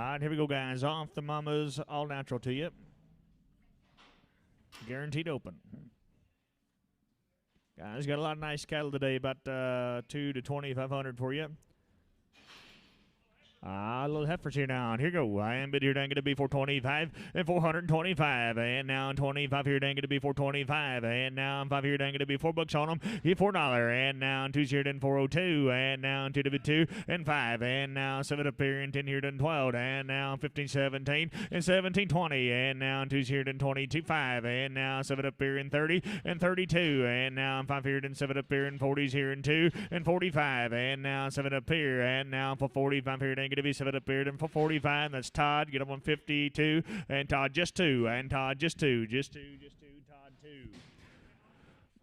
right, here we go, guys. Off the mamas, all natural to you. Guaranteed open. Guys, got a lot of nice cattle today, about 2 to 2,500 for you. A little heifers here now. Here go. I am bid here down going to be 425 and 425. And now 25 here down going to be 425. And now 5 here down going to be $4 on them. Get $4. And now 2's here down 402. And now 2 to be 2 and 5. And now 7 up here and 10 here down 12. And now 15, 17 and 17, 20. And now 2's here down 22, 5. And now 7 up here and 30 and 32. And now 5 here and 7 up here and 40's here and 2 and 45. And now 7 up here. And now for 45 here down going to be 7 up here and for 45. That's Todd. Get him on 52. And Todd just 2. And Todd just 2. Just 2. Todd 2.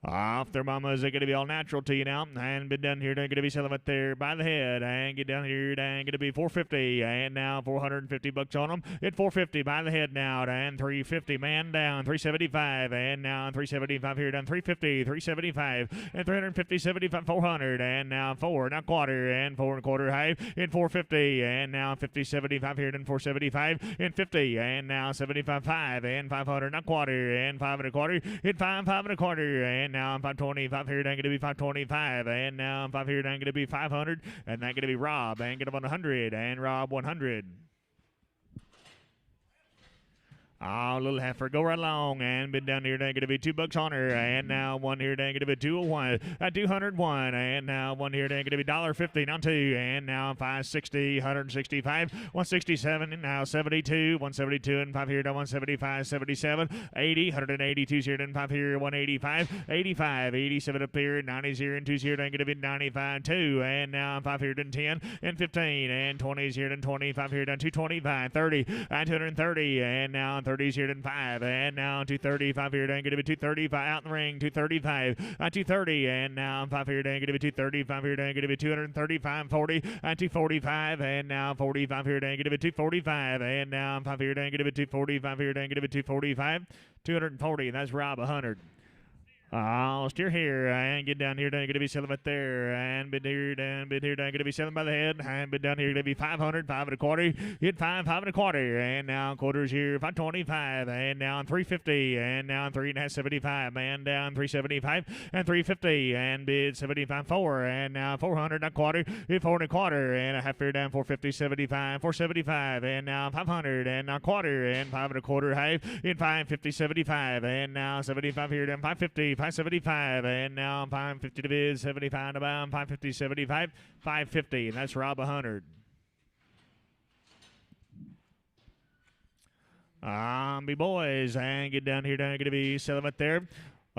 Off their mamas, they're going to be all natural to you now. And been down here, they're going to be selling it there by the head. And get down here, and going to be 450. And now $450 on them. At 450 by the head now. And 350, man down. 375. And now 375 here, down 350, 375. And 350, 75, 400. And now 4 and a quarter. And 4 and a quarter high. And 450. And now 50, 75 here, down 475. And 50. And now 75, 5. And 500 and a quarter. And 5 and a quarter. And 5, 5 and a quarter. And now I'm 525 here, going to be 525, and now I'm 5 here, going to be 500, and that's going to be Rob, and get him on 100, and Rob 100. Oh, little heifer, go right along, and been down here, going to be $2 on her, and now one here, going to be 201, 201, and now one here, going to be $1.50, now 2, and now 560, 165, 167, and now 72, 172, and 5 here, down 175, 77, 80, 182 here, and 5 here, 185, 85, 87 up here, 90s here, and 2's here, going to be 95, 2, and now 5 here, down 10, and 15, and 20s here, down 25 here, down 225, 30, and 230, and now 30s here in 5, and now 235 here, going to be 235 out in the ring, 235, 230, and now 5 here, going to be 235 here, going to be 235, 40, and 245, and now 45 here, going to be 245, and now 5 here, going to be 245 here, going to be 245, 240, and that's Rob 100. I'll steer here and get down here. Going to be selling right there, and bid here, going to be selling by the head, and bid down here. Going to be 500, 5 and a quarter. Hit 5, 5 and a quarter, and now quarters here 525, and now 350, and now 3.75, man down 375 and 350, and bid 75 4, and now 400 and a quarter. Hit 4 and a quarter, and a half here down 450, 75, 475, and now 500 and a quarter, and 5 and a quarter high. Hit 550, 75, and now 75 here down 550. 575, and now I'm 550 to bid, 75 to bound, 550, 75, 550, and that's Rob 100. Be boys, and get down here, going to be selling it there.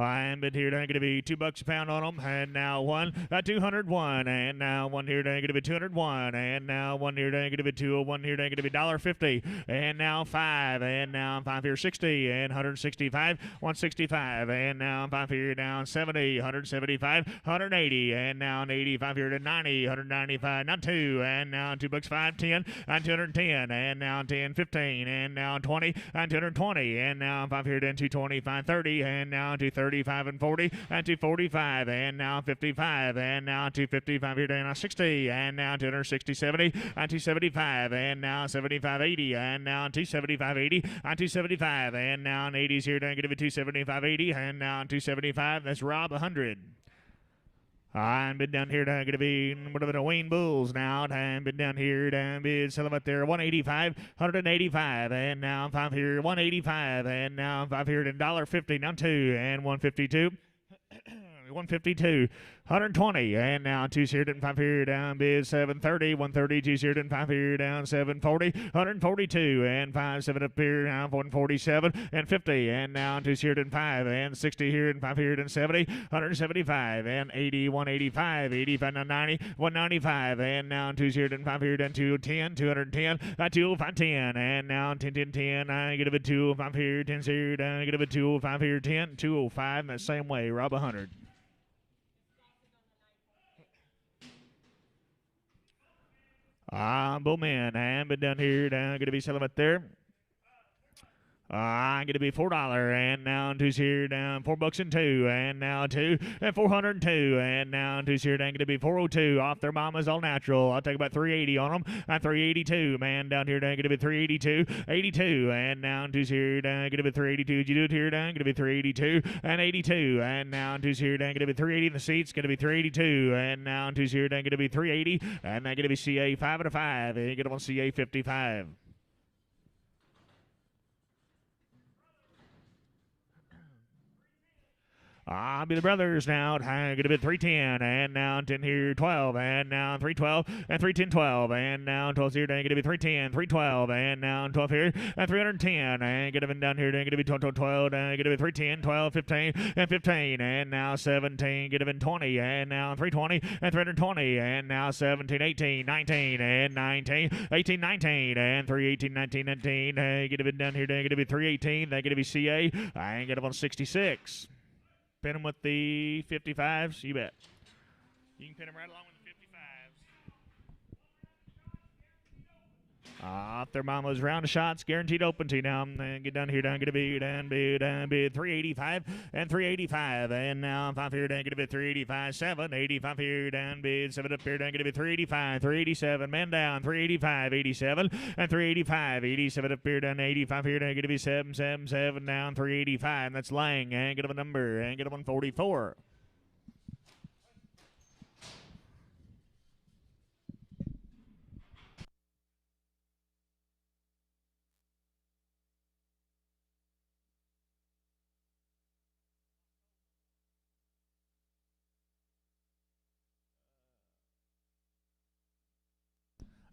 And bid here, going to be $2 a pound on them, and now 201, and now one here, going to be 201, and now one here, going to be 201 here, going to be $1.50, and now 5, and now 5 here 60, and 165, 165, and now 5 here down 70, 175, 180, and now 85 here to 90, 195, now 2, and now $2 5, 10, and 210, and now 10, 15, and now 20, and 220, and now 5 here to 225, 30, and now 230. 35 and 40, and 245, and now 55, and now 255 here down 60, and now 260, 70, and 275, and now 75, 80, and now 275, 80, and 275, and now 80s here down going to be 275, 80, and now 275. That's Rob 100. And bid down here, going to be whatever the Wayne Bulls now. And bid down here, and bid selling up there 185, 185, and now 5 here 185, and now 5 here at $1.50, now 2, and 152. 152, 120, and now 2's here down 5 here down bid 730, 130, 2's here down 5 here down 740, 142, and 5, 7 up here now 147, and 50, and now 2's here down 5, and 60 here and 5 here down 70, 175, and 80, 185, 85, 90, 195, and now 2's here down 5 here down 210, 210, 205, 10, and now 10, 10, 10, I get a bit 205 here, 10's here down, I get a bit 205 here, 10, 205, and the same way, Rob 100. Bullman, and been down here, going to be selling it there. I'm going to be $4, and now two's here down, $4 and 2, and now 2, and 402, and now two's here down, going to be 402, off their mama's all natural. I'll take about 380 on them, and 382, man, down here down, going to be 382, 82, and now two's here down, going to be 382, did you do it here down, going to be 382, and 82, and now two's here down, going to be 380 in the seats, going to be 382, and now two's here down, going to be 380, and they're going to be CA 5 out of 5, and you get them on CA 55. I'll be the brothers now. Going to be 310, and now 10 here, 12, and now 312, and 310, 12, and now 12 here, going to be 310, 312, and now 12 here, and 310, and going to be down here, going to be 12, 12, and going to be 310, 12, 15, and 15, and now 17, going to be 20, and now 320, and 320, and now 17, 18, 19, and 19, 18, 19, and 318, 19, 19, and going to be down here, going to be 318, they're going to be CA, I get up on 66. Pin them with the 55s, you bet. You can pin them right along with the 55s. Off their mama's round of shots, guaranteed open to now. And get down here, down, gonna be 385 and 385. And now 5 here, down, gonna be 385, 7, 85 here, down, bid 7 up here, down, gonna be 385, 387, man down, 385, 87, and 385, 87 up here, down, 85 here, down, gonna be 7, 7, 7 down, 385. That's Lang, and get him a number, and get him on 44.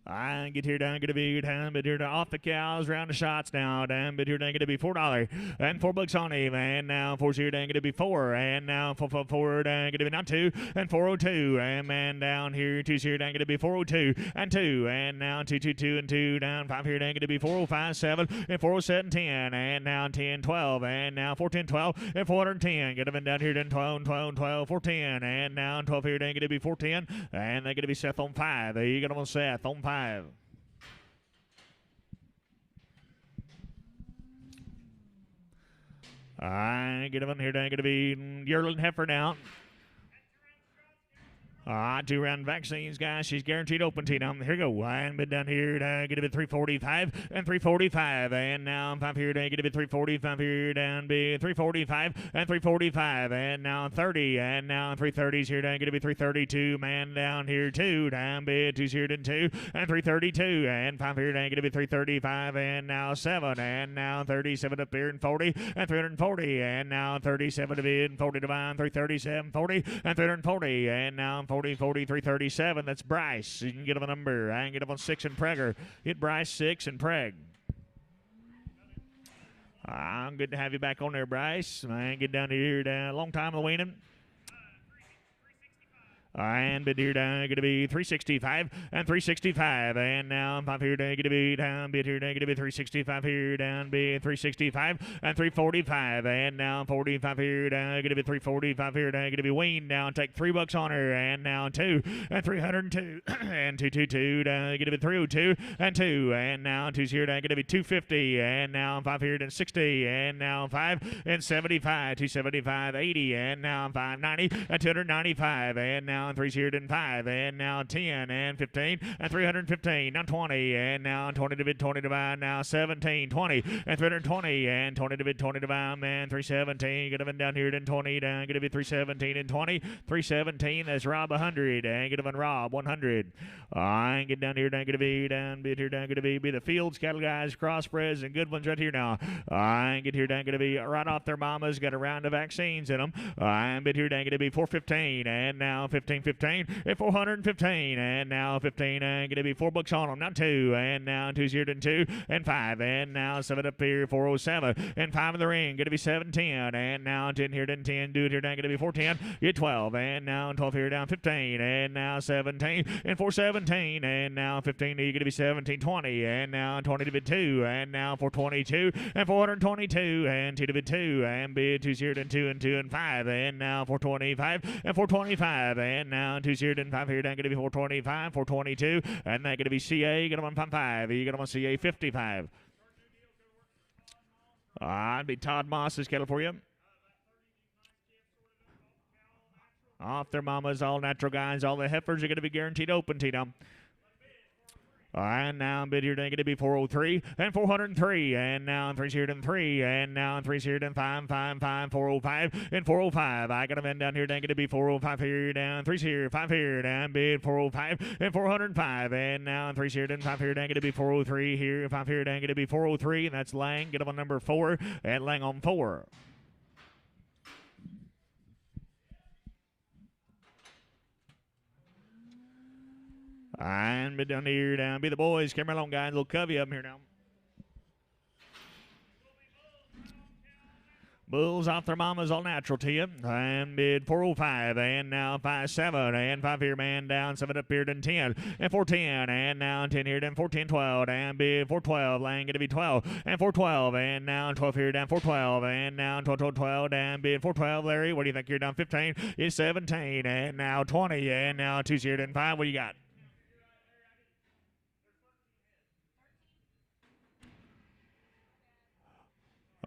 I get here down, gonna be down, but here off the cows, round of shots now, down, but here down, gonna be $4 and $4 on him, and now 4's here down, gonna be 4, and now 4 down, gonna be not 2, and 402, and man down here, 2's here down, gonna be 402, and 2, and now 222 and 2 down, 5 here down, gonna be 405, 7, and 407, 10, and now 10, 12, and now 410, 12, and 410, get them down here down 12, 12, 12, 410, and now 12 here down, gonna be 410, and they're gonna be Seth on 5. You got them on Seth on 5. I get him here. Going to be yearling heifer now. 2-round vaccines, guys. She's guaranteed open to now. Here we go. And bid down here. Going to be 345 and 345. And now 5 here. Going to be 345 here. Down be 345 and 345. And now 30. And now 330s here. Going to be 332. Man down here 2. Down bid 2's here. 2 and 332. And 5 here. Going to be 335. And now 7. And now 37 up here and 40 and 340. And now 37 to bid 40 to bind 337, 40 and 340. And now 40, 40, 337. That's Bryce. You can get him a number. I can get him on 6 and Prager. Hit Bryce 6 and Preg. Good to have you back on there, Bryce. I get down here. Long time of the weaning. And bid here down, going to be 365 and 365. And now 5 here down, going to be down, bid here down, going to be 365 here down, bid 365 and 345. And now 45 here down, going to be 345 here down, going to be weaned down. Take $3 on her. And now 2 and 302 and 222 down, going to be 302 and 2. And now 2's here down, going to be 250. And now 5 here down, 60. And now 5 and 75, 275, 80. And now 590 and 295. And now 3's here and 5, and now 10 and 15 and 315, now 20, and now 20 to bid 20 to buy, now 17, 20 and 320, and 20 to bid 20 to buy, man 317, gonna been down here then 20 down, gonna be 317 and 20, 317. That's Rob 100, and gonna been Rob 100. I get down here down, gonna be down, bid here down, gonna be the Fields cattle guys, crossbreds and good ones right here now. I get here down, gonna be right off their mamas, got a round of vaccines in them. I bid here down, gonna be 415, and now 15. 15 and 415, and now 15 and going to be $4 on them. Now 2, and now 2's here to 2 and 5, and now 7 up here 407 and 5 in the ring. Going to be 710, and now 10 here to 10. Do it here down. Going to be 410. Get 12, and now 12 here down 15, and now 17 and 417, and now 15. You're going to be 17 20, and now 20 to bid 2, and now 422 and 422, and 2 to bid 2, and bid 2's here to 2 and 2 and 5, and now 425 and 425, and now 2's here and 5 here down, going to be 425, 422, and that's going to be CA. You got them on 55. You got them on CA 55. It'd be Todd Moss's kettle for you. Off their mamas, all natural guys. All the heifers are going to be guaranteed open, Tito. And now bid here going to be 403 and 403 and now 303 and now 305 405 and 405. I got a man down here going to be 405 here down 3 here 5 here down bid 405 and 405 and now 305 here going to be 403 here 5 here going to be 403 and that's Lang. Get him on number 4 and Lang on 4. And bid down here, down be the boys. Camera along, guys. Little covey up here now. Bulls off their mamas, all natural to you. And bid 405 and now 57 and 5 here, man down 7 up here, then 10 and 410 and now 10 here, then 410 12 and bid 412. Lang gonna be 12 and 412 and now 12 here, down 412 and now 12 and bid 412. Larry, what do you think you're down 15? It's 17 and now 20 and now 2 here, then 5. What do you got?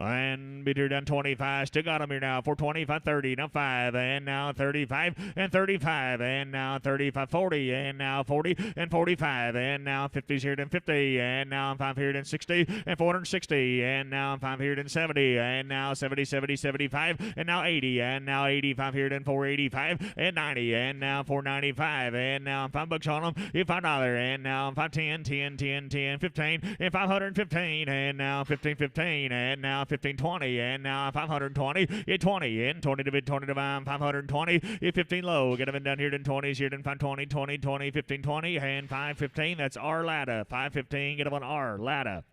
And bid here down 25. Still got him here now. 420, 530, now 5, and now 35, and 35, and now 35, 40, and now 40, and 45, and now 50's here then 50, and now 5 here then 60, and 460, and now 5 here then 70, and now 70, 70, 75, and now 80, and now 85 here then 485, and 90, and now 495, and now $5 on them, $5, and now 510, 10, 10, 10, 15, and 515, and now 15, 15, and now 1520 and now 520 20 and 20 to bid 20 to 520 15 low. Get them down here to 20s here to 520 20 20 15 20 and 515. That's our ladder 515. Get them on our ladder.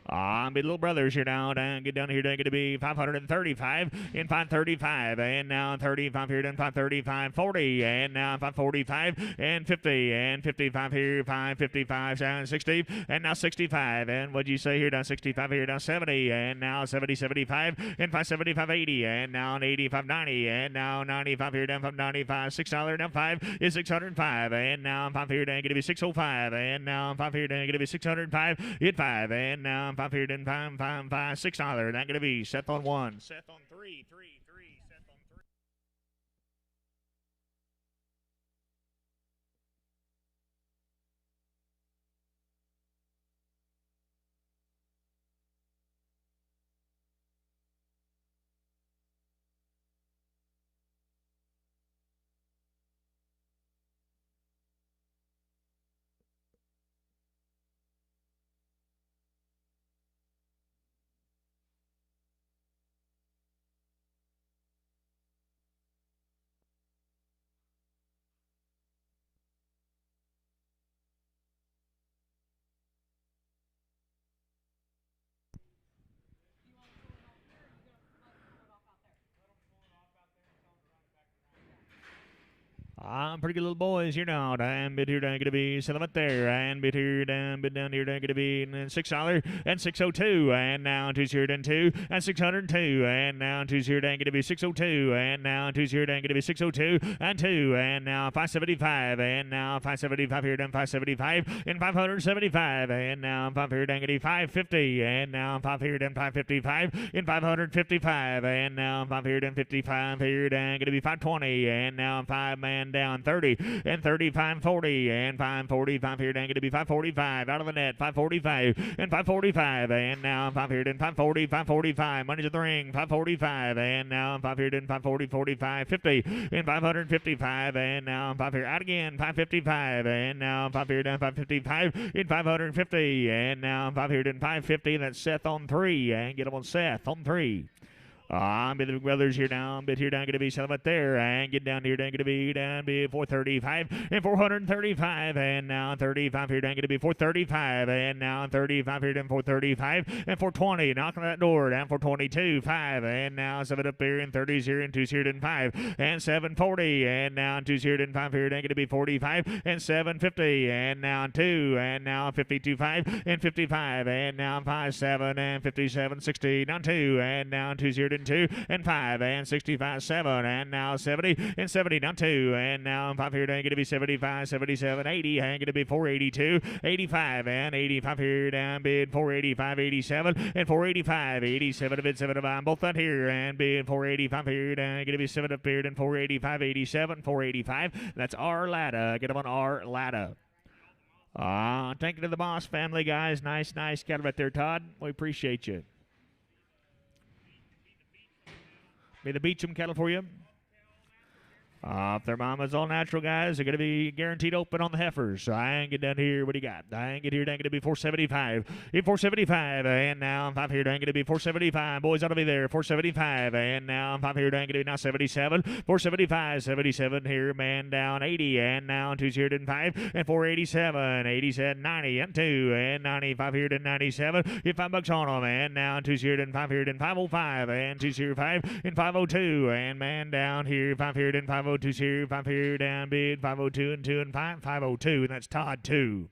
Bid little brothers here now, and get down here to be 535 and 535 and now 35 here, then 535 40 and now 545 and 50 and 55 here, 555 down 60 and now 65 and what'd you say here down 65 here down 70 and now 70 75 and 575 80 and now 85 90 and now 95 here down 595 $6 down 5 is 605 and now 5 here down going to be 605 and now 5 here down going to be 605 hit 5 and now 5 here, then 5, $6. Not going to be Seth on 1. Seth on 3, 3, 3, Seth on 3. Pretty good little boys here now. And bid here down going to be set them up there. And bid here down, bid down here down going to be $6 and 602. And now 2 here down 2 and 602. And now 2 here down going to be 602. And now 2 here down going to be 602 and 2. And now 575. And now 575 here down 575 and 575. And now 5 here down going to be 550. And now 5 here down 555 and 555. And now 5 here down 55 here down going to be 520. And now 5 man down 30 and 35 40 and 545 here down going to be 545 out of the net 545 and 545 and now 5 here down 540 545 money's at the ring 545 and now 5 here down 540 45 50 and 555 and now 5 here out again 555 and now 5 here down 555 and 550 and now 5 here down 550. That's Seth on 3 and get him on Seth on 3. Bid the big brothers here down, bid here down, going to be set up there, and get down here down, going to be down, be 435 and 435, and now 35 here down, going to be 435, and now 35 here down, 435 and 420, knocking on that door down 422, 5, and now 7 up here, and 30s here, and 2's here, and 5, and 740, and now 2's here, and 5 here down, going to be 45 and 750, and now 2, and now 52, 5 and 55, and now 57 and 57, 60, now 2, and now 2's here, and 2 and 5 and 65, 7 and now 70 and 70 down 2 and now 5 here down going to be 75, 77, 80 and going to be 482, 85 and 85 here down bid 485, 87 and 485, 87 a bid 7 of mine both out here and bid 485 here down going to be 7 up here and 485, 87, 485. That's our ladder. Get them on our ladder. Thank you to the Moss family, guys. Nice cattle right there, Todd. We appreciate you. Be the Beecham cattle for you. If their mama's all natural, guys, they're going to be guaranteed open on the heifers. So I ain't get down here. What do you got? I ain't get here. Down going to be 475. In 475. And now 5 here. Down going to be 475. Boys ought to be there. 475. And now 5 here. Down going to be now 77. 475. 77 here. Man down 80. And now 2's here to 5. And 487. 87. 90. And 2. And 95 here to 97. Get $5 on them. And now 2's here to 5 here to 505. And 2's here 5 and 502. And man down here. 5 here to 502 here, 5 here, down bid, 502 and 2 and 5, 502, and that's Todd 2.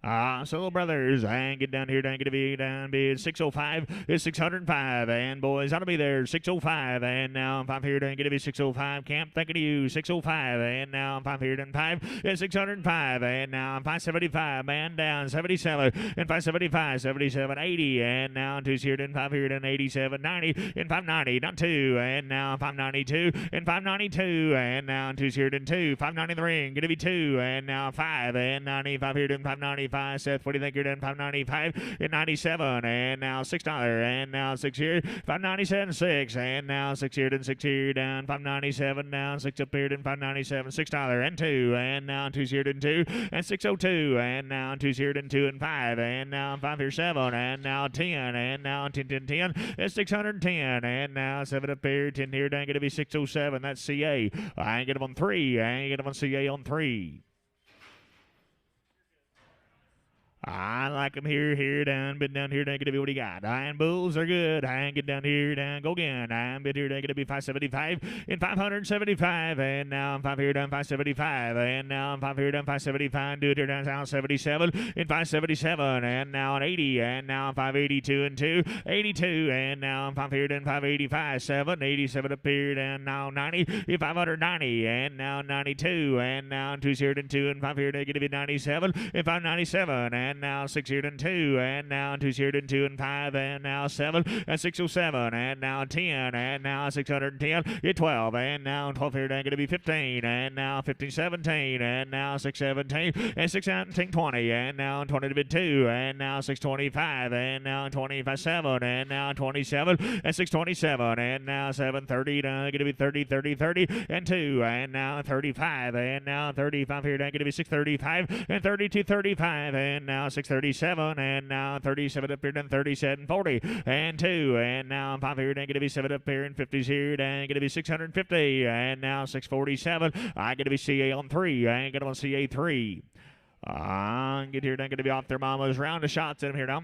So little brothers, and get down here, down get to be down bid 605 is 605, and boys ought to be there 605, and now 5 here, down get to be 605. Camp thinking of you 605, and now 5 here, down 5 is 605, and now 575, man down 77, and 575, 77, 80, and now 2's here, down 5 here, down 87, 90, and 590, down 2, and now 592, and 592, and now 2's here, down 2, 590 the ring, gonna be 2, and now 5, and 95 here, down 595. Seth, what do you think you're doing? 595 and 97, and now $6, and now 6 here, 597, 6, and now 6 here, and 6 here, down 597, now 6 up here, and 597, $6, and 2, and now 2's here, and 2, and 602, and now 2's here, and 2, and 5, and now 5 here, 7, and now 10, and now 10, 10, 10, and 610, and now 7 up here, 10 here, down going to be 607, that's CA. I ain't get him on 3, I ain't get him on CA on 3. I like them here, down, been down here, down, gonna be what do you got? Iron Bulls are good. I ain't get down here, down, go again. I'm been here, down, gonna be 575 and 575, and now I'm 5 here, down, 575, and now I'm 5 here, down, 575, do it here, down, 77 and 577, and now an 80, and now I'm 582 and 2, 82, and now I'm 5 here, down, 585, 7, 87 up here, down, now 90, 590, and now 92, and now 2's here, down, 2, and 5 here, down, gonna be 97, and 597, and now 6 here and 2, and now 2's here and 2 and 5, and now 7 and 607, and now 10, and now 610, 12, and now 12 here and going to be 15, and now 15, 17, and now 617, and 617, 20, and now 20 to be 2, and now 625, and now 25, 7, and now 27, and 627, and now 730, going to be 30, 30, 30, and 2, and now 35, and now 35 here, going to be 635, and 32, 35, and now 637, and now 37 up here, and 37, 40, and 2, and now 5 here, and going to be 7 up here, and 50s here, and going to be 650, and now 647. I got to be CA on 3. I ain't got on CA 3. Get here, and going to be off their mama's round of shots in them here now.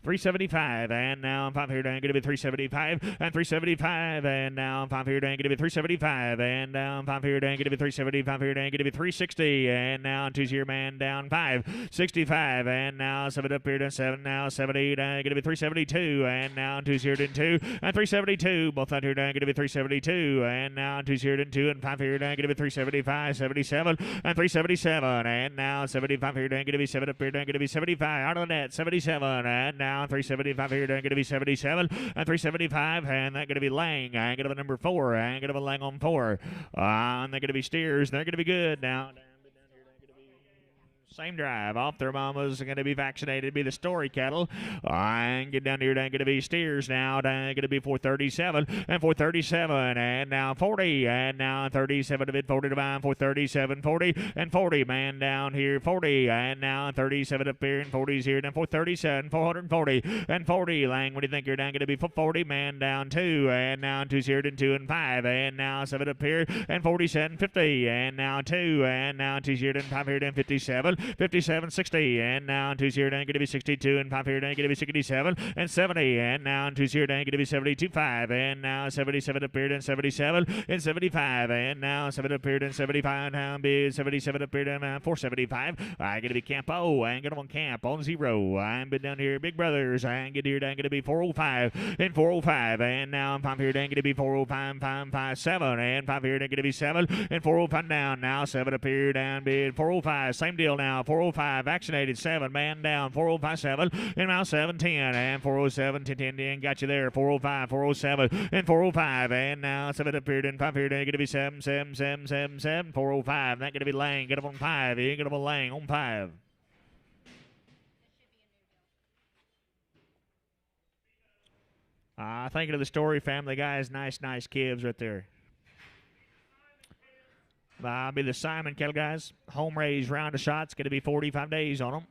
375, and now 5 here, down, going to be 375, and 375, and now 5 here, down, going to be 375, and now 5 here, down, going to be 375 here, down, going to be 360, and now 2's here, man down 5, 65, and now 7 up here, down 7, now 70, down, going to be 372, and now 2's here, down 2, and 372, both out here, down, going to be 372, and now 2's here, down 2, and 5 here, down, going to be 375, 77, and 377, and now 75 here, down, going to be 7 up here, down, going to be 75, out of the net, 77, and now 375 here, down, going to be 77, and 375, and that's going to be Lang. I ain't going to be number 4. I ain't going to be Lang on 4. And they're going to be steers. They're going to be good now. Same drive. Off their mamas are going to be vaccinated, be the story cattle. And get down here, down going to be steers now. Down going to be 437 and 437, and now 40, and now 37 to mid 40 to mine, 437, 40, and 40. Man down here, 40, and now 37 up here, and 40's here, and 437, 440, and 40. Lang, what do you think you're down going to be? 40, man down 2, and now 2's here, and 2 and 5, and now 7 up here, and 47, 50, and now 2, and now 2's here, and 5 here, and 57. 57, 60, and now 2 here down, going to be 62, and 5 here down, going to be 67, and 70, and now 2 here down, going to be 72, 5, and now 77 appeared in 77, and 75, and now 7 appeared in 75, down be 77 appeared in 475. I'm going to be Campo, and get on Camp on 0. I'm been down here, Big Brothers, and get here down, going to be 405, and 405, and now 5 here down, going to be 405, 557, and 5 here down, going to be 7, and 405 down, now 7 appeared down, be 405, same deal now, 405, vaccinated 7, man down, 405, 7, and now 710, and 407, 10, got you there, 405, 407, and 405, and now 7 appeared in 5 here down, going to be 7, 7, 7, 7, 7, 405, that going to be Lang, get up on 5, you get up on Lang on 5. Thinking of the Story Family guys, nice kids right there. I'll be the Simon Kettle guys. Home raised round of shots. Going to be 45 days on them.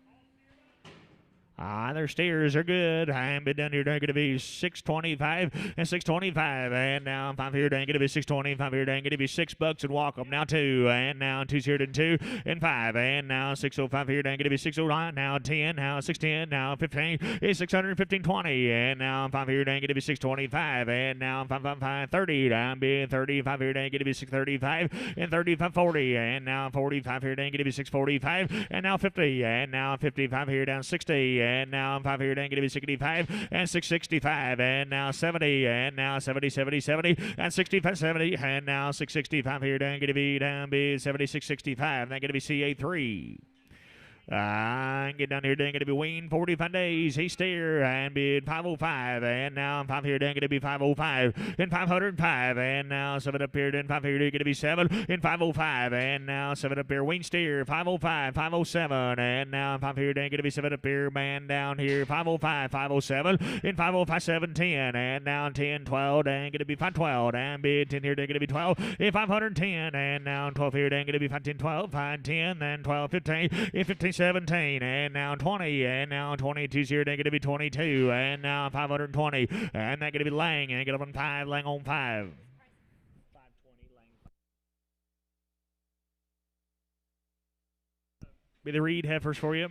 Their steers are good. I'm been down here. They're going to be 625 and 625. And now 5 here. They're going to be 620. 5 here. They're going to be $6 and walk them. Now 2. And now 2's here. Then 2 and 5. And now 605 here. They're going to be 609. Now 10. Now 610. Now 15 is 615, 20. And now 5 here. They're going to be 625. And now 555, 30. I'm being 35 here. They're going to be 635 and 35, 40. And now 45 here. They're going to be 645. And now 50. And now 55 here. Down 60. And now 5 here, then going to be 65, and 665, and now 70, and now 70, 70, 70, and 65, 70, and now 665 here, then going to be down be 76, 65, then going to be CA3. Get down here, then going to be wean 45 days. He steer and bid 505, and now 5 here, then going to be 505, and 505, and now 7 up here, then 5 here, going to be 7, and 505, and now 7 up here, wean steer 505, 507, and now 5 here, then going to be 7 up here, man down here 505, 507, and 505, 710, and now 10, 12, and going to be 512, and bid 10 here, then going to be 12, and 510, and now 12 here, then going to be 510, 12, 510, then 12, 15, and 15, 17, and now 20, and now 22's here, they're going to be 22, and now 520, and they're going to be Lang, and get up on 5, Lang on 5. 520, Lang. Be the Reed heifers for you.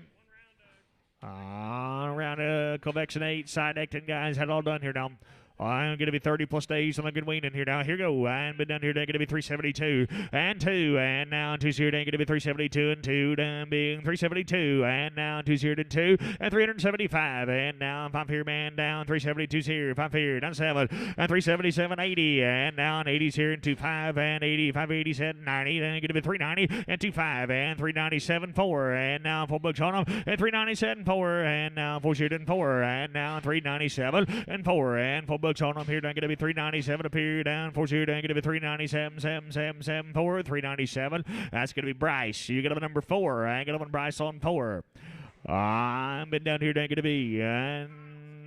Round of Covexinate, side acting guys, had it all done here now. I'm going to be 30 plus days on a good weaning here now. Here go. And been down here, they're going to be 372 and 2. And now 2's here, they're going to be 372 and 2. Down being 372. And now 2's here, then 2. And 375. And now 5 here, man down. 372's here. 5 here, down 7. And 377, 80. And now 80's here, and 25. And 80, 587, 90. Then going to be 390 and 25. And 397, 4. And now $4 on them. And 397, 4. And now 4's here, then 4. And now 397 and 4. And $4 on them here. Down going to be 397 up here. Down 4's here. Down going to be 397, 7, 7, 7, 4. 397. That's going to be Bryce. You get up a number 4. I get up on Bryce on 4. I'm been down here. Down going to be and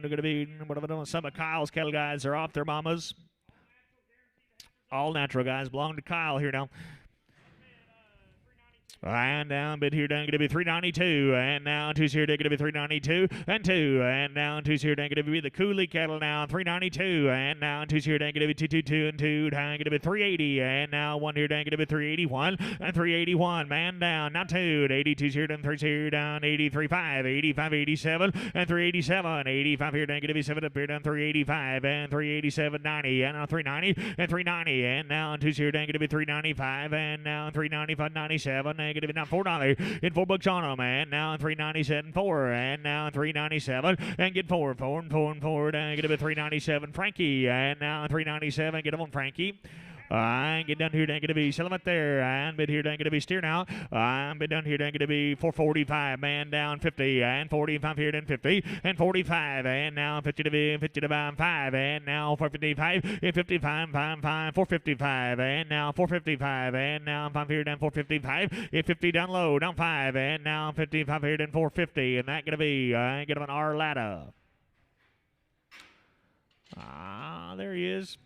they're going to be whatever. Some of Kyle's cattle guys are off their mamas. All natural guys belong to Kyle here now. And down bid here, down going to be 392, and now 2's here, they're going to be 392 and 2, and now 2's here, they're going to be the Coolie cattle now 392, and now 2's here, they're going to be 222 and 2, down going to be 380, and now 1 here, down going to be 381 and 381, man down, now 2, 82's here, down 3's here, down 83, 5, 85, 87, and 387, 85 here, down going to be 7 up here, down 385, and 387, 90, and now 390, and 390, and now 2's here, down going to be 395, and now 395, 97, going to be now $4 in $4 on them, and now 397, 4, and now 397, and get 4, 4, and 4, and 4, and get a bit 397, Frankie, and now 397, get them on Frankie. And get down here, then going to be Settlement there, and bid here, then going to be Steer now. Bid down here, then going to be 445, man down 50, and 45 here, then 50, and 45, and now 50 to be 50 to 5, and now 455, and 55, 5, 5, 455, and now 455, and now 5 here, then 455, and 50 down low, down 5, and now 55 here, then 450, and that going to be, get him an R ladder. There he is.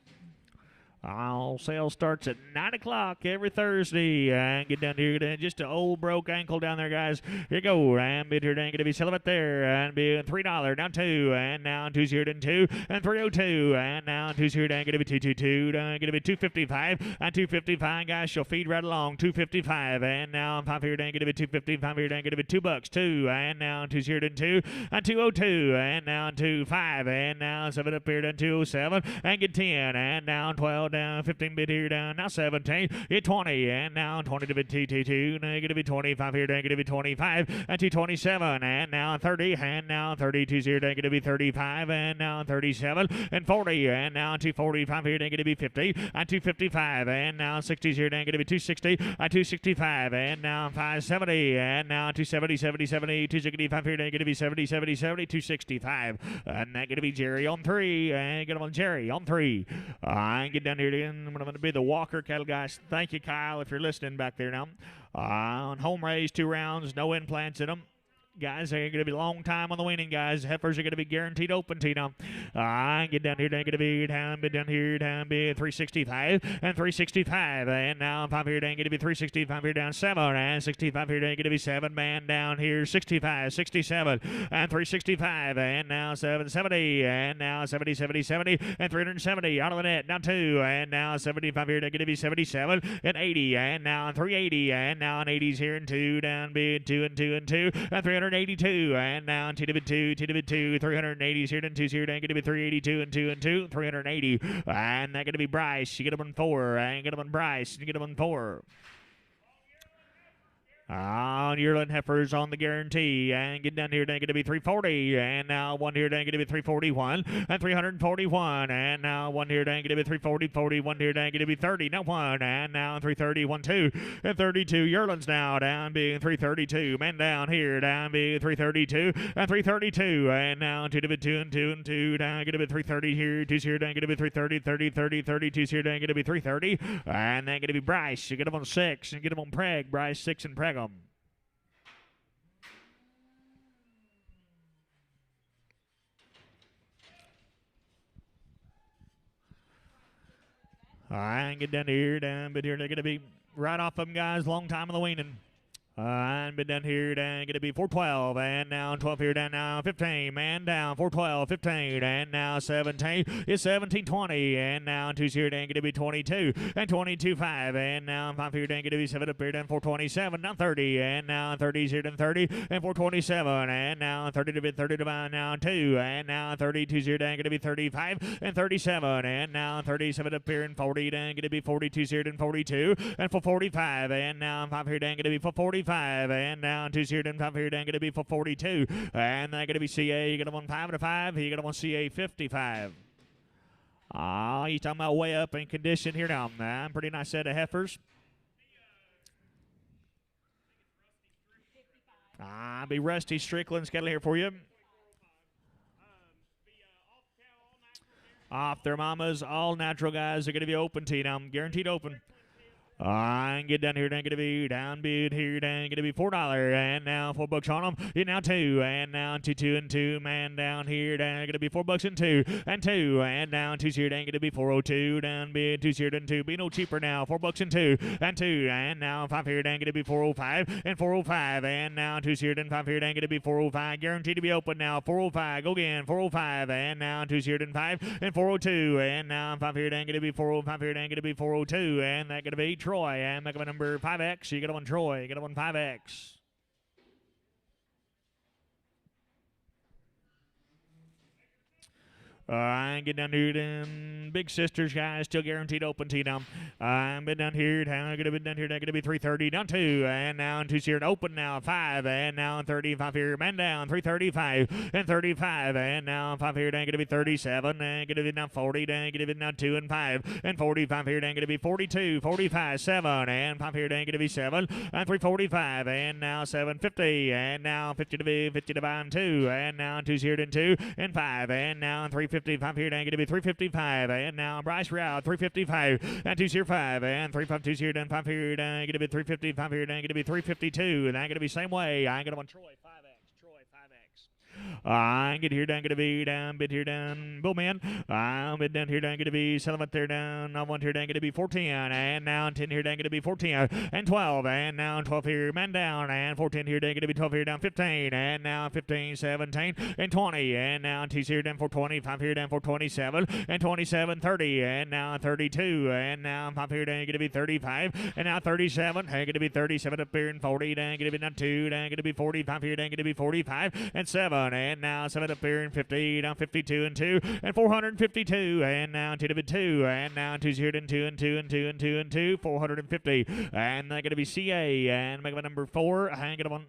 All sales starts at 9 o'clock every Thursday. And get down here, just an old broke ankle down there, guys. Here you go. And bid here, going to be selling it there. And be $3, down 2. And now 2's here, then 2. And 302. And now 2's here, going to be 222. Going to be 255. And 255, guys. She'll feed right along. 255. And now 5 here, going to be 255 here, going to be $2. 2. And now 2's here, then 2. And 202. And now 25. And now 7 up here, then 207. And get 10. And now 12. Down 15 bit here down now 17 hit 20 and now 20 to bit T2 now going to be 25 here down going to be 25 and 227 and now 30 and now 32 here down going to be 35 and now 37 and 40 and now 245 here down going to be 50 and 255 and now 60 here down going to be 260 and 265 and now 570 and now 270 70 70 265 here down going to be 70 70 70 265 and that going to be Jerry on 3 and get him on Jerry on 3 and get down here again. I'm going to be the Walker cattle guys. Thank you, Kyle, if you're listening back there now. On home raised 2 rounds, no implants in them. Guys, they're going to be a long time on the weaning, guys. Heifers are going to be guaranteed open to them. Get down here, they're going to be down, bid down here, down, bid 365 and 365. And now 5 here, they're going to be 365 here, down 7. And 65 here, they're going to be 7. Man down here, 65, 67, and 365. And now 770. And now 70, 70, 70, and 370. Out of the net, down 2. And now 75 here, they're going to be 77 and 80. And now 380. And now an 80s here, and 2. Down, bid 2 and 2 and 2. And 382 and now 2 to bid 2 380s here and 2's here and going to be 382 and 2 and 2 380 and that going to be Bryce. You get him on 4 and get him on Bryce. You get him on 4. On yearling heifers on the guarantee and get down here, they're going to be 340 and now 1 here, they're going to be 341 and 341 and now 1 here, they're going to be 340 41 here, they're going to be 30 now 1 and now 330 1 2 and 32 yearlings now down being 332 men down here down being 332 and 332 and now 2 to be 2 and 2 and 2 down going to be 330 here 2's here, down going to be 330 30 30 32's here, down going to be 330 and then going to be Bryce. You get him on 6 and get him on Preg. Bryce 6 and Preg. All right, get down here, but here they're going to be right off them, guys. Long time on the weaning. And been down here, down, going to be 412, and now 12 here, down now 15, man down, 412, 15, and now 17 is 17, 20, and now 2's here, down, going to be 22, and 22, 5, and now 5 here, down, going to be 7 up here, down 427, now 30, and now 30's here, down 30, and 427, and now 30 to bid 30 to buy, now 2, and now 32's here, down, going to be 35, and 37, and now 37 up here, and 40, down, going to be 42's here, down 42, and 445, and now 5 here, down, going to be 445, and now 2's here, then 5 here, down, going to be 442, and they're going to be CA. You get them on 5 to 5. You get them on CA 55. He's talking about way up in condition here now. Pretty nice set of heifers. Be Rusty Strickland's cattle here for you. Off their mamas, all natural guys are going to be open to you now. Guaranteed open. And get down here, down, going to be down bid here, down, going to be $4, and now $4 on them. Now 2, and now 2 and 2, man down here, down, going to be $4 and 2, and 2, and now 2's here, down, going to be 402, down bid 2's here, down 2, be no cheaper now, $4 and 2, and 2, and now 5 here, down, going to be 405, and 405, and now 2's here, down 5 here, down, going to be 405, guaranteed to be open now, 405, go again, 405, and now 2's here, down 5, and 402, and now 5 here, down, going to be 405 here, down, going to be 402, and that going to be Troy, and make up a number 5X. You get him on Troy. You get him on 5X. And get down here, then Big Sisters, guys, still guaranteed open to you now. Been down here, down, going to be down here, down, going to be 330, down 2, and now 2's here, and open now 5, and now 35 here, man down 335, and 35, and now 5 here, down, going to be 37, and going to be now 40, down, going to be now 2 and 5, and 45 here, down, going to be 42, 45, 7, and 5 here, down, going to be 7, and 345, and now 750, and now 50 to be 50 to buy, and 2, and now 2's here, and 2, and 5, and now 355 here, down, going to be 355, and now Bryce Route 355, and 2's here 5, and 352's here, down 5 here, down, going to be 355 here, down, going to be 352, and I'm going to be same way. I got him on Troy 5X, Troy 5X. Get here down, gonna be down, bid here down, Bowman. Bid down here down, gonna be settlement there down. I want here down, gonna be 14, and now 10 here down, gonna be 14, and 12, and now 12 here, man down, and 14 here down, gonna be 12 here down, 15, and now 15, 17, and 20, and now 2 here down for 25 here down for 27, and 27, 30, and now 32, and now 5 here down, gonna be 35, and now 37, and gonna be 37 up here, and 40 down, gonna be down 2, down, gonna be 45 here down, gonna be 45, and 7, and now 7 up here, and 50, down 52, and 2, and 452, and now 2 to be 2, and now 2 here and 2, and 2, and 2, and 2, and 2, 450, and they're gonna be CA, and make them a number 4, hang it on,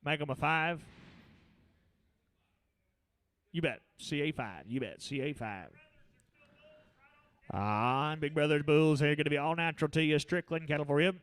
make them a 5. You bet, CA 5, you bet, CA 5. Big Brothers Bulls, they're going to be all natural to you, Strickland cattle for you.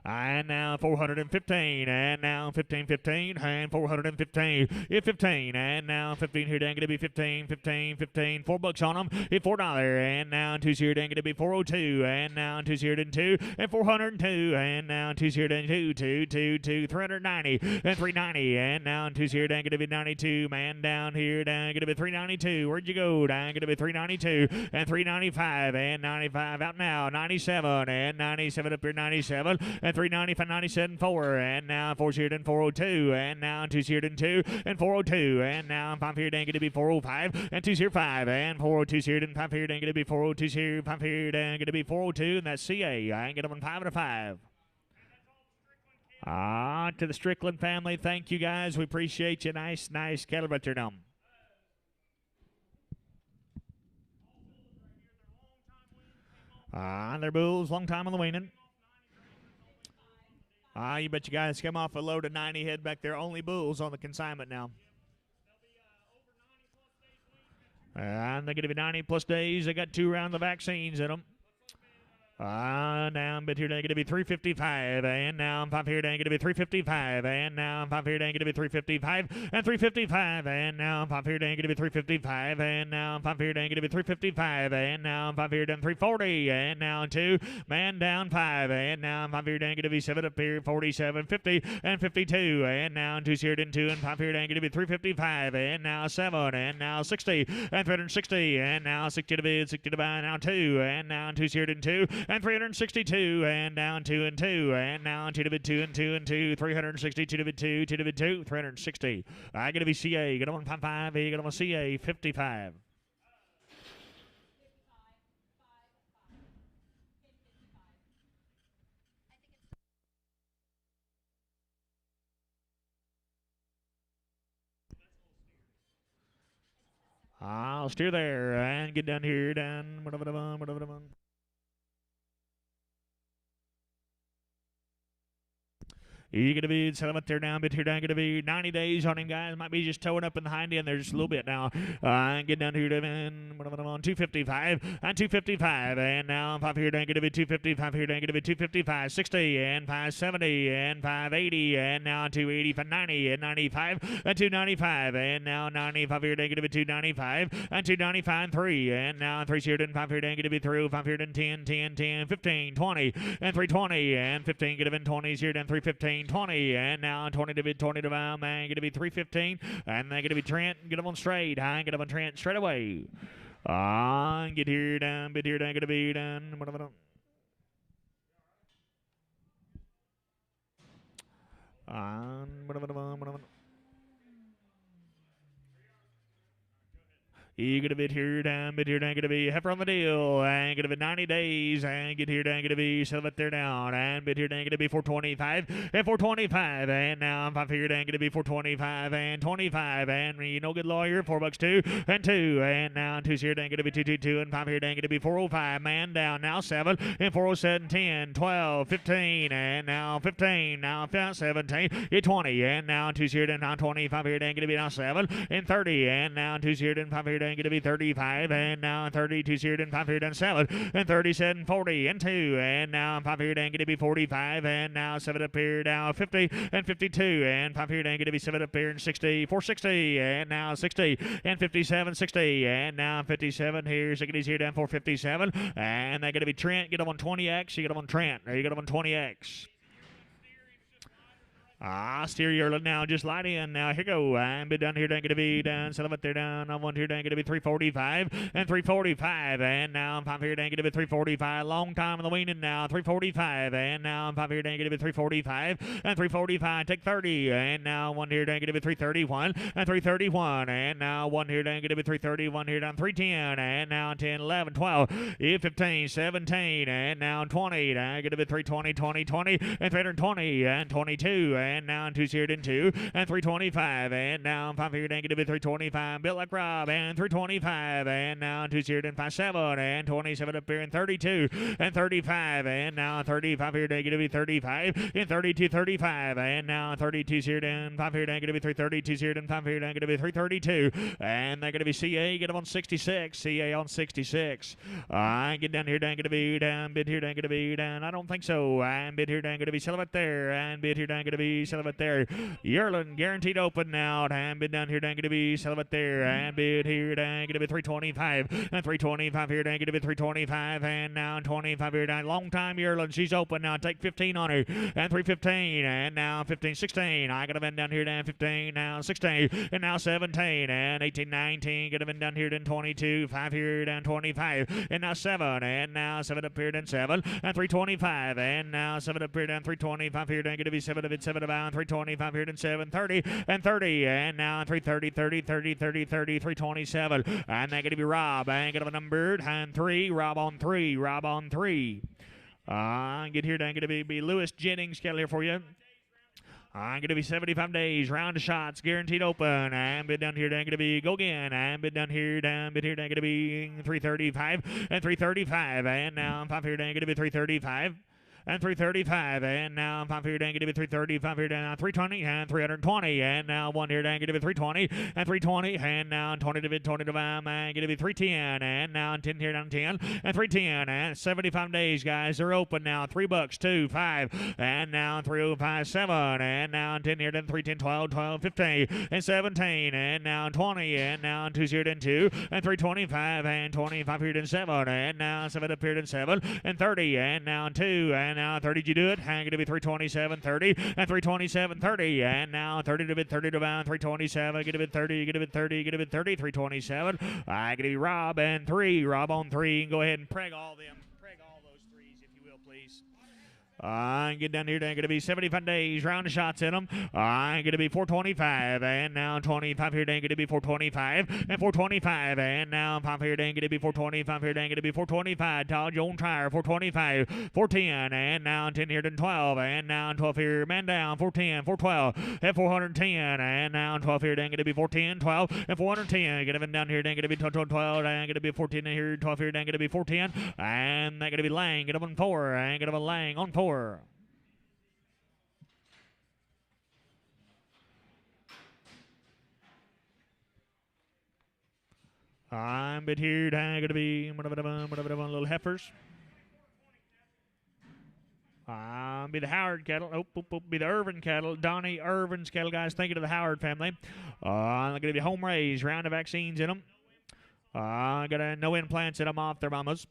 And now 415, and now 15, 15, and 415, 15, and now 15 here, dang, going to be 15, 15, 15, $4 on them, $4, and now 2 here, dang, going to be 402, and now 2 here, and 2, and 402, and now 2 here, and 2, 2, 2, 2, 390, and 390, and now 2 here, dang, going to be 92, man down here, dang, going to be 392, where'd you go, dang, going to be 392, and 395, and 95 out now, 97, and 97 up here, 97, and 395, 97, 4, and now 4 here, and 402, and now 2 here, and 2, and 402, and now 5 here, and going to be 405, and 2 here, 5, and 402 here, and 5 here, and going to be 402 here, 5 here, and going to be 402, and that's CA. I get them on 5 and a 5. To the Strickland family, thank you guys. We appreciate you. Nice cattle right there now. They're bulls, long time on the weaning. You bet you guys come off a load of 90 head back there. Only bulls on the consignment now. And they're going to be 90 plus days. They got 2 rounds of vaccines in them. Now, but here they're going to be 355, and now 5 here they're going to be 355, and now 5 here they're going to be 355, and 355, and now 5 here they're going to be 355, and now 5 here they're going to be 355, and now 5 here down 340, and now 2, man down 5, and now 5 here they're going to be 7 up here, 47, 50, and 52, and now 2 here and 2, and 5 here they're going to be 355, and now 7, and now 60, and 360, and now 60 to bid, 60 to buy, now 2, and now 2 here and 2, and 362, and down 2 and 2, and now 2 to bid 2 and 2 and 2, 360, 2 to bid 2, 2 to bid 2, 360. I got to be CA, got on 55, you got on CA 55. I'll steer there and get down here, down. You're going to be settlement there down, bit here down, going to be 90 days on him, guys. Might be just towing up in the hind end there just a little bit now. And get down here to 255, and 255, and now 5 here down, going to be 255 here down, going to be 255, 60, and 570, and 580, and now 280, 90, and 95, and 295, and now 95 here down, going to be 295, and 295, 3, and now 3 here down, 5 here down, going to be through, 5 here down, 10, 10, 10, 15, 20, and 320, and 15, going to be 20s here down, 315, 20, and now 20 to bid, 20 to buy, man, going to be 315, and then going to be Trent, get them on straight, get them on Trent straight away. Get here down, bid here down, going to be down, You get a bit here down, going to be heifer on the deal, and going to be 90 days, and get here down, going to be settlement there down, and bit here down, going to be 425, and 425, and now 5 here down, going to be 425, and 25, and you know, good lawyer, $4 2, and 2, and now 2 here down, going to be 222, and 5 here down, going to be 405, man down, now 7, and 407, 10, 12, 15, and now 15, now 17, 20, and now 2 here down, now 25 here down, going to be now 7, and 30, and now 2 here down, 5 here down, going to be 35, and now 32 here and 5 here down 7, and 37, 40, and 2, and now 5 here down going to be 45, and now 7 up here now 50, and 52, and 5 here down going to be 7 up here and 60, 460, and now 60, and 57, 60, and now 57 here, Sickity's here down 457, and they're going to be Trent, get them on 20X, you get them on Trent, there you get them on 20X. Steer Yerland now, just light in now. Here go. I'm bid down here, down gonna be down. Set up there down. On one here, down gonna be 345 and 345. And now I'm 5 here, down gonna be 345. Long time in the weaning now. 345. And now I'm 5 here, down gonna be 345 and 345. Take 30. And now one here, down gonna be 331 and 331. And now one here, down gonna be 331 here down 310. And now 10, 11, 12, 15, 17. And now 20. Down gonna be 320, 20, 20, and 320 and 22. And now 2 seared in 2 and 325. And now 5 here negative 325. Built like Rob and 325. And now 2 seared in 5 7 and 27 up here in 32 and 35. And now 35 here negative 35 in 32 35. And now 32 seared in 5 here negative 332 seared in 5 here negative 332. And they're going to be CA. Get them on 66. CA on 66. I get down here, down going to be down. Bid here, down going to be down. I don't think so. And bid here, down going to be celibate there. And bid here, down going to be celibate there. Yerland guaranteed open now. And bid down here, down going to be celibate there. And bid here, down going to be 325. And 325 here, down going to be 325. And now 25 here, down. Long time Yerland. She's open now. Take 15 on her. And 315. And now 15, 16. I got to bend down here, down 15. Now 16. And now 17. And 18, 19. Got to bend down here, down 22. 5 here, down 25. And now 7. And now 7 up here, down 7. And 325. And now 7 up here, down 325 here, down going to be 7 of it, 7 about 325 here, down 7, 30. And 30. And now 330, 30, 30, 30, 30, 327. And they're going to be Rob. And going to be numbered. And 3. Rob on 3. Rob on 3. Get here, down going to be Lewis Jennings. Get here for you. I'm going to be 75 days, round of shots, guaranteed open. And bid down here, down going to be, go again. And bid down here, down, bid here, down going to be 335 and 335. And now I'm 5 here, down going to be 335. And 335, and now 5 here, down, going to be 335 here, down 320, and 320, and now 1 here, down, going to be 320, and 320, and now 20 to 20 to 5, and going to be 310, and now 10 here, down 10, and 310, and 75 days, guys, they're open now, $3, 2, 5, and now 305, 7, and now 10 here, down 310, 12, 12, 15, and 17, and now 20, and now 2 here, down 2, and 325, and 25 here, down 7, and now 7 up here, down 7, and 30, and now 2, and now 30, did you do it? And going to be 327, 30, and 327, 30, and now 30 to bid, 30 to bound, 327, get a bid 30, get a bid 30, get a bid 30, 327. Going to be Rob and 3, Rob on 3. Go ahead and preg all them, preg all those threes, if you will, please. Get down here, they're going to be 75 days, round of shots in them. Going to be 425, and now 25 here, they're going to be 425, and 425, and now 5 here, they're going to be 425 here, they're going to be 425. Todd, your own tire, 425, 410, and now 10 here, then 12, and now 12 here, man down, 410, 412, and 410, and now 12 here, they're going to be 410, 12, and 410. Get them down here, they're going to be 12, 12, and going to be 14 here, 12 here, they're going to be 410, and they're going to be Lang, get them on 4, and get them a Lang on 4. I'm bit here, going to be little heifers. Be the Howard cattle. Be the Irvin cattle. Donnie Irvin's cattle, guys. Thinking of the Howard family. They're going to be home raised, round of vaccines in them. Got no implants in them off their mamas.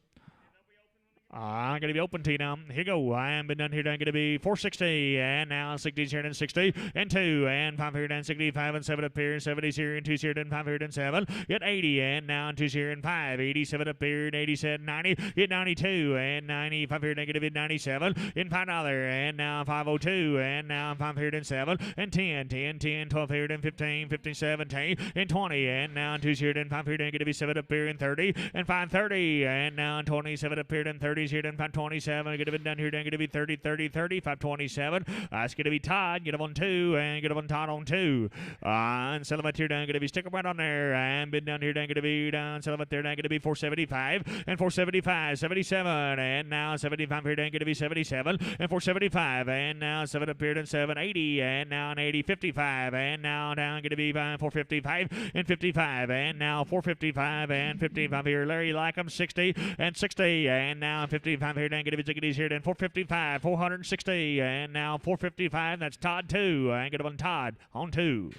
I'm going to be open to you now. Here you go. I'm been done here. I'm going to be 460. And now 60's here and 60. And 2. And 5 here and 65. And 7 up here. 70's here and 2's here and 5 here and 7. Get 80. And now 2's here and 5. 87 up here and 87. 90. Get 92. And 95 here. Negative in 97. In $5. And now 502. And now 5 here and 7. And 10. 10. 10. 12 here and 15. 15. 17. And 20. And now 2's here and 5 here. Negative 7 up here and 30. And 530. And now 27 up here and 30. Here, then 527. Get it down here, then going to be 30, 30, 30, 527. It's going to be Todd. Get him on 2, and get him on Todd on 2. And Sullivan here, down going to be stick right on there. And bid down here, down going to be down. Sullivan there, down going to be 475, and 475, 77. And now 75 here, down going to be 77, and 475. And now 7 up here, then 780. And now an 80, 55. And now down going to be 455, and 55. And now 455, and 55 here. Larry Lackham, 60, and 60. And now 55 here, down, get it, tickets here, then 455, 460, and now 455, that's Todd 2, and get it on Todd on 2.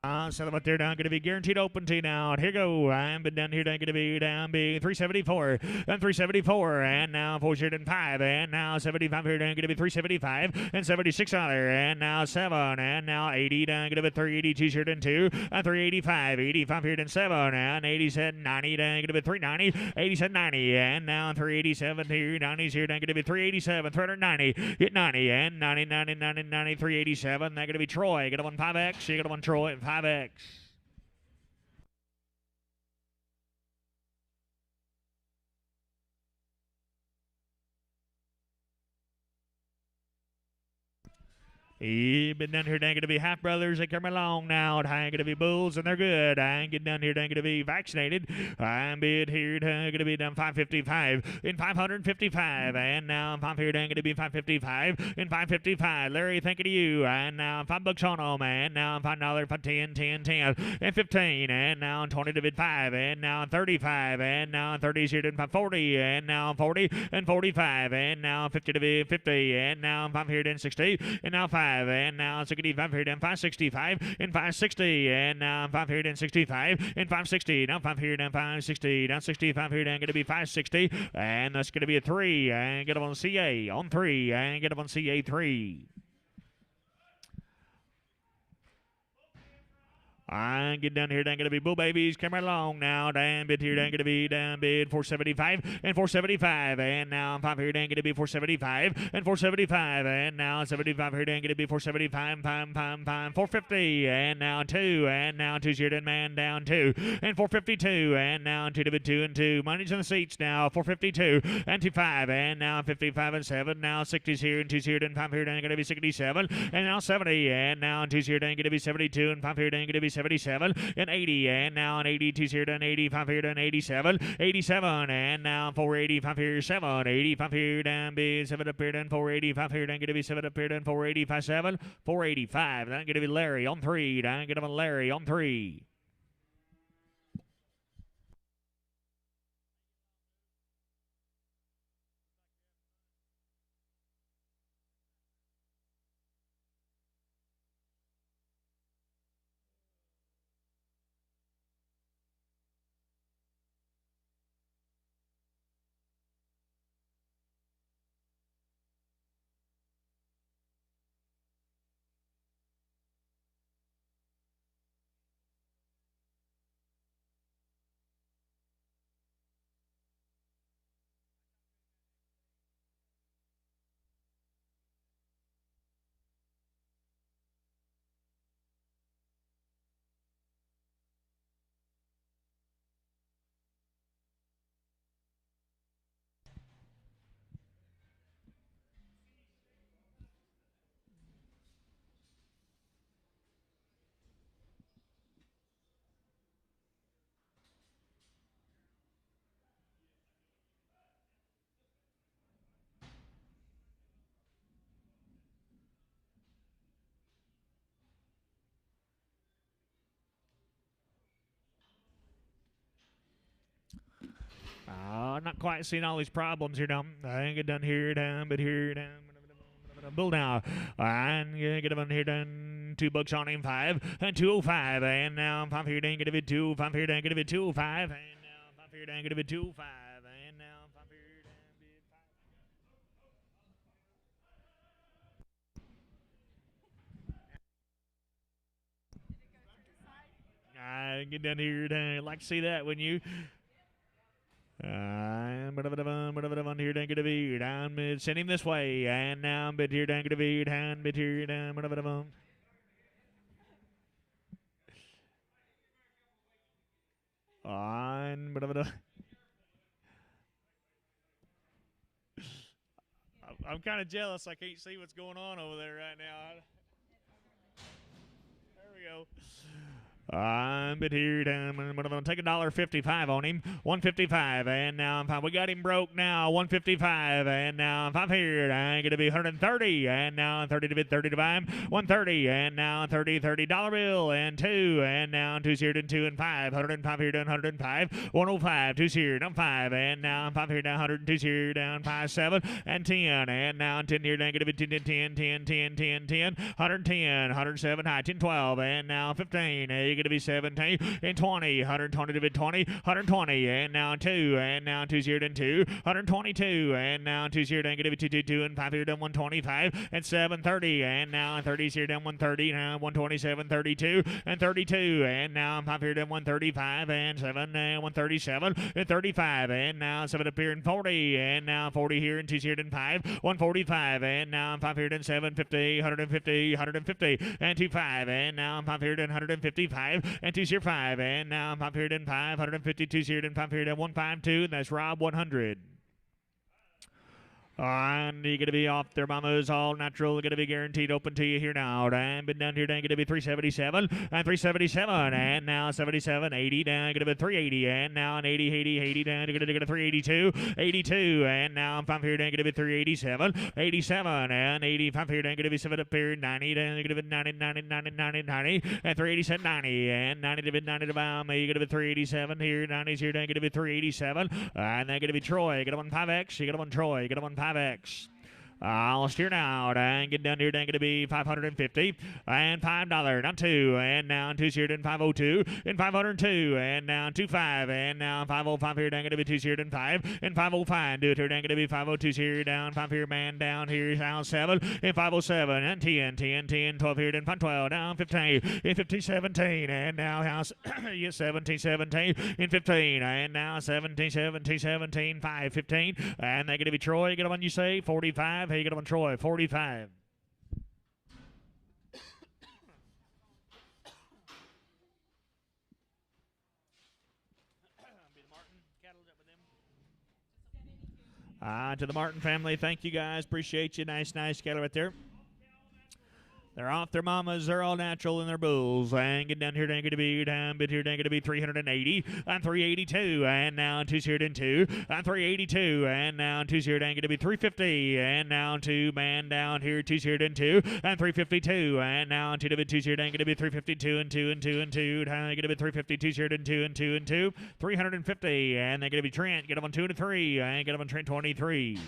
Set them up there down, going to be guaranteed open tee now. Here go. I'm been down here down, going to be down big 374 and 374 and now 405 and now 75 here down, going to be 375 and 76 on there and now 7 and now 80 down, going to be 382 shirt and 2 and 385 85 here and 7 and 87 90 down, going to be 390 87 90 and now 387 here 90s here down, going to be 387 390 hit 90 and 90 90 90 90 387. That's going to be Troy. Get a 5X. You got a 1 Troy. 5X. He been down here, dang going to be half brothers. They come along now. I'm going to be bulls, and they're good. I'm getting down here, dang going to be vaccinated. I'm bid here, going to be down 555 in 555, and now I'm here, dang going to be 555 in 555. Larry, thank you to you. And now $5 on them, and now I'm $5 for 10, 10, 10, and 15, and now I'm 20 to bid 5, and now I'm 35, and now I'm 30 here to 40, and now I'm 40 and 45, and now I'm 50 to bid 50, and now I'm here to 60, and now 5. And now 65 here down 565 and 560 and now 5 here down 65 and 560 now 5 here down 560 down 65 here down going to be 560 and that's going to be a 3 and get up on CA on 3 and get up on CA 3. I get down here, down going to be bull babies. Come right along now. Down bid here, down going to be down bid 475 and 475. And now I'm 5 here, down going to be 475 and 475. And now 75 here, down going to be 475, 450. And now 2. And now 2's here, down man down 2. And 452. And now 2 to bid 2 and 2. Money's in the seats now. 452 and 25. And now 55 and 7. Now 60's here and 2's here, down 5 here, down going to be 67. And now 70. And now 2's here, down going to be 72. And 5 here, down going to be 77 and 80 and now an 82 here done 85 here done 87 and now 485 here 7 85 here down be 7 up here done 485 here done gonna be 7 up here done 485 7 485 then gonna be Larry on 3 then gonna be Larry on 3. Not quite seeing all these problems here, down. I ain't get done here, down, but here, down. Bull now. I'm gonna get him here, done. $2 on him, 5 and 205, and now 5 here, dang, gonna be 2, 5 here, dang, gonna be 205, and now 5 here, dang, gonna be 205, and now 5 here, dang, be 5. I get down here, dang. I'd like to see that, wouldn't you? Here down to be down send him this way and now bit here down to be down bit here down on I'm kind of jealous. I can't see what's going on over there right now. There we go. I'm bit here down. I'm gonna take $1.55 on him. 155, and now I'm fine. We got him broke now. 155, and now I'm 5 here. I'm gonna be 130, and now 30 to bid 30 to buy him. 130, and now $30 bill, and 2, and now 2's here, and 2 and 5. 105 here, down 105. 105, 2's here, down 5, and now I'm 5 here, down 100, 2's here, down 5, 7, and 10, and now 10 here, down gonna be 10, 10, 10, 10, 10, 10, 110, 107 high, 10, 12, and now 15. You're gonna be 17 and 20, 120 to bid 20, 120, and now 2, and now 2's here, and 2, 122, and now 2's here, down gonna be 2, 2, 2, and 5 here, down 125, and 730, and now 30's here, down 130, now 127, 32, and 32, and now I'm 5 here, down 135, and 7, and 137, and 35, and now 7 up here, and 40, and now 40 here, and 2's here, and 5, 145, and now I'm 5 here, and 750, 150, 150, and 25, and now I'm 5 here, and 155, and 2's here, 5, and now I'm 5 here, and 5, 150, 2's here, and 5 here, and 152, and that's Rob 100. And you're going to be off their mamas, all natural, going to be guaranteed open to you here now. And been down here, down going to be 377, and 377, and now 77, 80, down going to be 380, and now an 80, 80, 80, down going to get a 382, 82, and now I'm 5 here, down going to be 387, 87, and 85 here, down going to be 7 up here, 90, down going to be 90, 90, 90, 90, 90, and 387, 90, and 90 to bid 90 to buy me, you're going to be 387 here, 90's here, down going to be 387, and then going to be Troy, you get him on 5X, you get him on Troy, you get him on 5X. I'll steer now and get down here. Then going to be 550 and $5. Now 2 and now 2's here. Then 502 and 502 and now 25 and now 505 here. Then going to be 2's here. Then 5 and 505. Do it here. Then going to be 502's here. Down 5 here. Man down here. House 7 and 507 and 10 10 10 12 here. Then 512 down 15 and 15 17 and now house 17 17 and 15 and now 17 17 17 5 15 and they're going to be Troy. Get them on you say 45. Hey, you get him on Troy, 45. To the Martin family, thank you guys. Appreciate you. Nice cattle right there. They're off their mamas. They're all natural in their bulls. And get down here. They're going to be down. Bit here. They're going to be 380 and 382. And now 2's here. Then 2 and 382. And now 2's here. They're going to be 350. And now 2 man down here. 2's here. Then 2 and 352. And now 2 to be 2's here. They're going to be 352 and 2 and 2 and 2. They're going to be 352. 2's here. Then 2 and 2 and 2. 350. And they're going to be Trent. Get them on 2 and 3. And get them on Trent 23.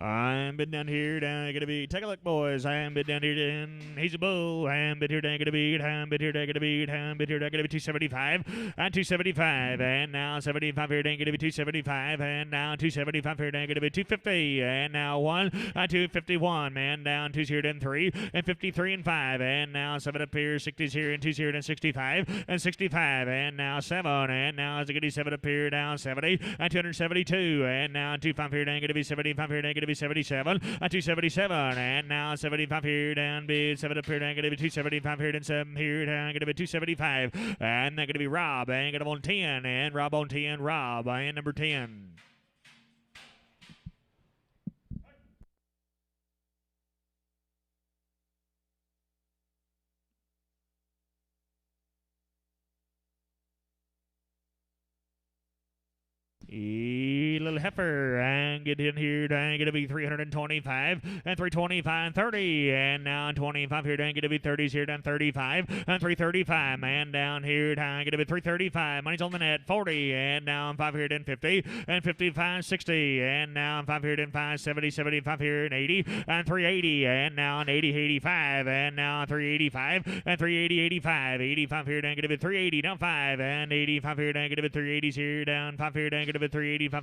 I'm been down here, down gonna be, take a look, boys. I'm been down here, down, he's a bull. I'm been here, down gonna be, I'm been here, down gonna be, I'm been here, down gonna be 275, and 275, and now 75 here, down gonna be 275, and now 275 here, down gonna be 250, and now 1, and 251, man down, 2's here, then 3, and 53 and 5, and now 7 up here, 60's here, and 2's here, then 65, and 65, and now 7, and now it's gonna be 7 up here, down 70, and 272, and now 25 here, down gonna be 75 here, down gonna be 77 and 277 and now 75 here down bid 7 up here down gonna be 275 here and 7 here down gonna be 275 and they're gonna be Rob and get him on 10 and Rob on 10 Rob and number 10. Little heifer and get in here and gonna be 325 and 325 and 30 and now 25 here down gonna be 30s here down 35 and 335 man down here down gonna be 335 money's on the net 40 and now I'm 5 here down 50 and 55 60 and now I'm 5 here down 5 70 75 here and 80 and 380 and now an 80 85 and now 385 and 380 85 85 here down gonna be 380 down 5 and 85 here down gonna be 380s here down 5 here down gonna be 385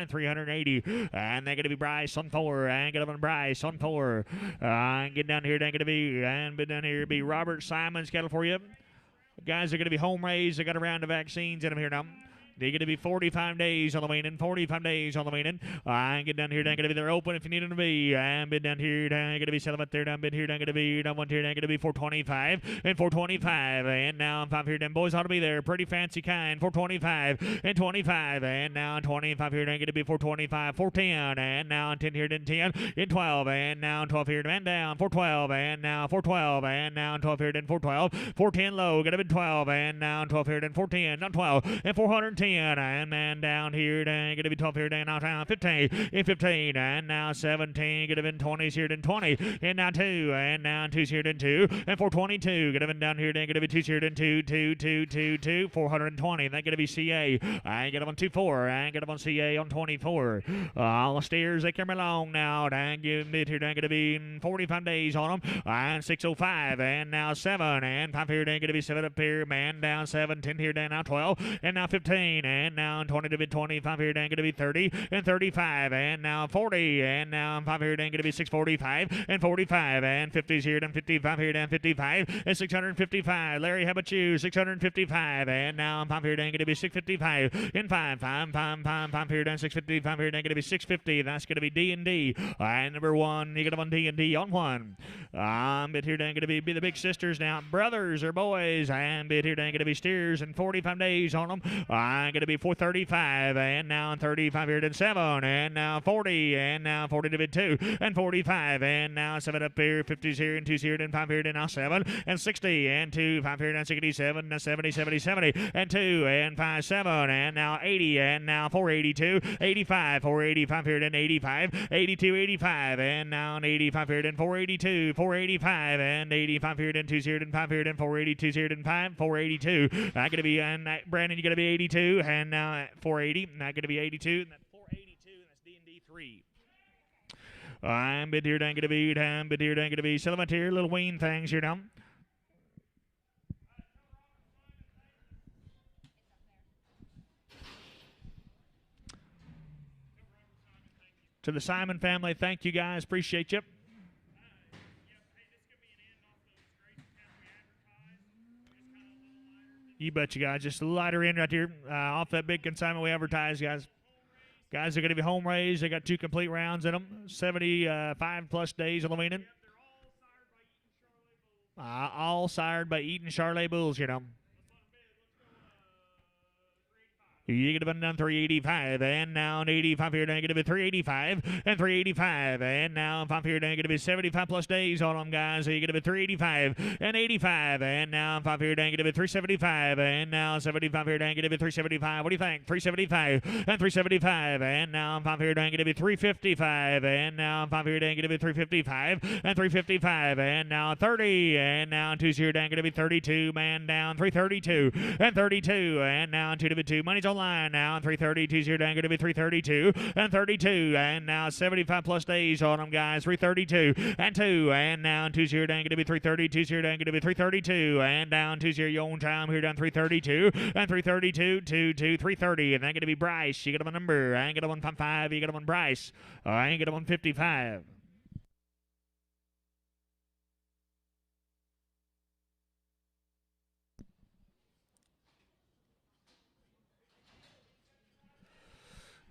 380 and they're gonna be Bryce on 4 and get up on Bryce on 4 and get down here they're gonna be and be down here be Robert Simon's cattle for you guys are gonna be home raised. They got a round of vaccines in them here now. They're going to be 45 days on the weaning, 45 days on the weaning. And get down here, down going to be they're open if you need them to be. And bid down here, down going to be settlement there, down bid here, down going to be down one here, down going to be 425 and 425. And now 5 here, down boys ought to be there. Pretty fancy kind, 425 and 25. And now 25 here, down going to be 425, 410. And now 10 here, down 10 and 12. And now 12 here, down 412. And now 412. And now 12 here, down 412. 410 low, going to be 12. And now 12 here, down 410, down 12 and 410. And man down here, down going to be 12 here, down now 15 and 15. And now 17, going to be 20s here, down 20. And now 2, and now 2's here, down 2 and 422. Going to be down here, down going to be 2's here, down 2, 2, 2, 2, 2, 420. And that's going to be CA. I get up on 24. I get up on CA on 24. All the stairs, they come along now. Down give mid here, down going to be 45 days on them. And 605. And now 7. And 5 here, down going to be 7 up here. Man down 7. 10 here, down now 12. And now 15. And now 20 to be 25 here, down going to be 30 and 35. And now 40. And now 5 here, down going to be 645 and 45. And 50's here, down 55 here, down 55 and 655. Larry, how about you? 655. And now 5 here, down going to be 655 and 5 here, down 655 here, down going to be 650. That's going to be D&D. And number 1, you get them on D&D on 1. Bit here, down going to be the big sisters now. Brothers or boys. And bit here, down going to be steers and 45 days on them. I'm going to be 435. And now 35 here, down 7. And now 40. And now 40 to bid 2 and 45. And now 7 up here. 50's here and 2's here, and 5 here, and now 7 and 60 and 2, 5 here, and 67 and 70, 70, 70 and 2 and 5, 7 and now 80 and now 482, 85, 485 here, and 85, 82, 85 and now 85 here, and 482, 485 and 85 here, and 2's here, and 5 here, and 482's here, and 5, 482. I'm going to be, and Brandon, you're going to be 82 and now 480. Not going to be 82 and that's 482 and that's D&D 3. I'm bid here, down going to be, down bid here, down going to be, settlement here, little wean things here now. To the Simon family, thank you guys, appreciate you. You bet you guys, just a lighter end right here, off that big consignment we advertise, guys. Guys are going to be home raised. They got 2 complete rounds in them. 75 plus days on the weaning. All sired by eating Charolais bulls, you know. You get it done 385, and now an 85 here, down get it 385, and 385, and now 5 here, down get it 75 plus days on them, guys. So you get it 385, and 85, and now 5 here, down get it 375, and now 75 here, down get it 375. What do you think? 375, and 375, and now 5 here, down get it 355, and now 5 here, down get it 355, and 355, and now 30, and now 2's here, down get it 32, man down 332, and 32, and now 2 to 2. Money's on line now, and 332's here, down going to be 332 and 32, and now 75 plus days on them, guys. 332 and 2, and now 2's here, down going to be 332's here, down going to be 332, and down 2's here, your own time here, down 332 and 332 to 330, and then going to be Bryce. You get him a number. I ain't get him on 55. You get him on Bryce. I ain't get him on 55.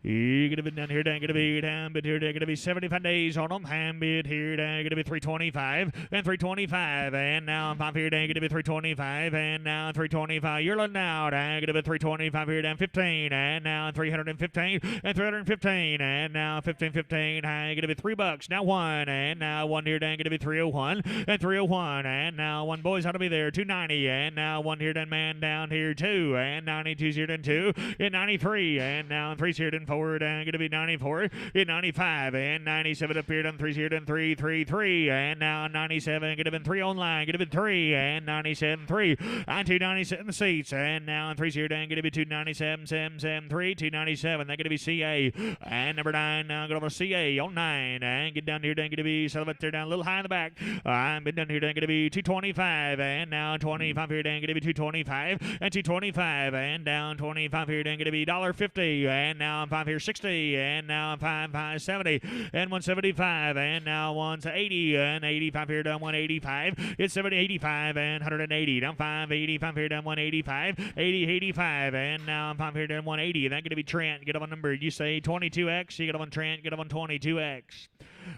You're going to be down here, down going to be down, but here, down going to be 75 days on them. Hand bid here, down going to be 325 and 325, and now 5 here, down going to be 325, and now 325. You're looking now, down going to be 325 here, down 15, and now 315 and 315, and now 1515. Going to be $3. Now 1, and now 1 here, down going to be 301 and 301, and now 1 boys ought to be there 290, and now 1 here, down man down here 2, and 92's here, down 2, and 93, and now 3's here, down 4, and going to be 94, and 95, and 97 up here, down 3's here, down 3, 3, 3, and now 97, going to be 3 online, going to be 3, and 97, 3, and 297 seats, and now 3's here, down going to be 297, 7, 7, 3, 297, they're going to be CA, and number 9, now going over CA on 9, and get down here, down going to be, so they're down a little high in the back, I'm been down here, down going to be 225, and now 25 here, down going to be 225, and 225, and down 25 here, down going to be $1.50, and now 5 5 here, 60, and now 5, 70, and 175, and now 180, and 85 here, down 185. It's 70, 85, and 180, down 5, 85 here, down 185, 80, 85, and now 5 here, down 180. And that's going to be Trent. Get up on number. You say 22X. You get up on Trent. Get up on 22X.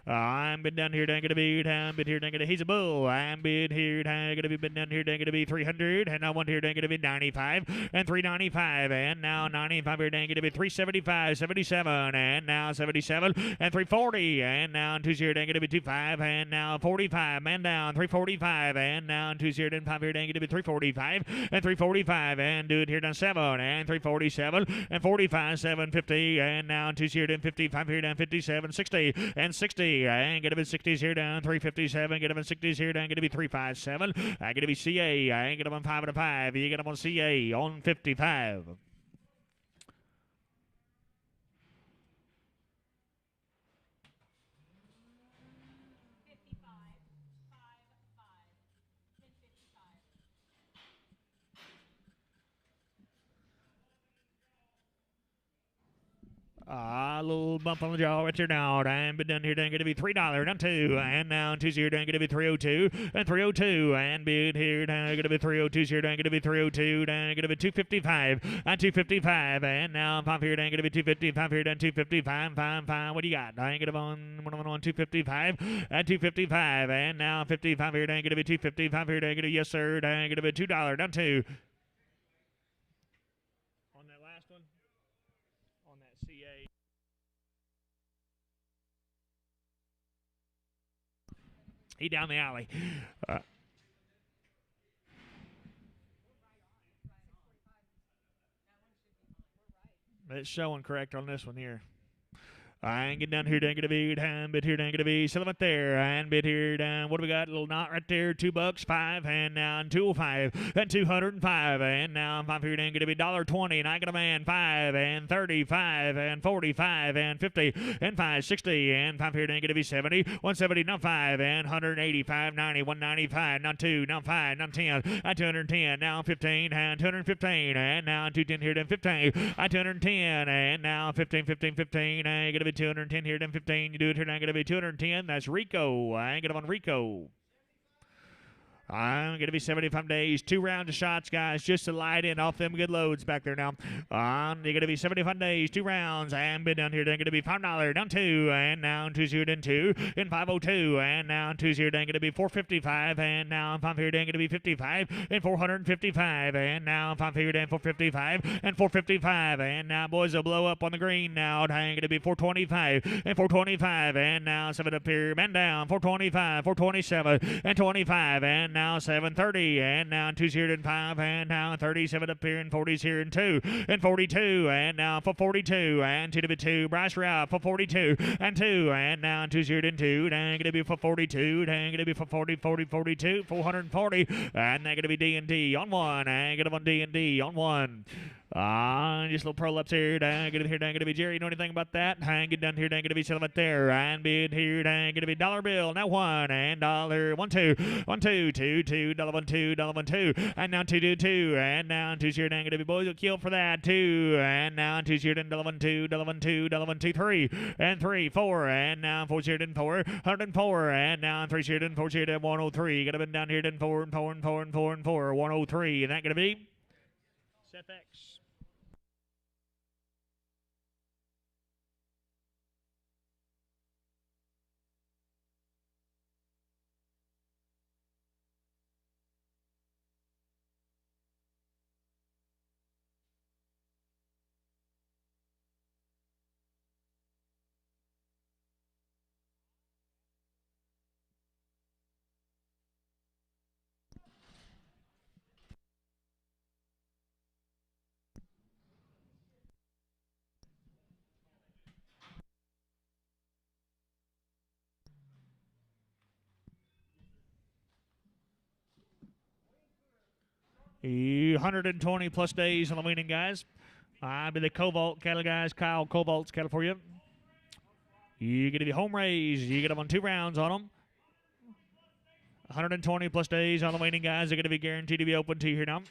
I'm been down here, dang gonna be down, been here, dang gonna he's a bull. I'm been here, dang gonna be been down here, dang gonna be 300, and now one here, dang gonna be 95, and 395, and now 95 here, dang gonna be 375, 77, and now 77, and 340, and now 20, dang gonna be 25, and now 45, man down 345, and now 20, and 5 here, dang gonna be 345, and 345, and do it here down 7, and 347, and 45, 750, and now 20, and 55 here down 57, 60, and 60. I ain't gonna be 60s here down 357. Get him in 60s here down. Gonna be 357. I gonna be CA. I ain't get him on 5 and a 5. You get him on CA on 55. A little bump on the jaw right there now. And been down here, dang, going to be $3, down 2. And now 2 here, dang, going to be 302. And 302. And bid here, dang, going to be 302 here, dang, going to be 302. Dang, going to be 255. And 255. And now 5 here, dang, going to be 255 here, dang, 255. 5. What do you got? Dang, get him on 255. And 255. And now 55 here, dang, going to be 255 here, dang, going to be yes, sir. Dang, going to be $2, down 2. On that last one. On that CA. He down the alley. It's showing correct on this one here. And get down here, dang it to be, down, bit here, dang it to be, settlement there, and bit here, down. What do we got? A little knot right there, $2, 5, and now 205, and 205, and now 5 here, dang it to be $1.20, and I got a man 5, and 35, and 45, and 50, and 5, 60, and 5 here, dang it to be 70, 170, now 5, and 185, 90, 195, now 2, now 5, now 10, and 210, now 15, and 215, and now 210 here, then 15, and 210, and now 15, 15, 15, and gonna be 210 here, then 15. You do it here, now gonna be 210. That's Rico. I ain't gonna on Rico. I'm going to be 75 days, 2 rounds of shots, guys, just to light in off them good loads back there now. You're going to be 75 days, 2 rounds, and bid down here, then going to be $5, down 2, and now 2 then 2, and 502, and now 2 then going to be 455, and now 5 here, then going to be 55, and 455, and now 5 here, then 455, and 455, and now boys will blow up on the green now. Dang, going to be 425, and 425, and now 7 up here, man down, 425, 427, and 25, and now 730, and now 2's here and 5, and now 37 up here, and 40's here and 2, and 42, and now for 42, and 2 to be 2, Bryce Rob for 42, and 2, and now 2's here and 2, dang, gonna be for 42, dang, gonna be for 40, 40, 42, 440, and they're gonna be D&D on 1, and gonna be on D&D on 1. Just a little prolapse here, dang, get it here, dang, gonna be Jerry, you know anything about that? Hang, get down here, dang, gonna be settlement there, and bid here, dang, gonna be dollar bill, now 1, and dollar, 1, 2, 1, 2, 2, 2, dollar 1, 2, dollar 1, 2, and now 2, 2, 2, and now 2's here, dang, gonna be boys will kill for that, 2, and now 2's here, then dollar 1, 2, dollar 1, 2, dollar 1, 2, 3, and 3, 4, and now 4's here, then 4, 104, and now 3's here, then 4's here, then 103, gotta been down here, then 4, and 4, and 4, and 4, and 4, 103, and that gonna be Seth X. E 120 plus days on the weaning, guys. I'll be the Cobalt cattle, guys. Kyle Cobalt's cattle for you. You get to be home raised. You get them on 2 rounds on them. 120 plus days on the weaning, guys. They're going to be guaranteed to be open to you here now.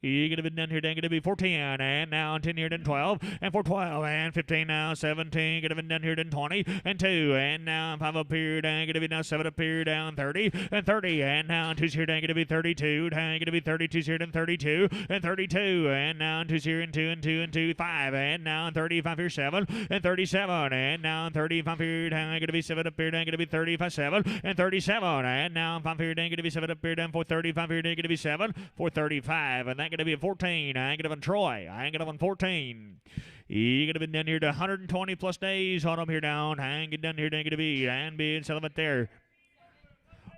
You get a bit down here, dang, gonna be 410, and now 10 here, then 12, and 412, and 15 now, 17, get a bit down here, then 20, and 2, and now 5 up here, dang, gonna be now 7 up here, down 30, and 30, and now 2's here, dang, gonna be 32, dang, gonna be 32's here, then 32, and 32, and now 2's here, and 2, and 2, and 2, 5, and now 35 here, 7, and 37, and now 35 here, dang, gonna be 7 up here, dang, gonna be 35, 7, and 37, and now 5 here, dang, gonna be 7 up here, down 435 here, dang, gonna be 7, 435, and that gonna be a 14, I ain't gonna be Troy, I ain't gonna be 14. You could have been down here to 120 plus days on them here down. Hang it down here, dang it be, and be and sell them there.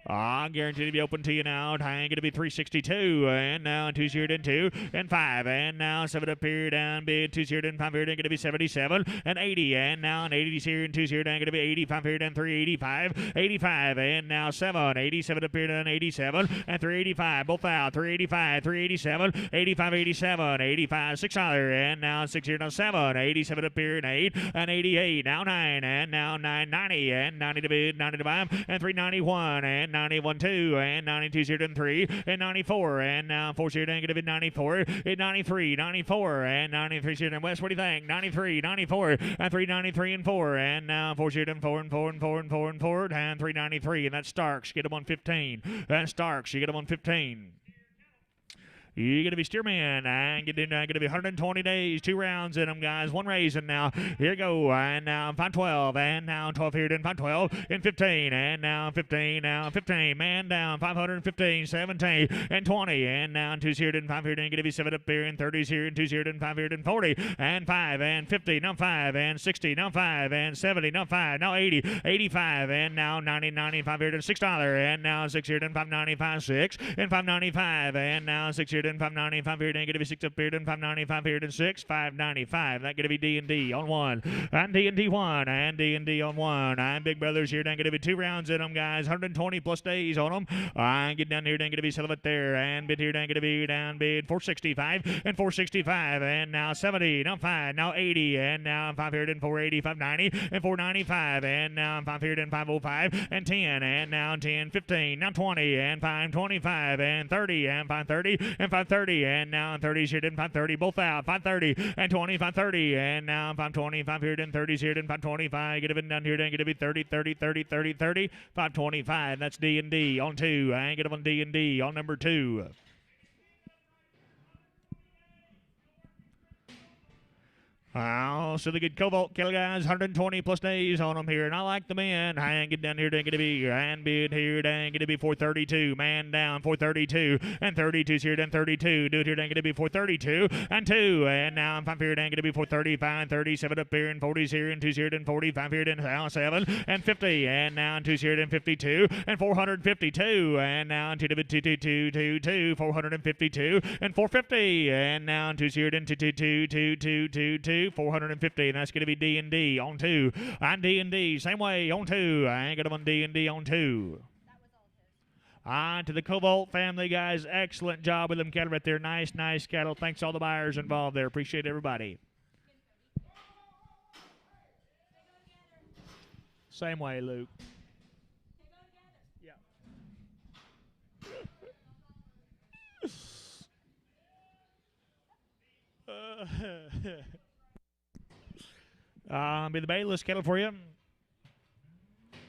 I guarantee to be open to you now. Hang it to be 362, and now 2's here, then 2, and 5, and now 7 up here, down bid, 2's here, then 5 here, then going to be 77, and 80, and now an 80's here, and 2's here, then going to be 85 here, then 385, 85, and now 7, 87 up here, then 87, and 385, both out, 385, 387, 85, 87, 85, $6, and now 6 here, now 7, 87 up here, and 8, and 88, now 9, and now 990, and 90 to bid, 90 to buy, and 391, and 91 2, and 92 0 and 3, and 94, and now 4 0 negative, 94, and 93, 94, and 93 0 and West. What do you think? 93, 94, and 393 and 4, and now 4 0 and 4 and 4 and 4 and 4 and 4, and 393, and that's Starks. Get him on 15. That's Starks. You get him on 15. You're going to be Steerman, and going to be 120 days, 2 rounds in them, guys. 1 raising now. Here you go, and now 512, and now 12 here, then 512, and 15, and now 15, now 15, man down, 515, 17, and 20, and now 2's here, then 5 here, then going to be 7 up here, and 30's here, and 2's here, then 5 here, then 40, and 5, and 50, now 5, and 60, now 5, and 70, now 5, now 80, 85, and now 90, 95 here, then $6, and now 6 here, then 595, 6, and 595, and now 6 here, then 595 here, then going to be 6 up here, then 595 here, then 6, 595. That's going to be D&D on 1, and D&D 1, and D&D on 1. I'm Big Brothers here, then going to be 2 rounds in them, guys. 120 plus days on them. I get down here, then going to be 7 up there, and bid here, then going to be down bid 465, and 465, and now 70, now 5, now 80, and now 5 here, then 480, 590, and 495, and now 5 here, then 505, and 10, and now 10, 15, now 20, and 525, and 30, and 530, and 530, and now 30's here, then 530, both out, 530, and 20, 530, and now 525 here, then 30's here, then 525, get it down here, then get to be 30, 30, 30, 30, 30, 525, that's D&D on 2, I get them on D&D on number 2. So the good Cobalt Kill guys, 120 plus days on them here, and I like the men. Hang it down here, dang it to be, and bid here, dang it to be 432, man down 432, and 32's here, then 32, do it here, dang it to be 432, and 2, and now 5 here, dang it to be 435, 37 up here, and 40's here, and 2's here, then 45 here, then 7, and 50, and now 2's here, then 52, and 452, and now 2 to be 222, 452, and 450, and now 2's here, then 222, 450, and that's going to be D&D on 2. On D&D, same way on 2. I ain't got them on D&D on 2. On to the Cobalt family, guys. Excellent job with them cattle right there. Nice, nice cattle. Thanks to all the buyers involved there. Appreciate everybody. Same way, Luke. Be the Bayless cattle for you.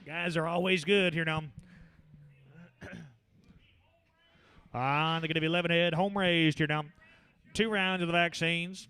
Guys are always good here now. They're going to be 11 head home raised here now. 2 rounds of the vaccines.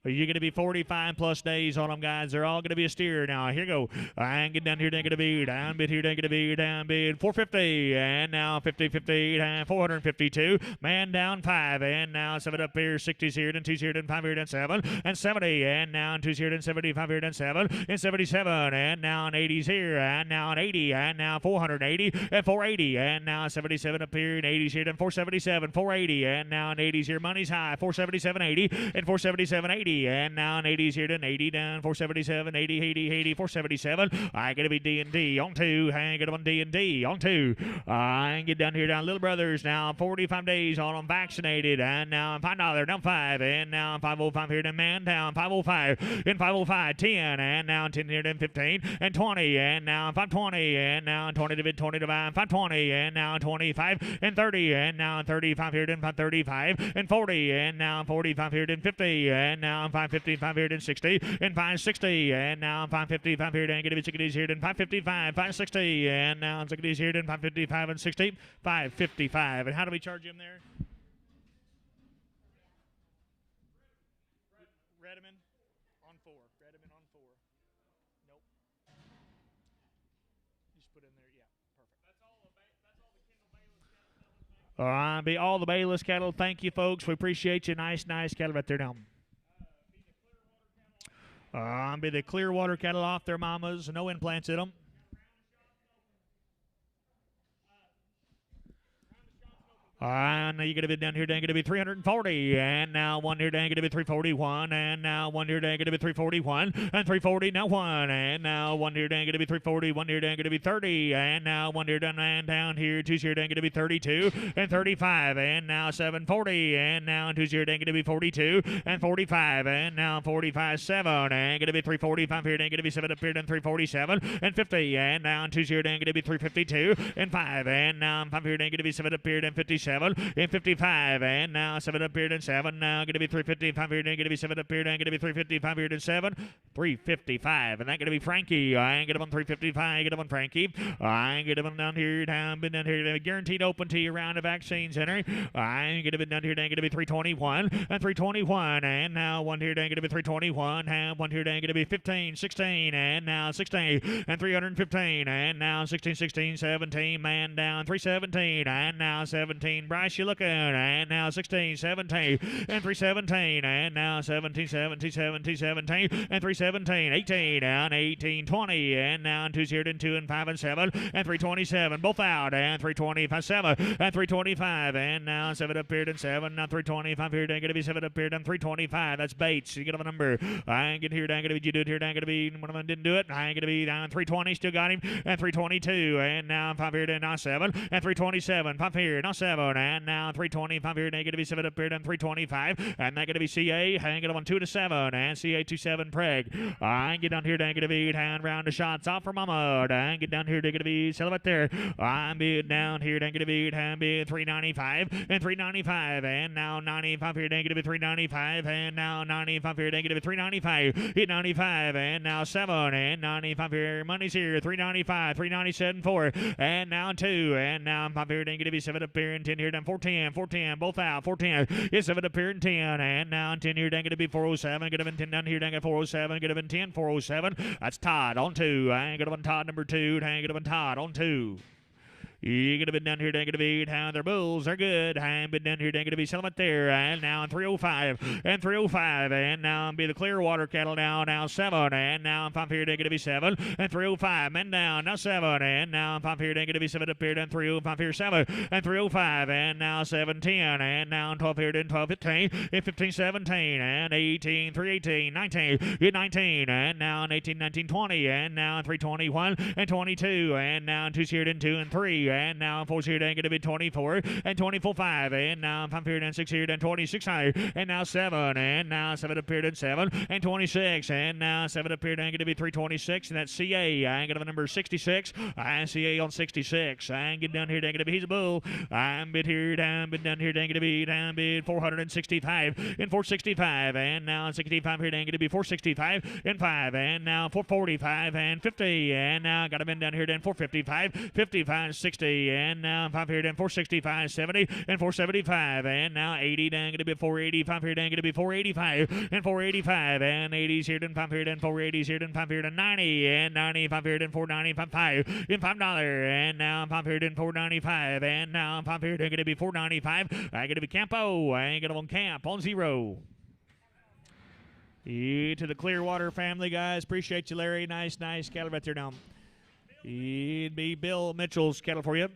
You're going to be 45 plus days on them, guys. They're all going to be a steer now. Here you go. And get down here. They're going to be down bid here. They're going to be down bid 450. And now 50, 50, 452. Man down 5. And now 7 up here. 60's here. Then 2's here. Then 5 here. Then 7. And 70. And now 2's here. Then 75 here. Then 7. And 77. And now an 80's here. And now an 80. And now 480. And 480. And now 77 up here. And 80's here. Then 477. 480. And now an 80's here. Money's high. 477, 80. And 477, 80. 80, and now an 80's here done, 80 down, 477, 80, 80, 80, 477. I gotta be D&D on 2, hang it on D&D on 2. I get down here down, little brothers now, 45 days on them vaccinated, and now I'm $5, down 5, and now I'm 505 here, then man down, 505, in 505, 10, and now 10 here, then 15, and 20, and now 520, and now 20 to 20 to 520, and now 25, and 30, and now 35 here, then 535, and 40, and now 45 here, then 50, and now 555 here, then 60, and 560, and now 555 here, then get it, chickadees here, then 555, 560, and now chickadees here, then 555 and 60, 555. And how do we charge him there? Redmond on 4. Redmond on 4. Nope. Just put in there. Yeah, perfect. That's all the Kendall Bayless cattle. All right, be all the Bayless cattle. Thank you, folks. We appreciate you. Nice cattle right there now. Be the Clearwater cattle off their mamas. No implants in them. And you're going to be down here, going to be 340, and now one here, going to be 341, and now one here, going to be 341, and 340, now one, and now one here, going to be 340, one here, going to be 30, and now one here, and down here, two's here, going to be 32, and 35, and now 740, and now two's here, going to be 42, and 45, and now 45, 7, and going to be 345 here, going to be 7 up here, and 347, and 50, and now two's here, going to be 352, and 5, and now 5 here, going to be 7 up here, and 57, and 55, and now 7 up here and 7. Now going to be 355 here, and going to be 7 up here, and going to be 355 here and 7. 355, and that going to be Frankie. I ain't get him on 355. I get him on Frankie. I ain't get him down here, been down here. Guaranteed open to you around the vaccine center. I ain't get him down here. Going to be 321 and 321, and now one here. Going to be 321. And one here. Going to be 15, 16, and now 16 and 315, and now 16, 16, 17. Man down 317, and now 17. Bryce, you looking, and now 16, 17, and 317, and now 17, 17, 17, 17, and 317, 18, and 18, 20, and now 2's here, and 2, and 5, and 7, and 327, both out, and 325, 7, and 325, and now 7 up here, and 7, now 325 here, and going to be 7 up here, and 325, that's Bates, you get him a number, I ain't get here, and going to be, you do it here, and going to be, one of them didn't do it, I ain't going to be down 320, still got him, and 322, and now 5 here, and now 7, and 327, 5 here, now 7, and now 325 here, and going to be 7 up here, and 325, and that going to be CA, hanging on 2 to 7, and CA 27 Preg. I get down here, and going to be hand round the shots off for Mama, and get down here, they're going to be sell it there. I'm be down here, and going to be hand be 395, and 395, and now 95 here, and going to be 395, and now 95 here, and going to be 395, hit 95, and now 7, and 95 here, money's here, 395, 397, 4, and now 2, and now 5 here, and going to be 7 up here, and 10 here, down 410, 410, both out, 410, is 7 up here, and 10, and now 10 here, dang, going to be 407, going to be 10 down here, dang, 407, going to be 10, 407, that's Todd on 2, I ain't going to be Todd number 2, hang going to be Todd on 2. You're going to be down here, dang, going to be down their bulls. They're good. I'm been down here, dang, going to be selling it there. And now 305 and 305. And now be the Clearwater cattle now 7. And now 5 here, dang, going to be 7. And 305. Men down now 7. And now 5 here, dang, going to be 7 up here. And 305 here, 7. And 305. And now 710. And now 12 here, then 12, 15. And 15, 17. And 18, 318, 19. 19. And now 18, 19, 20. And now 321 and 22. And now 2's here, then 2 and 3. And now 4's here, then going to be 24, and 24, 5, and now 5 here, then 6 here, then 26 high, and now 7, and now 7 up here, then 7, and 26, and now 7 up here, then going to be 326, and that's CA. I ain't got a number 66, I CA on 66, I ain't get down here, then going to be, he's a bull, I'm bid here, down, bid down here, then going to be, down bid 465, and 465, and now 65 here, then going to be 465, and 5, and now 445, and 50, and now got him in down here, then 455, 55, 60, and now 5 here, then 465, 70, and 475, and now 80, then going to be 485 here, then going to be 485, and 485, and 80's here, then 5 here, then 480's here, then 5 here, then 90, and 95 here, then 495, 5, and $5, and now 5 here, then 495, and now 5 here, then going to be 495, I got to be Campo, I ain't going to on Camp on 0. To the Clearwater family, guys, appreciate you, Larry, nice cattle right there now. It'd be Bill Mitchell's cattle for you.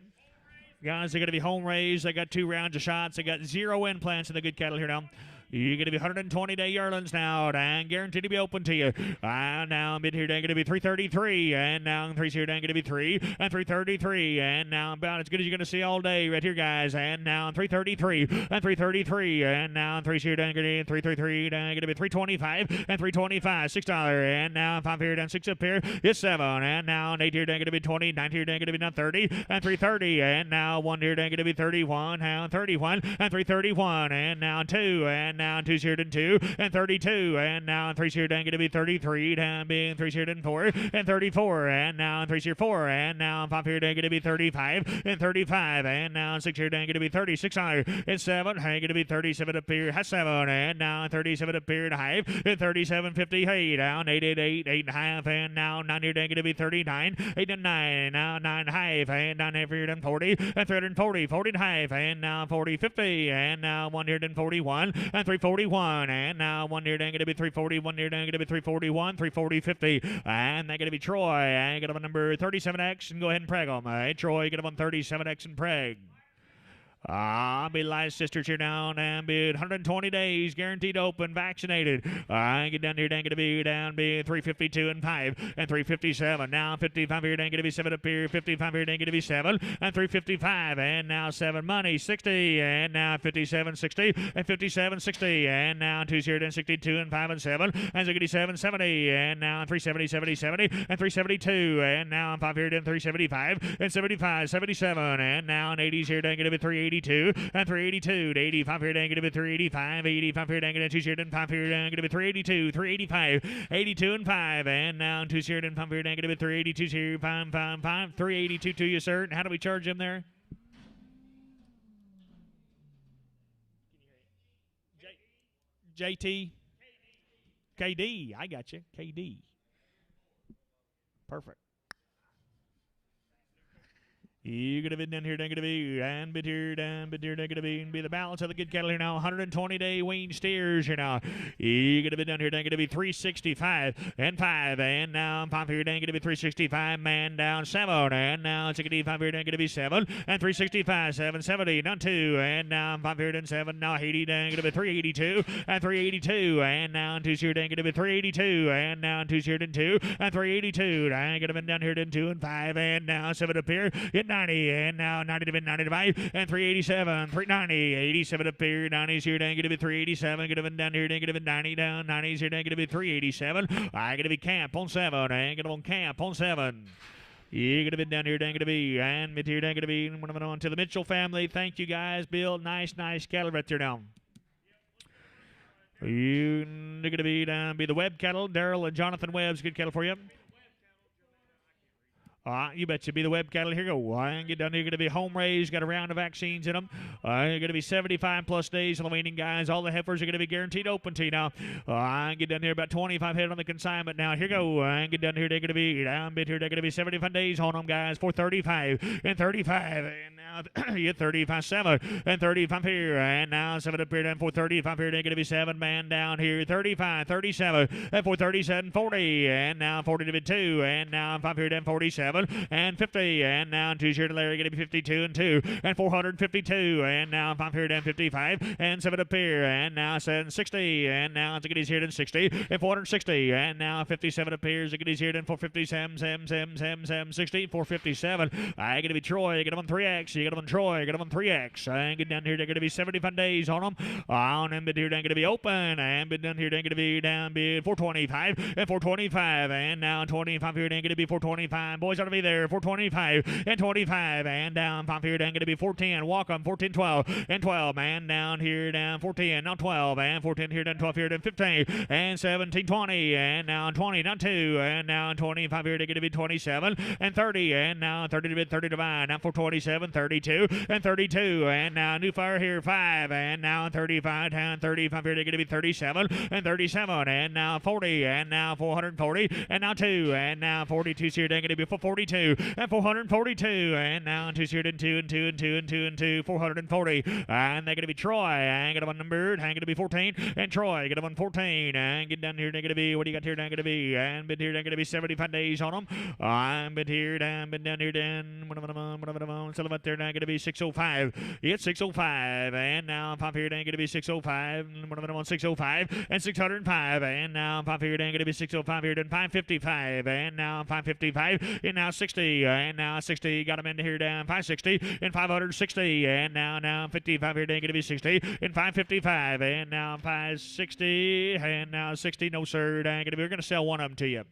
Guys, they're going to be home raised. They got 2 rounds of shots. They got 0 implants in the good cattle here now. You're going to be 120-day yearlings now, and guaranteed to be open to you. Now mid here, going to be 333, and now 3 here, going to be 3, and 333, and now about as good as you're going to see all day right here, guys. And now 333, and 333, and now 3 here, going to be 333, going to be 325, and 325, $6, and now 5 here, down 6 up here is 7, and now 8 here, going to be 20, 9 here, going to be now 30, and 330, and now 1 here, going to be 31, now 31, and 331, and now 2, and now 2 here, and 2, and 32, and now 3 here, going to be 33, down being 3 here, and 4, and 34, and now 3 here, 4, and now 5 here, going to be 35, and 35, and now 6 here, going to be 36, and 7, going to be 37 up here, has 7, and now 37 up here, and 5, and 37, 50, hey, down 8, 8, 8, 8 and a half, and now 9 here, going to be 39, 8 and 9, now 9 and a half, and down here, and 40, and 340, 40 and a half, and now 40, 50, and now 1 here, and 41, and 341, and now 1 here, going to be 340, 1 here, going to be 341, 340, 50, and they're going to be Troy, and get him on number 37X, and go ahead and preg them. Hey, Troy, get him on 37X and preg. Be live sisters here down and be 120 days guaranteed open, vaccinated. Get down here, dang it to be down, be 352 and 5 and 357. Now 55 here, dang it to be 7 up here, 55 here, dang it to be 7 and 355, and now 7 money 60, and now 57 60 and 57 60, and now 2 here, then 62 and 5 and 7 and 67 70, and now 370 70 70 and 372, and now 5 here, then 375 and 75 77, and now 80s here, dang it to be 380. 382 and 382 to 85 here, dang it to be 385, 85 here, dang it to 2 here, and 5 here, dang it to be 382, 385, 82 and 5, and now 2 here, and 5 here, dang it to be 382 here, 5, 5, 5, 382 to you, sir. And how do we charge him there? JT? KD. I got you. KD. Perfect. You're going to be down here, going to be, and bit here, down, bit here, going to be the balance of the good cattle here now. 120-day wean steers here now. You're going to be down here, going to be 365 and 5, and now 5 here, going to be 365, man down 7, and now 65 here, going to be 7, and 365, 770, down 2, and now 5 here, and 7, now 80, going to be 382, and 382, and now 2 here, going to be 382, and now 2 here, and 2, and 382, going to be down here, and 2 and 5, and now 7 up here, 90, and now 90 to 95, and 387, 390, 87 up here, 90s here, dang it to be 387, get it down here, dang it to be 90 down, 90s here, dang it to be 387, I get to be camp on 7, and get on camp on 7. You're going to be down here, dang it to be, and mid here, dang it to be, and on to the Mitchell family. Thank you guys, Bill. Nice cattle right there now. You're going to be down, be the Webb cattle, Daryl and Jonathan Webb's good cattle for you. You bet you be the Webb cattle. Here you go. And get down here. Going to be home raised. Got a round of vaccines in them. You're going to be 75 plus days on the weaning, guys. All the heifers are going to be guaranteed open to you now. Get down here. About 25 head on the consignment now. Here you go. And get down here. They're going to be down bit here. They're going to be 75 days on them, guys. For 35 and 35. And now you 35 7 and 35 here. And now 7 up here. Down for 35 here. They're going to be 7 man down here. 35 37 and for 37 40. And now 40 to be 2. And now 5 here. Down 47. And 50, and now 2 here to Larry, going to be 52 and 2, and 452, and now 5 here down 55, and 7 up here, and now 760, and now Ziggity's here to 60, and 460, and now 57 up here, Ziggity's here to 457, 60, 457. I going to be Troy, you get him on 3X, you get him on Troy, you get him on 3X, and get down here, they're going to be 75 days on them, and bid here, they're going to be open, and bid down here, they're going to be down bid 425, and 425, and now 25 here, they're going to be 425, boys ought to be there, 425 and 25, and down 5 here, down going to be 410, walk them 14 12 and 12, and down here down 410, now 12, and 410 here, down 12 here, down 15, and 17 20, and now 20, now 2, and now 25 here, they're going to be 27 and 30, and now 30 to bid 30 to buy, now 427, 32 and 32, and now new fire here 5, and now 35 down 35 here, they're going to be 37 and 37, and now 40, and now 440, and now 2, and now 42 here, they're going to be 440. 442 and 442 and now 2 here and 2 and 2 and 2 and 2 and 2 440 and they're gonna be Troy and get up on number and gonna be 14 and Troy get up on 14 and get down here they're gonna be what do you got here? They're gonna be and been here they're gonna be 75 days on them. I'm been here down been down here down so about there they're gonna be 605. It's 605 and now 5 here they're gonna be 605 605 and 605 and now 5 here they're gonna be 605 here and 555 and now 555 and now 60 and now 60 got them into here down 560 and 560 and now 55 here they're gonna be 60 and 555 and now 560 and now 60 no sir we're gonna sell one of them to you.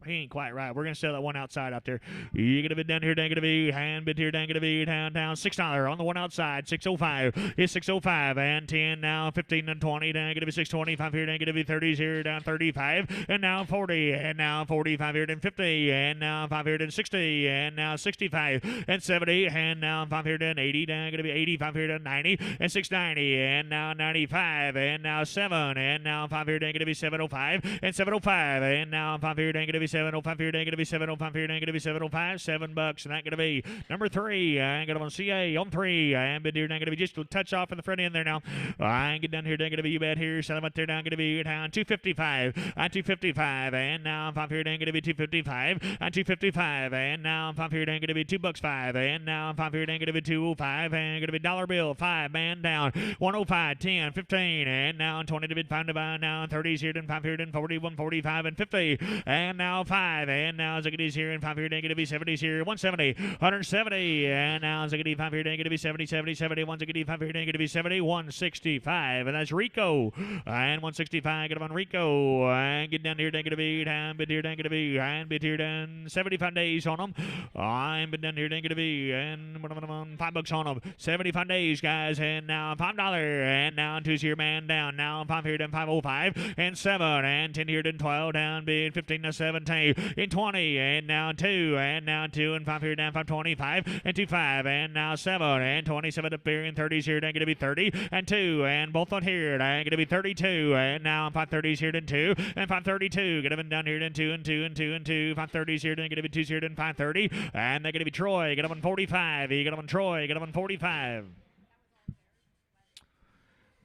He ain't quite right. We're going to sell that one outside out there. You're going to be down here, dang going to be, hand bid here, dang going to be, down, $6 on the one outside, 605. It's 605 and 10 now, 15 and 20, dang going to be 625 here, dang going to be 30s here, down 35, and now 40, and now 45 here, and 50, and now 5 here, and 60, and now 65, and 70, and now 5 here, and 80, dang going to be 85 here, and 90, and 690, and now 95, and now 7, and now 5 here, dang going to be 705, and 705, and now 5 here, dang going to be 705 here, dang going to be 705 here, dang going to be 705, $7, and that going to be number 3. I got him on CA on 3, and been here, dang going to be just a touch off in the front end there now. I get down here, dang going to be you bet here, sell him up there, down going to be down 255, and 255, and now 5 here, dang going to be 255, and 255, and now 5 here, dang going to be $2.05, and now 5 here, dang going to be 205, and going to be dollar bill 5 man down 105, 10, 15, and now 20 to bid 5 to buy now 30s here, then 5 here, then 40, 145, and 50, and now 5, and now Ziggity's here, and 5 here, dang going to be 70s here, 170, 170, and now Ziggity 5 here, dang going to be 70, 70, 71, Ziggity 5 here, dang going to be 70, 165, and that's Rico, and 165, get him on Rico, and get down here, dang going to be, down, bid here, dang going to be, and bid here, down, 75 days on them, I'm been down here, dang going to be, and $5 on them, 75 days, guys, and now $5, and now 2's here, man, down, now 5 here, then 505, and 7, and 10 here, then 12, down, bid 15 to 17, in 20, and now 2, and now 2, and 5 here, down 525, and 25, and now 7, and 27 up here, and 30s here, then going to be 30, and 2, and both on here, then going to be 32, and now 530s here, then 2, and 532, get them down here, then 2, and 2, and 2, and 2, 530s here, then going to be 2's here, then 530, and they're going to be Troy, get them on 45, you get them on Troy, get them on 45.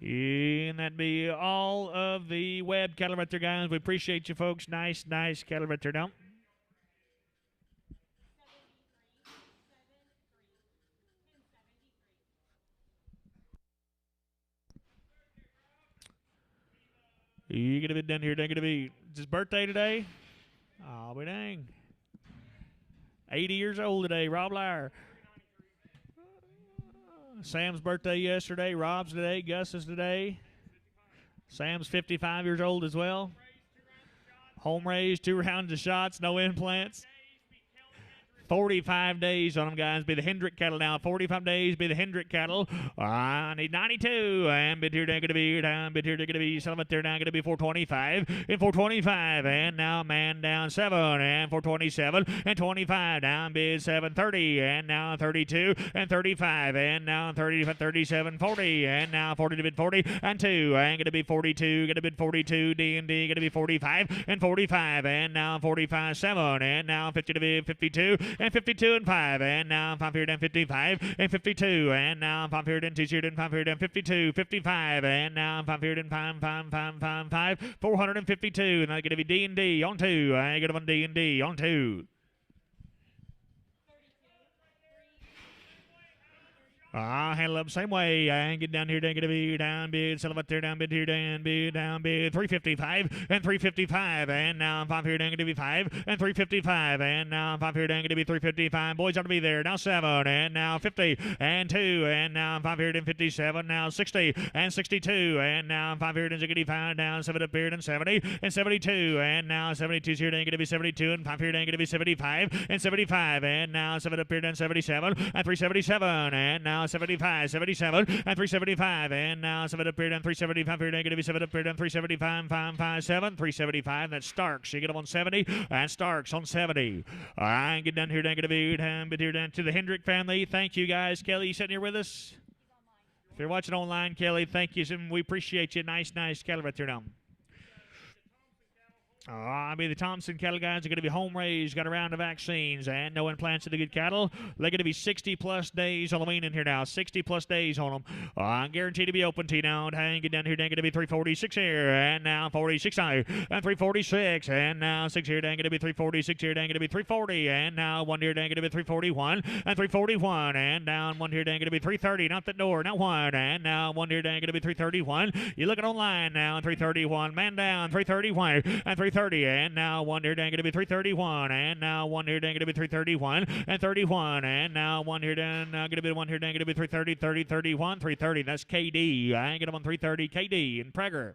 And that'd be all of the web cattle right there, guys. We appreciate you, folks. Nice cattle right there now. You gonna be down here? They're gonna be. It's his birthday today. I'll be dang. 80 years old today, Rob Lyer. Sam's birthday yesterday. Rob's today. Gus's today. Sam's 55 years old as well. Home raised, 2 rounds of shots, no implants. 45 days on them, guys. Be the Hendrick cattle now. 45 days. Be the Hendrick cattle. I need 92. And bid here, they're going to be down. Bid here, they're going to be selling it there now. Going to be 425 and 425. And now man down 7 and 427 and 25. Down bid 730 and now 32 and 35 and now 30, 37, 40 and now 40 to bid 40 and 2 and going to be 42. Going to bid 42. D&D going to be 45 and 45 and now 45 7 and now 50 to bid 52. And 52 and 5, and now 5 here, and 55, and 52, and now 5 here, and 2 here, and 5 here, and 52, 55, and now 5 here, and 5, 452, and that's going to be D&D on 2, I get them on D&D on 2. Handle up same way. And get down here, then get to be down bid, sell them up there, down bid here, down bid, 355 and 355. And now 5 here, then get to be 5 and 355. And now 5 here, then get to be 355. Boys ought to be there. Now 7 and now 50 and 2 and now 5 here, then 57. Now 60 and 62 and now 5 here, then 65. Now 7 up here, then 70 and 72 and now 72 here, then get to be 72 and 5 here, then get to be 75 and 75 and now 7 up here, then 77 and 377 and now 75, 77, and 375, and now 7 up here, down 375 here, going to be 7 up here, down 375, 557, 375, that's Starks. You get them on 70, and Starks on 70. All right, get down here, down, going to be down, but here down to the Hendrick family. Thank you guys. Kelly, you sitting here with us? you're watching online, Kelly, thank you. We appreciate you. Nice cattle right there now. The Thompson cattle guys are going to be home raised, got a round of vaccines, and no implants of the good cattle. They're going to be 60-plus days on the weaning here now, 60-plus days on them. I'm guaranteed to be open to you now. Hang it down here, dang, going to be 346 here, and now 46 here, and 346, and now 6 here, dang, going to be 346 here, dang, going to be 340, and now 1 here, dang, going to be 341, and 341, and down 1 here, dang, going to be 330, not the door, not 1, and now 1 here, dang, going to be 331. You're looking online now, 331, man down, 331, and 330, and now 1 here, dang, going to be 331, and now 1 here, dang, going to be 331, and 31, and now 1 here, dang, going to be 1 here, dang, going to be 330, 30, 31, 330. That's KD. I ain't get him on 330, KD and Prager.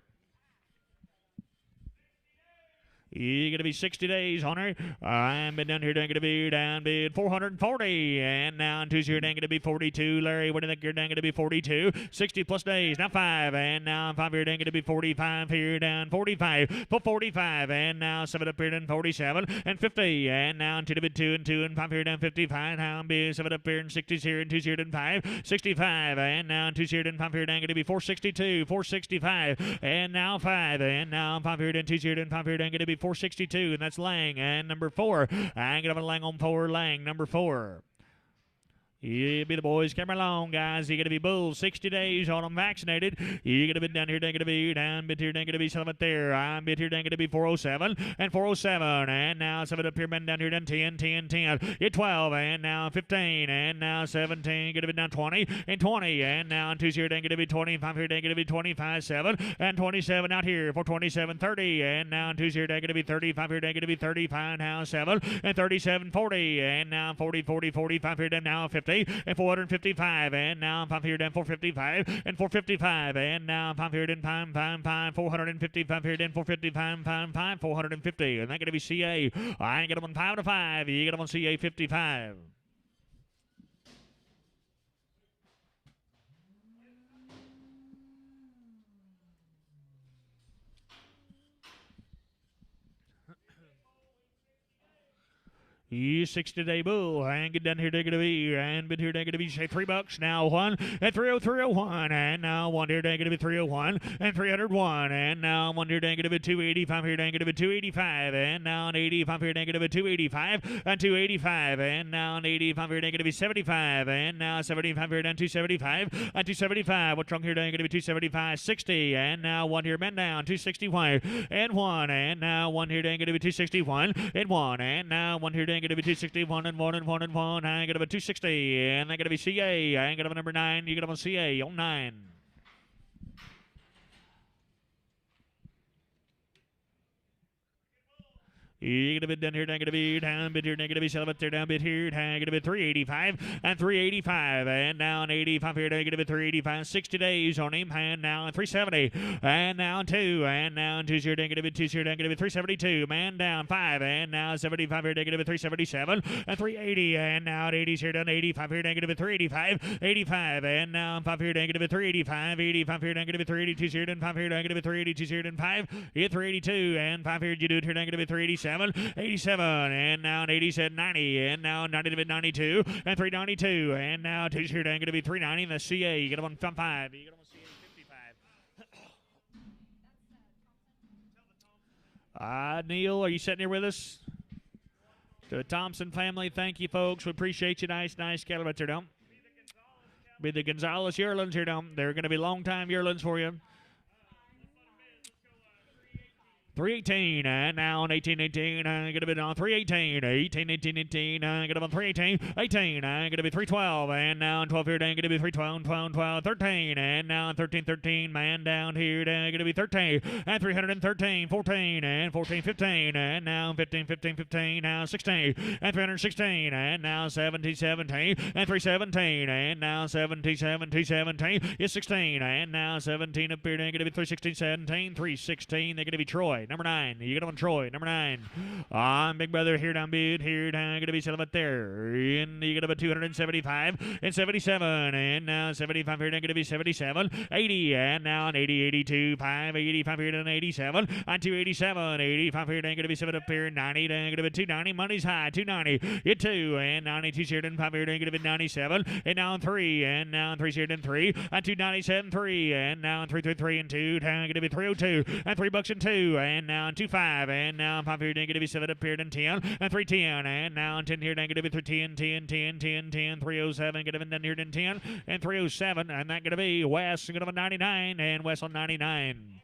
You're going to be 60 days on her. I'm been down here, dang, going to be down bid 440. And now on Tuesday, dang, going to be 42. Larry, what do you think you're dang, going to be 42? 60 plus days, now 5. And now 5 here, dang, going to be 45 here, down 45. For 45. And now 7 up here, down 47. And 50. And now on 2 to bid 2 and 2 and 5 here, down 55. Now on bid 7 up here and 60s here and 2's here, down 5. 65. And now on 2's here, down 5 here, down, going to be 462. 465. And now 5. And now 5 here, down 2's here, down 5 here, down, going to be 462, and that's Lang. And number 4, I'm going to Lang on 4, Lang, number 4. You be the boys. Camera long, guys. You're going to be bulls. 60 days on them vaccinated. You're going to be down here. They're going to be down. Bit here. They're going to be 7 up there. I'm bit here. They're going to be 407 and 407. And now 7 up here. Men down here. Down 10, 10, 10. You're 12. And now 15. And now 17. Going to be down 20 and 20. And now 2's here. They're going to be 25 here. They're going to be 25, 7 and 27 out here for 27, 30. And now 2's here. They're going to be 35 here. They're going to be 35 now 7 and 37, 40. And now 40, 40, 45 here. Now 50. And 455, and now 5 here, down 455, and 455, and now 5 here, down 5, 455 here, down 455, 5, 450, and that's going to be CA. I ain't got them on 5 to 5. You get them on CA 55. You 60-day bull. And get down here, they're going to be. And been here, they're going to be, say, $3 now. 1 and 301. And now 1 here, they're going to be 301 and 301. And now 1 here, they're going to be 285 here, they're going to be 285. And now an 85 here, they're going to be 285 and 285. And now an 85 here, they're going to be 75. And now 75 here, down 275 and 275. What's wrong here, they're going to be 275, 60. And now 1 here, men down 261 and 1. And now 1 here, they're going to be 261 and 1. And now 1 here, they're going to be 261 and 1 and 1 and 1. I ain't going to be 260. And they're going to be CA. I ain't going to be number 9. You get them on CA on 9. You're going to be down here, down going to be down bit here, down going to be 7 up there, down bit here, down going to be 385 and 385, and now an 85 here, down going to be 385, 60 days on him, and now 370, and now 2, and now 2's here, down going to be 2's here, down going to be 372, man down 5, and now 75 here, down going to be 377, and 380, and now 80's here, down 85 here, down going to be 385, 85, and now 5 here, down going to be 385, 85 here, down going to be 382's here, down 5 here, down going to be 382's here, down 5, hit 382, and 5 here, you do it here, down going to be 387, 87, and now an 87, 90, and now 90 to 92, and 392, and now 2's here, down going to be 390, and the CA, you get them on 5, you get them on CA 55. Neil, are you sitting here with us? To the Thompson family, thank you, folks. We appreciate you. Nice cattle right there, down. Be the Gonzalez yearlings here, down. They're going to be long-time yearlings for you. 318, and now on 18, I'm going to be on 318, 18, I'm going to be on 318, 18, I'm going to be 312, and now on 12 here, I'm going to be 312, 12, 13, and now on 13, man down here, I'm going to be 13, and 313, 14, and 14, 15, and now 15, now 16, and 316, and now 17, and 317, and now 17, is 16, and now 17 up here, they're going to be 316, 17, 316, they're going to be Troy. Troy. Number 9. You get him on Troy. Number 9. On Big Brother here down bid. Here down. Going to be settlement there. And you get him at 275 and 77. And now 75 here down. Going to be 77. 80. And now an 80, 82. 5, 85 here down. 87. On 287. 85 here down. Going to be 7 up here. 90 down. Going to be 290. Money's high. 290. Hit 2. And 92 here down. 5 here down. Going to be 97. And now 3. And now 3 here down. 3. On 297. 3. And now 333 and 2. Down. Going to be 302. And $3 and 2. And now 25. And now 5 here down. Going to be 7 up here down. 10. And 310. And now 10 here down. Going to be 310. 10. 10. 10. 10. 307. Going to be down here down 10. And 307. And that going to be West. Going to be 99. And West on 99.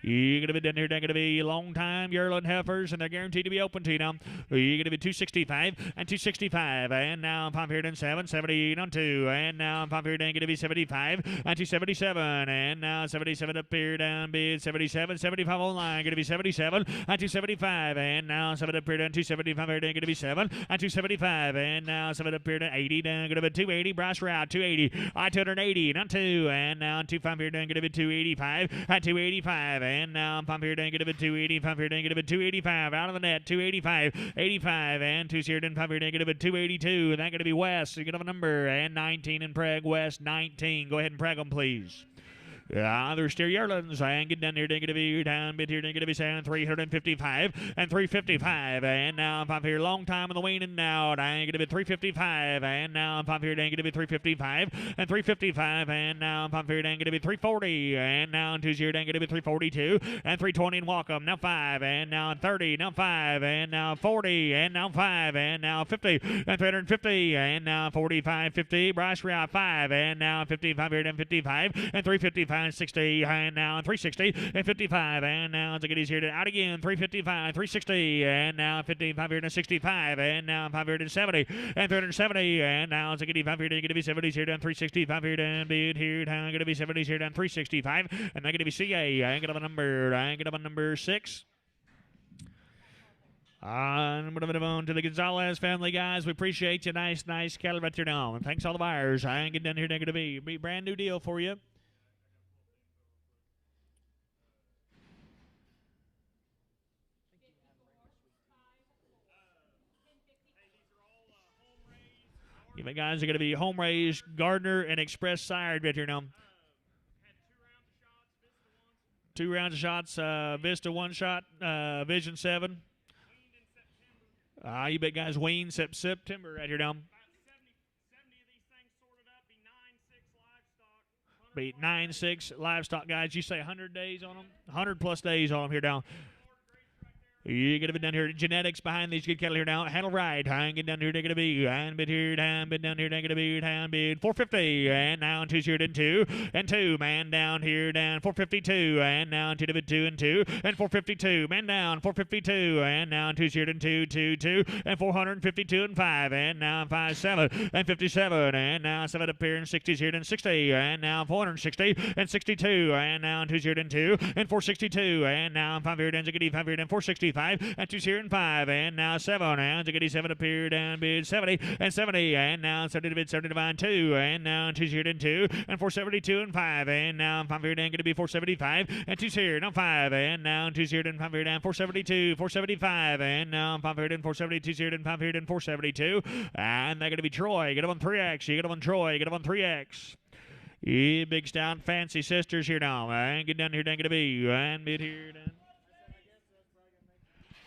You're going to be down here, they're going to be long time yearling heifers, and they're guaranteed to be open to you now. You're going to be 265 and 265, and now 5 here and 7, 78 on 2, and now 5 here down going to be 75 and 277, and now 77 up here down bid 77, 75 online, going to be 77 and 275, and now 7 up here down 275 here down going to be 7 and 275, and now 7 up here down 80 down going to be 280, Bryce route 280, 280 on 2, and now 25 here down going to be 285 and 285, and now 5 here down going to be 285 here down going to be 285 out of the net 285 85 and 2 here down 5 here down going to be 282, and that going to be West. So you get a number and 19 in Prague West 19. Go ahead and Prague them please. They're still yearlings. And get down here, they're going to be down bit here, they're going to be saying 355 and 355. And now 5 here, long time in the weaning now. They're going to be 355. And now 5 here, they're going to be 355 and 355. And now 5 here, they're going to be 340. And now 2 here, they're going to be 342 and 320 and Walkham. Now 5 and now 30. Now 5 and now 40 and now 5 and now 50 and 350 and now 45 50. Bryce Route 5 and now 55 here, then 55 and 355. 60 and now 360 and 55 and now Ziggity's here to out again 355 360 and now 55 here to 65 and now 5 here to 70 and 370 and now Ziggity 5 here to going to be 70s here down 365 here down bid here down going to be 70s here down 365 and they're going to be CA. I ain't got a number 6. I'm going to move on to the Gonzalez family, guys. We appreciate you. Nice cattle right there now. And thanks all the buyers. I ain't getting down here. They're going to be a brand new deal for you. You guys are going to be home raised, Gardner, and Express sired right here now. 2 rounds of shots, Vista 1 shot, Vision 7. You bet guys wean September right here now. 70 of these things sorted up, be 9-6 livestock. Be 9-6 livestock, guys. You say 100 days on them? 100 plus days on them here down. You're going to be down here. Genetics behind these good cattle here now. Handle right. Hang it down here. They're going to be. And bid here. Down bid down here. They're going to be. Down bid 450. And now 2 here. Then 2. And 2. Man down here. Down 452. And now 2 to bid 2 and 2. And 452. Man down 452. And now 2 here. Then 2. 2. 2. And 452 and 5. And now 5 7. And 57. And now 7 up here. And 60s here. Then 60. And now 460. And 62. And now 2 here. Then 2. And 462. And now 5 here. Then 5 here. Then 465. And 2 here and 5 and now 7 and Ziggity 7 up here down bid 70 and 70 and now 70 to bid 70 to 2 and now 2 here and 2 and 472 and 5 and now 5 here down going to be 475 and 2 here now 5 and now 2 here and 5 here down 472 475 and now 5 here and 472 here and 5 here and 472 and they're going to be Troy. Get them on 3X. You get them on Troy. Get them on 3X. Yeah, big stout fancy sisters here now. And get down here down going to be and bid here down.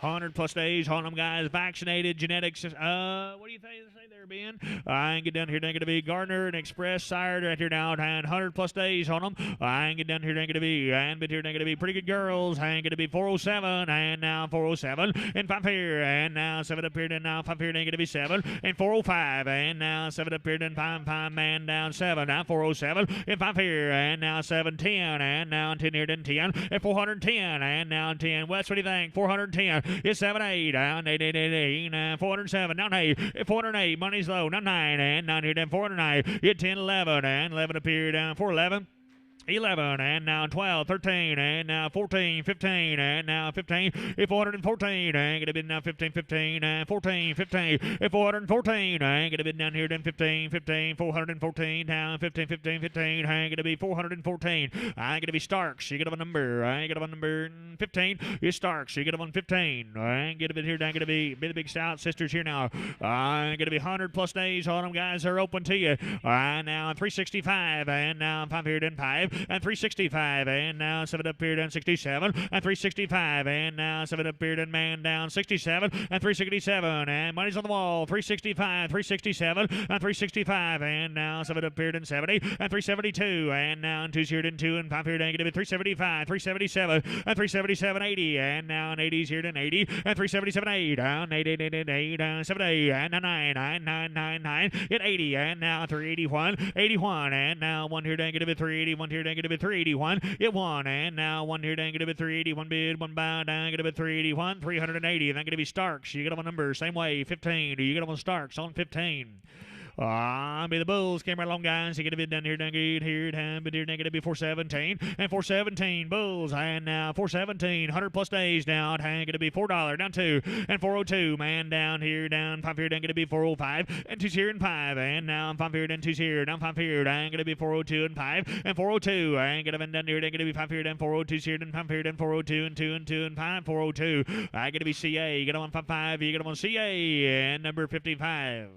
100 plus days on them, guys. Vaccinated, genetics. What do you think they say there, Ben? I ain't get down here. They're going to be Gardner and Express sired right here now. And 100 plus days on them. I ain't get down here. They're going to be and bit here. They're going to be pretty good girls. I ain't going to be 407 and now 407 and 5 here and now 7 up here. Then now 5 here. They're going to be 7 and 405 and now 7 up here. Then 5 man down 7 now 407 and 5 here and now 710 and now 10 here. Then 10 and 410 and now 10. Wes, what do you think? 410. It's 7-8, down 8, 407, down 8, 408, money's low, down 9, and 9 here, down 409, hit 10, 11, and 11 up here, down 411. 11, and now 12, 13, and now 14, 15, and now 15, 414, and gonna be now 15, 15, and 14, 15, 414, and gonna be down here then 15, 15, 414, down 15, 15, 15, and gonna be 414, I'm gonna be Starks, you get up a number, I get up a number 15, is Starks, you get up on 15, and get a bit here, down gonna be the big stout sisters here now, I'm gonna be 100 plus days on them, guys, are open to you, now 365, and now 5 here then 5, and 365, and now 7 up here down 67, and 365, and now 7 up here down man down 67, and 367, and money's on the wall, 365, 367, and 365, and now 7 up here down 70, and 372, and now 2's here down 2, and 5 here down 375, 377, and 377, 80, and now 80's here down 80, and 377, 8, down 8, 8, 8, 8, 8, down 70, and 9, 9, 9, 9, 9, hit 80, and now 381, 81, and now 1 here down 380, 1 here down 381, it 1, and now 1 here down 381 bid, 1 bow down 381, 380, and then going to be Starks. You get them a number, same way, 15. You get them on Starks on 15. Be the Bulls came right along, guys. You get a bit down here, down here, down, but here, down, gonna be 417, and 417 Bulls, and now 417, 100 plus days down, and gonna be $4 down 2, and 402, man down here, down 5 here, down gonna be 405, and 2's here and 5, and now 5 here, down 2's here, down 5 here, down gonna be 402 and 5, and 402, and gonna be down here, down gonna be 5 here, down 402's here, down 5 here, down 402 and 2 and 2 and 5, 402. I gonna be CA. You get them on 55. You get them on CA, and number 55.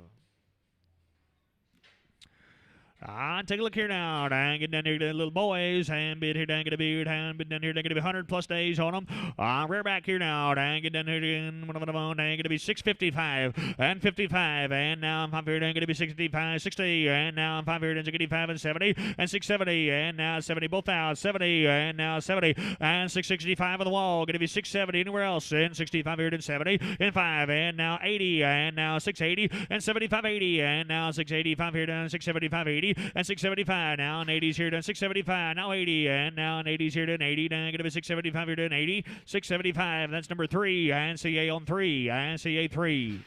Take a look here now. Get down here to the little boys. And bit here down, get a beard. And bit down here, they're going to be 100 plus days on them. Rear back here now. Get down here again. One of them on. Going to be 655 and 55. And now I'm 5 here. Going to be 65, 60. And now I'm 5 here. 65 and 70 and 670. And now 70 both out. 70 and now 70 and 665 on the wall. Going to be 670 anywhere else. And 65 here and 70 and 5. And now 80 and now 680 and 75 80. And now 685 here down 675 80. And 675 now, and 80's here done 675, now 80, and now an 80's here done 80, now going to be 675 here done 80, 675, that's number 3, and CA on 3, and CA 3.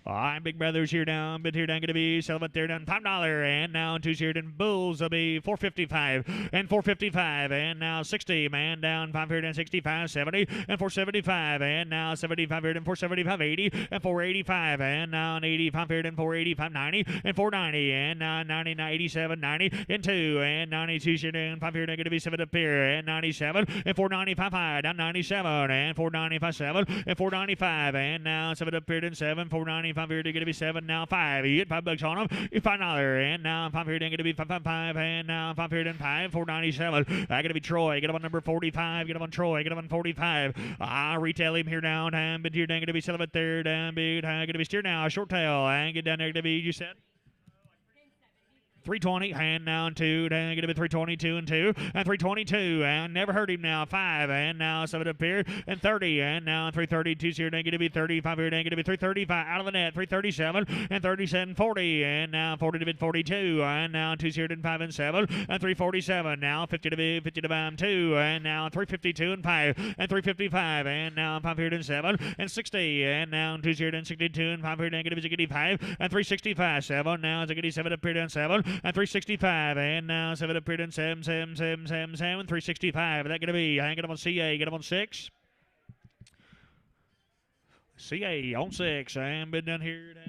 I'm Big Brothers here down, but here down going to be Settlement there down $5, and now 2's here down Bulls will be 455 and 455, and now 60, man down 5 here down 65, 70, and 475, and now 75 here down 475, 80, and 485, and now an 85 here down 485, 90, and 490, and now 90, 87, 90, and 2, and 92's here down 5 here down going to be 7 up here, and 97, and 495 high down 97, and 495 7, and 495, and now 7 up here down 7, 495 here to going to be 7, now 5. You get $5 on them, you $5, and now 5 here going to be 555, and now 5 here then 5, 497. I got to be Troy, get him on number 45, get him on Troy, get him on 45. Retail him here down, and but here down going to be 7 up there, down big, going to be steer now, short tail, and get down there to be, you said? 320, and now 2, and get a bit 322 and 2, and 322, and never heard him now, 5, and now 7 up here, and 30, and now 332's here, and get to be 35 here, and get to be 335, out of the net, 337, and 37, 40, and now 40 to bid 42, and now 2's here, and 5 and 7, and 347, now 50 to bid 50 to bid 2, and now 352 and 5, and 355, and now 5 here, and 7, and 60, and now 2's here, and 62, and 5 here, and get to be 65, and 365, 7, now 7 up here, and 7, and 365, and now 7 up here, and 7, 7, 7, 7, 7, 365. That going to be, I get them on CA, get them on 6. CA on 6, and been down here, down.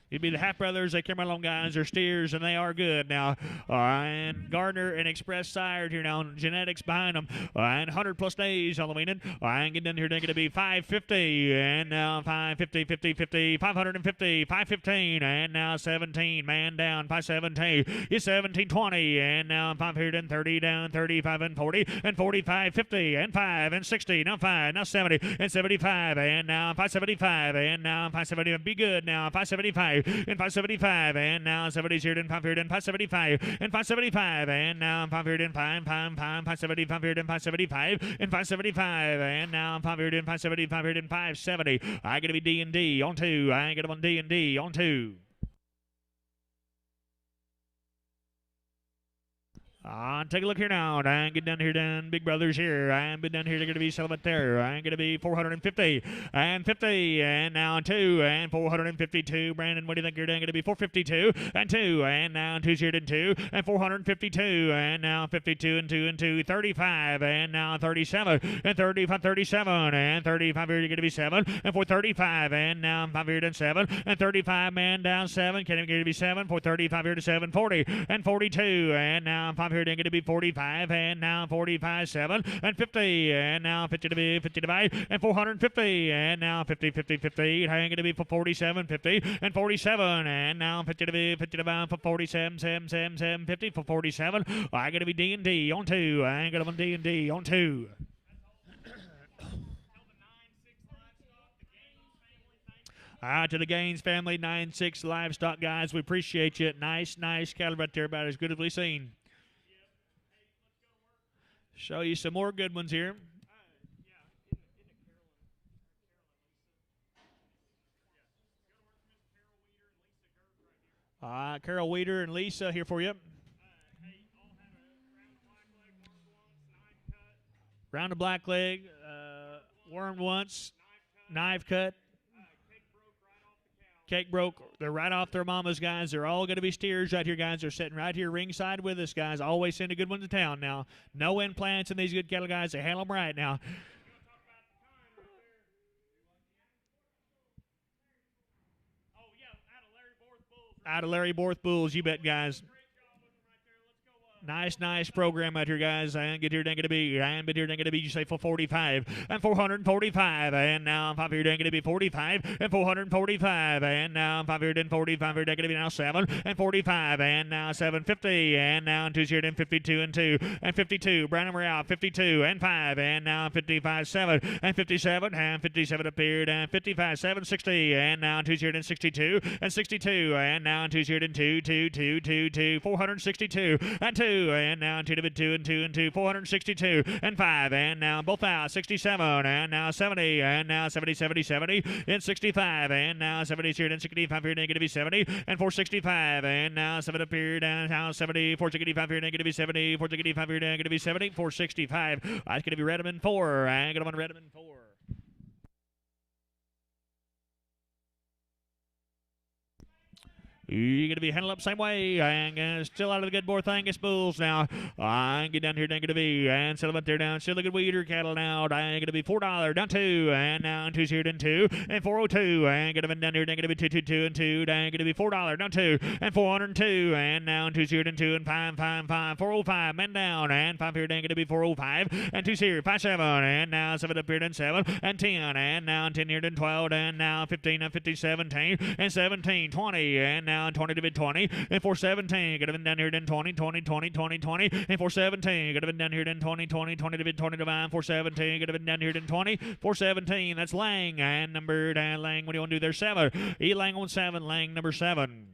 It'd be the Half Brothers. They came right along, guys. They're steers, and they are good now. And Gardner and Express sired here now. Genetics behind them. And 100 plus days on the weaning. And get down here. They're going to be 550. And now 550, 50, 50, 550, 515. And now 17. Man down. 517. It's 17, 20. And now 5 here, then 30 down. 35 and 40. And 45, 50. And 5 and 60. Now 5. Now 70. And 75. And now 575. And now 570. Be good now. 575. And 575, and now 70's here, and 5 here, and 575, and 575, and now 5 here, and 5, 5, 5, 575 here, and 575, and 575, and now 5 here, and 575 here, and 570. I got to be D&D on 2. I got him on D&D on 2. Take a look here now. I get down here, down Big Brothers here. I been down here. They're going to be settlement there. I'm going to be 450 and 50 and now 2 and 452. Brandon, what do you think you're doing? Going to be 452 and 2 and now 2's here and 2 and 452 and now 52 and 2 and 2 35 and now 37 and 35 37 and 35 here. You're going to be 7 and 435 and now 5 here and 7 and 35 man down 7. Can it going to be 7 435 here to 740 and 42 and now 5 here going to be 45 and now 45 7 and 50 and now 50 to be 50 to buy and 450 and now 50 50 50 hang going to be for 47 50 and 47 and now 50 to be 50 to buy for 47 7 7 7 50 for 47. I got to be D&D on 2. I ain't got to be D&D on 2. To the Gaines family, 9-6 livestock guys, we appreciate you. Nice cattle right there, about as good as we've seen. Show you some more good ones here. Carol Weeder and Lisa here for you. Round of black leg, wormed once, knife cut. Cake broke. They're right off their mama's, guys. They're all going to be steers right here, guys. They're sitting right here ringside with us, guys. Always send a good one to town now. No implants in these good cattle, guys. They handle them right now. Out of Larry Borth Bulls, you bet, guys. Nice program out here, guys. And get here, dang it to be. And been here, dang it to be. You say for 45 and 445. And now 5 here, dang it to be 45 and 445. And now 5 here, dang 45 here, dang it to be now 7 and 45. And now 750. And now 2's here, dang 52 and 2 and 52. Brandon, we're out 52 and 5. And now 55 7 and 57 and 57 appeared and 55 7 60. And now 2's here, dang 62 and 62. And now 2's here, dang 2 2 2 2 2 462 and 2. And now 2 to 2 and 2 and 2 462 and 5 and now both out 67 and now 70 and now 70 70 70 and 65 and now 70 here and 65 here negative 70 and 465 and now 7 appeared and now 70 465 here negative 70 465 here negative 70 465. It's going to be Redmond 4 and going to Redmond 4. You're going to be handled up same way. And still out of the good boar Angus bulls now. And get down here, going to be. And settlement there down. Still the good weeder cattle now. And going to be $4 down 2. And now 2's here down 2. And 402. And going to be down here, going to be 222 and 2. And going to be $4 down 2. And 402. And now 2's here down 2. And 555. 405. Men down. And 5 here going to be 405. And 2's here 57. And now 7 up here down 7. And 10. And now 10 here down 12. And now 15 and 50 17. And 17 20. And now 20 to 20 and 417 could have been down here then 20 20 20 20 20 and 417 could have been down here then 20 20 20 to 20 to 417 could have been down here then 20 417. That's Lang and number Lang. What do you want to do there? 7. Lang on 7. Lang number 7.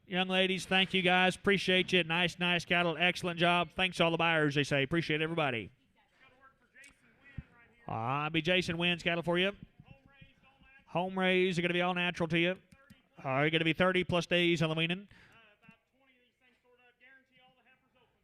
Young ladies, thank you guys. Appreciate you. Nice cattle. Excellent job. Thanks to all the buyers, they say. Appreciate everybody. Be Jason wins cattle for you. Home raised are going to be all natural to you. You're going to be 30 plus days on the weaning.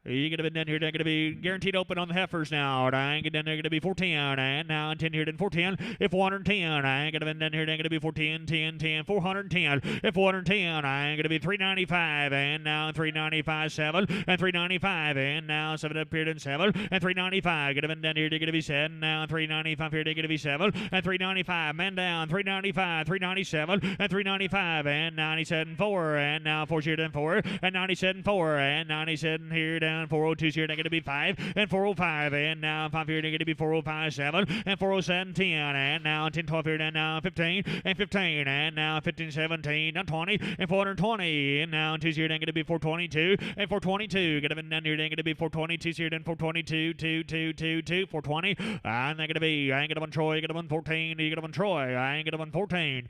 You're going to be down here. They're going to be guaranteed open on the heifers now. I ain't down there going to be 410. And now 10 here, then 410. If 410, I ain't going to be down here. They're going to be 410, 10, 10, 410. If 410, I ain't going to be 395. And now 395, 7. And 395. And now 7 up here, then 7. And 395. Going to be down here. They're going to be 7. Now 395 here. They're going to be 7. And 395. Men down. 395. 397. And 395. And 97, 4. And now 4 here, then 4. And 97, 4. And 97 here, down 402 here, they're going to be 5 and 405, and now 5 here, they're going to be 405 7 and 407 10, and now 10 12 here, and now 15 and 15, and now 15 17 and 20 and 420, and now 2 here, they're going to be 422 and 422. Going to be down here, they're going to be 422 here, then 422 2 2 2 2 420, and they're going to be I ain't going to Troy, you got to 14, you got to Troy, I ain't going to 14.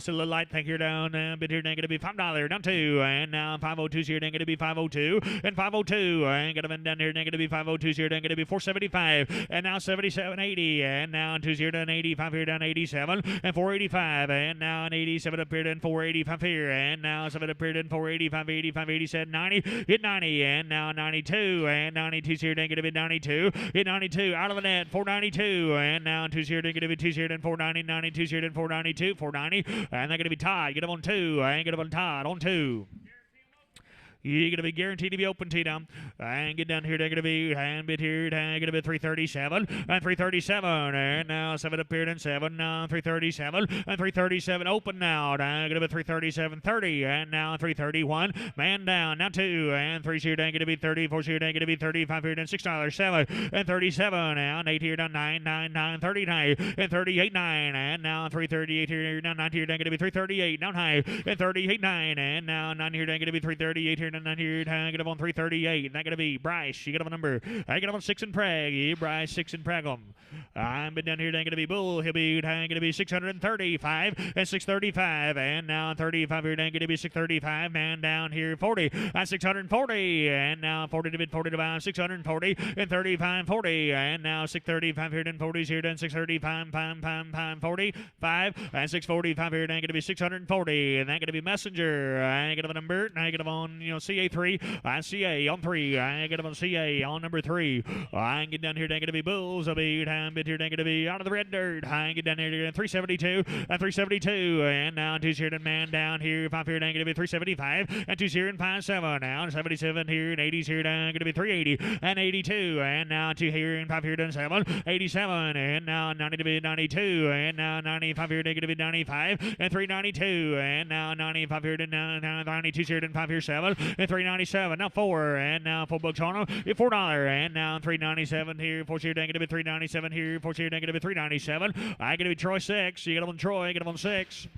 Still a little light thing here down, but here they're going to be $5 down 2, and now 502 here, they're going to be 502 and 502. 502, and get them down here, then going to be 502 here, then going to be 475, and now 7780, and now 285 here, down 87, and 485, and now an 87 up here, then 485 here, and now 7 up here, then 485, 85, 87, 90, hit 90, and now 92, and 92 here, then going to be 92, hit 92, out of the net, 492, and now 2 here, then going to be 2 here, then 490, 92 here, then 492, 490, and they're going to be Todd, get them on 2, and get them on Todd, on 2. You're going to be guaranteed to be open to them. And get down here. They're going to be hand bit here. And going to be 337. And 337. And now 7 up here. And 7. Now 337. And 337 open now. And going to be 337. 30. And now 331. Man down. Now 2. And 3 here. And going to be 30. 4 here. And going to be 35 here. And $6. 7. And 37. And 8 here. Down 9. 9. 9. 39. And 38. 9. And now 338 here. Now 9 here. And going to be 338. Down high. And 38. 9. And now 9 here. And going to be 338 here. And 9 here, I get up on 338. And that going to be Bryce. You get up a number. I get up on 6 and Prague. Yeah, Bryce, 6 and Prague. I'm been down here. Then going to be Bull. He'll be going to be 635 and 635. And now 35 here. Then going to be 635. Man down here 40 and 640. And now 40 to mid 40 to about 640 and 35 40. And now 635 here. Then 40s here. Then 635 45 and 645 here. Then going to be 640. And that going to be Messenger. I get up a number. And I get up on CA3. CA on 3. I get up on CA on number 3. I can get down here. Then going to be Bulls. I'll be down bit here. Then going to be out of the red dirt. I can get down here. 372 and 372. And now 2's here. Then man down here. 5 here. Then going to be 375 and 2's here and 57. Now 77 here and 80's here. Then going to be 380 and 82. And now 2 here and 5 here. Then 7. 87 and now 90 to be 92. And now 95 here. Then going to be 95 and 392. And now 95 here. Then now 92 here. Then 5 here. 7 and 397. Now 4 and now $4 on them. $4 and now 397 here. 4 here. Then going to be 397 here. 4 here. Then going to be 397. I going to be Troy 6. You get them on Troy. Get them on 6.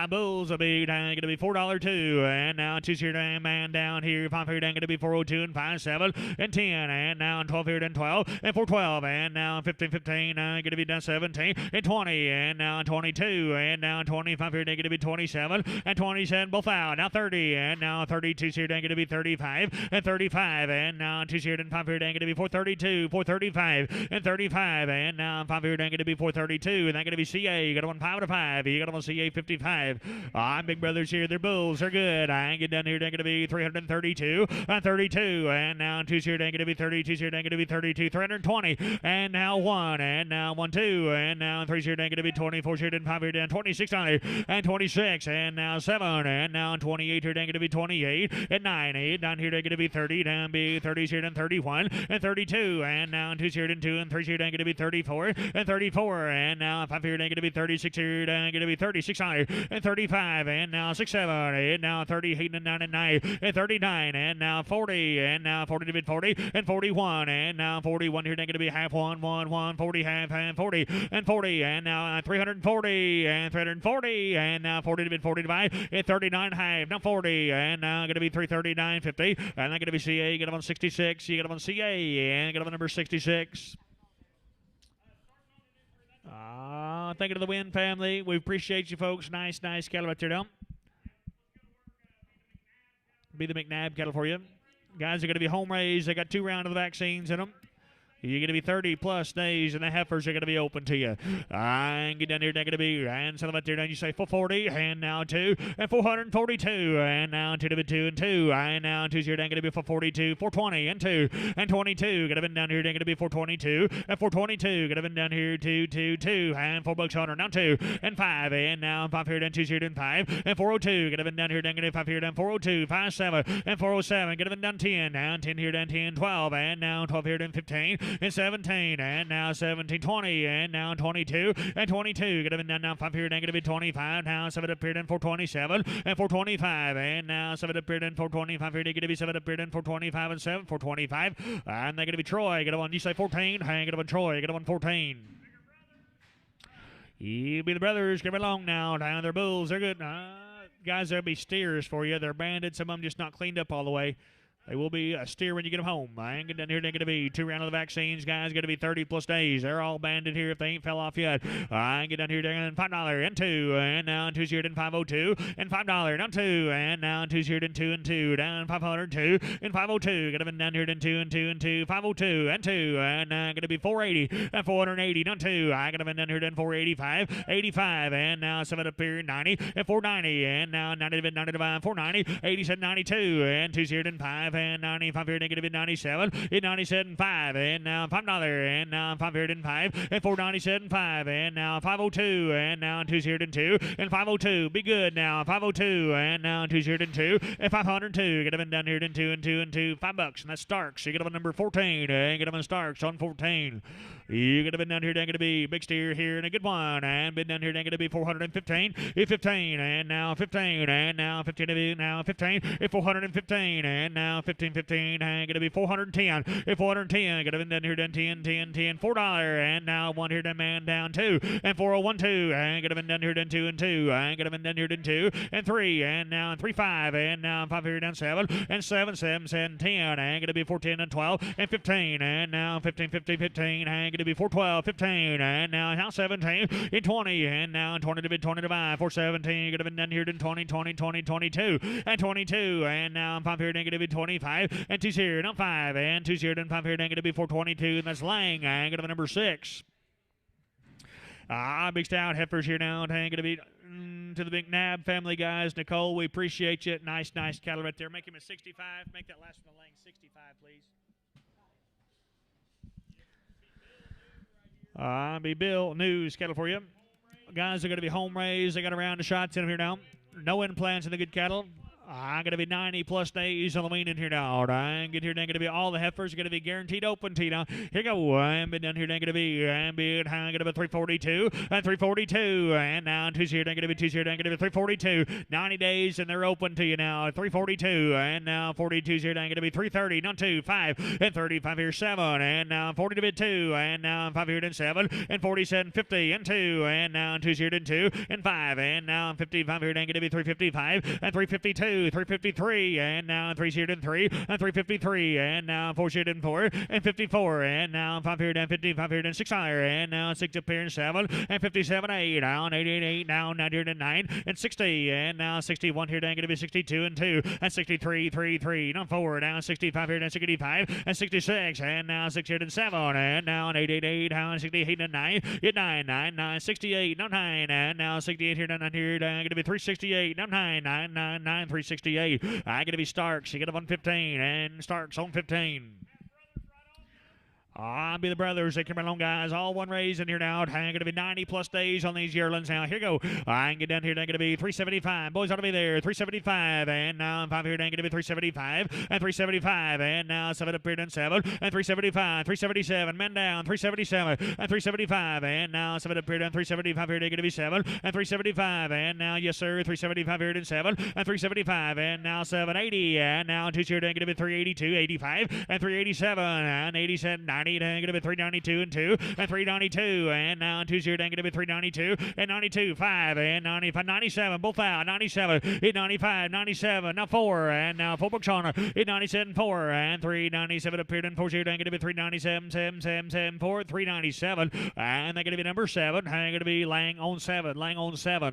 Bulls will be going to be $4 too, and now 2's here, man down here, 5 here, going to be 402 and 5 7 and 10, and now 12 here, then 12 and 412, and now 15 going to be down 17 and 20, and now 22, and now 25 here, going to be 27 and 27 both out. Now 30, and now 32's here, going to be 35 and 35, and now 2's here, then 5 here, going to be 432, 435 and 35, and now 5 here, going to be 432, and that's going to be CA. You got on 5 to 5. You got on CA 55. Big brothers here. They're Bulls. They're good. I get down here. They're going to be 332 and 32. And now 2's here. They're going to be 32. They're going to be 32. 320. And now 1. And now 1, 2. And now 3's here. They're going to be 24. Here. Then 5 here. Down 26 on it. And 26. And now 7. And now 28 here. They're going to be 28. And 9. 8. Down here. They're going to be 30. Down be 30's here. Then 31. And 32. And now 2's here. Then 2. And 3's here. They're going to be 34. And 34. And now 5 here. They're going to be 36 here. They're going to be 36 on it. And 35, and now 6, 7, and now 38, and 9, and 9, and 39, and now 40, and now 40 to mid 40, and 41, and now 41 here, they're going to be half 1, 1, 1, 40, half 40, and 40, and now 340, and 340, and now 40 to mid 45, and 39 half, now 40, and now going to be 339, 50, and they're going to be CA, get them on 66, you get them on CA, and get them on number 66. Thank you to the Win family. We appreciate you folks. Nice cattle right there now. Be the McNabb cattle for you. Guys are going to be home raised. They got 2 rounds of the vaccines in them. You're going to be 30-plus days, and the heifers are going to be open to you. And get down here, they're going to be, and some of it there, down you say 440, and now 2, and 442, and now 2 to be 2 and 2, and now 2's here, they're going to be 442, 420, and 2, and 22. Get them down here, they're going to be 422, and 422. Get them down here, 2, 2, 2, and $4 on her, now 2, and 5, and now 5 here, then 2's here, then 5, and 402. Get them down here, they're going to be 5 here, then 402, 5, 7, and 407. Get them down 10, now 10 here, then 10, 12, and now 12 here, then 15, and 17, and now 17, 20, and now 22, and 22. Get them down now 5 here, then going to be 25, now 7 up here, then 427, and 425, and now 7 up here, then 425 here, they're going to be 7 up here, then 425, and 7, 425, and they're going to be Troy. Get them on, you say 14, hang it up on Troy, get them on 14. You be the brothers, get along now, down their Bulls, they're good. Guys, there'll be steers for you. They're banded, some of them just not cleaned up all the way. They will be a steer when you get them home. And get down here, they're going to be 2 rounds of the vaccines, guys. Going to be 30+ days. They're all banded here if they ain't fell off yet. And get down here, they're going to $5 and 2. And now 2 zeroed and 502. And $5 down 2. And now 2 zeroed and 2 and 2. Down 502 and 502. Got them down here and 2 and 2 and 2. 502 and 2. And going to be 480 and 480 down 2. I got them down here and 485. 85. And now 7 up here 90 and 490. And now 90 to 95. 490. 87 92. And 2 zeroed and 5. And 95 here, negative at 97, at 97.5, and now $5, and now 5 here and 5, and 497.5, and now 502, and now 2 here and 2, and 502, be good now, 502, and now 2 here and 2, and 502, get them down here and 2 and 2 and 2, $5, and that's Starks, you get them on number 14, and get them on Starks on 14. You get them down here, they're going to be big steer here and a good one, and been down here, they're going to be 415, 15, and now 15, and now 15, now 15, 415, and now 15, 15, and going to be 410, 410, get them down here, down 10, 10, 10, $4, and now 1 here, down man down 2, and 4012, and get them down here, down 2 and 2, and get them down here, down 2, and 3, and now 3, 5, and now 5 here, down 7, and 7, 7, 7, 10, and going to be 410 and 12, and 15, and now 15, 15, 15, and to be 412, 15, and now 17, in 20, and now 20 to be 20 to 5, 417, you're going to be down here in 20, 20, 20, 22, and 22, and now 5 here, negative 25, and 2 here, now 5, and 2 here, and 5 here, negative be 422, and that's Lang, and going to be number 6. Big stout heifers here now, and going to be to the big Nab family, guys. Nicole, we appreciate you. Nice cattle right there. Make him a 65. Make that last one, Lang, 65, please. Be Bill News cattle for you. Guys are going to be home raised. They got a round of shots in them here now. No implants in the good cattle. I'm going to be 90+ days on the weaning here now. I'm get here. They're going to be all the heifers are going to be guaranteed open to you now. Here go. I'm been down here. They're going to be. I'm going to be 342 and 342. And now 2 here. They're going to be 2 here. They're going to be 342. 90 days and they're open to you now. 342 and now 42 here. They're going to be 330. Now 2, 5 and 35 here 7 and now 40 to bid 2 and now 5 here and 7 and 47 50 and 2 and now 2 here and 2 and 5 and now 55 here. They're going to be 355 and 352. 353 and now 3 sheared and 3 and 353 and now 4 sheared and 4 and 54 and now 5 here and 50 5 here and 6 higher and now 6 up here and 7 and 57 8 down 88 now 90 and 9 and 60 and now 61 here down going to be 62 and 2 and 63 3 3 now 4 now 65 here and 65 and 66 and now 6 here and 7 and now 88 down 68 and 9 at 9 9 9 68 now 9 and now 68 here down here down going to be 368 now 9 9 9 9 368. I got to be Starks. You get up on 15 and Starks on 15. Be the brothers. They come along, guys. All one raised in here now. I'm going to be 90+ days on these yearlings now. Here go. I can get down here. I'm going to be 375. Boys ought to be there. 375. And now 5 here. I'm going to be 375. And 375. And now 7 up here. And 7. And 375. 377. Men down. 377. And 375. And now 7 up here. And 375 here. They're going to be 7. And 375. And now, yes, sir. 375 here. And 7. And 375. And now 780. And now 2 here. They're going to be 382. 85. And 387. And 87. 90. Going to be 392 and 2 and 392 and now 2 0 going to be 392 and 92 5 and 95 97 both out 97 at 95 97 now 4 and now 4 books on at 97 4 and 397 appeared in 4 0 going to be 397 7 7 7 4 397 and they're going to be number 7 going to be Lang on 7 Lang on 7.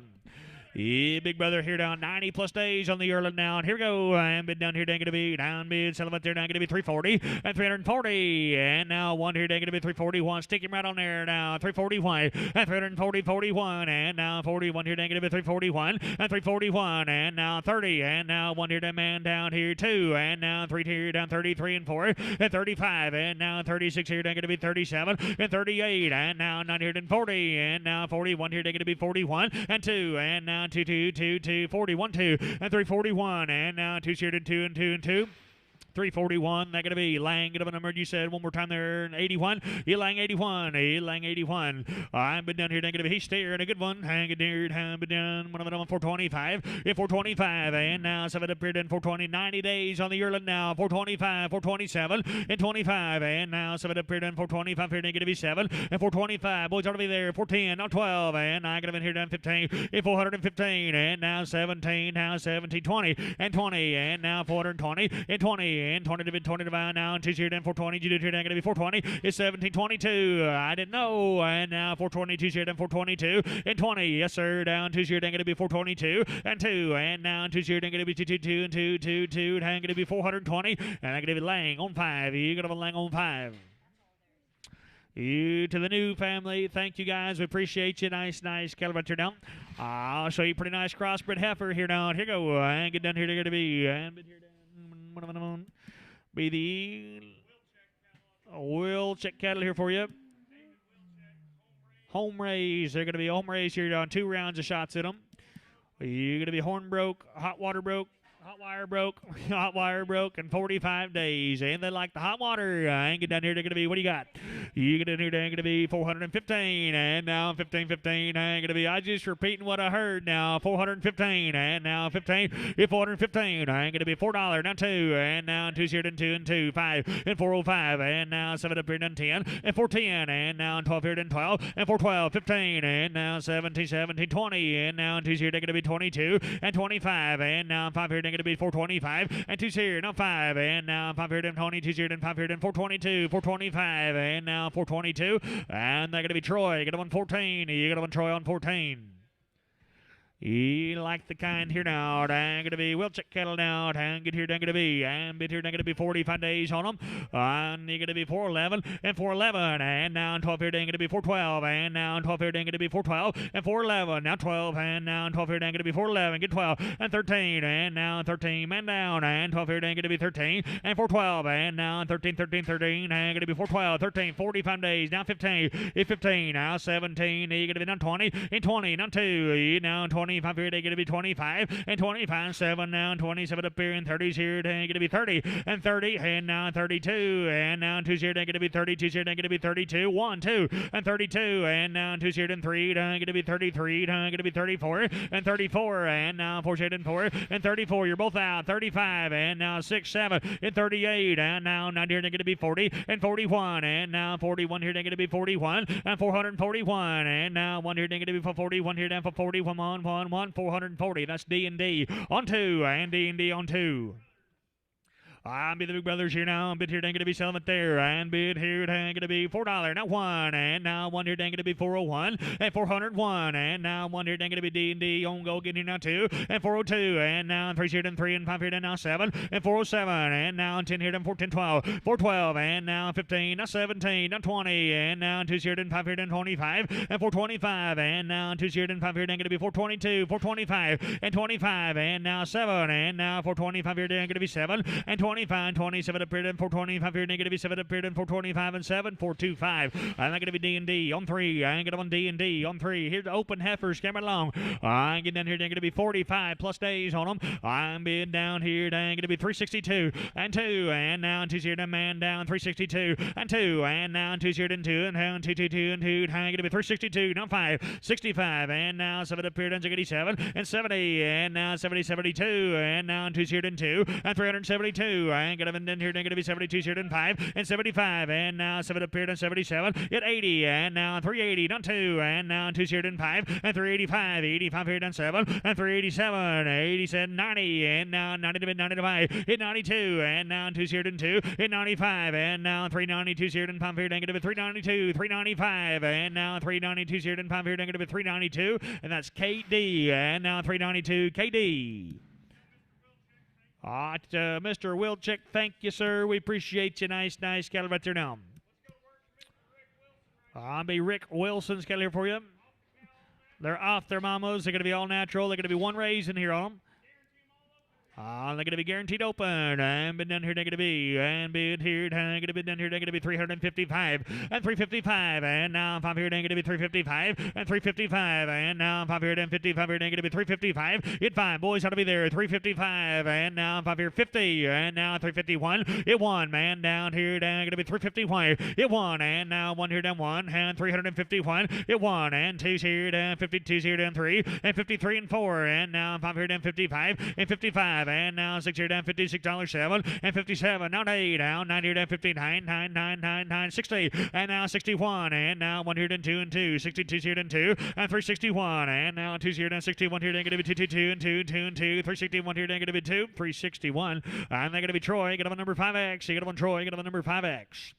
Yeah, big brother here down 90+ days on the yearling now. And here we go. And bid down here, they're going to be down bid. Settlement there, now going to be 340 and 340. And now 1 here, they're going to be 341. Stick him right on there now. 341 and 340, 41. And now 41 here, they're going to be 341 and 341. And now 30. And now 1 here, that man down here, 2. And now 3 here, down 33 and 4 and 35. And now 36 here, they're going to be 37 and 38. And now 9 here, and 40. And now 41 here, they're going to be 41 and 2. And now 2 2 2 2 41 2 and 341 and now 2 shared and 2 and 2 and 2 341. That going to be Lang. Get up a number you said one more time there. 81. Lang 81. Lang 81. I've been down here. Going to be he's staring a good one. Hang it there. Hang it down. One of them on 425. 425. And now 7 up here. Then 420. 90 days on the yearling now. 425. 427 and 25. And now 7 up here. Then 425 here. Going to be 7 and 425. Boys ought to be there. 410. Now 12. And I got him in here down 15. 415. And now 17. Now 17. 20 and 20. And now 420 and 20. and 20 to 20 to now, and 2 here down 420. You did here down going to be 420. It's 1722. I didn't know. And now 422 here down 422 and 20. Yes, sir. Down 2 here down going to be 422 and 2. And now 2 here down going to be 222 and 222. Down going to be 420. And I'm going to be Lang on 5. You got to Lang on 5. You to the new family. Thank you, guys. We appreciate you. Nice caliber down. I'll show you a pretty nice crossbred heifer here down. Here go. And get down here. They're going to be. And get here down. Be the will check cattle here for you. Home raised. They're going to be home raised here on 2 rounds of shots in them. You're going to be horn broke, hot water broke. Hot wire broke in 45 days. And they like the hot water. And get down here, they're going to be, what do you got? You get down here, they're going to be 415. And now 15. And going to be, I just repeating what I heard now. 415. And now 15. 415. And going to be $4. Now 2. And now 2 here, and 2 and 2. 5 and 405. And now 7 up here, and 10. And 410. And now 12 here, and 12. And 412. 15. And now 17, 20. And now 2 here, they're going to be 22. And 25. And now 5 here, going to be 425 and 2's here now 5 and now 5 here and 20 2's here and 5 here and 422 425 and now 422 and they're going to be Troy. You got one 14. You got one Troy on 14. You like the kind here now. Dang going to be, we'll check cattle now. Dang get here, dang going to be, and bit here, dang going to be 45 days on them. And you're going to be 411 and 411. And now 12 here, dang going to be 412. And now 12 here, dang going to be 412 and 411. Now 12 and now 12 here, dang going to be 411. Get 12 and 13. And now 13 man down. And 12 here, dang going to be 13 and 412. And now 13. And going to be 412, 13, 45 days. Now 15. 15. Now 17. You're going to be now 20 and 20. Now 2. Now 25 here, they're going to be 25 and 25, 7 now, 27 up here, and 30's here, they're going to be 30 and 30, and now 32, and now 2's here, they're going to be 32's here, they're going to be 32, 1, 2, and 32, and now 2's here, and 3, they're going to be 33, they're going to be 34, and 34, and now 4's here, and 4, and 34, you're both out, 35, and now 6, 7, and 38, and now 9 here, they're going to be 40, and 41, and now 41 here, they're going to be 41, and 441, and now 1 here, they're going to be 41 here, down for 41, 1, 440. That's D&D on 2 and D&D on 2. I'm be the big brothers here now. Bid here, dang going to be selling it there. And bid here, dang going to be $4. Now 1. And now 1 here, dang going to be 401. And 401. And now 1 here, dang going to be D&D on go. Get here now 2. And 402. And now 3 here, then 3. And 5 here, then now 7. And 407. And now 10 here, then 14, 12. 412. And now 15. Now 17. Now 20. And now 2 here, then 5 here, then 25. And 425. And now 2 here, then 5 here, dang going to be 422. 425. And 25. And now 7. And now 425 here, dang going to be 7. And 25, 27 up here, and 425 here, negative 7 up here, and 425 and 7, 425. I'm not going to be D&D on 3. I ain't going to on D&D on 3. Here's the open heifers coming along. I'm getting down here, they're going to be 45 plus days on them. I'm being down here, they're going to be 362 and 2. And now 2's here, then man down 362 and 2. And now 2's here, then 2. And down 222 and 2. I'm going to be 362, now 5, 65. And now 7 up here, then 87 and 70. And now 70, 72. And now 2's here, then 2. And 372. I ain't gonna in here, they're gonna be 72 here, then 5 and 75. And now 7 up here, then 77 at 80. And now 380, down 2. And now 2's here, then 5 and 385. 85 here, then 7 and 387. 87, 90. And now 90 to 95 at 92. And now 2's here, then 2 at 95. And now 392's here, then 5 here, then gonna be 392, 395. And now 392's here, then 5 here, then gonna be 392. And that's KD. And now 392 KD. Mr. Wilczyk, thank you, sir. We appreciate you. Nice cattle right there now. I'll be Rick Wilson's cattle here for you. They're off their mamas. They're going to be all natural. They're going to be one raised in here on them. They're going to be guaranteed open. And been down here, they're going to be. And been here, they're going to be down here, they're going to be 355 and 355. And now 5 here, they're going to be 355 and 355. And now 5 here, then 55 here, they're going to be 355. Hit 5. Boys ought to be there. 355. And now 5 here, 50. And now 351. Hit 1. Man down here, they're going to be 351. Hit 1. And now 1 here, down 1. And 351. Hit 1. And 2's here, down 52's here, down 3. And 53 and 4. And now 5 here, down 55 and 55. and now 6 here down $56.07 and 57. Now 8 down 9 here down 59 9 9 9 9 60 and now 61 and now 1 here down 2 and 2 62 here down 2 and 361 and now 2 here down 61 here down going to be 222 and 2 2 and 2 361 here down going to be 2 361 and they're going to be Troy. Get up on number 5X. You get up on Troy. Get up on number 5X.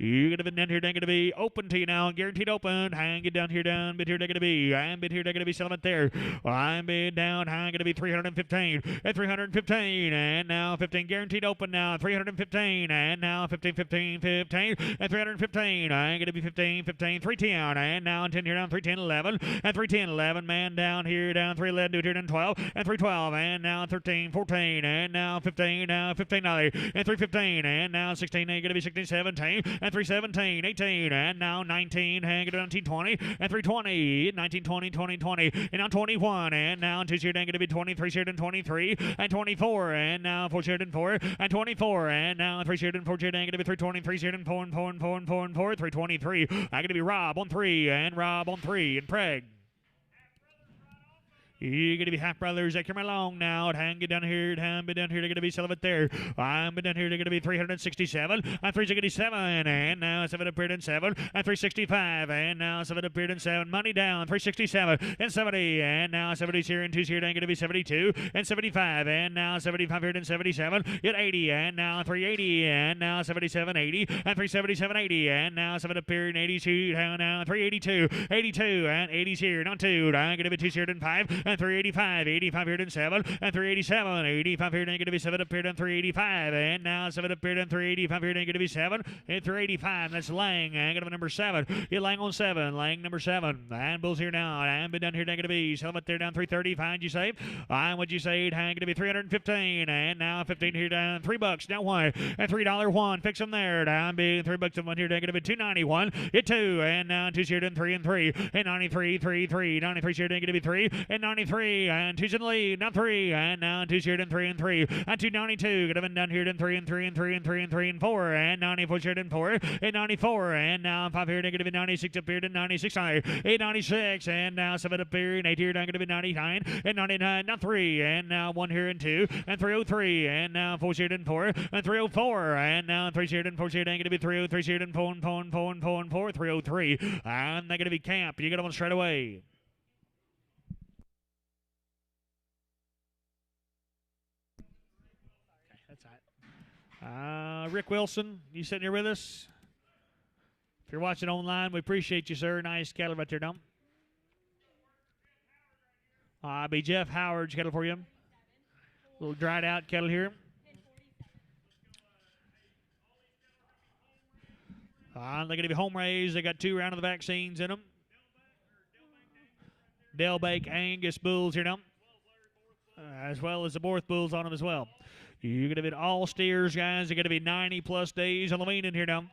You're going to be down here, down going to be open to you now, guaranteed open. Hang it down here, down, bid here, down going to be. I'm bid here, down going to be selling it there. I'm bid down, hang going to be 315 and 315 and now 15 guaranteed open now, 315 and now 15, 15, 15 and 315. I'm going to be 15, 15, 310 and now 10 here down, 310, 11 and 310, 11 man down here, down 311, do it here down 12 and 312 and now 13, 14 and now 15, now 15, and 315 and now 16, going to be 16, 17 and 317, 18, and now 19, hang it down 20, and 320, 19, 20, 20, 20, and now 21, and now 2 shared and going to be 23 shared and 23, and 24, and now 4 shared and 4, and 24, and now 3 shared and 4 shared and going to be 323 shared and 4 and 4 and 4 and 4 and 4, 323, I'm going to be Rob on 3, and Rob on 3, and Prague. You're going to be half brothers. That come along now. Hang it down here. Hang it down here. They're going to be selling it there. I'm down here. They're going to be 367 and 367 and now 7 appeared in 7 and 365 and now 7 appeared in 7. Money down 367 and 70 and now 70's here and 2's here. They're going to be 72 and 75 and now 75 here and 77 at 80 and now 380 and now 77 80 and 377 80 and now 7 appeared in 82 and now 382 82 and 80's here. Not 2. I'm going to be 2 here and 5. And 385, 85 here and 7, and 387, 85 here and going to be 7 appeared on 385, and now 7 appeared on 385 here and going to be 7, and 385, that's Lang, and going to be number 7, you Lang on 7, Lang number 7, and Bulls here now, and been down here, going to be, Helmet there down 330, find you say, and what you say, hang going to be 315, and now 15 here down, $3, now 1, and $3 1, fix them there, down being $3 and 1 here, going to be 291, hit 2, and now 2 here down 3 and 3, and 93, 3, 3, 93 here going to be 3, and 93, and 2's in the lead, now 3, and now 2's here and 3 and 3, and 292, could have been down here and 3 and 3 and 3 and 3 and 3 and 4, and 94 here and 4, and 94, and now 5 here negative 96 up here to 96, 896, and now 7 up here and 8 here down going to be 99, and 99, now 3, and now 1 here and 2, and 303, and now 4 here and 4, and 304, and now 3 here and 4 here down going to be 303 here and 4 and 4 and 4 and 4 and 4, 303, and they're going to be Camp. You get them straight away. Rick Wilson, you sitting here with us? If you're watching online, we appreciate you, sir. Nice cattle right there, dump. Be Jeff Howard's cattle for you. A little dried out cattle here. They're going to be home raised. They got 2 rounds of the vaccines in them. Delbake Angus bulls here, dump. As well as the Borth bulls on them as well. You're going to be all steers, guys. They're going to be 90-plus days on the weaning here now.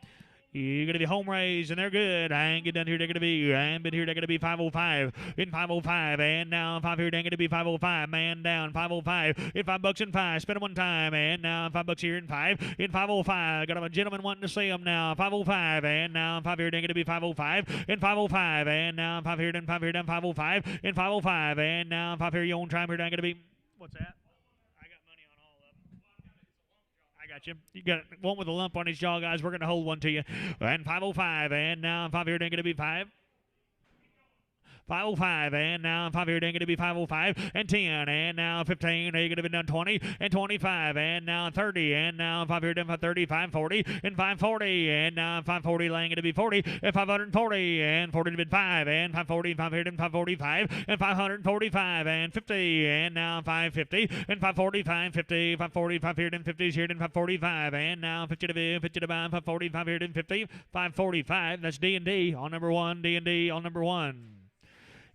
You're going to be home raised, and they're good. And get down here, they're going to be, and been here, they're going to be 505, in 505, and now 5 here, they're going to be 505, man down, 505, in $5 and 5, spend them one time, and now $5 here in 5, in 505, got a gentleman wanting to see them now, 505, and now 5 here, they're going to be 505, in 505, and now 5 here, then 5 here, down 505, in 505, and now 5 here, you own time here, they're going to be, what's that? You got one with a lump on his jaw, guys. We're going to hold one to you. And 505, and now 5 here, they're going to be 5. 505, and now 5 here, they're going to be 505, and 10, and now 15, they're going to be done 20, and 25, and now 30, and now 5 here, done 30, 540, and 540, and now 540, Lang going to be 40, and 540, and 40 to be 5, and 540, 5 here, done 545, and 545, and 50, and now 550, and 545, 50, 545 here, done 50 here, done 545, and now 50 to be 50 to 5, 545 here, done 50, 545, that's D&D on number 1, D&D on number 1.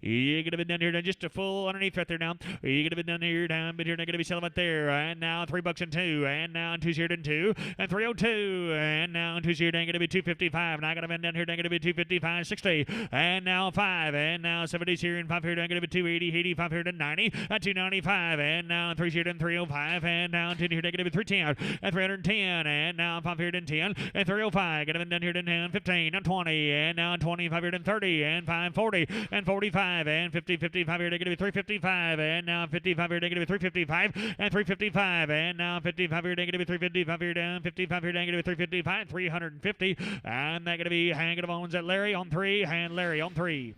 You're going to be down here, just a full underneath right there now. You're going to be down here, down, but you're not going to be selling it there. And now $3 and 2, and now 2's here and 2, and 302, and now 2's here, going to be 255. Now I got to be down here, going to be 255, 60, and now 5, and now 70's here, and 5 here, going to be 280, 85 here, and 90, and 295, and now 3's here, and 305, and now 10 here, going to be 310, and 310, and now 5 here, and 10, and 305, going to be down here, and 10, 15, and 20, and now 25 here, and 30, and 540, and 45. 355 and 50, 55 here, negative 355 and now 55 here, negative 355 and 355 and now 55 here, negative 355 here, down 55 here, negative 355, 350 and that going to be hanging on at Larry on 3 and Larry on 3.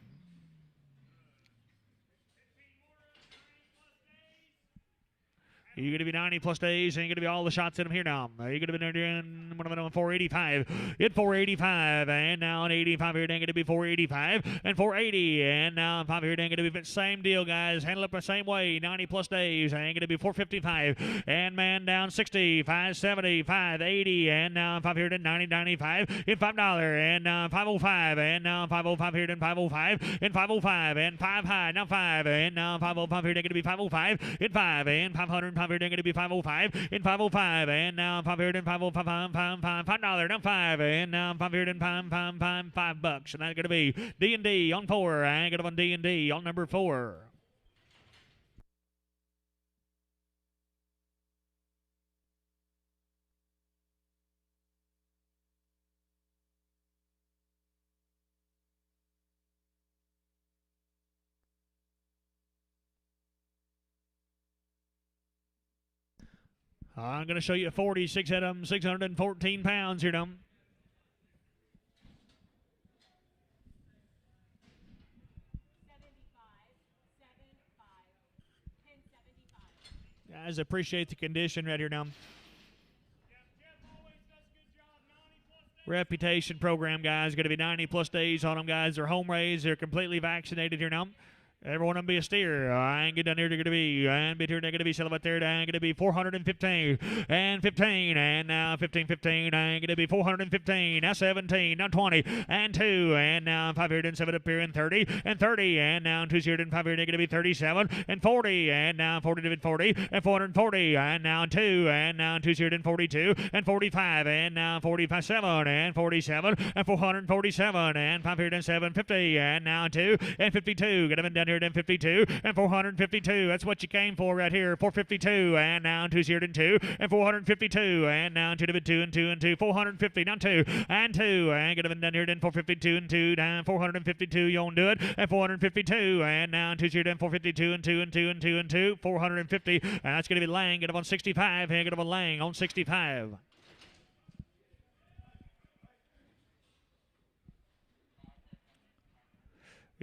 You're going to be 90 plus days, and you're going to be all the shots in them here now. You're going to be doing 485. Hit 485, and now an 85 here, then going to be 485, and 480, and now 5 here, then going to be same deal, guys. Handle it the same way. 90 plus days, and going to be 455, and man down 60, 570, 580, and now 5 here, then 90, 95, hit $5, and 505, and now 505 here, then 505, and 505, and 5 high, now 5, and now 505 here, then going to be 505, hit 5, and 500. Here going to be 505 in 505 and now 5 here and 505 $5 now 5 and now 5 here and $5 and that's going to be D&D on 4 and get up on D&D on number 4. I'm going to show you 46 at them, 614 pounds here now. Guys, appreciate the condition right here now. Reputation program, guys. Going to be 90 plus days on them, guys. They're home raised. They're completely vaccinated here now. Everyone will be a steer. I ain't get down here to be and bit here they're gonna be selling there. I'm gonna be 415 and 15 and now 15 15 I'm gonna be 415 now 17 now 20 and 2 and now 5 here and 7 up here and 30 and 30 and now 2 here and 5 here they're gonna be 37 and 40 and now 40 to 40 and 440 and now 2 and now 2 here and 42 and 45 and now 45 7 and 47 and 447 and 5 here and 750 and now 2 and 52 get them down here. 52 and 452. That's what you came for right here. 452 and now 2 0 and 2 and 452 and now 2 to 2 and 2 and 2. 450 now 2 and 2 and get them down here. Then 452 and 2 down 452. You won't do it. And 452 and now 2 0 and 452 and 2 and 2 and 2 and 2. 450 and that's going to be Lang. Get up on 65 and get up on Lang on 65.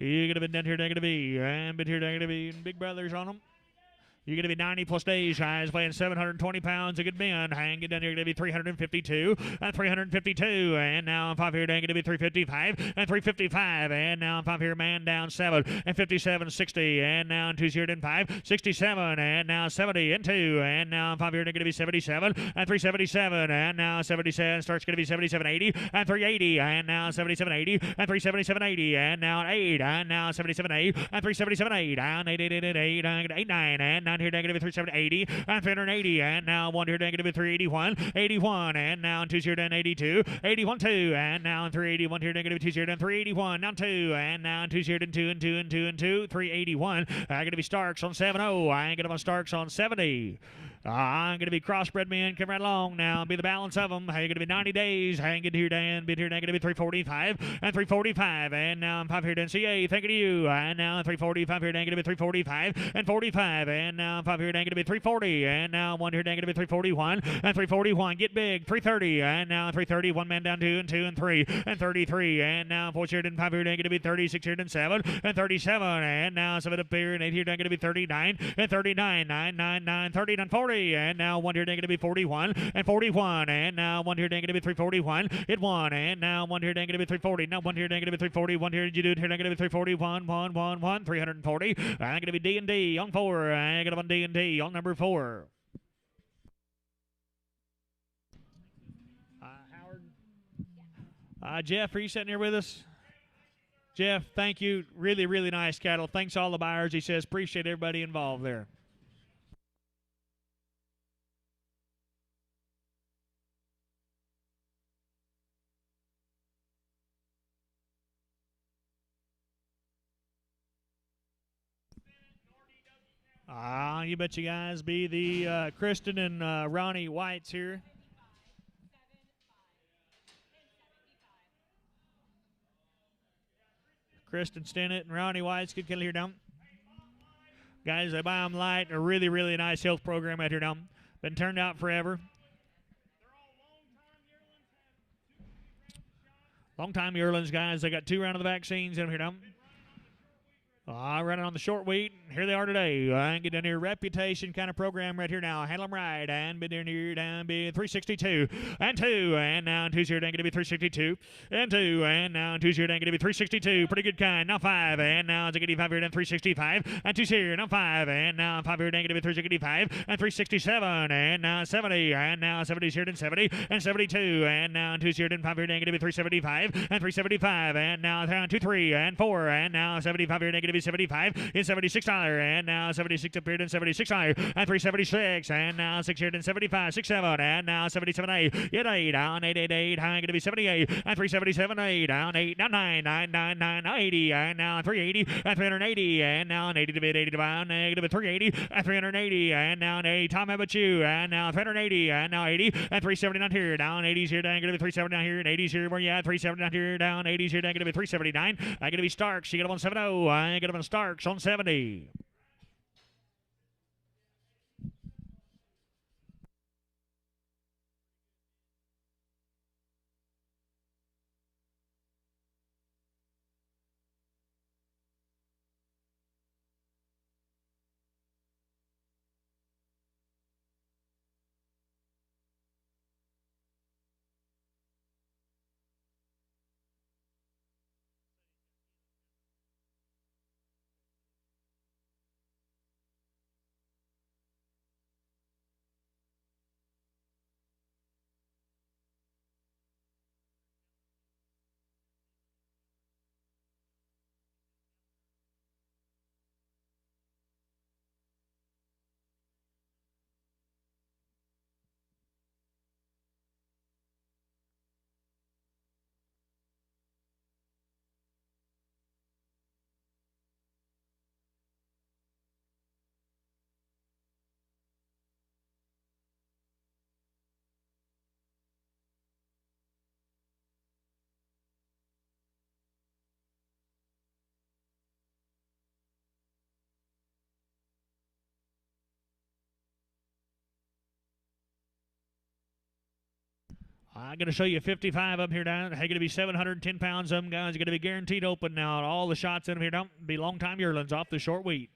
You're going to be down here, negative B, and been here, negative B, and big brothers on them. You're going to be 90 plus days, guys, weighing 720 pounds. A good man. Hang it down here, going to be 352 and 352. And now 5 here, going to be 355 and 355. And now 5 here, man down 7 and 57, 60. And now 2 0 and 5, 67. And now 70 and 2. And now 5 here, going to be 77 and 377. And now 77 starts going to be 77, 80 and 380. And now 77, 80 and 377, 80. And now 8. And now 77, 8 and 377, 8. And 8, 8, 8, 8, 8, 8, 9. And 9 here, negative 380 and 380. And now 1 here, negative 381, 81. And now 2 0 and 82, 81, 2. And now 381 here, negative 2 0 and 381. Now 2. And now 2 0 and 2 and 2 and 2 and 2, 381. I'm going to be Starks on 70. I ain't going to be Starks on 70. I'm going to be crossbred men. Come right along now. Be the balance of them. How you going to be 90 days. Hang it here, Dan. Been here, negative 345 and 345. And now I'm 5 here, Dan. CA. Thank you to you. And now 345 here, negative 345 and 45. And now 5 here, negative 340. And now 1 here, negative 341 and 341. Get big. 330. And now 330. 1 man down 2 and 2 and 3 and 33. And now 4 here, and 5 here, negative 36 here, and 7 and 37. And now 7 up here and 8 here, negative 39 and 39. 9, 9, 9, 30 and 40. And now 1 here, negative 41 and 41. And now 1 here, negative 341. Hit 1. And now 1 here, negative 340. Now 1 here, negative 340. 1 here, you do it here, negative 341. 1, 1, 1, 340. I'm going to be D&D on 4. I'm going to be on D&D on number 4. Howard? Jeff, are you sitting here with us? Jeff, thank you. Really, really nice cattle. Thanks to all the buyers. He says, appreciate everybody involved there. You bet you guys be the Kristen and Ronnie Whites here. Kristen Stennett and Ronnie White's good kid here down. Guys, they buy them light. A really, really nice health program out here down. Been turned out forever. Long-time yearlings, guys. They got 2 rounds of the vaccines in here down. Running on the short wheat. Here they are today. And get down here. Reputation kind of program right here now. Handle them right. And be down here. Down be 362. And 2. And now 2's here. Down going to be 362. And 2. And now 2's here. Down going to be 362. Pretty good kind. Now 5. And now it's going to be 5 here. Down 365. And 2's here. Now 5. And now 5 here. Down going to be 365. And 367. And now 70. And now 70's here. Down 70. And 72. And now 2's here. Down 5 here. Down going to be 375. And 375. And now down 2, 3. And 4. And now 75 here. Down going to be 75 in $76, and now 76 appeared in $76, and 376, and now 6 here in 75, 67, and now 77, 8, yet 8, down 888, high going to be 78, and 377, 8, down 8, down 9, 9, 9, 9, now 80, and now 380, and 380, and now 80 to bid, 80 to bound, negative 380, and 380, and now 80, Tom, how about you, and now 380, and now 80, and 379 here, down 80s here, down going to be 379 here, and 80s here, where you at, 379 here, down 80s here, down going to be 379, I going to be Starks, you get him on 70, I get him on Starks on 70. I'm going to show you 55 up here down. They're going to be 710 pounds. Some guys are going to be guaranteed open now. All the shots in them here don't be long-time yearlings off the short wheat.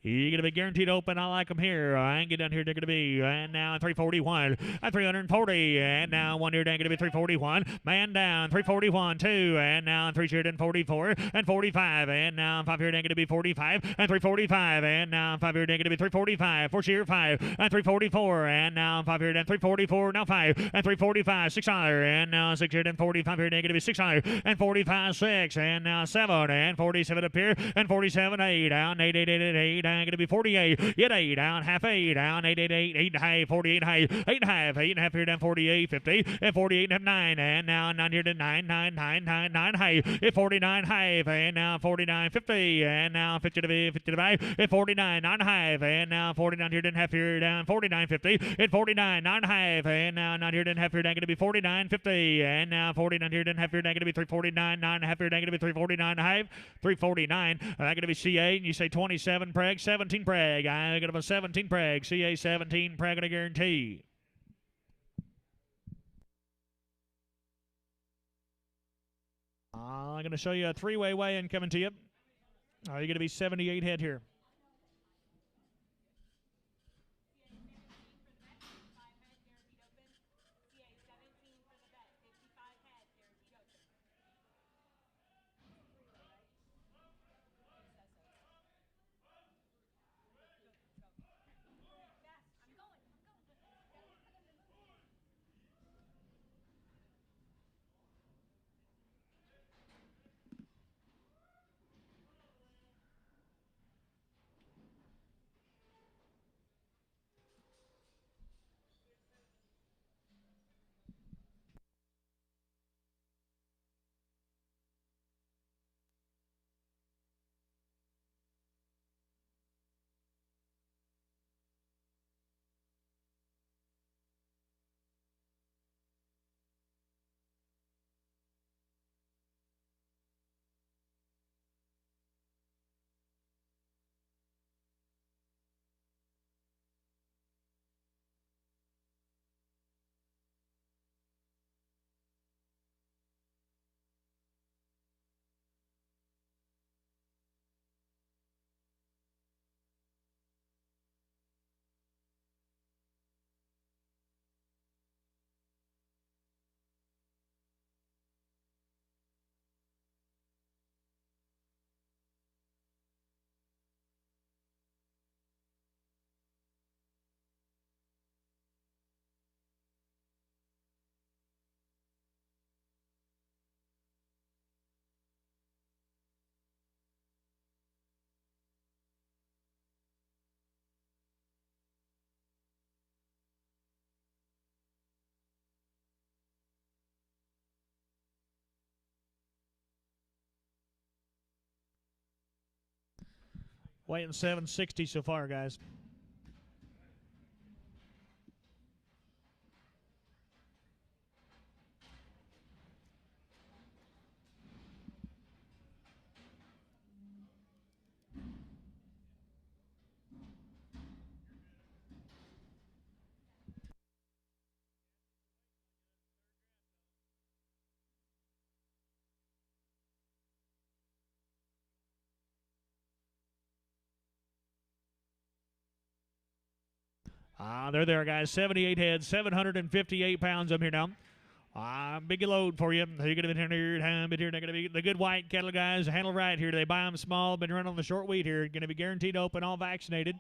You're going to be guaranteed open. I like them here. And get down here. They're going to be. And now 341. And 340. And now 1 here. Down going to be 341. Man down. 341. 2. And now 3 here. Down 44. And 45. And now 5 here. Down going to be 45. And 345. And now 5 here. Down going to be 345. 4 here. 5. And 344. And now 5 here. Down 344. Now 5. And 345. 6 higher. And now 6 here. Down 45 here. Down going to be 6 higher. And 45. 6. And now 7. And 47 up here. And 47. 8. Down 8. 8. 8. 8. 8. Going to be 48, yet 8, down half 8, down 8, 8, 8, 8 high, 48 high, 8 and a half, 8 and a half here, down 48, 50, and 48 and a half, 9, and now 9 here to 9, 9, 9, 9, 9 high, at 49 high, and now 49, 50, and now 50 to 5, at 49, 9 high, and now 49 here, then half here, down 49, 50, at 49, 9 high, and now 9 here, then half here, down going to be 49, 50, and now 49 here, then half here, down going to be 349, 9 and a half here, down going to be 349 high, 349, that's going to be CA, and you say 27 Prague, 17 Prague. I'm going to have a 17 Prague. CA 17 Prague and a guarantee. I'm going to show you a three-way weigh-in coming to you. You're going to be 78 head here. Weighing 760 so far, guys. They're there, guys. 78 heads, 758 pounds up here now. Big load for you. You're going to be here, going to be the good white cattle guys. Handle right here. They buy them small. Been running on the short wheat here. Going to be guaranteed open, all vaccinated.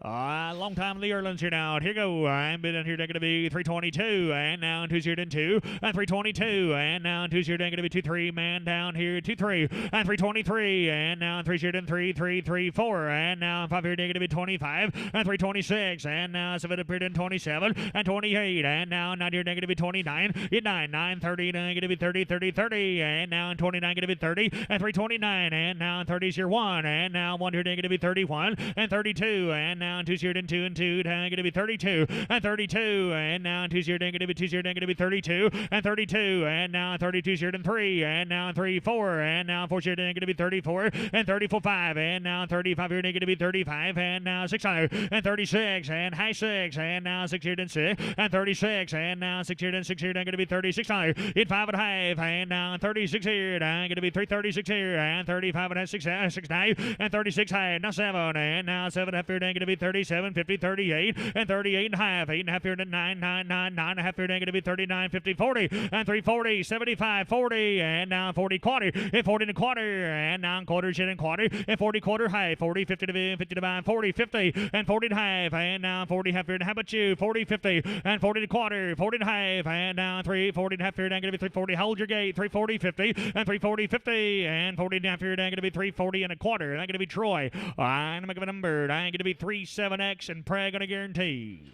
Long time in the Erlands here now. Here go. I'm been in here. They're going to be 322, and now 202, and 322, and now 2 going to be 23. Man down here 23, and 323, and now 3 334, and now 5 here. They're going to be 25, and 326, and now 7 appeared in 27, and 28, and now 9 here. They're going to be 29, 9 30, going to be 30, 30, 30, and now 29 going to be 30, and 329, and now 30's here 1, and now 1 here. They're going to be 31, and 32, and now 2's here and 2 and 2, going to be 32, and 32, and now 2's here going to be 2's here going to be 32, and 32, and now 32's here and 3, and now 3 4, and now 4's here going to be 34, and 34 5, and now 35 here going to be 35, and now 6 and 36, and high 6, and now 6 here and 6, and 36, and now 6 here and 6 here going to be 36 in 5 and a half, and now 36 here, going to be 336 here, and 35 and a half, 6 9, and 36 high, now 7, and now 7 half here going to be 37, 50, 38, and 38 and a half, 8 and a half here to 9, 9 and a half here going to be 39, 50, 40, and 340, 75, 40, and now 40 quarter, and 40 and a quarter, and now quarter, shit and quarter, and 40 quarter high, 40, 50 to 50 to 5, 40, 50, and 40 and a half, and now 40 half here, how about you, 40, 50, and 40 and a quarter, 40 and a half, and now 340 and a half here, going to be 340, hold your gate, 340, 50, and 340, 50, and 40 and a half here, going to be 340 and a quarter, and I'm going to be Troy, I'm going to give a number, I'm going to be 37X, and Prager on a guarantee.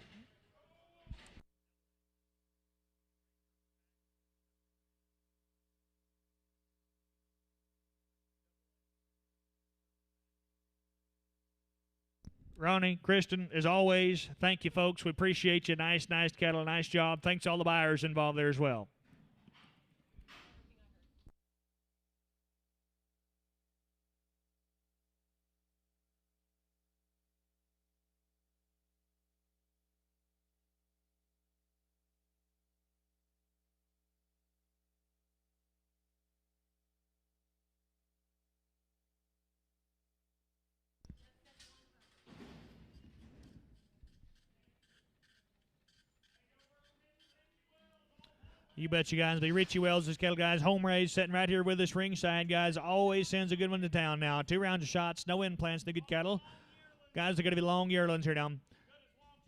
Ronnie, Kristen, as always, thank you, folks. We appreciate you. Nice cattle, nice job. Thanks to all the buyers involved there as well. You bet you guys. The Richie Wells, this cattle guys, home raised, sitting right here with us ringside, guys. Always sends a good one to town now. 2 rounds of shots, no implants, no good cattle. Guys, they're going to be long yearlings here now.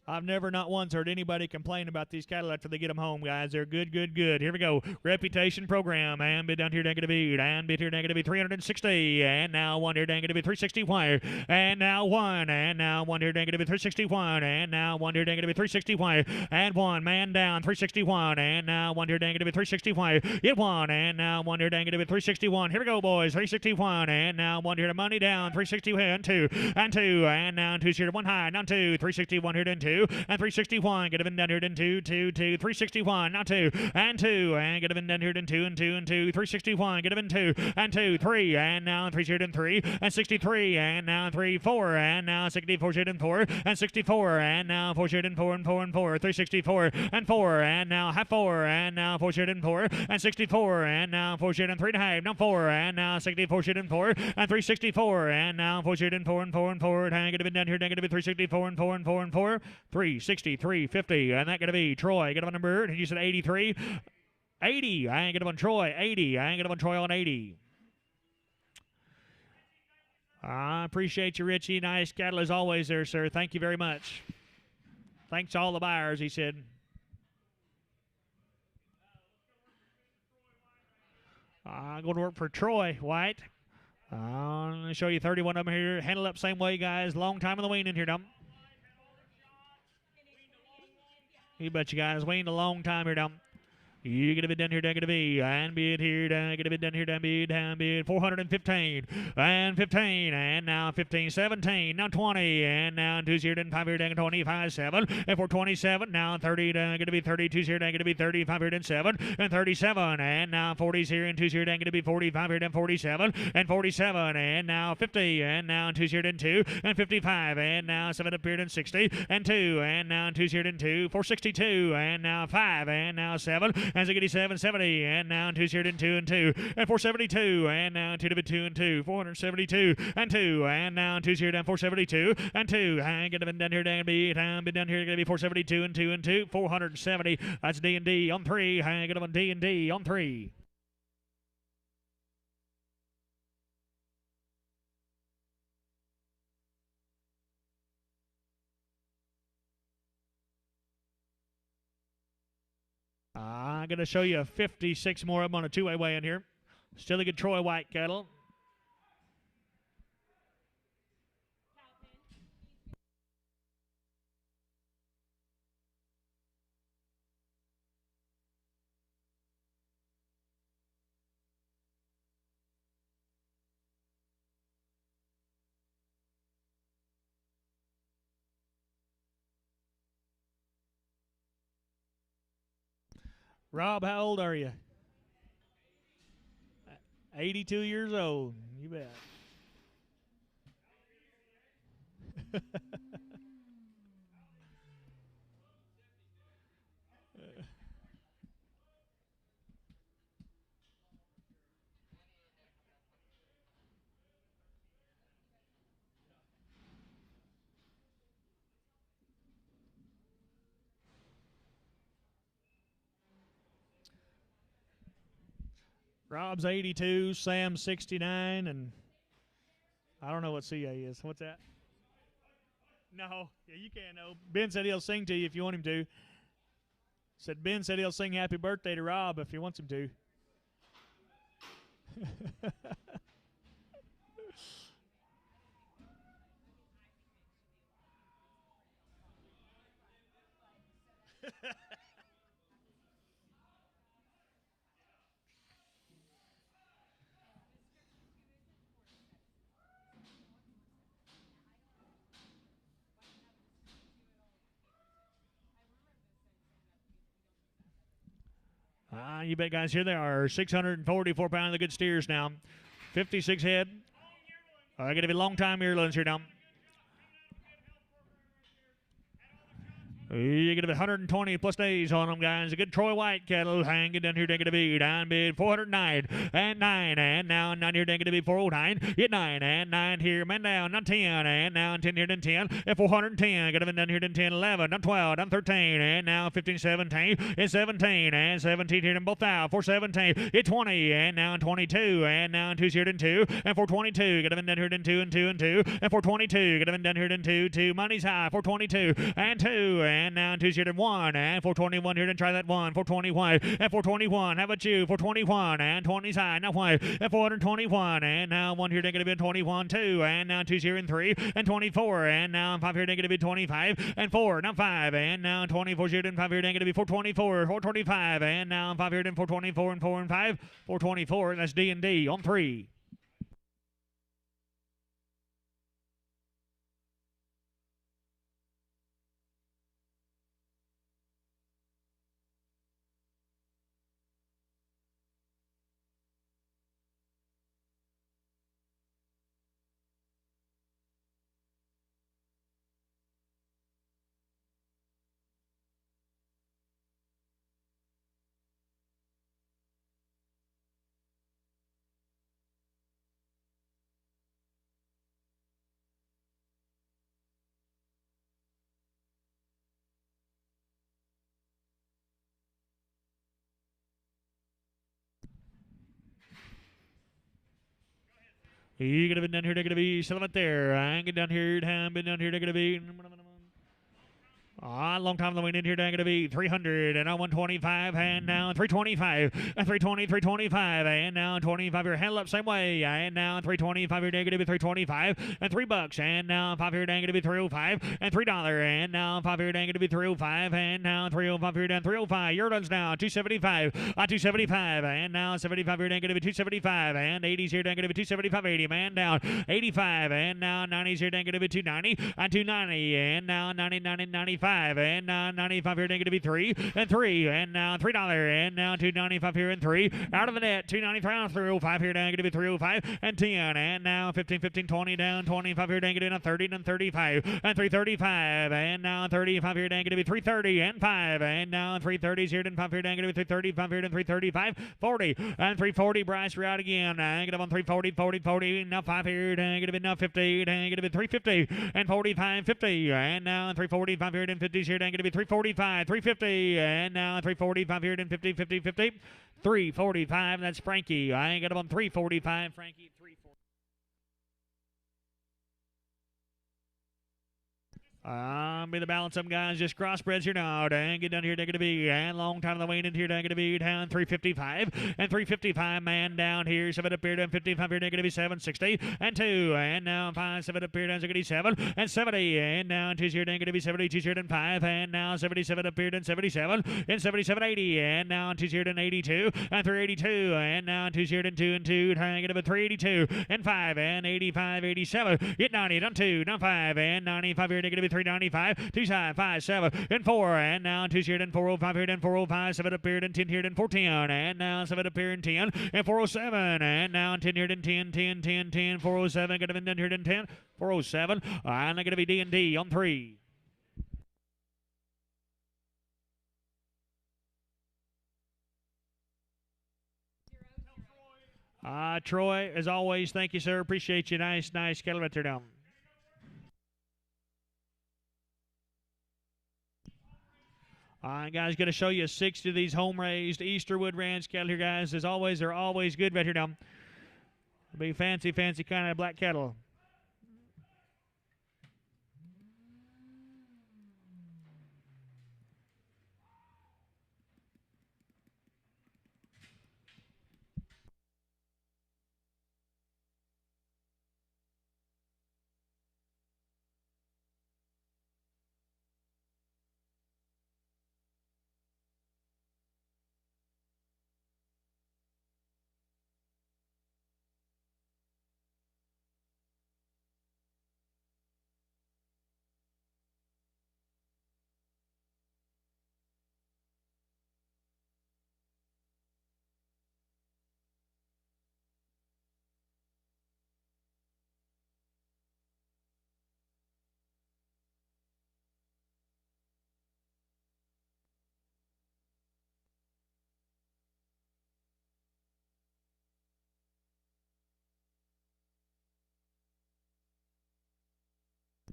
I've never not once heard anybody complain about these cattle after they get them home, guys. They're good. Here we go. Reputation program. And bid down here, going to be, and bid here, going to be 360. And now 1 here, going to be 361. And now 1. And now 1 here, going to be 361. And now 1 here, going to be 361. And 1 man down, 361. And now 1 here, going to be 361. Hit 1. And now 1 here, going to be 361. Here we go, boys. 361. And now 1 here to money down, 361. 2 and 2. And now 2's here to 1 high. Now 2. 361 here, then 2. And 361, get him in down here, then 2, 2, 2, 361, now 2, and 2, and get him in down here, then 2, and 2, and 2, 361, get him in 2, and 2, 3, and now 3 here, then 3, and 63, and now 3, 4, and now 64 here, then 4, and 64, and now 4 here, then 4, and 4, and 4, 364, and 4, and now half 4, and now 4 here, then 4, and 64, and now 4 here, then 3 and a half, now 4, and now 64 here, then 4, and 364, and now 4 here, then 4, and 4, and 4, and get him in down here, then get him 364, and 4, and 4, and 4, 363, 50, and that going to be Troy. Get him on number, and you said 83. 80, I ain't get him on Troy. 80, I ain't get him on Troy on 80. I appreciate you, Richie. Nice cattle as always there, sir. Thank you very much. Thanks to all the buyers, he said. I'm going to work for Troy White. I'm going to show you 31 of them here. Handle up same way, guys. Long time in the weaning here, dumb. You bet you guys. Weaned a long time here, dumb. You get a bit down here, down get a B, and bid here, down get a bit down here, down bid, 415, and 15, and now 15, 17, now 20, and now 2 here, down 5 here, down 25, 7, and 427, now 30, down get a be 32 here, down get a be 35 here, down 7, and 37, and now 40s here, and 2 here, down get a be 45 here, down 47, and 47, and now 50, and now 2 here, down 2, and 55, and now 7 up here, down 60, and 2, and now 2 here, down 2, 462, and now 5, and now 7, and 67, 70, and now 2 here, down 2, and 2, and 472, and now 2 to be 2, and 2, 472, and 2, and now 2 here, down 472, and 2, and get a bit down here, down be down here, going to be 472, and 2, and 2, 470. That's D&D on 3, and get up on D&D on 3. I'm going to show you 56 more of them on a two-way weigh in here. Still a good Troy white cattle. Rob, how old are you? 82 years old. You bet. Rob's 82, Sam's 69, and I don't know what CA is. What's that? No. Yeah, you can't know. Ben said he'll sing to you if you want him to. Ben said he'll sing happy birthday to Rob if he wants him to. You bet, guys. Here they are. 644 pounds of the good steers now. 56 head. Going to be long-time yearlings here now. You're going to be 120 plus days on them, guys. A good Troy White cattle. Hanging down here, going to be down bid 409 and 9. And now 9 here, going to be 409. Get 9 and 9 here, man down. Not 10. And now 10 here, then 10. And 410. Got to be down here, then 10, 11. Not 12. Not 13. And now 15, 17. It's 17. And 17 here, then both out. 417. It's 20. And now 22. And now 2 here, then 2. And 422. Got to be down here, then 2 and 2 and 2. And 422. Got to be down here, then 2. 2. Money's high. 422. And 2. And now 2 here, then 1. And 421 here, then try that 1. 421. And 421. How about you? 421. And 20's high. Now 5. And 421. And now 1 here, then going to be 21. 2. And now 2's here, and 3. And 24. And now 5 here, then going to be 25. And 4. Now 5. And now 24 here, then 5 here, then going to be 424. 425. And now 5 here, then 424. And 4 and 5. 424. That's D&D on 3. You gonna be down here, they're gonna be settlement there. I ain't get down here, been down here, they're gonna be. Long time on the way in here, going to be 300, and now 125, and now 325, and 320, 325, and now 25 here, handle up same way, and now 325 here, going to be 325, and $3, and now 5 here, going to be 305, and $3, and now 5 here, going to be 305, and now 305 here, down 305, your runs now 275, 275, and now 75 here, going to be 275, and 80s here, going to be 275, 80, man down 85, and now 90s here, going to be 290, and 290, and now 90, 90, 95. And now 95 here, going to be 3 and 3, and now $3, and now 295 here and 3 out of the net, 295, 305 here, going to be 305 and 10, and now 15, 15, 20 down, 25 here, going to be 30 and 35 and 335, and now 35 here, going to be 330 and 5, and now 330s here and 5 here, going to be 335 here and 335, 40 and 340. Bryce, we're out again. Get up on 340, 40, 40. Now 5 here, going to be now 50, going to be 350 and 45, 50, and now 345 here and 50s here, going to be 345, 350, and now 345 here and 50, 50, 50, 345. That's Frankie. I got him on 345. Frankie, 340. Be the balance of them, guys. Just crossbreds here now. Dang, get down here, going to be, and long time on the way in here, going to be down 355, and 355, man down here, 7 up here, down 55 here, going to be 760, and 2, and now 5, 7 up here, down 77, and 70, and now 2 here, going to be 70, 2 here, and 5, and now 77 up here, down 77, and 77, 80, and now 2 here, and 82, and 382, and now 2 here, and 2, and 2, going to be 382, and 5, and 85, 87, get 90, down 2, down 5, and 95 here, going to be 395, 2 side, 5, 7, and 4, and now 2 here, and 405 here, and 405, 7 up here, and 10 here, and 410, and now 7 up here, and 10, and 407, and now 10 here, and 10, 10, 10, 10, 407, going to be 10 here, and 10, 407, and they're going to be D&D on 3. Troy, as always, thank you, sir. Appreciate you. Nice kettle right there down. Guys, going to show you 60 of these home-raised Easterwood Ranch cattle here, guys. As always, they're always good right here down. Big fancy kind of black cattle.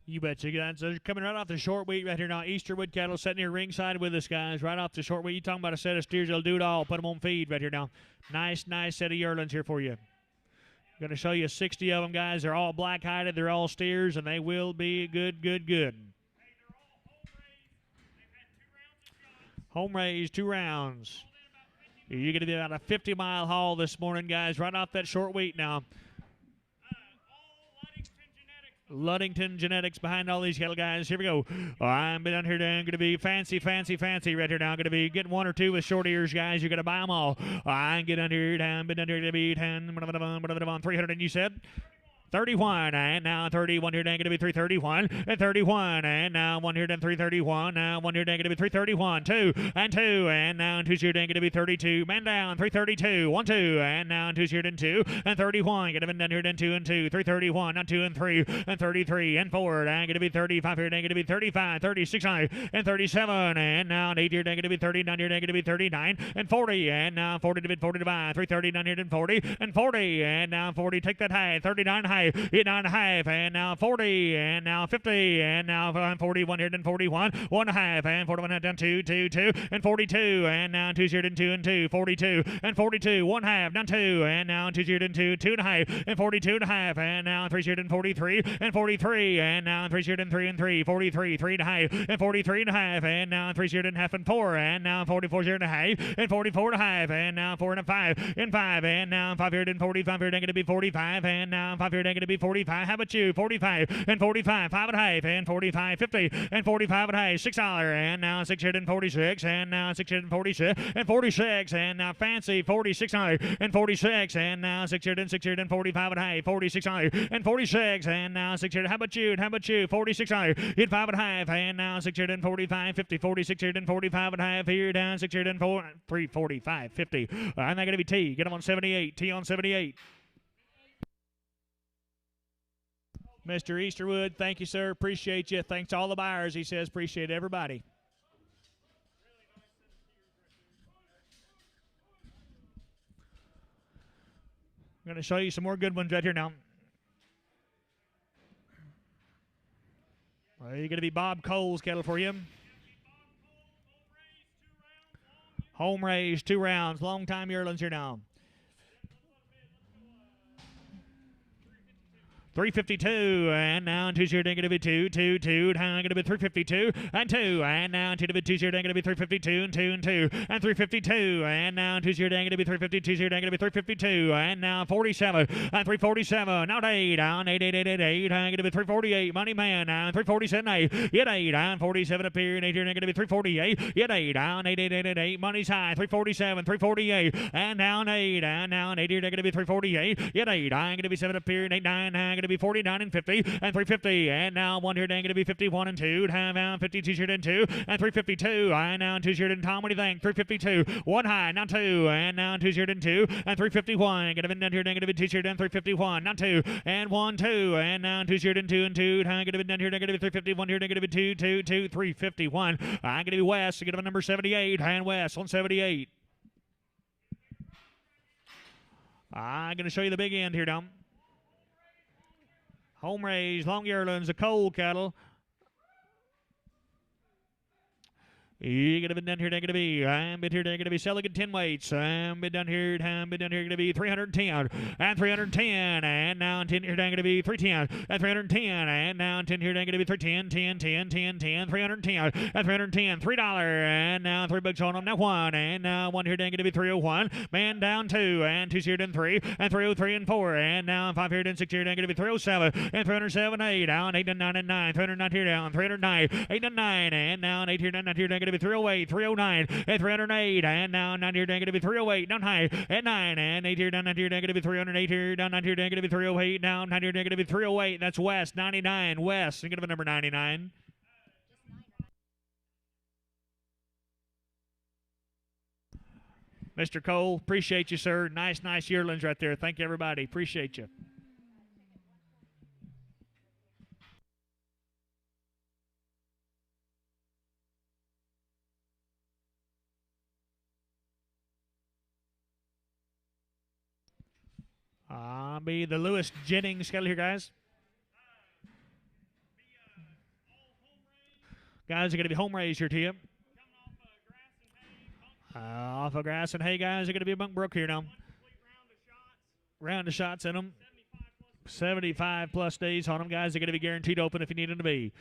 You betcha, guys. They're coming right off the short wheat right here now. Easterwood cattle sitting here ringside with us, guys. Right off the short wheat. You talking about a set of steers that'll do it all. Put them on feed right here now. Nice set of yearlings here for you. Going to show you 60 of them, guys. They're all black-hided. They're all steers, and they will be good. Home raised, 2 rounds. You're going to be about a 50-mile haul this morning, guys. Right off that short wheat now. Ludington Genetics behind all these cattle, guys. Here we go. I'm down here down. Going to be fancy right here now. Going to be getting 1 or 2 with short ears, guys. You're going to buy them all. I get down here down. Been down here to be 10. 300, and you said 31, and now 31 here, going to be 331, and 31, and now 1 here, then 331, now 1 here, going to be 331, 2, and 2, and now 2 here, going to be 32, man down, 332, 1, 2, and now 2 here, then 2, and 31, going to be down here, then 2 and 2, 331, now 2 and 3, and 33, and 4, and going to be 35 here, going to be 35, 36, and 37, and now 8 here, going to be 39 here, going to be 39, and 40, and now 40 to 5, 339 here, then 40, and 40, and now 40, take that high, 39 high. high, 89.5, and now 40, and now 50, and now 41 here, then 41, 1.5, and 41 down 2, 2, 2, and 42, and now 2 0 and 2 and 2, 42, and 42, 1/2, down 2, and now 2 0 and 2, 2.5, and 42.5, and now 3 0 and 43, and 43, and now 3 0 and 3 and 3, 43, 3.5, and 43.5, and now 3 0 and 1/2 and 4, and now 44 0 and 1/2, and 44.5, and now 4 and 5, and 5, and now 5 here and 45 here, going to be 45, and now 5 here, going to be 45. How about you? 45 and 45, 5.5, and 45, 50, and 45.5, $6, and now 6 here and 46, and now 6 here and 46, and 46, and now fancy 46 and 46, and now 6 here and 45.5, 46 and 46, and now 6 here. How about you? 46 hit 5.5, and now 6 here and 45, 50, 46 here and 45.5 here down 6 here and 345, 50. I'm not going to be T. Get him on 78. T on 78. Mr. Easterwood, thank you, sir. Appreciate you. Thanks to all the buyers, he says. Appreciate everybody. I'm going to show you some more good ones right here now. Well, you're going to be Bob Cole's kettle for you. Home raised, 2 rounds. Long time yearlings here now. 352, and now 2 0 going to be 2, 2, 2, going to be 352, and 2, and now 2 to be 2 0 going to be 352, and 2, and 2, and 352, and now 2 0 going to be 352, 0 going to be 352, and now 47, and 347, now 8, down 8, 8, 8, 8, 8, going to be 348, money man, down 347, 8, yet 8, down 47 up here, and 8 here going to be 348, yet 8, down 8, 8, 8, 8, 8, money's high, 347, 348, and down 8, and now 8 here going to be 348, yet 8, I'm going to be 7 up here, and 8, 9, going to be 49 and 50 and 350, and now 1 here going to be 51 and 2, down 52 shirt and 2 and 352, and now 2 shirt and Tom, what do you think? 352, 1 high, now 2, and now 2 shirt and 2 and 351, going to be down here going to be 2 shirt and 351, now 2 and 1, 2, and now 2 shirt and 2 and 2, going to be down here going to be 351 here going to be 2, 2, 2, 351. I'm going to be West, going to be number 78, and West on 78. I'm going to show you the big end here, Dom. Home raised, long yearlings, a cold cattle. You're going to be down here, going to be, I'm been here, going to be selling at 10 weights. I'm been down here, going to be 310, and 310, and now 10 here, going to be 310, and 310, and now 10 here, going to be 310, 10, 10, 10, 10, 310, and 310, $3, and now $3 on them, now 1, and now 1 here, going to be 301, man down 2, and 2 here, then 3, and 303 and 4, and now 5 here, then 6 here, going to be 307, and 307, 8, down 8 and 9 and 9, 309 here, down 309, 8 and 9, and now 8 here, 9 here, going to be 308, 309, and 308, and now 9 here, going to be 308, down high, and 9, and 8 here, down 9 here, going to be 308 here, down 9 here, going to be 308, down 9 here, going to be 308, that's West, 99, West, going to be number 99. Mr. Cole, appreciate you, sir. Nice yearlings right there. Thank you, everybody. Appreciate you. I'll be the Lewis Jennings kettle here, guys. Guys are going to be home raised here to you. Off of grass and hay, guys are going to be a Bunk Brook here now. Round of shots in them. 75 plus days on them, guys. They're going to be guaranteed open if you need them to be.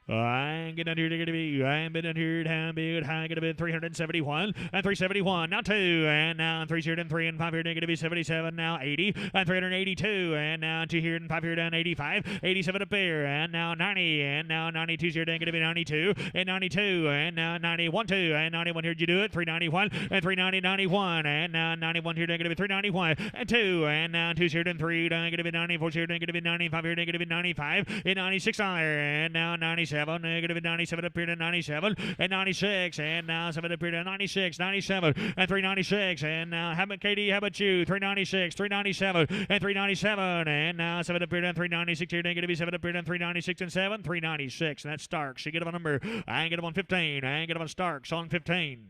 I ain't getting down here to be. I ain't been down here down big. I ain't gonna be 371 and 371. Now 2 and now 3 here and 3 and 5 here. They're gonna be 77 now 80 and 382 and now 2 here and 5 here down 85, 87 up there and now 90 and now 92 here. They're gonna be 92 and 92 and now 91 2 and 91 here. Did you do it? 391 and 390 91 and now 91 here. They're gonna be 391 and 2 and now 2 here and 3. They're gonna be 94 here. They're gonna be 95 here. They're gonna be 95 and 96 on there and now 97. Negative 97 up here to 97 and 96 and now 7 up here to 96, 97 and 396 and now how about Katie? How about you? 396, 397 and 397 and now 7 up here to 396 here. Going to be 7 up here to 396 and 7, 396 and that's Starks. You get him a number. I ain't get him on 15. I ain't get him on Starks on 15.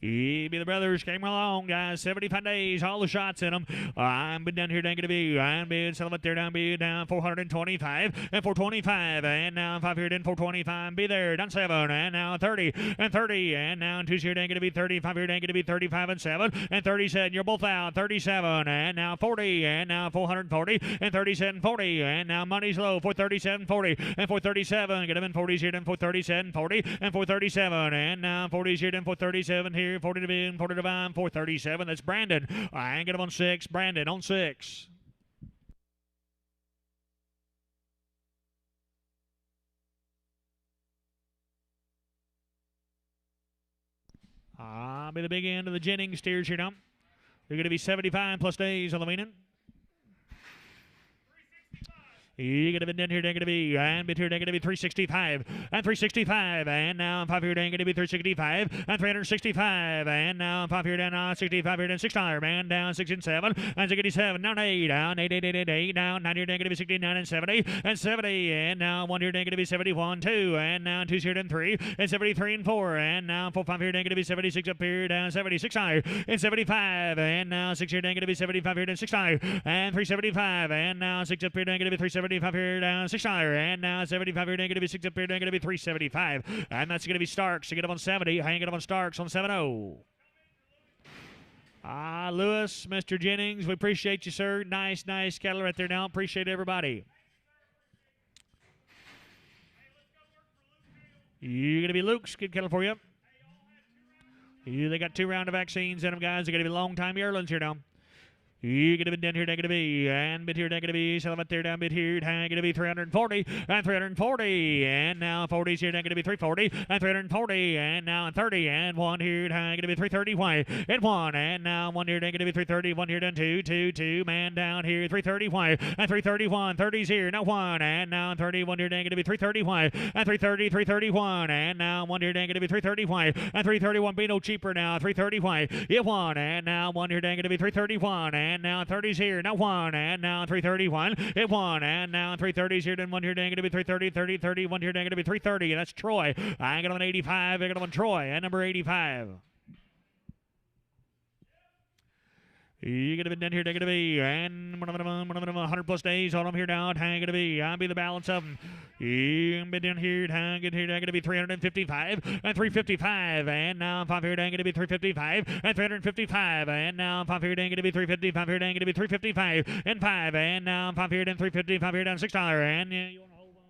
Be the brothers came along, guys. 75 days, all the shots in them. I'm been down here, down to be. I'm being settlement there, down be down 425 and 425, and now 5 here, then 425. Be there, down 7, and now 30 and 30, and now 2 here, down to be 35 here, down to be 35 and 7 and 37. You're both out. 37 and now 40, and now 440 and 37 40, and now money's low. 437 40 and 437. Get them in 40s here, then 437 40 and 437, and now 40s here, then 437 here. 40 to be in, 40 to buy, 437. That's Brandon. I ain't get him on 6. Brandon on 6. I'll be the big end of the Jennings steers here now. They're going to be 75 plus days on the weaning. You're going to be down here, going to be, and bit here, going to be 365, and 365, and now 5 here, going to be 365, and 365, and now 5 here, down 65 here, down $6, man, down 6 and 7, and 67, down 8, down 8, 8, 8, 8, 8, down 9 here, going to be 69 and 70, and 70, and now 1 here, going to be 71, 2, and now 2 here, down 3, and 73 and 4, and now 4, 5 here, going to be 76 up here, down 76 higher, and 75, and now 6 here, going to be 75 here, down 6 higher, and 375, and now 6 up here, going to be 375 here, down $6, and now 75 here, going to be 6 up here, going to be 375, and that's going to be Starks to get up on 70. Hang it up on Starks on 7-0. Lewis, Mr. Jennings, we appreciate you, sir. Nice cattle right there now. Appreciate everybody. You're going to be Luke's. Good cattle for you. They got 2 round of vaccines in them, guys. They're going to be long-time yearlings here now. You're going to be down here, down going to be, and bit here, down going to be, sell them up there, down bit here, down going to be 340, and 340, and now 40s here, down going to be 340, and 340, and now 30, and 1 here, down going to be 330, white, and 1, and now 1 here, down going to be 330, 1 here, down 2, 2, 2, man down here, 330, white, and 331, 30's here, now 1, and now 31 here, down going to be 330, white, and 330, 331, and now 1 here, down going to be 330, white, and 331, be no cheaper now, 330, white, yeah, 1, and now 1 here, down going to be 331, and now 30's here, now 1, and now 331, it 1, and now 330's here, then 1 here, dang going to be 330, 30, 30, 1 here, dang going to be 330, that's Troy. I got him on 85, I got him on Troy, and number 85. You're going to be down here, they're going to be, and 100 plus days on them here now, hang going to be, I'll be the balance of them. You're going to be down here, hang here, they're going to be 355, and 355, and now 5 here, they're going to be 355, and 355, and now 5 here, they're going to be 355, here, they're going to be 355, and 5, and now 5 here, then 355, here, down $6, and you want to hold one.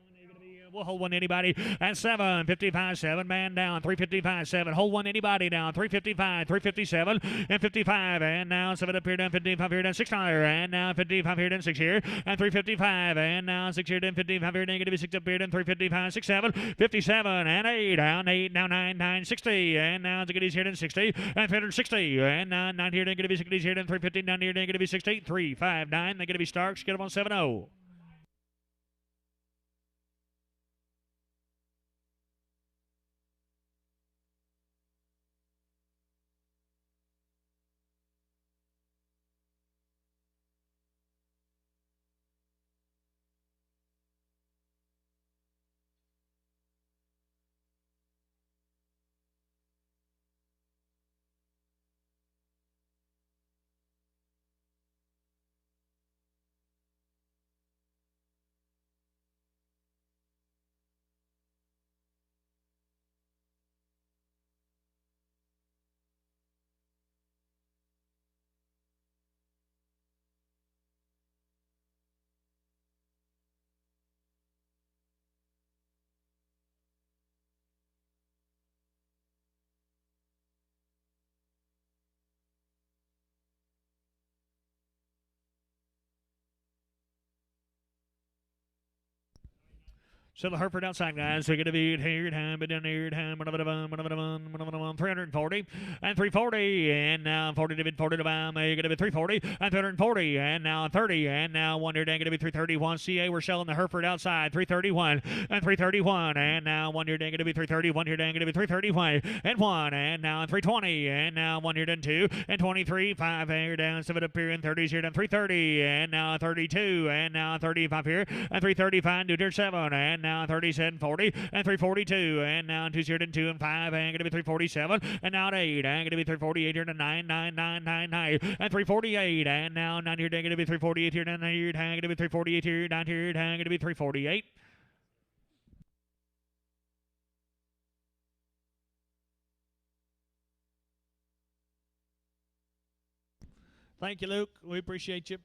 We'll hold one anybody. And 7, 55, 7 man down. 355, 7. Hold one anybody down. 355, 357, and 55. And now 7 up here down. 55 here down. $6. And now 55 here down. 6 here. And 355. And now 6 here down. 55 here down. Going to be 6 up here down. 355, 6, 7. 57 and 8 down. 8 now 9, 9, 60. And now it's going to be here down 60. And 360. And 9 here down. Going to be 60 here down. 350 down here down. Going to be 60. 3, 5, 9. They're going to be Starks. Get them on 7-0. So the Hereford outside guys are going to be here, but down here, 340 and 340, and now 40 to mid 40 to bomb. You're going to be 340 and 340, and now 30, and now 1 here, going to be 331. CA, we're selling the Hereford outside, 331 and 331, and now 1 here, going to be 330. 1 here, going to be 331 and 1, and now 320, and now 1 here, down 2 and 23, 5 here down, 7 up here, and 30s here down 330, and now 32, and now 35 here, and 335, 2 7, and now 37.40 and 342 and now 202 and 5 and going to be 347 and now at 8 and going to be 348 here to 99999 and 348 and now 9 here going to be 348 here 9 here going to be 348 here 9 here going to be 348. Thank you, Luke. We appreciate you.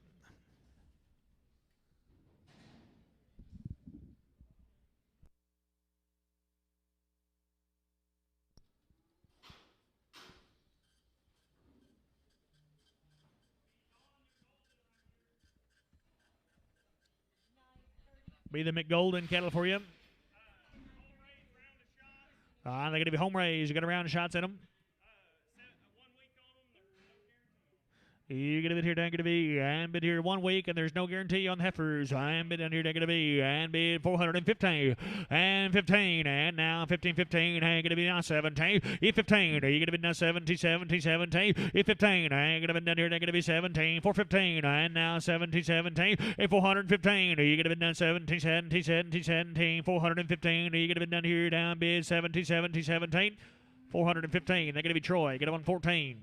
Be the McGolden cattle for you. They're going to be home raised. You got a round of shots at them. You're going to be here, going to be, and bid here 1 week, and there's no guarantee on the heifers. And bid down here, going to be, and bid 415, and 15, and now 15, 15, and going to be now 17, E15, are you going to be now 17, 17, 17, E15, and going to be down here, going to be 17, 415, and now 17, 17, and 415, are you going to be down 17, 17, 17, 17, 415, are you going to be down here, down bid 17, 17, 17, 415, they're going to be Troy, get up on 14.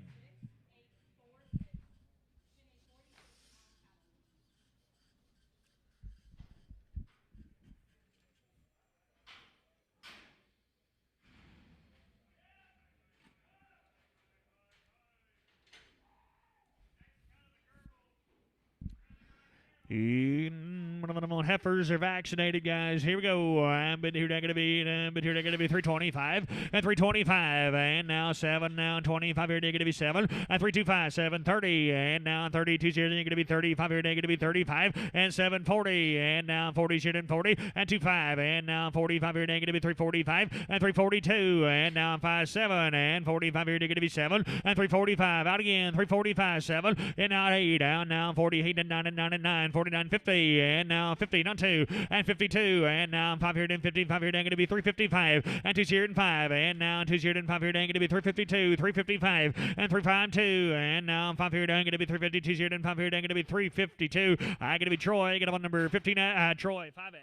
Heifers are vaccinated, guys. Here we go. I'm been here going to be, and been here going to be 325 and 325, and now 7, now 25 here going to be 7, and 325, 730, and now 32 here going to be 35 here going to be 35, and 740, and now 40 here and 40, and 25, and now 45 here going to be 345, and 342, and now 57, and 45 here going to be 7, and 345 out again, 345, 7, and now 8, down now 48 and 9 and 9 and 9. 49, 50, and now 50, not 2, and 52, and now 5 here and 55 here, going to be 355, and 2 here and 5, and now 2 here and 5 here, going to be 352, 355, and 352, and now 5 here, going to be 352 here and 5 here, going to be 352. I going to be Troy, get up on number 15, Troy, 5X.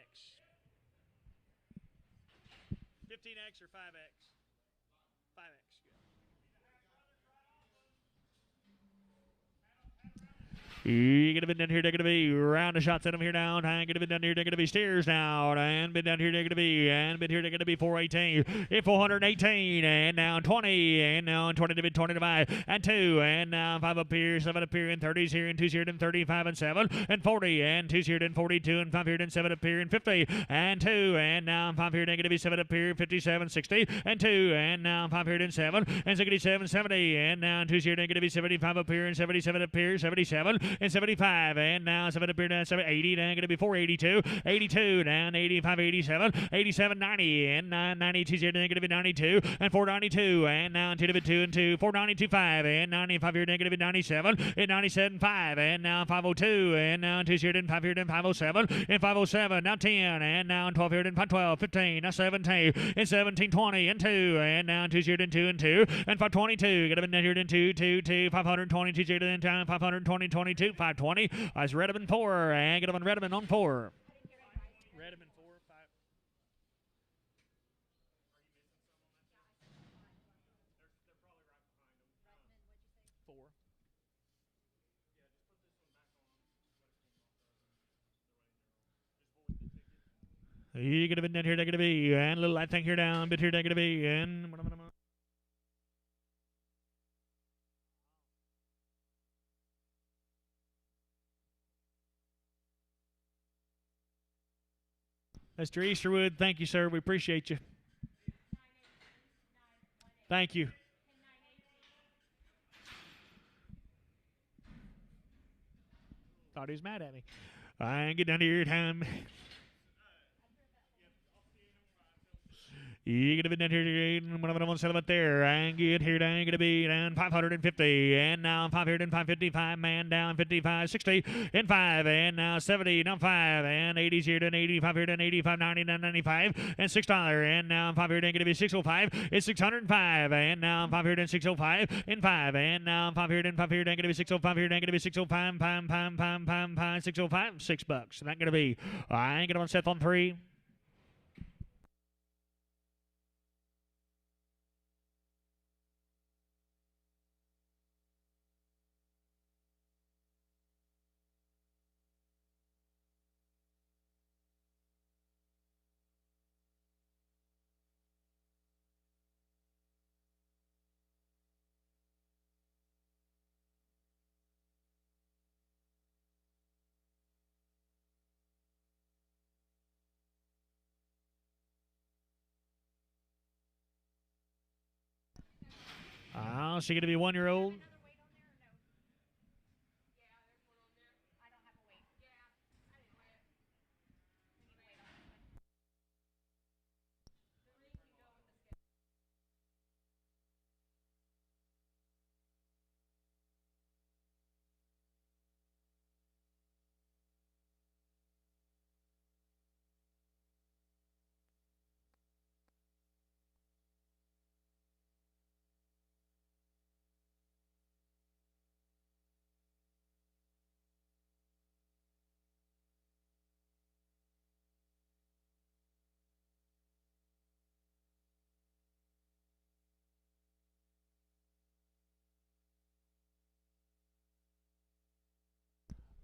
15X or 5X? 5X. You're going to be down here, they're going to be round of shots at them here down. I'm going to be down here, they're going to be steers now. And been down here, they're going to be, and been here, they're going to be 418, and 418, and now 20, and now 20 to 20 to 5, and 2, and now 5 up here, 7 up here, and 30s here, and 2's here, and 35, and 7, and 40, and 2's here, and 42, and 5 here, and 7 up here, and 50, and 2, and now 5 here, they're going to be 7 up here, 57, 60, and 2, and now 5 here, and 7, and 67, 70, and now 2's here, they're going to be 75 up here, and 77 up here, 77, and 75, and now 7 up here, down 7, 80, down going to be 482, 82, down 85, 87, 87, 90, and 92 here, down going to be 92, and 492, and now 2 to be 2 and 2, 492, 5, and 95 here, down going to be 97, and 97, 5, and now 502, and now 2 here, and 5 here, and 507, and 507, now 10, and now 12 here, and 12, 15, now 17, and 17, 20, and 2, and now 2 here, and 2 and 2, and 522, get up in here, and 2, 2, 2, 522 here, and 520, 22, 520. That's Redmond 4, and get up on Redmond on 4. Redmond 4, 5. They're probably right behind them. 4. You're going to be down here, they're going to be, and a little light thing here down, bit here, they're going to be, and Mr. Easterwood, thank you, sir. We appreciate you. Thank you. Thought he was mad at me. I get down here time. You're going to be down here, one of them on settlement there. And get here, down, going to be down 550. And now 5 here, and 555. Man down 55, 60, and 5. And now 70, now 5. And 80's here, and 85 here, and 85, 99, 95. And $6. And now 5 here, and going to be 605. It's 605. And now 5 here, and 605. And 5. And now 5 here, and 5 here, and going to be 605 here, and going to be 605. 605. $6. And that's going to be, I ain't going to on Seth on 3. now. She's going to be 1-year-old.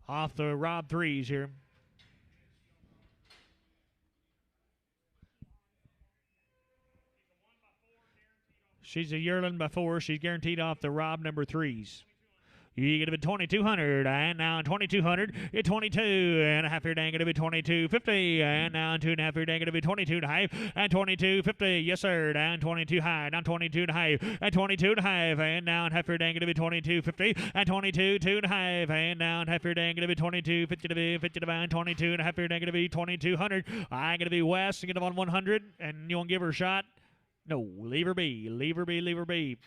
Off the Rob 3s here. She's a yearling by 4. She's guaranteed off the Rob number 3s. You get to be 2,200, and now 2,200, it's 22 and a half. You're going to be 22.50, and now 2.5. You're going to be 22 and a half, and 22.50. Yes, sir. Down 22 high, down 22 and a half, and 22 and a half, and now half. You're going to be 22.50, and 22 2 and a half, and now half. You're going to be 22.50 to be 50 to buy, 22 and a half. You're going to be 2,200. I'm going to be West. You get them on 100, and you want to give her a shot? No, leave her be, leave her be, leave her be.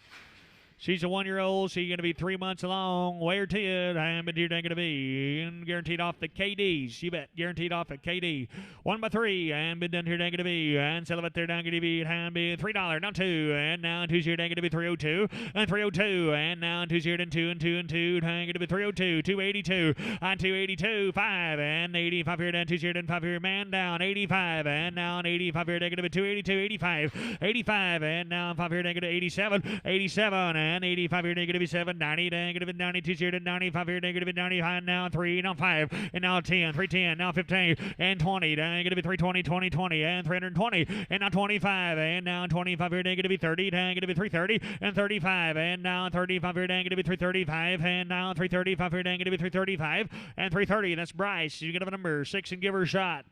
She's a 1-year-old. She's going to be 3 months along. Where to it? And here going to be guaranteed off the KDs. You bet. Guaranteed off the KD. 1 by 3. And been done here going to be. And sell it there down going to be. And be $3. Now 2. And now 2's here going to be 302. And 302. And now 2's here and 2 and 2 and 2. And going to be 302. 282. And 282. 5. And 85 here. And 2's here and 5 here. Man down. 85. And now 85 here. Going to be 282. 85. 85. And now 5 here. Going to be 87. 87. And 85 here, negative 7, 90, negative 92 here to 95 here, negative 95, now 3, now 5, and now 10, 310, now 15, and 20, negative 320, 20, 20, and 320, and now 25, and now 25 here, negative 30, negative 330, and 35, and now 35 here, negative 335, and now 335 here, negative 335, and 330. That's Bryce. You get a number 6 and give her a shot.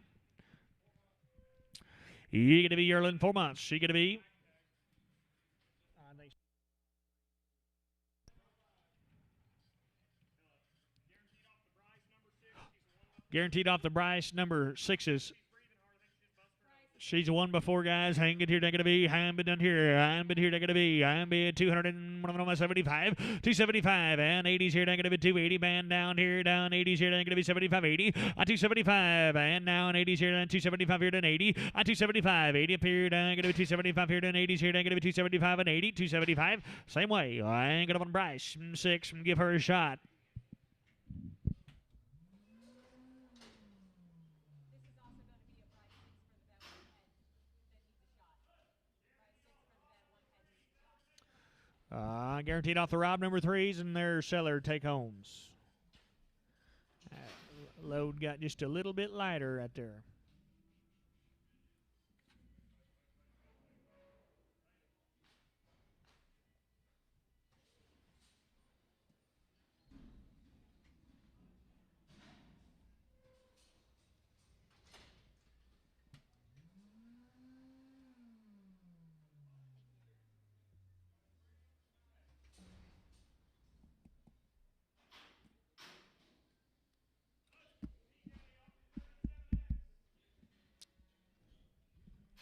You're going to be yearling 4 months. She's going to be. Guaranteed off the Bryce number 6s. She's a 1 by 4, guys. Hang it here, they're going to be. Hang been done here. I'm been here, they're going to be. I'm be 275. 275. And 80s here, they're going to be 280. Man down here, down 80s here, they're going to be 75, 80. 275. And now an 80s here, and 275 here, and 80. 275. 80 up here, down going to be 275 here, and 80s here, they're going to be 275 and 80. 275. Same way. I ain't going to on Bryce 6 and give her a shot. Guaranteed off the Rob number 3s and their seller take homes. Load got just a little bit lighter right there.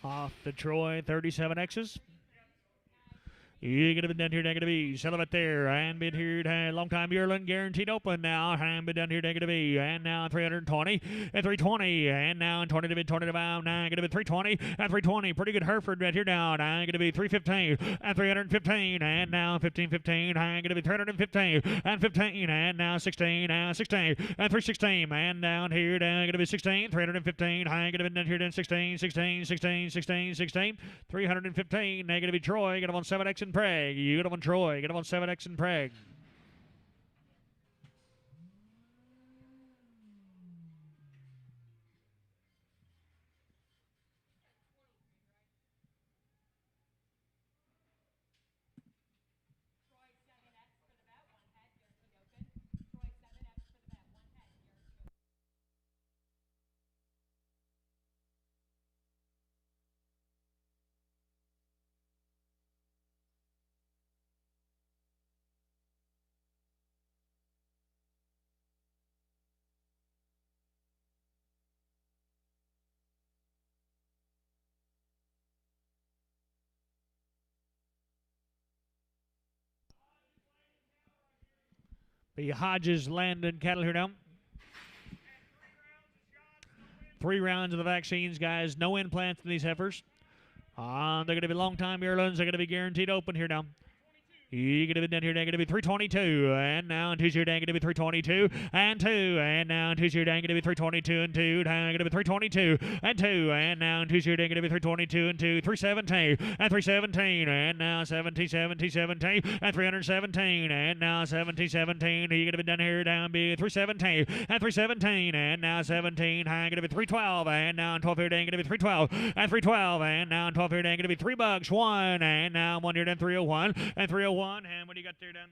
Off the Troy 37Xs. You're going to be down here, negative B. Sell it there. And been here, long time yearling, guaranteed open now. And been down here, negative B. And now 320 and 320. And now 20 to be 20 to bound. Now going to be 320 and 320. Pretty good Hereford right here down. I'm going to be 315 and 315. And now 15. I'm going to be 315 and 15. And now 16 and 16 and 316. And down here, down going to be 16, 315. I'm going to be down here, then 16. 315. Negative Troy. Get him on 7X and Prague. You get him on Troy. Get him on 7X and Prague. The Hodges Landon cattle here now. 3 rounds of the vaccines, guys. No implants in these heifers. They're going to be long-time yearlings. They're going to be guaranteed open here now. You're going to be down here, going to be 322, and now into your going to be 322, and 2, and now into your going to be 322, and 2, down going to be 322, and 2, and now into your going to be 322, and 2, 317, and 317, and now 70, 70, 17, and 317, and now 70, 17, you're going to be down here, down be 317, and 317, and now 17, high going to be 312, and now 12 here, going to be 312, and 312, and now 12 here, going to be $3, 1, and now 1 here, then 301, and 301. And what do you got there, Dan?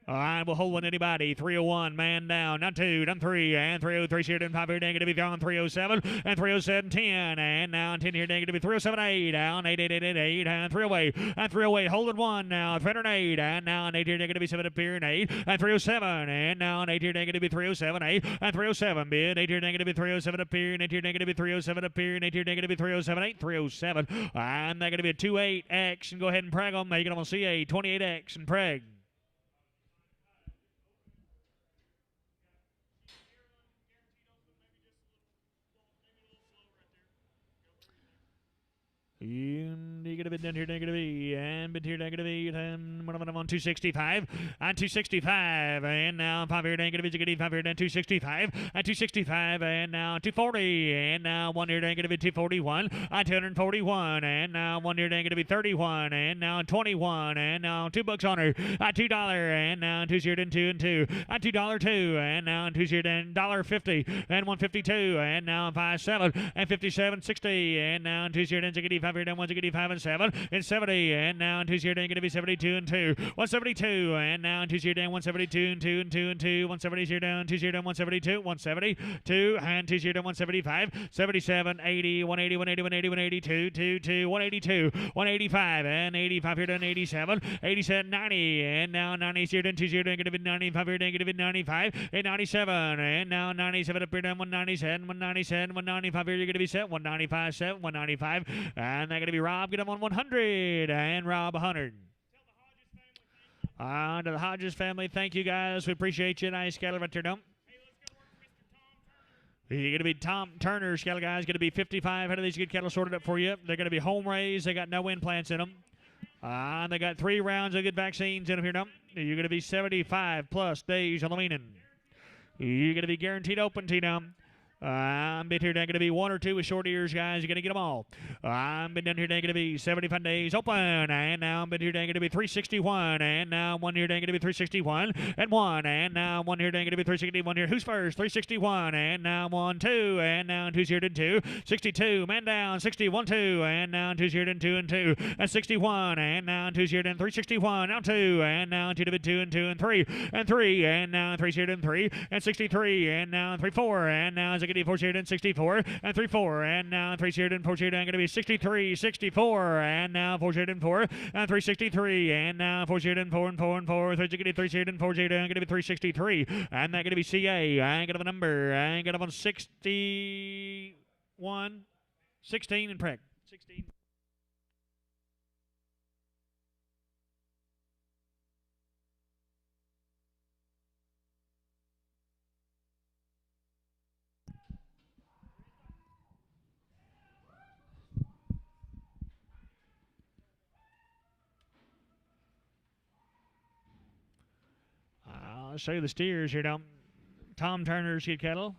All right, we'll hold one anybody. 301, man down. Not 2, down 3, and 303 here, then 5 here, going to be on 307, and 307, 10, and now 10 here, going to be 307, 8, down 8, 8, 8, 8, 8, and 308, and 308, holding 1 now, 308, and now 8 here, going to be 7 up here, and 8, and 307, and now 8 here, going to be 307, 8, and 307, bid, 8 here, going to be 307 up here, and 8 here, going to be 307 up here, and 8 here, going to be 307, 8, 307, and they're going to be a 28X, and go ahead and preg them, make it on CA, 28X, and preg. And you're going to be down here, going to be, and been here, going to be, and one of them on 265, and 265, and now 5 here, going to be 5 here, and 265, and 265, and now 240, and now 1 here, going to be 241, and 241, and now 1 here, going to be 31, and now 21, and now $2 on her, $2, and now 2 here, and 2 and 2, and $2 2, and now 2 here, and $1.50, and 152, and now 57, and 57, 60, and now 2 here, and 65. Here down 165 and 7 and 70, and now 2 here down going to be 72 and 2, 172, and now 2 here down 172 and 2 and 2 and 2, 170 here down 2 here down 172, 172, and 2 here down 175, 77, 80, 180, 180, 180, 182, 2, 2, 182, 185, and 85 here down 87, 87, 90, and now 90 here down 2 here down going to be 95 here down going to be 95, and 97, and now 97 up here down 197, 197, 195 here you're going to be set, 195, set, 195, and they're going to be Rob. Get him on 100. And Rob 100. To the Hodges family, thank you guys. We appreciate you. Nice cattle right there, don't. You're going to be Tom Turner's cattle, guys. Going to be 55 head of these good cattle sorted up for you. They're going to be home raised. They got no implants in them. They got 3 rounds of good vaccines in them here, don't. You're going to be 75 plus days on the weaning. You're going to be guaranteed open, T-Dum. I'm been here, going to be 1 or 2 with short ears, guys. You're going to get them all. I'm been down here, going to be 75 days open. And now I'm been here, going to be 361. And now 1 here, going to be 361. And 1. And now 1 here, going to be 361 here. Who's first? 361. And now 1, 2. And now 2's here, and 2. 62. Man down. 61, 2. And now 2's here, and 2 and 2. And 61. And now 2's here, and 361. Now 2. And now 2 to be 2 and 2 and 3. And 3. And now 3's here, and 3. And 63. And now 3, 4. And now 4 shared in 64 and 3 4 and now 3 shared in 4 shared in going to be 63 64 and now 4 shared in 4 and 363 and now 4 shared in 4 and 4 and 4 3 shared in 4 shared in going to be 363 and that going to be CA. I ain't got a number. I ain't got on 61 16 and preg 16. I'll show you the steers here now. Tom Turner's good cattle.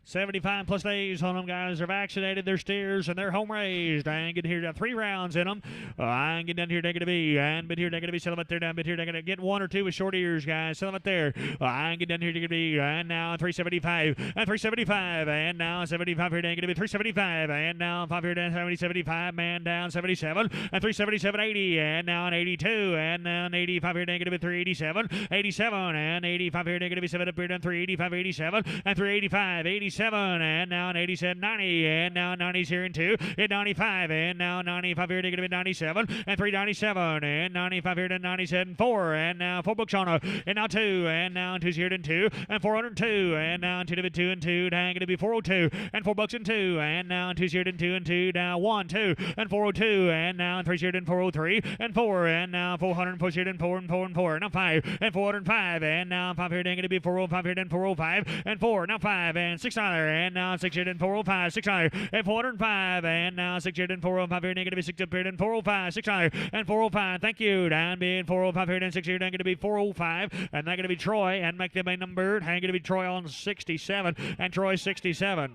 75 plus days on them, guys. They're vaccinated, they're steers, and they're home raised. I ain't getting here, 3 rounds in them. I ain't getting down here, they're going to be, and been here, they're going to be, sell them up there, down, been here, they're going to get 1 or 2 with short ears, guys. Sell them up there. I ain't getting down here, they're going to be, and now 375, and 375, and now 75 here, they're going to be 375, and now 5 here, down 70, 75, man down 77, and 377, 80, and now an 82, and now an 85 here, they're going to be 387, 87, and 85 here, they're going to be 7 up here, down 385, 87, and 385, 87. 87, and now an 87, 90, and now 90's here in 2, and 95, and now 95 here to get to 97, and 397, and 95 here to 97, 4, and now 4 books on and now 2, and now 2's here in 2, and 402, and now 2 to 2 and 2, down going to be 402, and 4 bucks and 2, and now 2's here in 2 and 2, down 1, 2, and 402, and now 3's here in 403, and 4, and now 400, push here in 4, and 4, and 4, now 5, and 405, and now 5 here going to be 405 here in 405, and 4, now 5, and $6, and now 6 here in 405, $6, and 405, and now 6 here in 405 here going to be 6 up here in 405, $6, and 405, thank you, down being 405 here and 6 here going to be 405, and they're going to be Troy, and make them a number, and going to be Troy on 67, and Troy 67.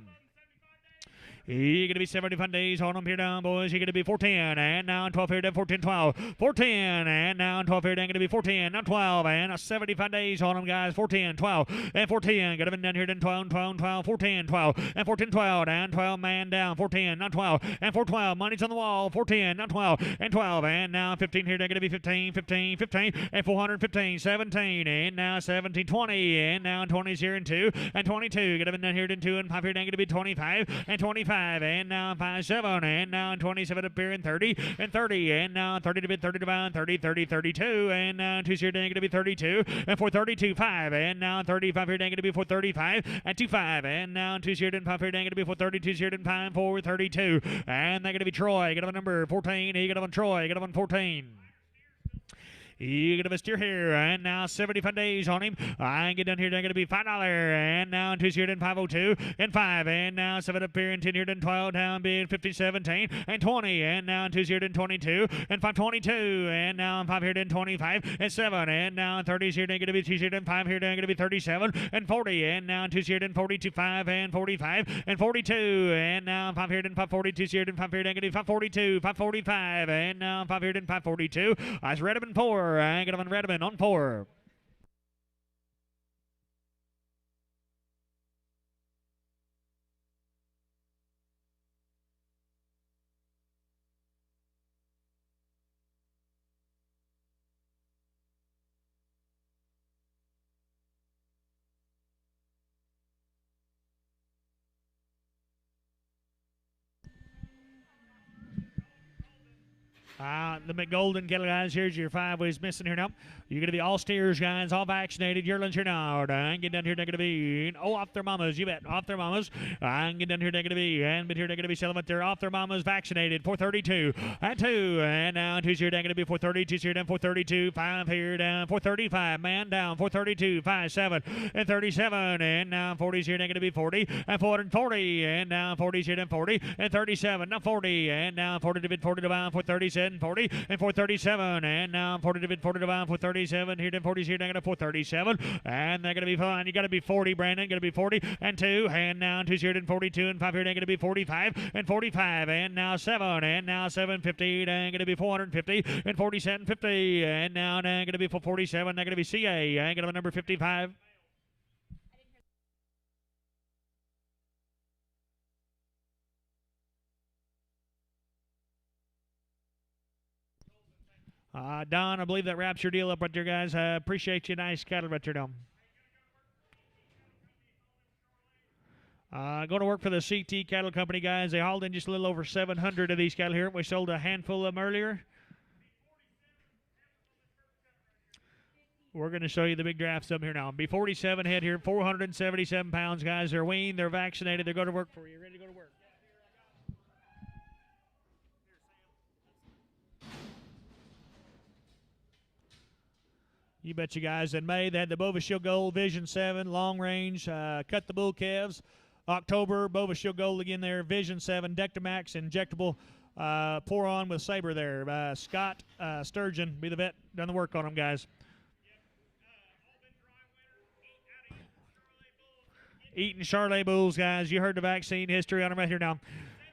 You're going to be 75 days on them here down, boys. You're going to be 410, and now 12 here down, 14, 12. 410, and now 12 here down, going to be 410, now 12, and 75 days on them, guys. 410, 12, and 410. Got them down here down 12, 12, 12, 410, 12, and 410, 12, and 12, man down. 410, now 12, and 412. Money's on the wall. 410, now 12, and 12, and now 15 here down, going to be 15, 15, 15, and 415, 17, and now 17, 20, and now 20's here in 2, and 22. Got them down here in 2, and 5 here down, going to be 25, and 25. And now 57, and now 27 up here in 30, and 30, and now 30 to bid, 30 to bound, 30, 30, 32, and now 2's here going to be 32, and 432, 5, and now 35 here going to be 435, and 25, and now 2's here and 5 here going to be 432, 2's here and 5, 432, and they're going to be Troy. Get up on number 14, he got up on Troy, get up on 14. You get a steer here, and now 75 days on him. I get down here, they're going to be $5, and now 2's here, then 502, and 5, and now 7 up here, and 10 here, then 12, down being 15, 17, and 20, and now 2's here, then 22, and 522, and now 5 here, then 25, and 7, and now 30's here, then going to be 2's here, then 5 here, then going to be 37, and 40, and now 2's here, then 42, 5, and 45, and 42, and now 5 here, then 542's here, then 5 here, then going to be 542, 545, and now 5 here, then 542. That's Redmond 4. I get him on Redmond on 4. The McGolden kettle guys, here's your 5 ways missing here now. You're going to be all steers, guys, all vaccinated. Yearlings here now. And get down here, they're going to be, off their mamas, you bet, off their mamas. And get down here, they're going to be, and but here they're going to be selling, but they're off their mamas, vaccinated. 432, and 2, and now 2's here, they're going to be 430, 2's here down, 432, 5 here down, 435, man down, 432, 5, 7, and 37, and now 40's here, they're going to be 40, and 440, and now 40's here down, 40, and 37, now 40, and now 40 to bid, 40 to bound, 437, 40, and 437, and now 40 to bid, 40 to bound, 437, here to 40's here, down to 437, and they're going to be fine. You got to be 40, Brandon, going to be 40, and 2, and now 2's here, and 42, and 5 here, they're going to be 45, and 45, and now 7, and now 750, and going to be 450, and 4750, and now they're going to be 447, they're going to be CA, and going to be number 55. Don, I believe that wraps your deal up right there, guys. I appreciate you. Nice cattle right there, Don. Going to work for the CT Cattle Company, guys. They hauled in just a little over 700 of these cattle here. We sold a handful of them earlier. We're going to show you the big drafts up here now. Be 47 head here, 477 pounds, guys. They're weaned, they're vaccinated, they're going to work for you. Ready to go to work? You bet you guys. In May, they had the Bova Shield Gold Vision 7 long range, cut the bull calves. October, Bova Shield Gold again there, Vision 7, Dectamax, injectable, pour on with Sabre there. Scott Sturgeon, be the vet, done the work on them, guys. Eating Charolais bulls, guys. You heard the vaccine history on them right here now.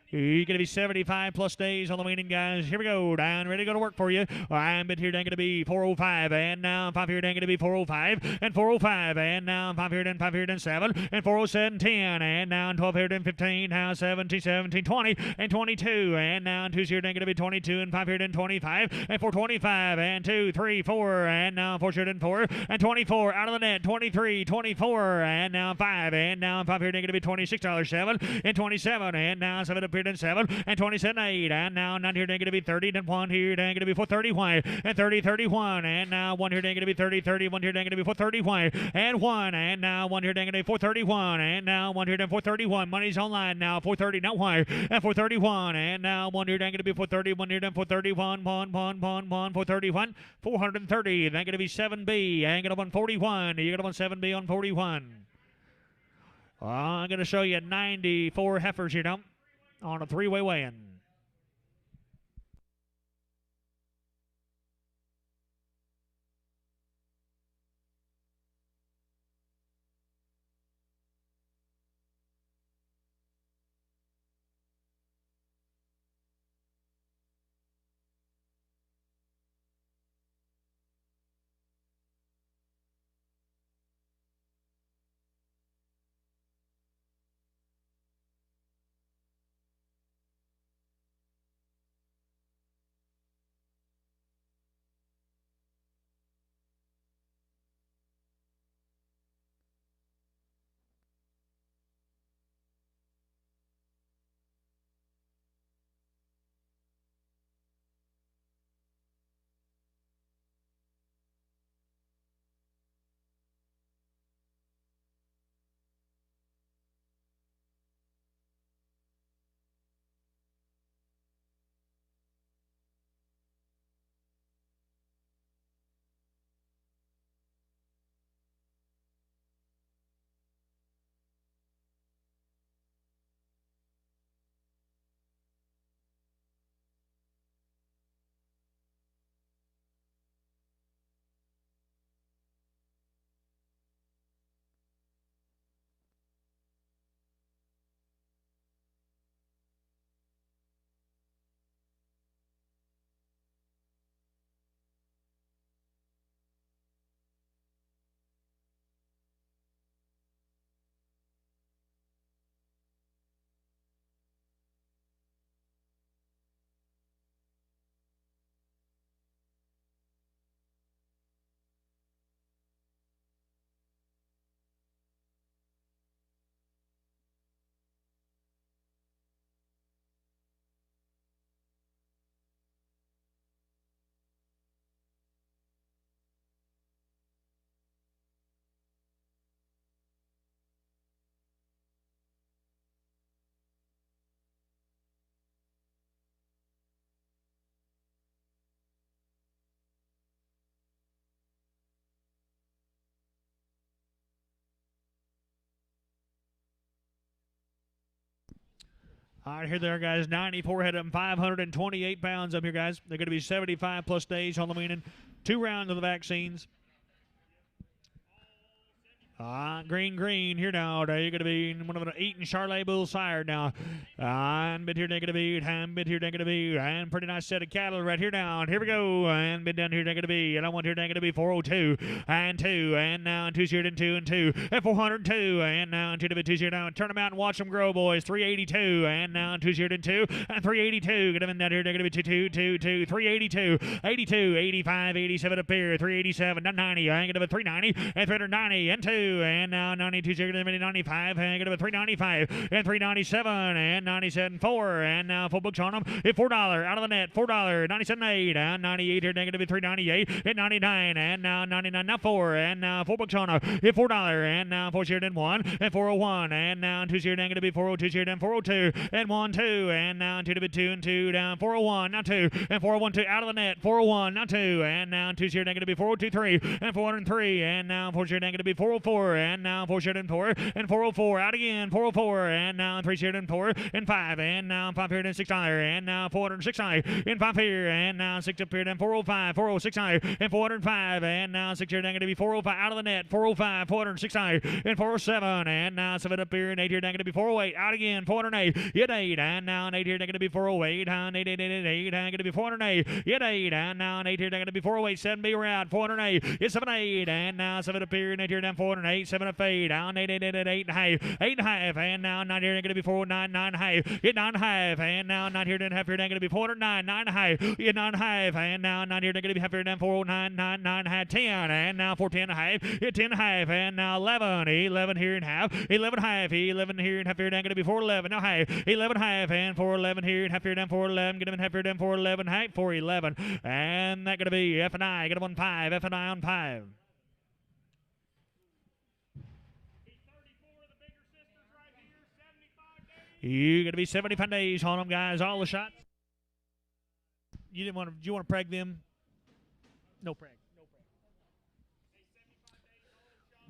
You're going to be 75 plus days on the weaning, guys. Here we go. Down, ready to go to work for you. I'm been here, down going to be 405. And now 5 here, down going to be 405. And 405. And now 5 here, down 5 here, down 7. And 407, 10. And now 12 here, down 15. Now 17, 17, 20. And 22. And now 2 here, down going to be 22. And 5 here, down 25. And 425. And 2, 3, 4. And now 4 here, down 4. And 24. Out of the net. 23, 24. And now 5. And now 5 here, down going to be $26.7. And 27. And now 7 up here, down 7. And 27, 8. And now 9 here, down going to be 30. And 1 here, down going to be 431. And 30, 31. And now 1 here, down going to be 30, 30. 1 here, down going to be 431. And 1. And now 1 here, down going to be 431. And now 1 here, down 431. Money's online now. 430, now wire. And 431. And now 1 here, down going to be 430. 1 here, down 431. 1, 431. 430. Then going to be 7B. And going to 141. You're going to 7B on 41. I'm going to show you 94 heifers here now on a three-way weigh-in. All right, here they are, guys. 94 head of 528 pounds up here, guys. They're going to be 75 plus days on the weaning. 2 rounds of the vaccines. Green here now. You're going to be one of the eating Charlet Bull sire now. And bit here, they're going to be. And bit here, they're going to be. And pretty nice set of cattle right here now. And here we go. And bit down here, they're going to be. And I want here, they're going to be 402. And 2. And now 2 here, and 2 and 2. And 402. And now 2 to be 2 here now. Turn them out and watch them grow, boys. 382. And now 2 here, and 2. And 382. Get them in down here. They're going to be 2. 382. 82. 85. 87 up here. 387. 90. I ain't going to be 390. And 390. And 2. And now 92, 95, and get up 395, and 397, and 97, 4, and now 4 books on them. $4 out of the net, $4, 97, 8, and 98 here, negative 398, and 99, and now 99, now 4, and now 4 books on them. $4, and now 4 here, then 1, and 401, and now 2 here, negative 402 here, then 402, and 1, 2, and now 2 to be 2 and 2, down 401, now 2, and 401, 2 out of the net, 401, now 2, and now 2 here, negative 402, 3, and 403, and now 4 here, negative 404. 4, and now 4 shared and 4, and 404, out again, 404, and now 3 shared and 4, and 5, and now 5 here and 6 higher, and now 406 higher, and 5 here, and now 6 up here, and 405, 406 higher, and 405, and now 6 here, down going to be 405, out of the net, 405, 406 higher, and 407, and now 7 up here, and 8 here, down going to be 408, out again, 408, yet 8, and now an 8 here, down going to be 408, and 8, 8, 8, 8, 8, and going to be 408, yet 8, and now an 8 here, down going to be 408, 7B around, 408, it's 7, 8, and now 7 up here, and 8 here, down 408, 7 up 8, down 8, 8, 8, 8, 8 and a half, 8 and a half, and now 9 here, down going to be 409, 9 and a half, hit 9 and a half, and now 9 here, down half here, down going to be 409, 9 and a half, hit 9 and a half, and now 9 here, down going to be half here, down 409, 9, 9 and a half, 10, and now 410 and a half, hit 10 and a half, and now 11, 11 here and half, 11 and a half, 11 here and half here, down going to be 411, now half, 11 and a half, and 411 here and half here, down 411, get him in half here, down 411, half, 411, and that going to be F and I, get him on 5, F and I on 5. You got to be 75 days on them, guys. All the shots. You didn't want to. Do you want to preg them? No preg.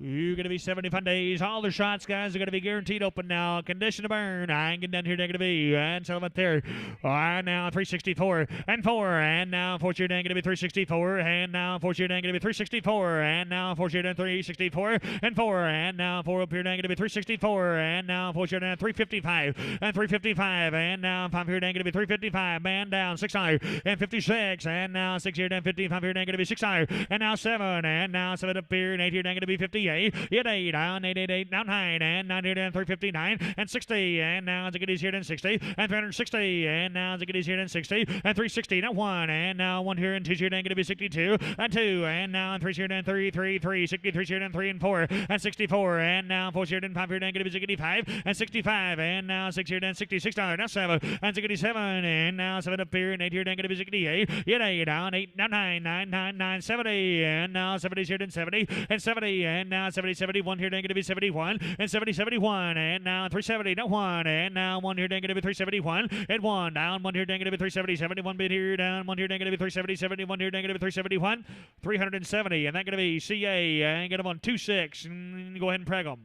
You're going to be 75 days. All the shots, guys, are going to be guaranteed open now. Condition to burn. I ain't getting down here. They're going to be. And so up there. All right, now 364 and 4. And now 4 year down going to be 364. And now 4 year down going to be 364. And now 4 year down 364 and 4. And now 4 up here down going to be 364. And now 4 year down 355 and 355. And now 5 here down going to be 355. Man down 6 higher and 56. And now 6 here down 55 here down going to be 6 higher. And now 7. And now 7 up here and 8 here down going to be 58. Yet 8 down 888 down 9 and 9 here down 359 and 60 and now Ziggity's here down 60 and 360 and now Ziggity's here down 60 and 360 now 1 and now 1 here and 2 here down going to be 62 and 2 and now 3 here down 3 3 3 63 here down 3 and 4 and 64 and now 4 here down 5 here down going to be Ziggity 5 and 65 and now 6 here down 66 now 7 and Ziggity 7 and now 7 up here and 8 here down going to be Ziggity 8 yet 8 down 8 down 9 9 9 9 70 and now 70 here down 70 and 70 and now 70 71 here down going to be 71 and 70 71 and now 370 now 1 and now 1 here down going to be 371 and 1 down 1 here down going to be 370 71 bit here down 1 here down going to be 370 71 here down going to be 371 370 and that going to be CA and get them on 2-6 and go ahead and preg them.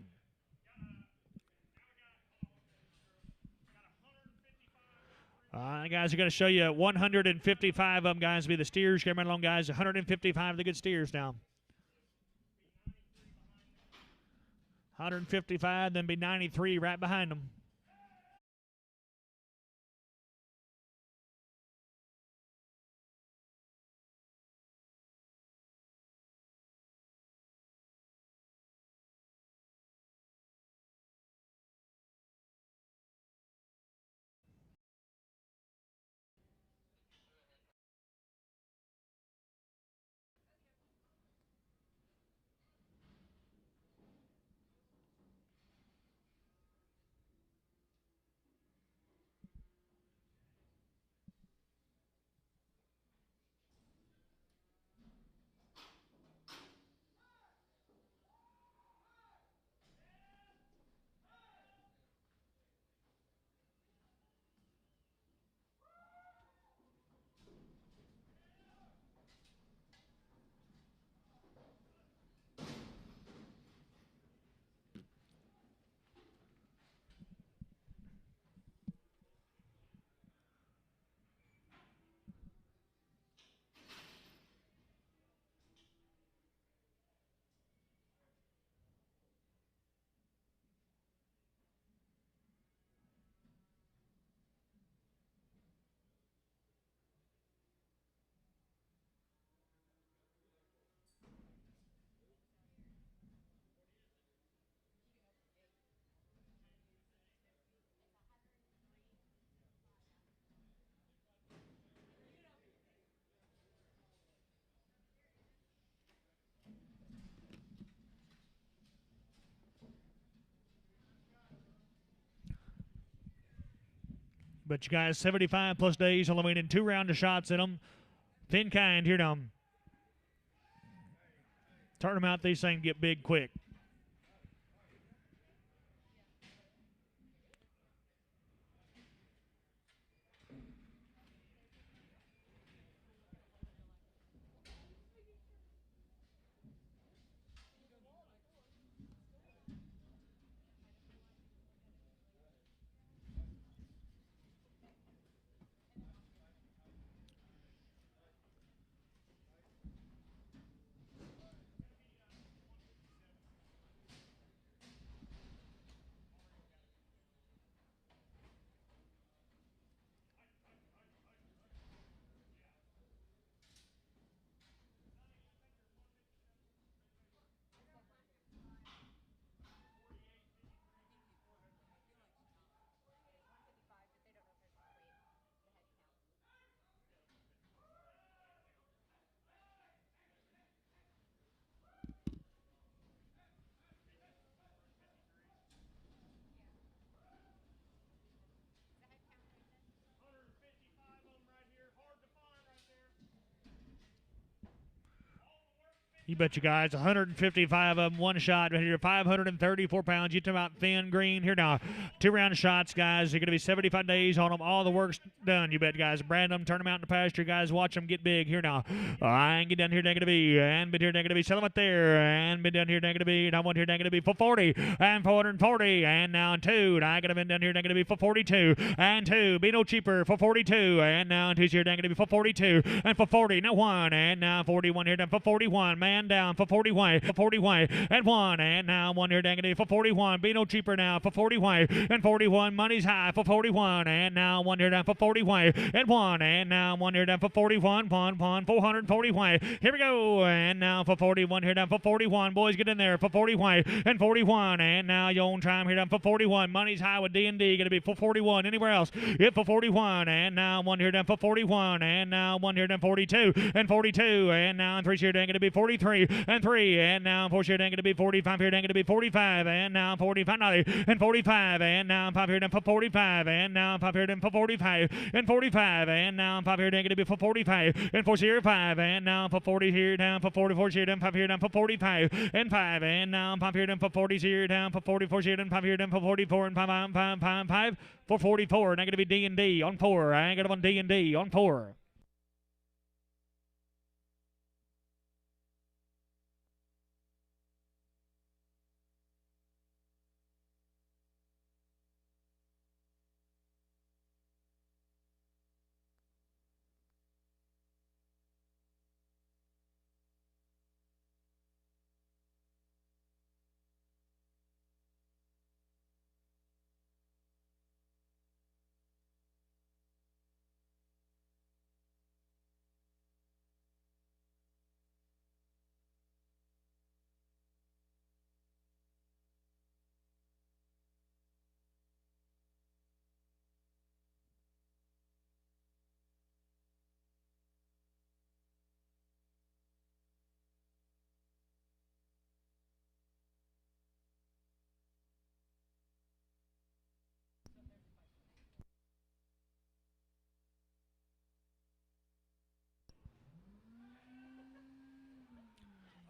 Guys, are going to show you 155 of them, guys, be the steers. Come right along, guys. 155 of the good steers now. 155, then be 93 right behind them. But you guys, 75 plus days, only winning 2 rounds of shots in them. Thin kind here now. Turn them out, these things get big quick. You bet you guys, 155 of them, one shot right here, 534 pounds. You talk about thin green here now. 2-round shots, guys. You're going to be 75 days on them. All the work's done, you bet, guys. Brand them, turn them out in the pasture, guys. Watch them get big here now. And get down here, negative B, and been here, negative B. Sell them up there, and been down here, negative B. And I want here, negative B for 40, and 440, and now 2. And I got to been down here, negative B for 42, and 2. Be no cheaper for 42, and now 2's here, negative B for 42, and for 40, now 1, and now 41 here, down for 41, man. Down for 40 way, and 1, and now 1 here negative for 41. Be no cheaper now for 40 way, and 41. Money's high for 41, and now 1 here down for 40 way, and 1, and now 1 here down for 41. 440 way. Here we go, and now for 41 here down for 41. Boys, get in there for 40 way, and 41, and now your own time here down for 41. Money's high with D&D, gonna be for 41. Anywhere else? It for 41, and now 1 here down for 41, and now 1 here down 42, and 42, and now 3 here down gonna be 43. And 3, and now 4 here down going to be 45 here down going to be 45, and now 45 and 45, and now 5 here down for 45, and now 5 here down for 45, and 45, and now 5 here down going to be for 45, and 4 here 5, and now for 40 here down for 44 here down 5 here down for 45, and 5, and now 5 here down for 40 here down for 44 here down 5 here down for 44, and 5 for 44. Now going to be D&D on 4. I ain't got on D&D on 4.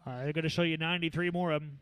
All right, they're going to show you 93 more of them.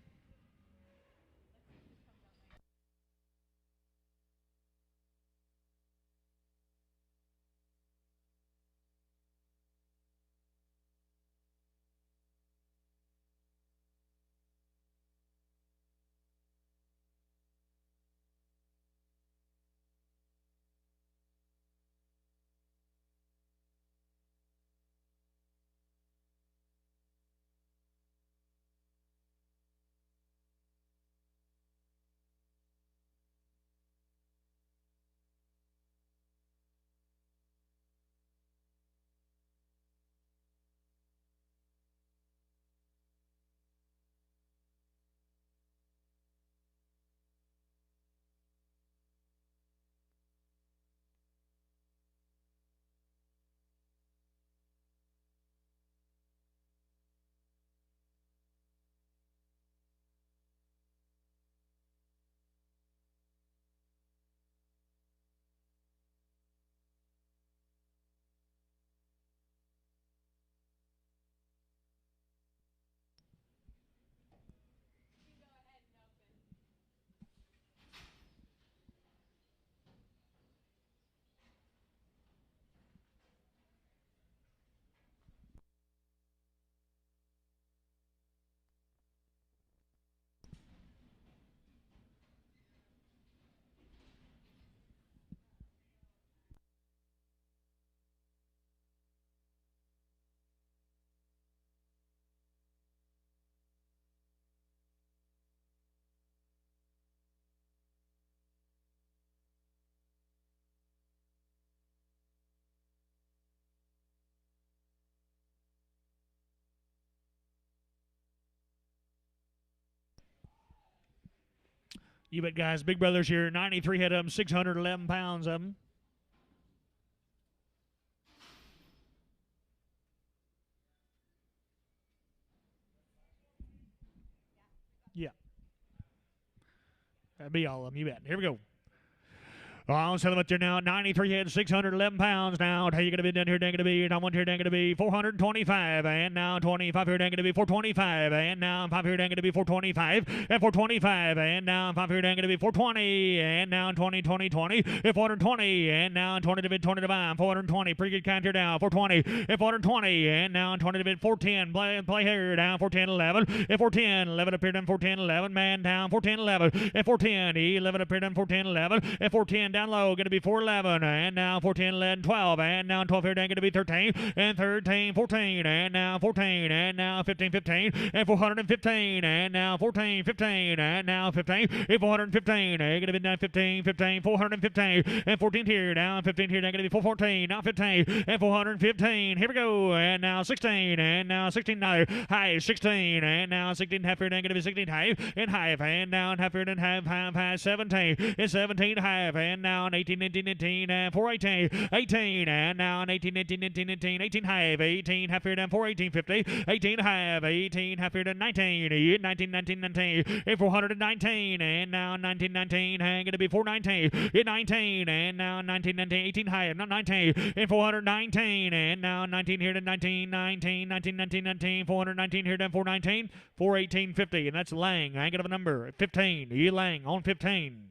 You bet, guys. Big Brothers here. 93 head of them, 611 pounds of them. Yeah. That'd be all of them. You bet. Here we go. Oh, settlement there now, 93 heads, 611 pounds now. How you going to be down here, dang to be, and I want here, dang to be 425, and now 25 here, dang to be 425, and now 5 here, dang to be 425, and 425, and now 5 here, dang to be 420, and now 20, 20, 20, and 420, and now 20 to bid 20 to buy, 420, pretty good count here down, 420, and 420, and now 20 to bid 410, play here down, 410, 11, and 410, 11 up here down, 410, 11, man down, 410, 11, and 410, 11 up here down, 410, 11, and 410 down low, going to be 411, and now 410, 11, 12, and now 12 here down, going to be 13, and 13, 14, and now 14, and now 15, 15, and 415, and now 14, 15, and now 15, and 415, and going to be down 15, 15, 415, and 14 here, down 15 here, down going to be 414, now 15, and 415, here we go, and now 16, and now 16, now high 16, and now 16, half here, down going to be 16, half, and half, and now half here, and half, 17, and 17, half, and now 18, 19, 19, and 418, 18, and now 18, 19, 19, 19, 18, half, 18, half here, down 418, 50, 18, half, 18, half here, down 19, 19, 19, 19, and 419, and now 19, 19, and going to be 419, 19, and now 19, 19, 18, half, now 19, and 419, and now 19 here to 19, 19, 19, 19, 19, 419 here to 419, 418, 50, and that's Lang. I ain't got a number, 15, Lang on 15.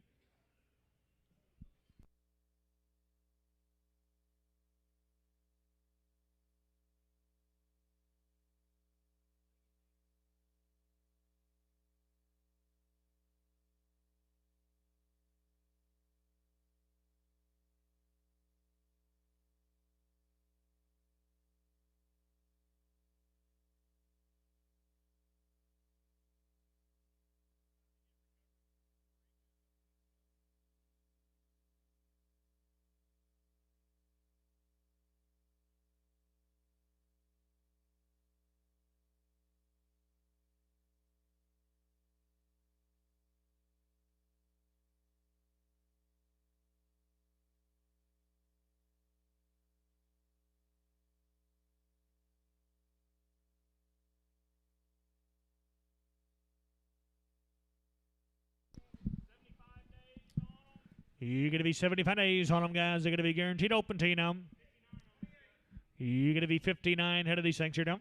You're going to be 75 days on them, guys. They're going to be guaranteed open to you now. You're going to be 59 head of these things here now.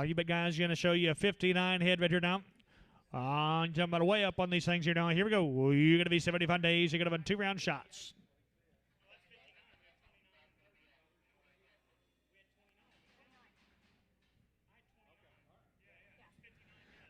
You bet, guys, going to show you a 59 head right here now. Jumping about way up on these things here now. Here we go. You're going to be 75 days. You're going to have 2-round shots.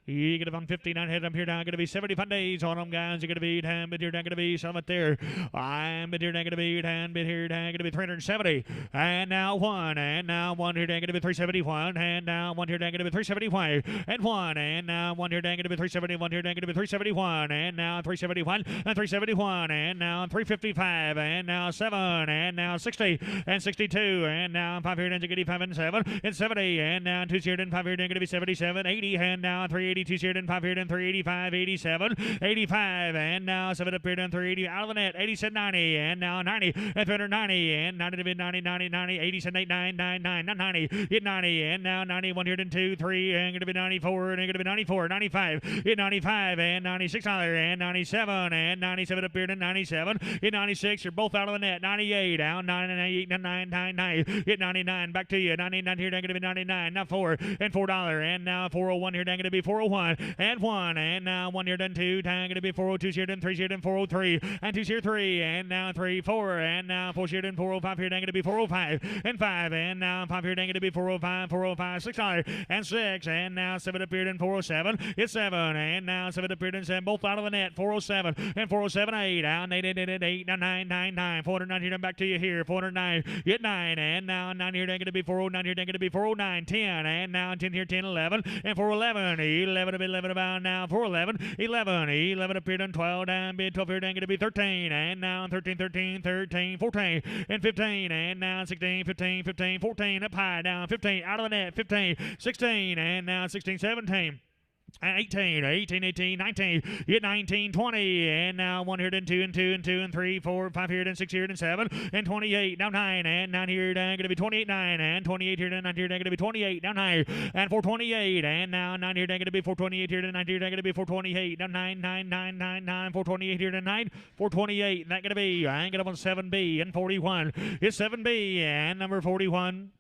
You're going to be 59 head up here now. Going to be 75 days on them, guys. You're going to be down, but you're down, going to be some up there. I'm but you're down, going to be down, but here down, going to be 370. And now one, and now one here down, going to be 371. And now one here down, going to be 371. And one, and now one here down, going to be 371. Here down, going to be 371. And now 371, and 371. And now 355. And now 7. And now 60. And 62. And now 5 here down, going to be 5 and 7. And 70. And now 2 here down, 5 here down, going to be 77. 80. And now 380. 82 here, then 5 here, then 3, 85, 87, 85, and now 7 up here, then 380, out of the net, 87, 90, and now 90, and 390, and 90 to mid 90, 90, 90, 87, 8, 9, 9, 9, 90, hit 90, and now 91 here, then 2, 3, and going to be 94, and going to be 94, 95, hit 95, and 96 and 97, and 97 up here, then 97, hit 96, you're both out of the net, 98, down 98, 99, hit 99, back to you, 99 here, then going to be 99, now 4, and $4, and now 401 here, then going to be 401, and 1, and now 1 here, then 2, then going to be 402 here, then 3 here, then 403, and 2 here, 3, and now 3, 4, and now 4 here, then 405 here, then going to be 405, and 5, and now 5 here, then going to be 405, 405, $6, and 6, and now 7 up here, then 407, it's 7, and now 7 up here, then 7, both out of the net, 407, and 407, 8, down 8, 8, 8, 8, now 9, 9, 9, 409 here, then back to you here, 409, hit 9, and now 9 here, then going to be 409 here, then going to be 409, 10, and now 10 here, 10, 11, and 411, 11 up, 11 about now, 411, 11, 11 up here, then 12, down bid 12 here, then going to be 13, and now 13, 13, 13, 14, and 15, and now 16, 15, 15, 14, up high, down 15, out of the net, 15, 16, and now 16, 17. 18, 18, 18, 19, hit 19, 20, and now 1 here, then 2, and 2, and 2, and 3, 4, 5 here, then 6 here, then 7, and 28, now 9, and 9 here, then going to be 28, 9, and 28 here, then 9 here, then going to be 28, now 9, and 428, and now 9 here, then going to be 428 here, then 9 here, then going to be 428, now 9, 9, 9, 9, 9, 428 here, then 9, 428, and that going to be, I ain't going to on 7B, and 41, it's 7B, and number 41.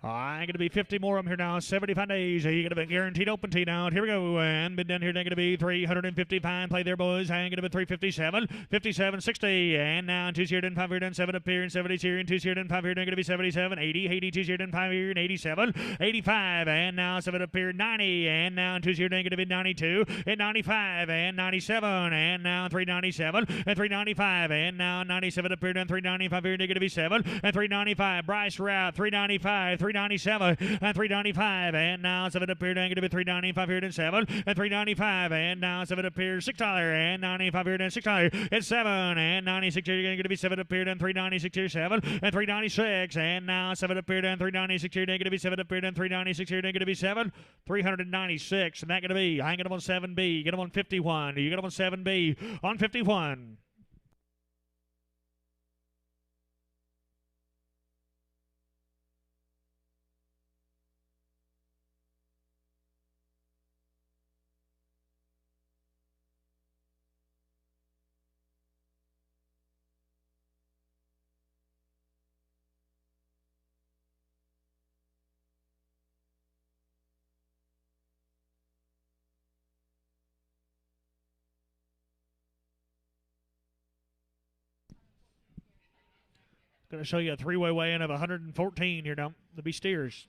I'm going to be 50 more of them here now, 75 days. You're going to be guaranteed open tee now. Here we go. And been down here, they're going to be 355. Play there, boys. I'm going to be 357, 57, 60. And now 2 here, then 5 here, then 7 up here, and 70 here, and 2 here, then 5 here, they're going to be 77, 80, 82 here, then 5 here, and 87, 85. And now 7 up here, 90. And now 2 here, they're going to be 92, and 95, and 97. And now 397, and 395. And now 97 up here, then 395 here, they're going to be 7, and 395. Bryce route, 395, 397, and 395, and now 7 up here, then going to be 395 here, then 7, and 395, and now 7 up here, $6, and 95 here, then $6, and 7, and 96 here, going to be 7 up here, then 396 here, 7, and 396, and now 7 up here, then 396 here, then going to be 7 up here, then 396 here, then going to be 7, 396, and that going to be, I get them on 7B, get them on 51, you get them on 7B, on 51. Going to show you a three-way weigh-in of 114 here now. The be steers.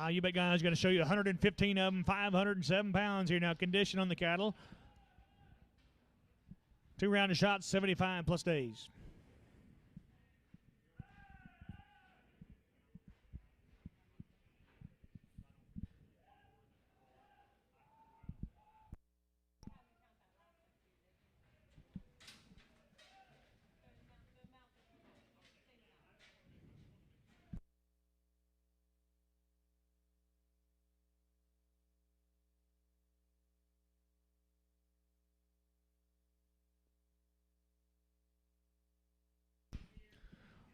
You bet guys, going to show you 115 of them, 507 pounds here now. Condition on the cattle. 2 round of shots, 75 plus days.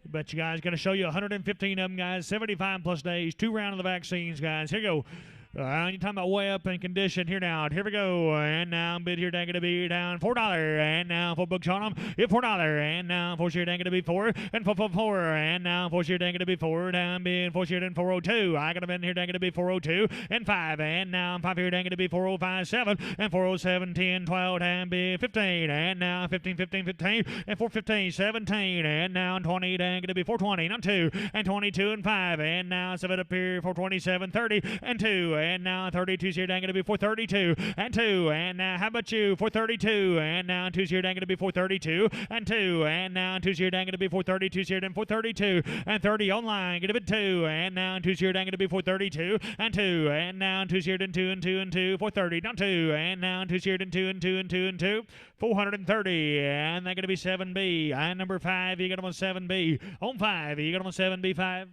Bet you guys, going to show you 115 of them, guys. 75 plus days. 2 round of the vaccines, guys. Here you go. You're talking about way up in condition here now. Here we go. And now bid here going to be down $4. And now 4 bucks on them. Yeah, $4. And now 4 share going to be 4 and 4. And now 4 share going to be 4 down bid 4 share and 402. I got a bid here going to be 402 and 5. And now 5 here going to be 405 7 and 407 10 12 down bid 15. And now 15 15 15 and 415 17. And now 20 down going to be 420 and 2 and 22 and 5. And now 7 up here 427 30 and 2. And now 32's here down going to be 432 and 2. And now how about you? 432. And now 2's here down going to be 432 and 2. And now 2's here down going to be 432's here down 432 and 30 online. Get a bit 2. And now 2's here down going to be 432 and 2. And now 2's here down 2 and 2 and 2. 430 down 2. And now 2's here down 2 and 2 and 2 and 2. 430. And they're going to be 7B. And number 5, you got them on 7B. On 5, you got them on 7B5.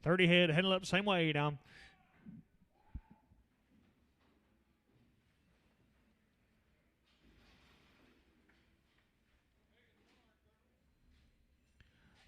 $30 head, handle up same way now.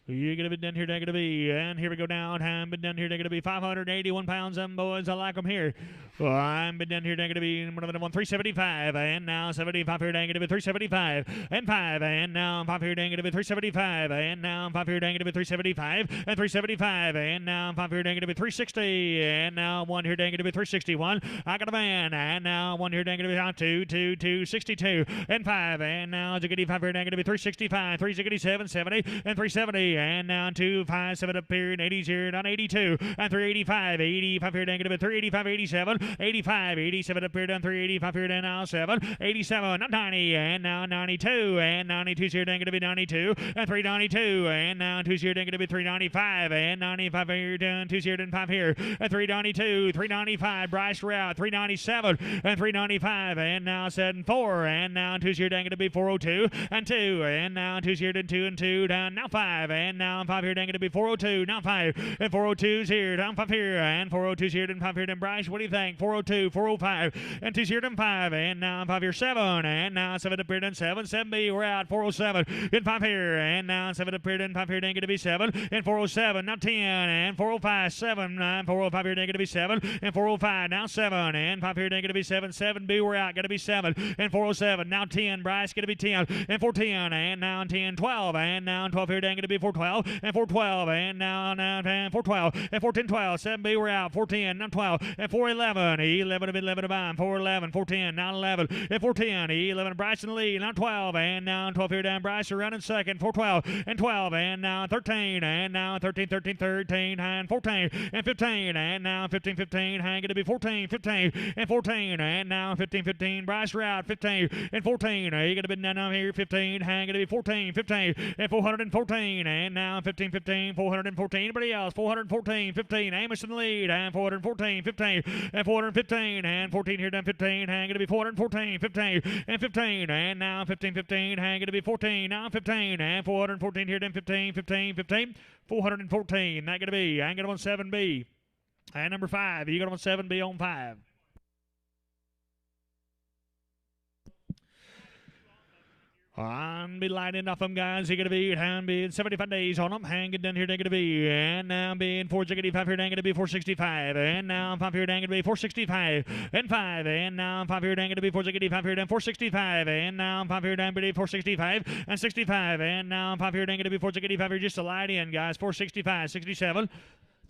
You're going to be down here, they're going to be, and here we go down. I'm been down here, they're going to be 581 pounds, them boys. I like them here. Well, I'm been down here, they're going to be 375, and now 75 here, they're going to be 375, and 5, and now 5 here, they're going to be 375, and now 5 here, they're going to be 375, and 375, and now 5 here, they're going to be 360, and now 1 here, they're going to be 361. I got a man, and now 1 here, they're going to be 262, and 5, and now Ziggity 5 here, they're going to be 365, 3 Ziggity 770, and 370. And now 2, 5, 7 up here, and 80's here, down 82, and 385, 85 here, down to 385, 87, 85, 87 up here, down 385 here, down now 7, 87, now 90, and now 92, and 92's here, down to be 92, and 392, and now 2's here, down to be 395, and 95 here, down 2's here, down 5 here, and 392, 395, Bryce route, 397, and 395, and now 74, and now 2's here, down to be 402, and 2, and now 2's here, down 2 and 2, down now 5, and now 5 here, down to be 402, now 5, and 402's here, down 5 here, and 402's here, down 5 here, down Bryce, what do you think? 402, 405, and 2's here, down 5, and now 5 here, 7, and now 7 up here, down 7, 7B, we're out, 407, and 5 here, and now 7 up here, down 5 here, down going to be 7, and 407, now 10, and 405, 7, 9, 405 here, down going to be 7, and 405, now 7, and 5 here, down going to be 7, 7B, we're out, going to be 7, and 407, now 10, Bryce, going to be 10, and 410, and now 10, 12, and now 12 here, down going to be 412, and 412, and now 10, 412, and 410, 12, 7B, we're out, 410, now 12, and 411, 11 to be 11 to bind, 411, 410, now 11, and 410, 11, Bryce in the lead, now 12, and now 12 here, down Bryce, running second, 412, and 12, and now 13, and now 13, 13, 13, and 14, and 15, and now 15, 15, hang to be 14, 15, and 14, and now 15, 15, Bryce route, 15, and 14, you going to be down here, 15, hang to be 14, 15, and 414, and now 15, 15, 414, anybody else, 414, 15, Amos in the lead, and 414, 15, and 415, and 14 here down 15, hang to be 414, 15, and 15, and now 15, 15, hang to be 14, now 15, and 414 here down 15, 15, 15, 414, that going to be, hang it on 7B. And number 5, you got on 7, be on 5. On be lighting off them guys. He gonna be hand being 75 days on them. Hang it down here, gonna be. And now being 465 here, gonna be 465. And now 5 here, gonna be 465. And 5. And now 5 here, gonna be 465 here, 465. And now 5 here, gonna be 465 and 65. And now 5 here, gonna be 465 here, just to light in, guys. 465, 67.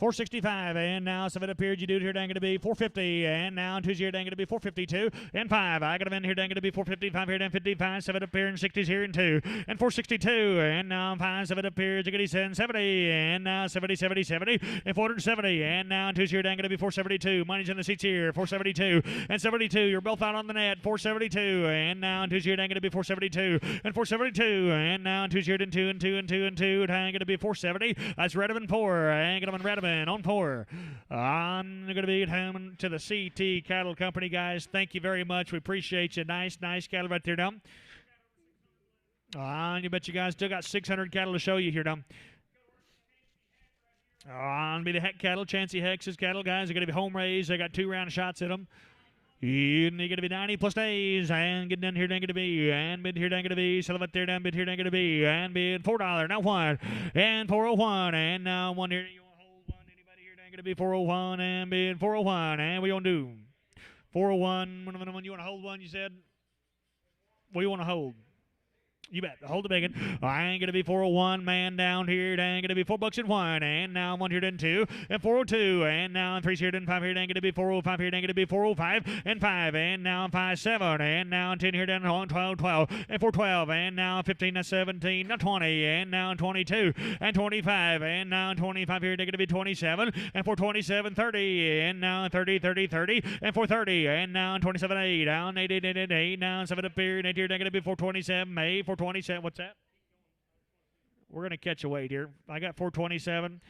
465, and now 7 up here, you do it here, dang to be 450, and now 2's here, dang to be 452, and 5, I got him in here, dang to be 455 here, and 55, 7 up here, and 60's here, and 2, and 462, and now 5, 7 up here, jiggity 70, and now 70, 70, 70, and 470, and now 2's here, dang to be 472, money's in the seats here, 472, and 72, you're both out on the net, 472, and now 2's here, dang to be 472, and 472, and now 2's here, and 2, and 2, and 2, and 2, dang to be 470, that's Redmond 4, and get him in Redmond. On 4. I'm going to be at home to the CT Cattle Company, guys. Thank you very much. We appreciate you. Nice cattle right there, Dom. You bet you guys still got 600 cattle to show you here, Dom. On be the Heck cattle, Chancey Hex's cattle, guys. They're going to be home raised. They got 2 round shots in them. And they're going to be 90 plus days. And get down here, dang to be. And bid here, dang to be. Sell them up there, down bid here, dang to be. And bid $4. Now 1. And 401. And now 1 here. Going to be 401 and being 401, and we gonna do 401. When you want to hold one, you said. What do you want to hold? You bet. Hold the bacon. I ain't going to be 401. Man down here. It ain't going to be $4 and 1. And now 1 here, then 2. And 402. And now 3 here, then 5 here. It ain't going to be 405 here. It ain't going to be 405. And 5. And now 5, 7. And now 10 here, then 12, 12. And 412. And now 15, that's 17. Now 20. And now 22. And 25. And now 25 here. It's going to be 27. And 427, 30. And now 30, 30, 30. And 430. And now 27, 8. Down 8, 8, 8, 8, 8. Now 7 up here. And 8 here. It's going to be 427, 8. 427. What's that? We're going to catch a weight here. I got 427.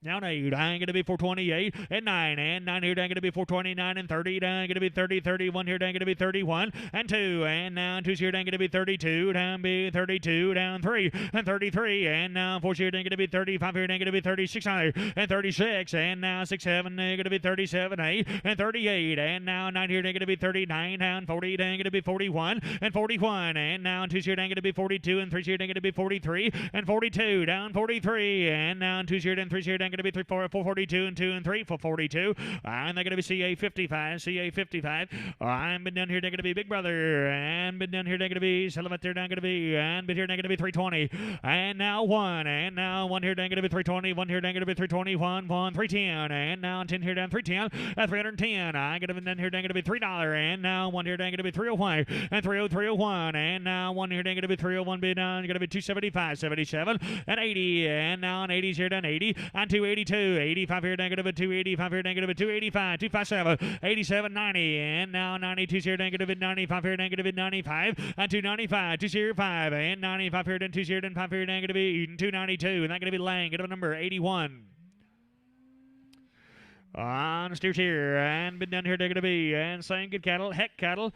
Now 8, I ain't going to be 428, and 9, and 9 here, ain't going to be 429, and 30, ain't going to be 30, 31 here, ain't going to be 31, and 2, and now 2's here, ain't going to be 32, down be 32, down 3, and 33, and now 4's here, ain't going to be 35 here, ain't going to be 36, and 36, and now 6, 7, ain't going to be 37, 8, and 38, and now 9 here, ain't going to be 39, down 40, ain't going to be 41, and 41, and now 2's here, ain't going to be 42, and 3's here, ain't going to be 43, and 42, down 43, and now 2's here, and 3's here, ain't going to be 442 and 2 and 3 for 42. And they're going to be CA 55. CA 55. I'm been down here. They're going to be Big Brother. And been down here. They're going to be Celebrate. They're going to be. And been here. They're going to be 320. And now 1. And now 1 here. They're going to be 320. 1 here. They're going to be 321. 1 310. And now 10 here. Down 310. And 310. I'm going to be down here. They're going to be $3. And now 1 here. They're going to be 301. And 30301. And now 1 here. They're going to be 301. Be down. You're going to be 275. 77. And 80. And now an 80's here. Down 80. And 282. 85 here, negative 285 here, negative 285, 257, 87, 90, and now 92 here, negative 95 here, negative 95, and 295, 205, and 95 here, then 2 here, then 5 here, negative 292, and that's going to be Lang, get a number 81. On steers here, and been down here, negative B, and saying good cattle, Heck cattle.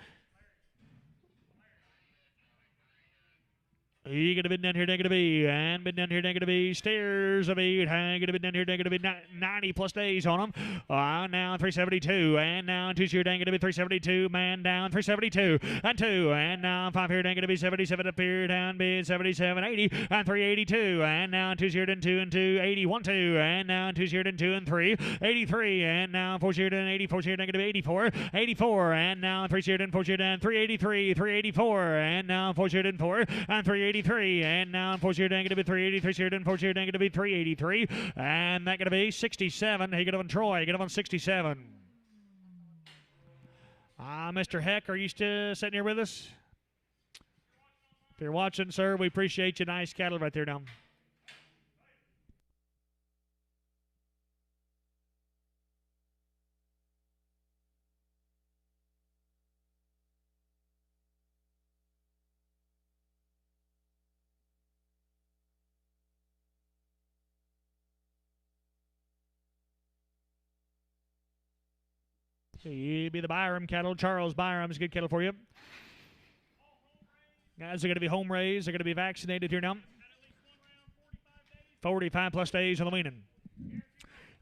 You could have been down here, negative B, and been down here, negative B. Stairs of 8, and could have been down here, negative 90 plus days on them. Now 372, and now 2 here, negative 372, man down 372, and 2, and now 5 here, negative 77 up here, down bid 77, 80, and 382, and now 2 here, and 2 and 2, 81, 2, and now 2 here, and 2 and 3, 83, and now 4 here, and 84 here, negative 84, 84, and now 3 here, and 4 here, and 383, 384, and now 4 here, and 4, and 383. And now 4 here, going to be 383 here, and 4 here, going to be 383, and that going to be 67. He get up on Troy, get up on 67. Mr. Heck, are you still sitting here with us? If you're watching, sir, we appreciate you. Nice cattle right there down. He'd be the Byram cattle. Charles Byram's good cattle for you. Guys are going to be home raised. They're going to be vaccinated here now. 45 plus days on the weaning.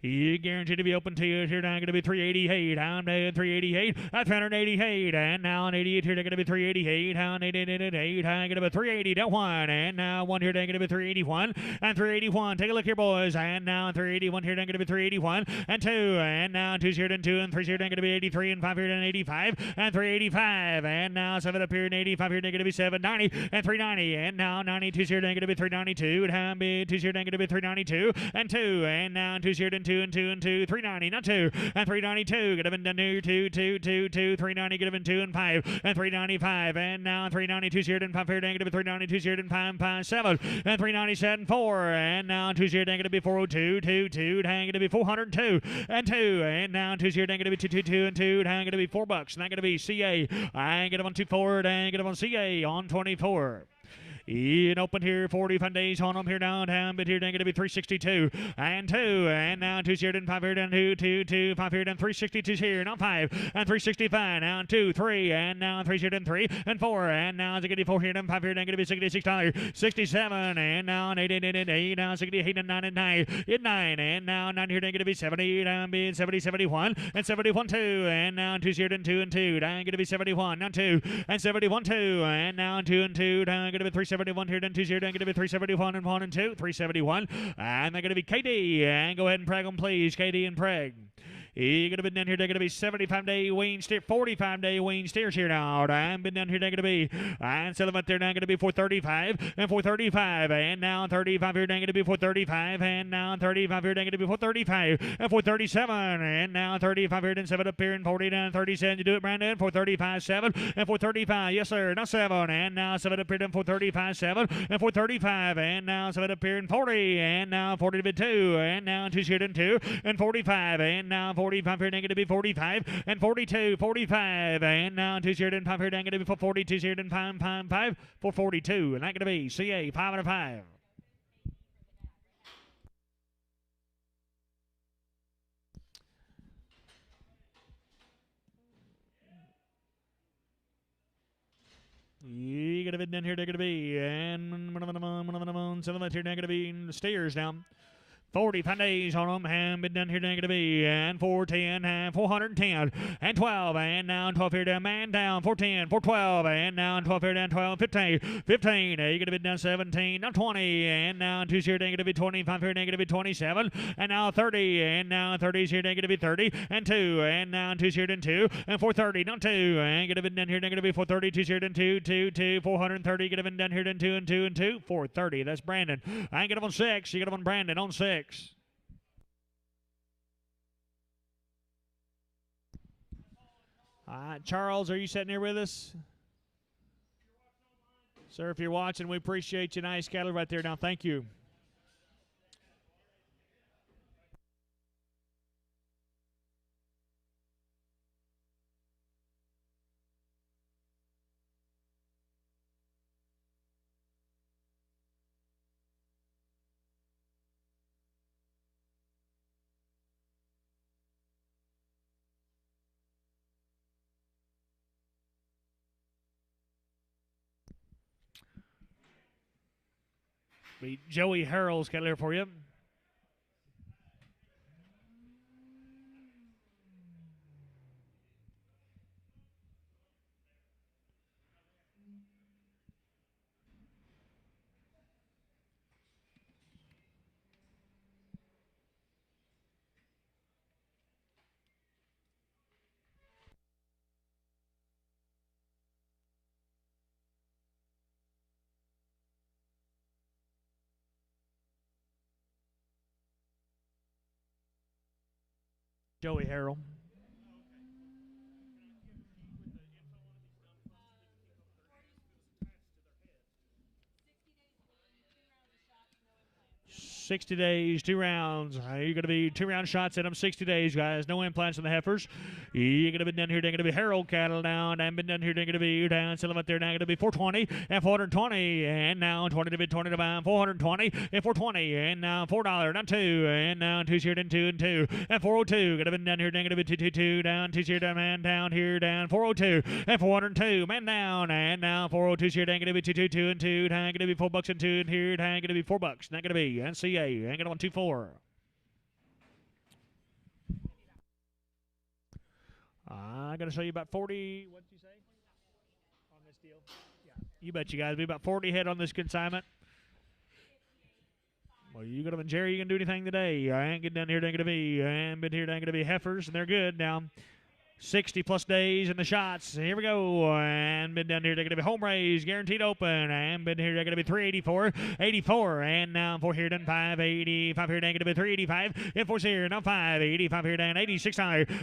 You guaranteed to be open to you. Here now going to be 388. I'm down 388. That's 388. And now on 88 here they're going to be 388. On 888. I'm going to be 380 to 1. And now 1 here they're going to be 381. And 381. Take a look here, boys. And now 381 here they're going to be 381. And 2. And now 2's here and 2. And 3's here they're going to be 83. And 5 here and 85. And 385. And now 7 up here and 85 here they're going to be 790. And 390. And now 92's here they're going to be 392. And 2's here they're going to be 392. And 2. And now 2's here and 2 and 2 and 2, 390, not 2, and 392, could have been done 2, 2, 2, 2, 390, could have been 2 and 5, and 395, and now 392 here and 5 here, negative 392 here and 5, 5, 7, and 397, 4, and now 2 here, negative 402, 2, 2, hang to be 402, and 2, and now 2 here, negative 2, 2, 2, and 2, hang to be $4, and that going to be CA, I get him on 24, and get him on CA on 24. In open here, 45 days on them here downtown, but here they're going to be 362 and 2, and now 2's here and 5 here down 2, 2, 2, 5 here down 362's here, now 5 and 365, now 2, 3, and now 3's here and 3 and 4, and now it's going to be 4 here and 5 here, they're going to be $66, 67, and now 8, 8, 8, 8, 8, now 68 and 9 and 9, 9, and now 9 here they're going to be 70, down being 70, 71, and 71, 2, and now 2's here and 2 and 2, down going to be 71, now 2, and 71, 2, and now 2 and 2, down going to be 371 here, then 2 0, then going to be 371 and 1 and 2, 371, and they're going to be KD, and go ahead and preg them, please, KD and preg. You're going to be down here, they're going to be 75-day wean steer, 45-day wean steers here now. And been down here, they're going to be, and settlement there now going to be 435, and 435, and now 35 here, they're going to be 435, and now 35 here, they're going to be 435, and 437, and now 35 here, then 7 up here, and 49, 37, you do it, Brandon, 435, 7, and 435, yes sir, now 7, and now 7 up here, then 435, 7, and 435, and now 7 up here, and 40, and now 40 to 2, and now 2 here, then 2, and 45, and now 45 here, going to be 45, and 42, 45, and now 2 here, and 5 here, going to be 42 here, and 5, 5, 5, 442, and that's going to be CA 5 out of 5. You're going to be down here, they're going to be, and 7 here, they're going to be stairs now. 45 days on them, and been done here, they're going to be, and 410, and 410, and 12, and now 12 here down, man down, 410, 412, and now 12 here down, 12, 15, 15, you're going to be down 17, now 20, and now 2's here, they're going to be 25 here, they're going to be 27, and now 30, and now 30's here, they're going to be 30, and 2, and now 2's here, then 2, and 430, now 2, and going to be down here, they're going to be 430, 2's here, then 2, 2, 2, 430, going to be down here, then 2, and 2, and 2, 430, that's Brandon. I ain't get him on 6, you get him on Brandon on 6. Charles, are you sitting here with us? Sir, if you're watching, we appreciate you. Nice cattle right there now. Thank you. Be Joey Harrell's cattle here for you. Joey Harrell. 60 days, 2 rounds. You're going to be 2-round shots at them, 60 days, guys. No implants on the heifers. You're going to be down here. They're going to be Harold cattle down. And been down here. They're going to be down. Sell them up there. Now going to be 420 and 420. And now 20 to be 20 to buy 420 and 420. And now $4. Now 2. And now 2 here and 2 and 2. And 402. Going to be down here. They're going to be 222 down. 2 here down. Man down here down. 402 and 402. Man down. And now 402 here. They're going to be 222 and 2. Going to be $4 and 2 and here. Going to be $4. Not going to be NCA. Hanging on 2-4. I'm going to show you about 40. What did you say on this deal? Yeah, you bet you guys. Be about 40 head on this consignment. Well, you going to Jerry? You going to do anything today? I ain't getting down here. They're going to be. I ain't been here. They're going to be heifers, and they're good now. 60-plus days in the shots. Here we go. And been down here. They're going to be home raised, guaranteed open. And been here. They're going to be 384, 84. And now 4 here, done 580. 5 here, they're going to be 385. And 4's here, now 585 here, down 86,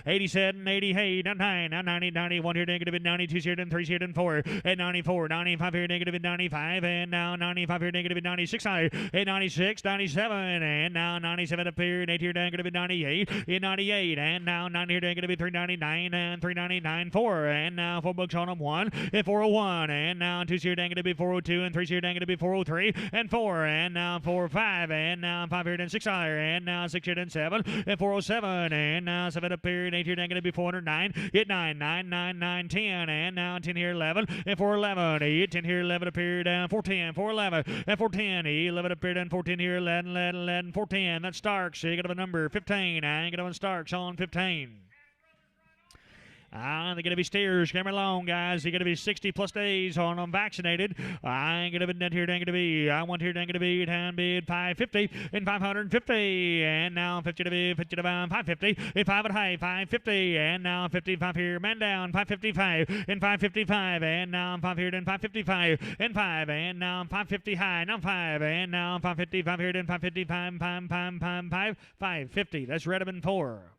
87, 88, down 9, now 90, 91 here, they're going to be 92 here, done 3 here, done 4. And 94, 95 here, they're going to be 95. And now 95 here, they're going to be 96, and 96, 97. And now 97 up here, and 8 here, they're going to be 98. And 98. And now 9 here, they're going to be 399. And 399, 4, and now $4 on them, 1, and 401, and now 2's here, dang going to be 402, and 3's here, dang going to be 403, and 4, and now 4, 5, and now 5 here, and 6, and now 6 here, and 7, and 407, and now 7 up here, and 8 here, dang going to be 409, hit 9, 9, 9, 9, 10, and now 10 here, 11, and 411, 8, 10 here, 11 up here, down 410, 411, and 410, 11 up here, down 410 here, 11, 11, 11, 410, that's Starks, you got a number 15, I ain't got on Starks on 15. They're going to be steers. Camera long, guys. They're going to be 60-plus days on them vaccinated. I ain't going to be down here. They're going to be. I want here. They're going to be down bid 550 and 550. And now 50 to be 50 to buy 550. And 5 at high 550. And now 55 here. Man down 555 and 555. And now 5 here. Then 555 and 5. And now 550 high. Now 5. And now 555 here. Then 555. 550. That's Redmond 4.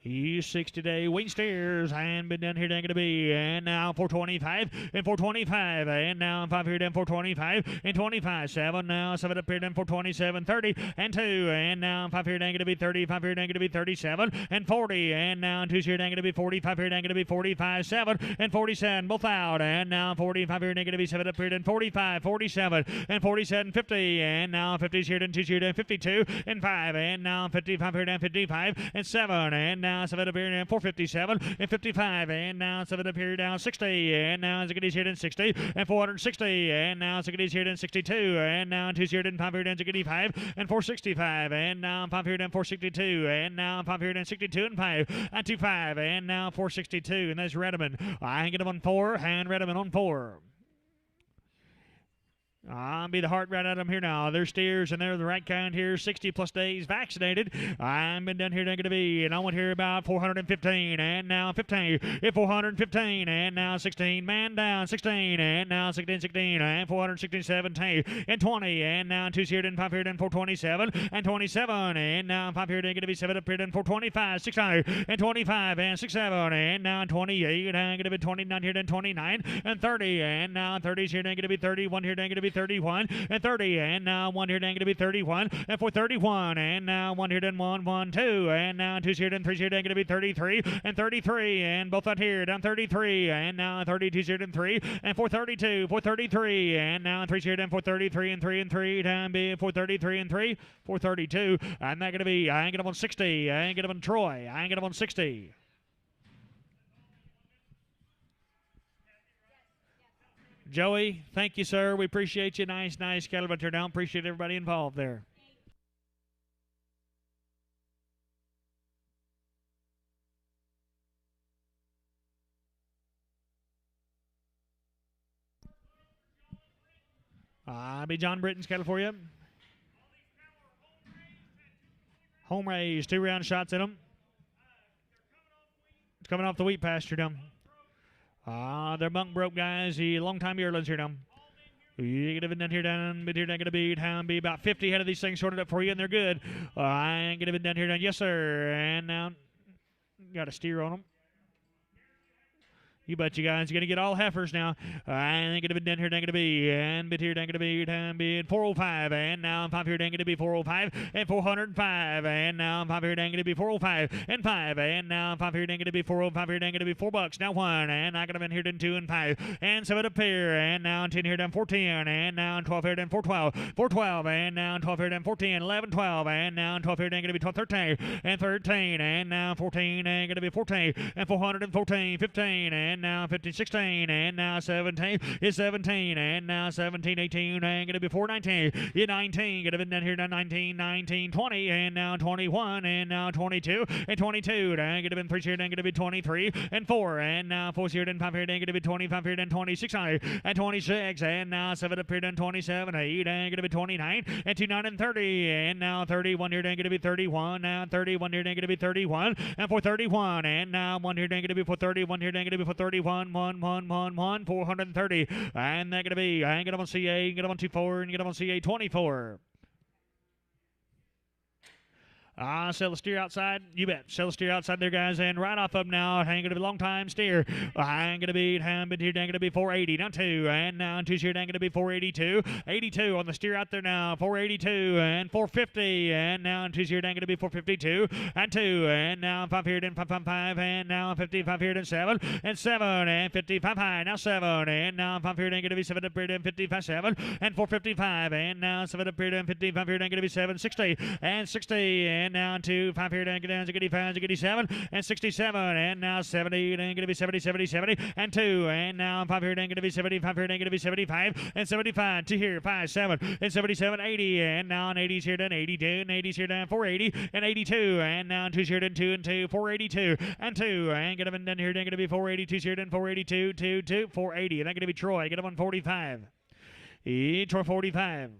He's 60-day wing steers, and been down here, they're going to be, and now 425, and 425, and now 5 here, then 425, and 25, 7, now 7 up here, then 427, 30, and 2, and now 5 here, they're going to be 30, 5 here, they're going to be 37, and 40, and now 2 here, they're going to be 40, 5 here, they're going to be 45, 7, and 47, both out, and now 45 here, they're going to be 7 up here, then 45, 47, and 47, 50, and now 50 here, then 2 here, then 52, and 5, and now 55 here, then 55, and 7, and now 7 up here down 457 and 55, and now 7 up here down 60, and now Ziggity's here down 60 and 460, and now Ziggity's here down 62, and now 2's here down 5 here down 65 and 465, and now 5 here down 462, and now 5 here down 62 and 5 and 25, and now 462, and there's Redmond. I get him on 4 and Redmond on 4. I'll be the heart right at them here now. They're steers, and they're the right kind here. 60-plus days vaccinated. I'm been down here. They're going to be, and I want here about 415, and now 15, and 415, and now 16, man down 16, and now 16, 16, and 416, 17, and 20, and now 2's here, then 5 here, then 427, and 27, and now 5 here, they're going to be 7 up here, then 425, 600, and 25, and 67, and now 28, and going to be 29 here, then 29, and 30, and now 30's here, they're going to be 31 here, they're going to be 31 and 30, and now 1 here then going to be 31 and 431, and now 1 here then 1 1 2, and now 2's here then 3's here then going to be 33 and 33, and both out here down 33, and now 32's here then 3 and 432, 433, and now 3's here then 433 and 3 and 3, down be 433 and 3 432, and that going to be, I ain't get up on 60, I ain't get up on Troy, I ain't get up on 60. Joey, thank you, sir. We appreciate you. Nice cattle buncher down. Appreciate everybody involved there. I'll be John Britton's cattle for you. Home raised, 2-round shots in them. It's coming off the wheat pasture down. They're bunk broke guys. The long time yearlings here now. You get it down here, down, but here, down, gonna be down, be about 50 head of these things sorted up for you, and they're good. I get it down here, down, yes, sir. And now, got a steer on them. You bet you guys are going to get all heifers now. And going to be down here, going to be, and bit here, going to be, down, bid 405, and now 5 here, going to be 405, and 405, and now 5 here, going to be 405, and 5, and now 5 here, going to be 405 here, going to be $4. Now 1, and I got them in here, down 2 and 5, and 7 up here, and now 10 here, down 14, and now 12 here, down 412, 412, and now 12 here, down 14, 11, 12, and now 12 here, going to be 12, 13, and 13, and now 14, and going to be 14, and 414, 15, and now 15, 16, and now 17 is 17, and now 17, 18, and going to be 419, yeah, 19, going to be down here, now 19, 19, 20, and now 21, and now 22, and 22, and going to be 3 here, and going to be 23, and 4, and now 4 here, and 5 here, and going to be 25 here, and 26, and 26, and now 7 up here, and 27, 8, and going to be 29, and 29, and 30, and now 31 here, and going to be 31, now 31 here, and going to be 31, and 431, and now 1 here, and going to be 431 here, and going to be 431, 430, and they're going to be, and get them on CA, and get them on 24, and get them on CA 24. Sell the steer outside. You bet. Sell the steer outside there, guys. And right off of them now, hang going to be a long time steer. I'm going to be, hand here, going to be 480. Now 2. And now 2 here, going to be 482. 82 on the steer out there now. 482 and 450. And now 2 here, going to be 452. And 2. And now 5 here, and 555. And now 55 here, and 7. And 7. And 55 high. Now 7. And now 5 here, going to be 7 up here, and 55, 7. And 455. And now 7 up here, and 55 here, going to be 760. And 60. And now 2, 5 here, down, down, 5, 7, and 67, and now 70, and going to be 70, 70, 70, and 2, and now 5 here, going to be 75 here, going to be 75, and 75, 2 here, 5, 7, and 77, 80, and now an 80's here, down 82, and 80's here, down 480, and 82, and now 2's here, down 2, and 2, 482, and 2, and get them down here, going to be 482, here, down 482, 2, 2, 480, and that's going to be Troy, get them on 45. Troy 45.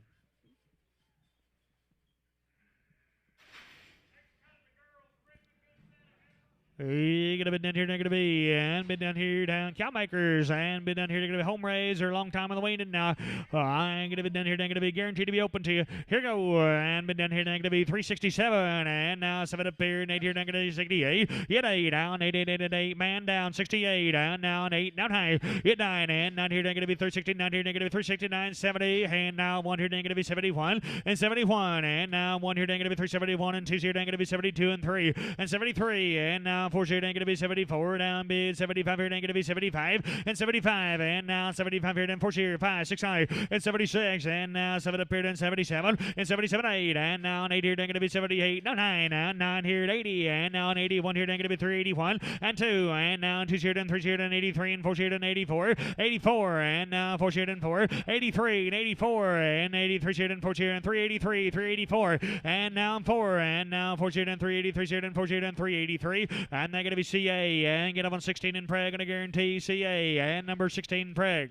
You're going to be down here, going to be, and been down here, down Cowmakers, and been down here, going to be home raised or a long time on the weaning now. I'm going to be down here, going to be guaranteed to be open to you. Here we go, and been down here, going to be 367, and now 7 up here, and 8 here, going to be 68. Yet 8 down, 8, 8, 8, 8, 8, man down, 68, and now an 8, down high. Yet 9, and 9 here, going to be 369, here, going to be 369, 70, and now 1 here, going to be 71, and 71, and now 1 here, going to be 371, and 2 here, going to be 72, and 3, and 73, and now 4 here, going to be 74, down bid 75 here, going to be 75, and 75, and now 75 here, and 4 here, 5, 6 high, and 76, and now 7 up here, and 77, and 77, 8, and now an 8 here, going to be 78, now 9, and 9 here, 80, and now an 81 here, going to be 381, and 2, and now 2 here, and 3 here, and 83, and 4 here, and 84, 84, and now 4 here, and 4, 83, and 84, and 83 here, and 4 here, and 383, 384, and now 4, and now 4 here, and 383 here, and 4 here, and 383, and they're going to be CA, and get up on 16 in Prague, going to guarantee CA, and number 16 Prague.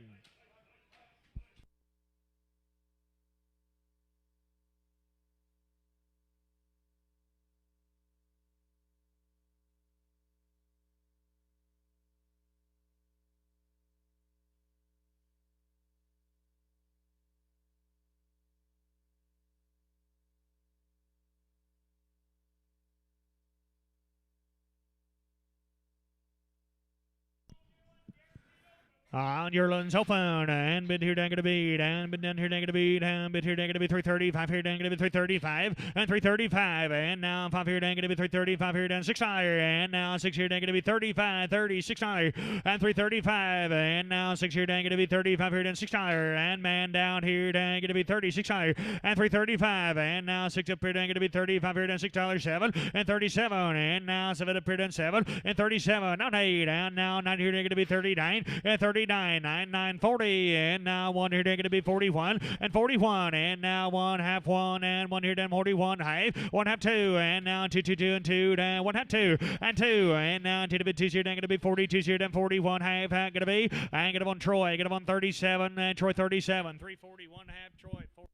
On your lungs open, and bid here, down to beat, and bid down here, down to beat, and bid here, down to be 330, 5 here, down to be 335, and 335, and now 5 here, down to be 335 here, down 6 higher, and now 6 here, down to be 35, 30, 6 higher, and 335, and now 6 here, down to be 35 here, down 6 higher, and man down here, down to be 36 higher, and 335, and now 6 up here, down to be 35 here, down $6, 7, and 37, and now 7 up here, down 7, and 37, now 8, and now 9 here, down to be 39, and 39, 9, 40, and now 1 here, going to be 41, and 41, and now 1 half 1, and 1 here, down 41, half, 1 half 2, and now 2, 2, 2, and 2, down 1 half 2, and 2, and now 2 to be 2 here, down going to be 42 here, down 41, half, going to be, and get him on Troy, get him on 37, and Troy 37, 341, half, Troy 40.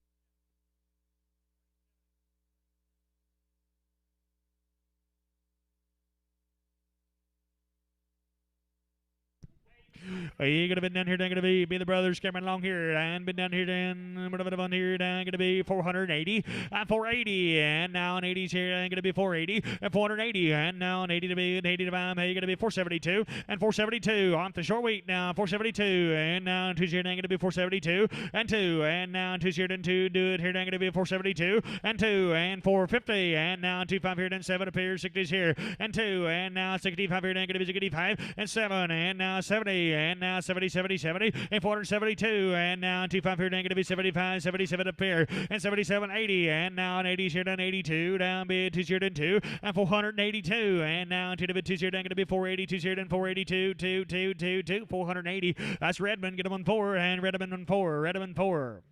You gonna been down here, down gonna be the brothers coming along here, and been down here, down on here, down gonna be 480, 480, and now an 80's here, and gonna be 480, and 480, and now an 80 to be, 80 to bomb, hey, gonna be 472, and 472 off the short wheat now, 472, and now 2's here, down gonna be 472, and 2, and now 2's here, and 2, do it here, down gonna be 472, and 2, and 450, and now 25 here, and 7 appears, 60's here, and 2, and now 65 here, down gonna be 65, and 7, and now 70, and now 70, 70, 70, and 472, and now 25 here, down gonna be 75, 77 appear, and 77, 80, and now an 80's here, down 82, down bid 2's here, down 2, and 482, and now 2 to bid 2's here, down gonna be 480, 2's here, down 482, 2, 2, 2, 2, 480. That's Redmond, get them on 4, and Redmond on 4, Redmond 4.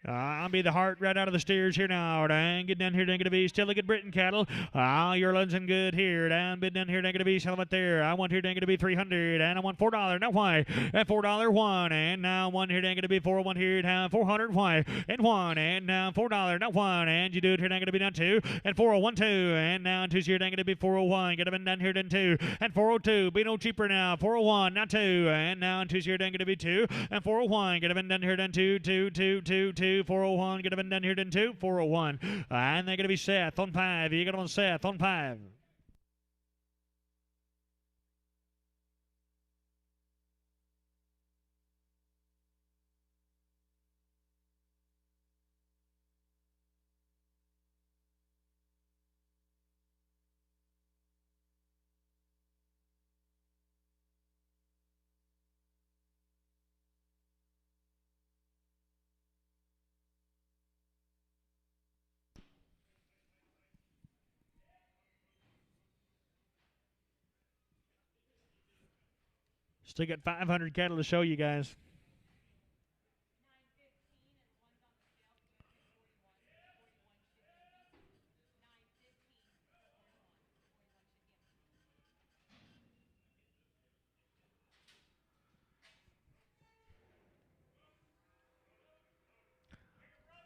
I'll be the heart right out of the steers here now. Down, get down here, down gonna be still a good Britain cattle. You're lunging good here. Down, bid down here, down gonna be settlement there. I want here, down gonna be 300, and I want $4. Now why? And $4 1, and now 1 here, down gonna be 401 here, down 400 why? And 1, and now $4, now 1, and you do it here, down gonna be down 2, and 401 2, and now 2's here, down gonna be 401. Get them down here, down 2, and 402. Be no cheaper now. 401, now 2, and now 2's here, down gonna be 2, and 401. Get them down here, down 2, 2, 2, 2, 2. 401, get them down here to 2, 401. And they're going to be Seth on 5. You got them on Seth on 5. Still got 500 cattle to show you guys.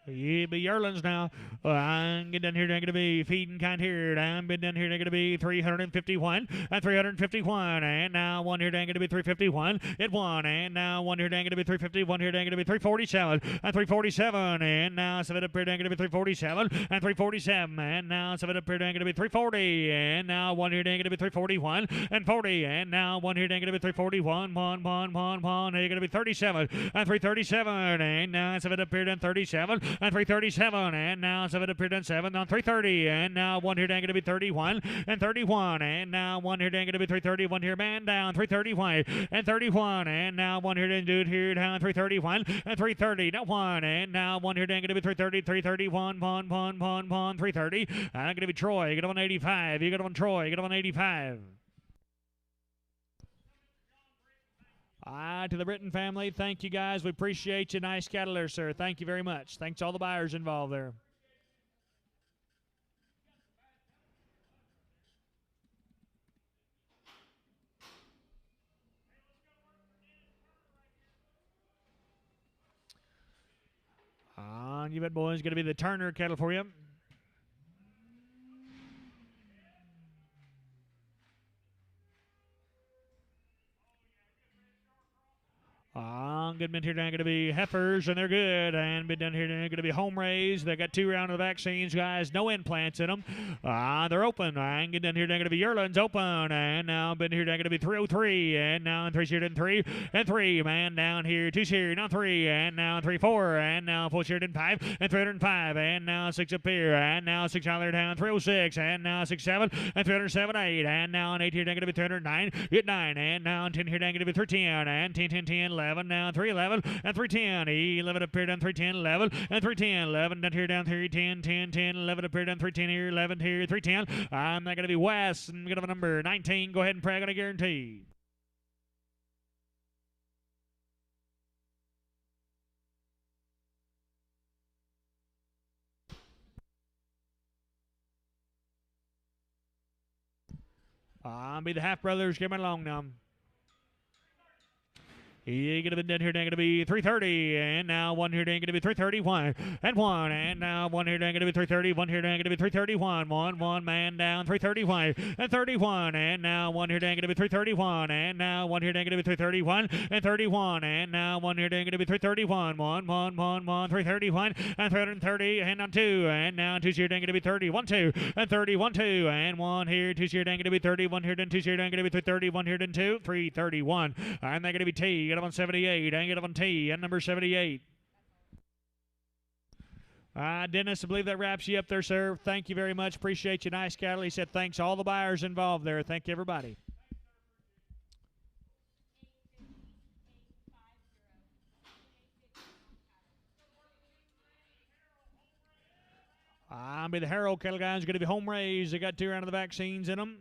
Yeah, be yearlings now. I'm getting down here. They're going to be feeding kind here. I'm been down here. They're going to be 351 and 351. And now 1 here. They're going to be 351. It 1. And now 1 here. They're going to be 351 here. They're going to be 347 and 347. And now 7 up here. They're going to be 347 and 347. And now 7 up here. They're going to be 340. And now 1 here. They're going to be 341 and 40. And now 1 here. They're going to be 341. 1. They're going to be 37 and 337. And now 7 up here. Then 37. And 337, and now 7 up here, done 7 on 330, and now 1 here, down going to be 31, and 31, and now 1 here, down going to be 330, 1 here, man down, 331, and 31, and now 1 here, do it here, down 331, and 330, now 1, and now 1 here, down going to be 330, 331, 330, and I'm going to be Troy, you get on 85, you get on Troy, you get on 85. To the Britton family, thank you guys. We appreciate you. Nice cattle there, sir. Thank you very much. Thanks to all the buyers involved there. You bet, boys. Going to be the Turner cattle for you. Good men here down going to be heifers, and they're good. And been down here they're going to be home raised. They got 2 rounds of vaccines, guys. No implants in them. They're open. And get down here they're going to be yearlings open. And now been here they're going to be 303. And now 3's here, 3 and 3. Man down here 2's here, now 3. And now 3, 4. And now 4's here, 5 and 305. And now 6 up here. And now 6 out there down 306. And now 6, 7 and 307, 8. And now an 8 here they're going to be 309. Get 9. And now 10 here they're going to be 310. And 10, 10, 10, 11. Now 311 and 310. 11 up here down 310, 11 and 310. 11 down here down 310, 10, 10, 11 up here down 310 here, 11 here, 310. I'm not going to be West, and going to have a number 19. Go ahead and Prager on a guarantee. I'll be the half brothers. Get me along now. You get a bit down here, going to be 330, and now one here, going to be 331, and one, and now one here, going to be 330, one here, going to be 331, one man down, 331, and 31, and now one here, going to be 331, and now one here, going to be 331, and 31, and now one here, going to be 331, one, 331, and 330, and on two, and now two here, going to be 30, 1, 2, and 31, 2, and one here, two here, going to be 30, one here, then two here, going to be 330, one here, then 2, 331, and they're going to be T, you get up on 78, and get up on T, and number 78. Dennis, I believe that wraps you up there, sir. Thank you very much. Appreciate you. Nice cattle. He said thanks to all the buyers involved there. Thank you, everybody. Be the Harold cattle guys going to be home raised. They got 2 round of the vaccines in them.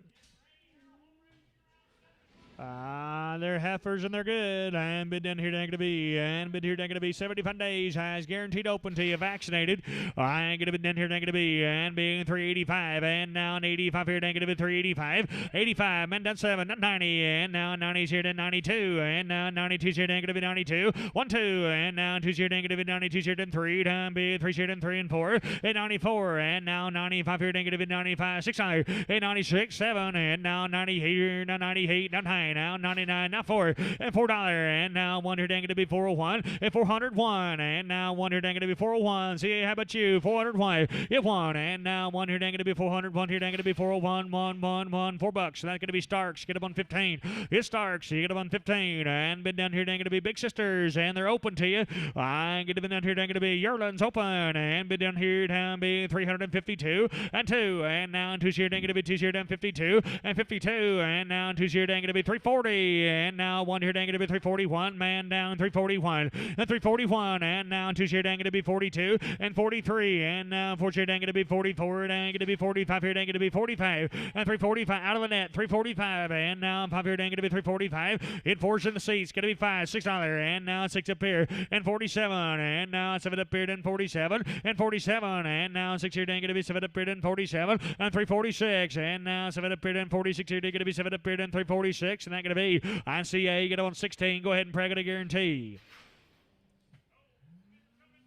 They're heifers and they're good. And bid down here down to be, and bid here down to be 75 days. Has guaranteed open to you, vaccinated. I'm gonna bid down here down to be, and being 385, and now an 85 here down to be 385, 85, and done 7, 90, and now 90's here to 92, and now 92's here down to be 92, 1, 2, and now 2's here down to be 92's here to 3, down be 3's here to 3 and 4, and 94, and now 95 here down to be 95, 6, 9, and 96, 7, and now 90 here, now 98, now 9, now 99, now 4, and $4, and now one here dang to be 401, and 401, and now one here dang to be 401. See, how about you? 401, you won, and now one here dang to be 400, one here dang to be 401, $1, $4. So that's going to be Starks. Get up on 15. It's Starks. You get up on 15, and been down here dang to be Big Sisters, and they're open to you. I get been down here dang to be Yerland's open, and been down here down be 352, and 2, and now 2's here dang to be 2's here down 52, and 52, and now 2's here dang to be 340, and now one here dang to be 341, man down 341, and 341, and now 2's here dang to be 42, and 43, and now 4's here dang to be 44, dang to be 45 here dang to be 45, and 345 out of the net, 345, and now 5 here dang to be 345, it 4's in the seats, gonna be 5, $6, and now 6 up here, and 47, and now 7 up here, and 47, and 47, and now 6 here dang to be 7 up here, and 47, and 346, and now 7 up here, and 46 here, gonna be 7 up here, and 346, and that's gonna be ICA, get on 16, go ahead and Prager to guarantee.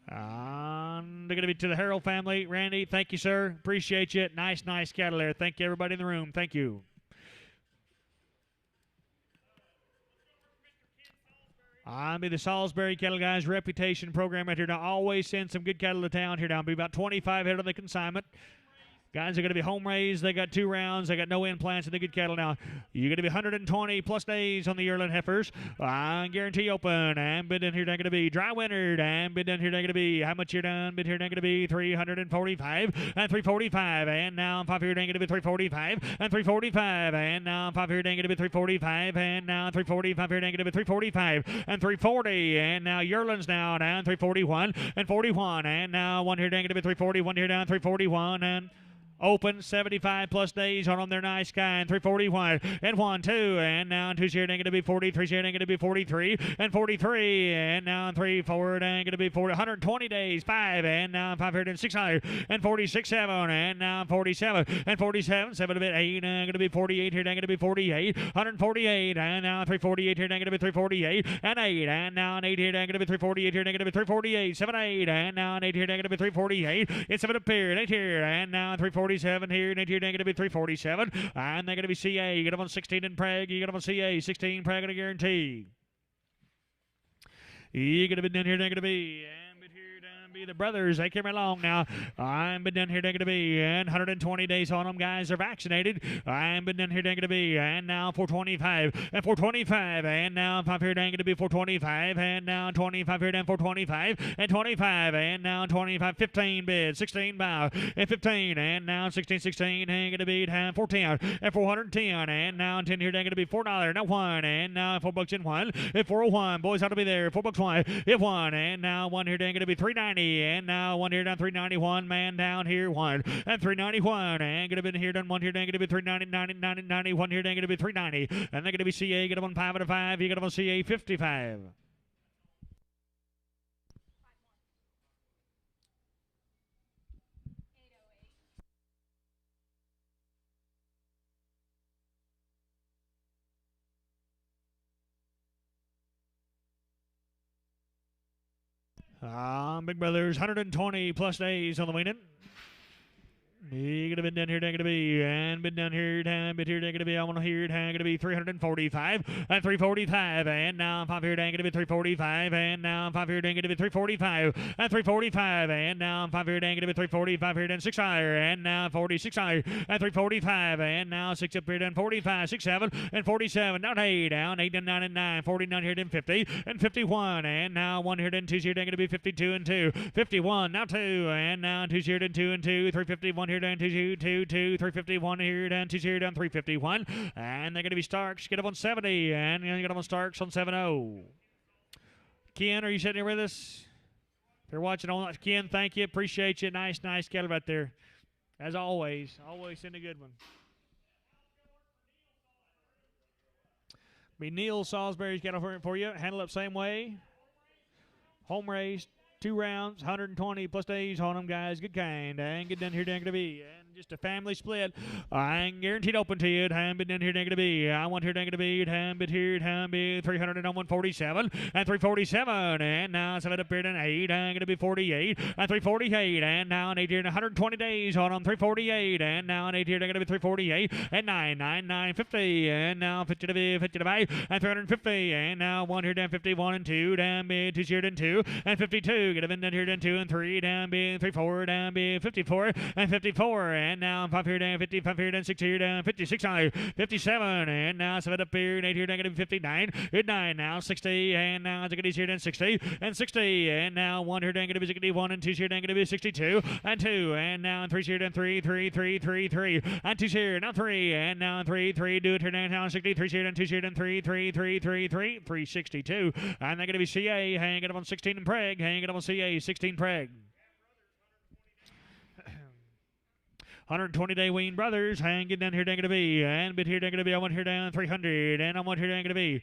They're going to be to the Harold family. Randy, thank you, sir. Appreciate you. Nice cattle there. Thank you, everybody in the room. Thank you. I'm the Salisbury Cattle Guys reputation program right here. Now, always send some good cattle to town here. Now, be about 25 head on the consignment. Guys are going to be home raised. They got 2 rounds. They got no implants and the good cattle now. You're going to be 120 plus days on the yearling heifers. Guarantee open. And bid in here, they're going to be dry wintered. And bid in here, they're going to be how much you're done? Bid here, they're going to be 345 and 345. And now 5 here, they're going to be 345 and 345. And now 5 here, they're going to be 345. And now 345 here, they're going to be 345 and 340. And now yearlings now down 341 and 41. And now 1 here, they're going to be 340. 1 here down 341 and open 75 plus days on them. They're nice guy. And 341 and 1, 2, and now 2's here going to be 43. Here going to be 43 and 43, and now 3, 4 and going to be 40. 120 days 5, and now 506 and 46 7, and now 47 and 47 7 a bit 8 and going to be 48 here going to be 48 148, and now 348 here going to be 348 and 8, and now an 8 here going to be 348 here going to be 348 7 8, and now an 8 here going to be 348. It's 7 up here and 8 here, and now 347 here, and here they're going to be 347, and they're going to be CA. You get them on 16 in Prague, you get them on CA, 16 Prague to guarantee. You get them in here, they're going to be, and here down be the brothers. They came along now. I'm been down here, they're going to be, and 120 days on them, guys are vaccinated. I'm been down here, they're going to be, and now 425, and 425, and now 5 here, they're going to be 425, and now 25 here, down 425, and 25, and now 25, 15 bid, 16 bow, and 15, and now 16, 16, and going to be down 14, and 410, and now 10 here, they're going to be $4, now 1, and now $4 in 1, and 401, boys ought to be there, $4 1, if 1, and now 1 here, they're going to be 390, and now 1 here down 391, man down here 1, and 391, and going to be here done 1 here, they're going to be 390, 90, 90, 1 here, they're going to be 390, and they're going to be CA, get them on 5 out of 5, you get them on CA 55. Big Brothers, 120 plus days on the weaning. You're gonna been down here, gonna be, and been down here, been here, gonna be. I want to hear it, gonna be 345 and 345, and now I'm 5 here, gonna be 345, and now I'm 5 here, gonna be 345 and 345, and now I'm 5 here, gonna be 345 here, and 6 higher, and now 46 higher, and 345, and now 6 up here, and 45, 6, 7, and 47, down 8, down 8, and 9, and 9, 49 here, and 50, and 51, and now 1 here, and 2 here, gonna be 52 and 2, 51, now 2, and now 2 here, and 2 and 2, 351 here, down 2, 2, 2, 351 here, down 2 here, down 351, and they're going to be Starks, get up on 70, and you get up on Starks on 70. Ken, are you sitting here with us? If you're watching on, Ken, thank you, appreciate you, nice cattle right there, as always send a good one. Be Neil Salisbury's cattle for you, handle up same way, home raised. 2 rounds, 120 plus days on them, guys. Good kind. And get down here, down to be. And just a family split. I ain't guaranteed open to you. Time been down here, down to be. I want here, down to be. Time been here, time be 300 and 147 and 347. And now 7 up here, down 8. I'm going to be 48 and 348. And now an 8 here, and 120 days on them, 348. And now an 8 here, they're going to be 348 and 9, 50. And now 50 to be, 50 to buy, and 350. And now 1 here, down 51 and 2. Down be 2 here, and 2 and 52. Get a down here, down 2 and 3, down be 3, 4, down be 54 and 54, and now 5 here, down 55 here, down 6 here, down 56 high, 57, and now 7 up here, and 8 here, down going to be 59, 9 now 60, and now it's going to be here, down 60 and 60, and now 1 here, down going to be 61, and 2 here, down going to be 62 and 2, and now 3 here, down 3, 3, 3, 3, 3, and 2 here, now 3, and now 3, 3, do it here, down 63 here, down 2 here, down 3, 3, 3, 3, 3, 362, and they're going to be CA, hanging it up on 16 and Prague, hanging it up on CA, 16 Prague. 120-day wean brothers, hang it down here, down to be, and bit here, down to be. I want here down 300, and I want here down to be.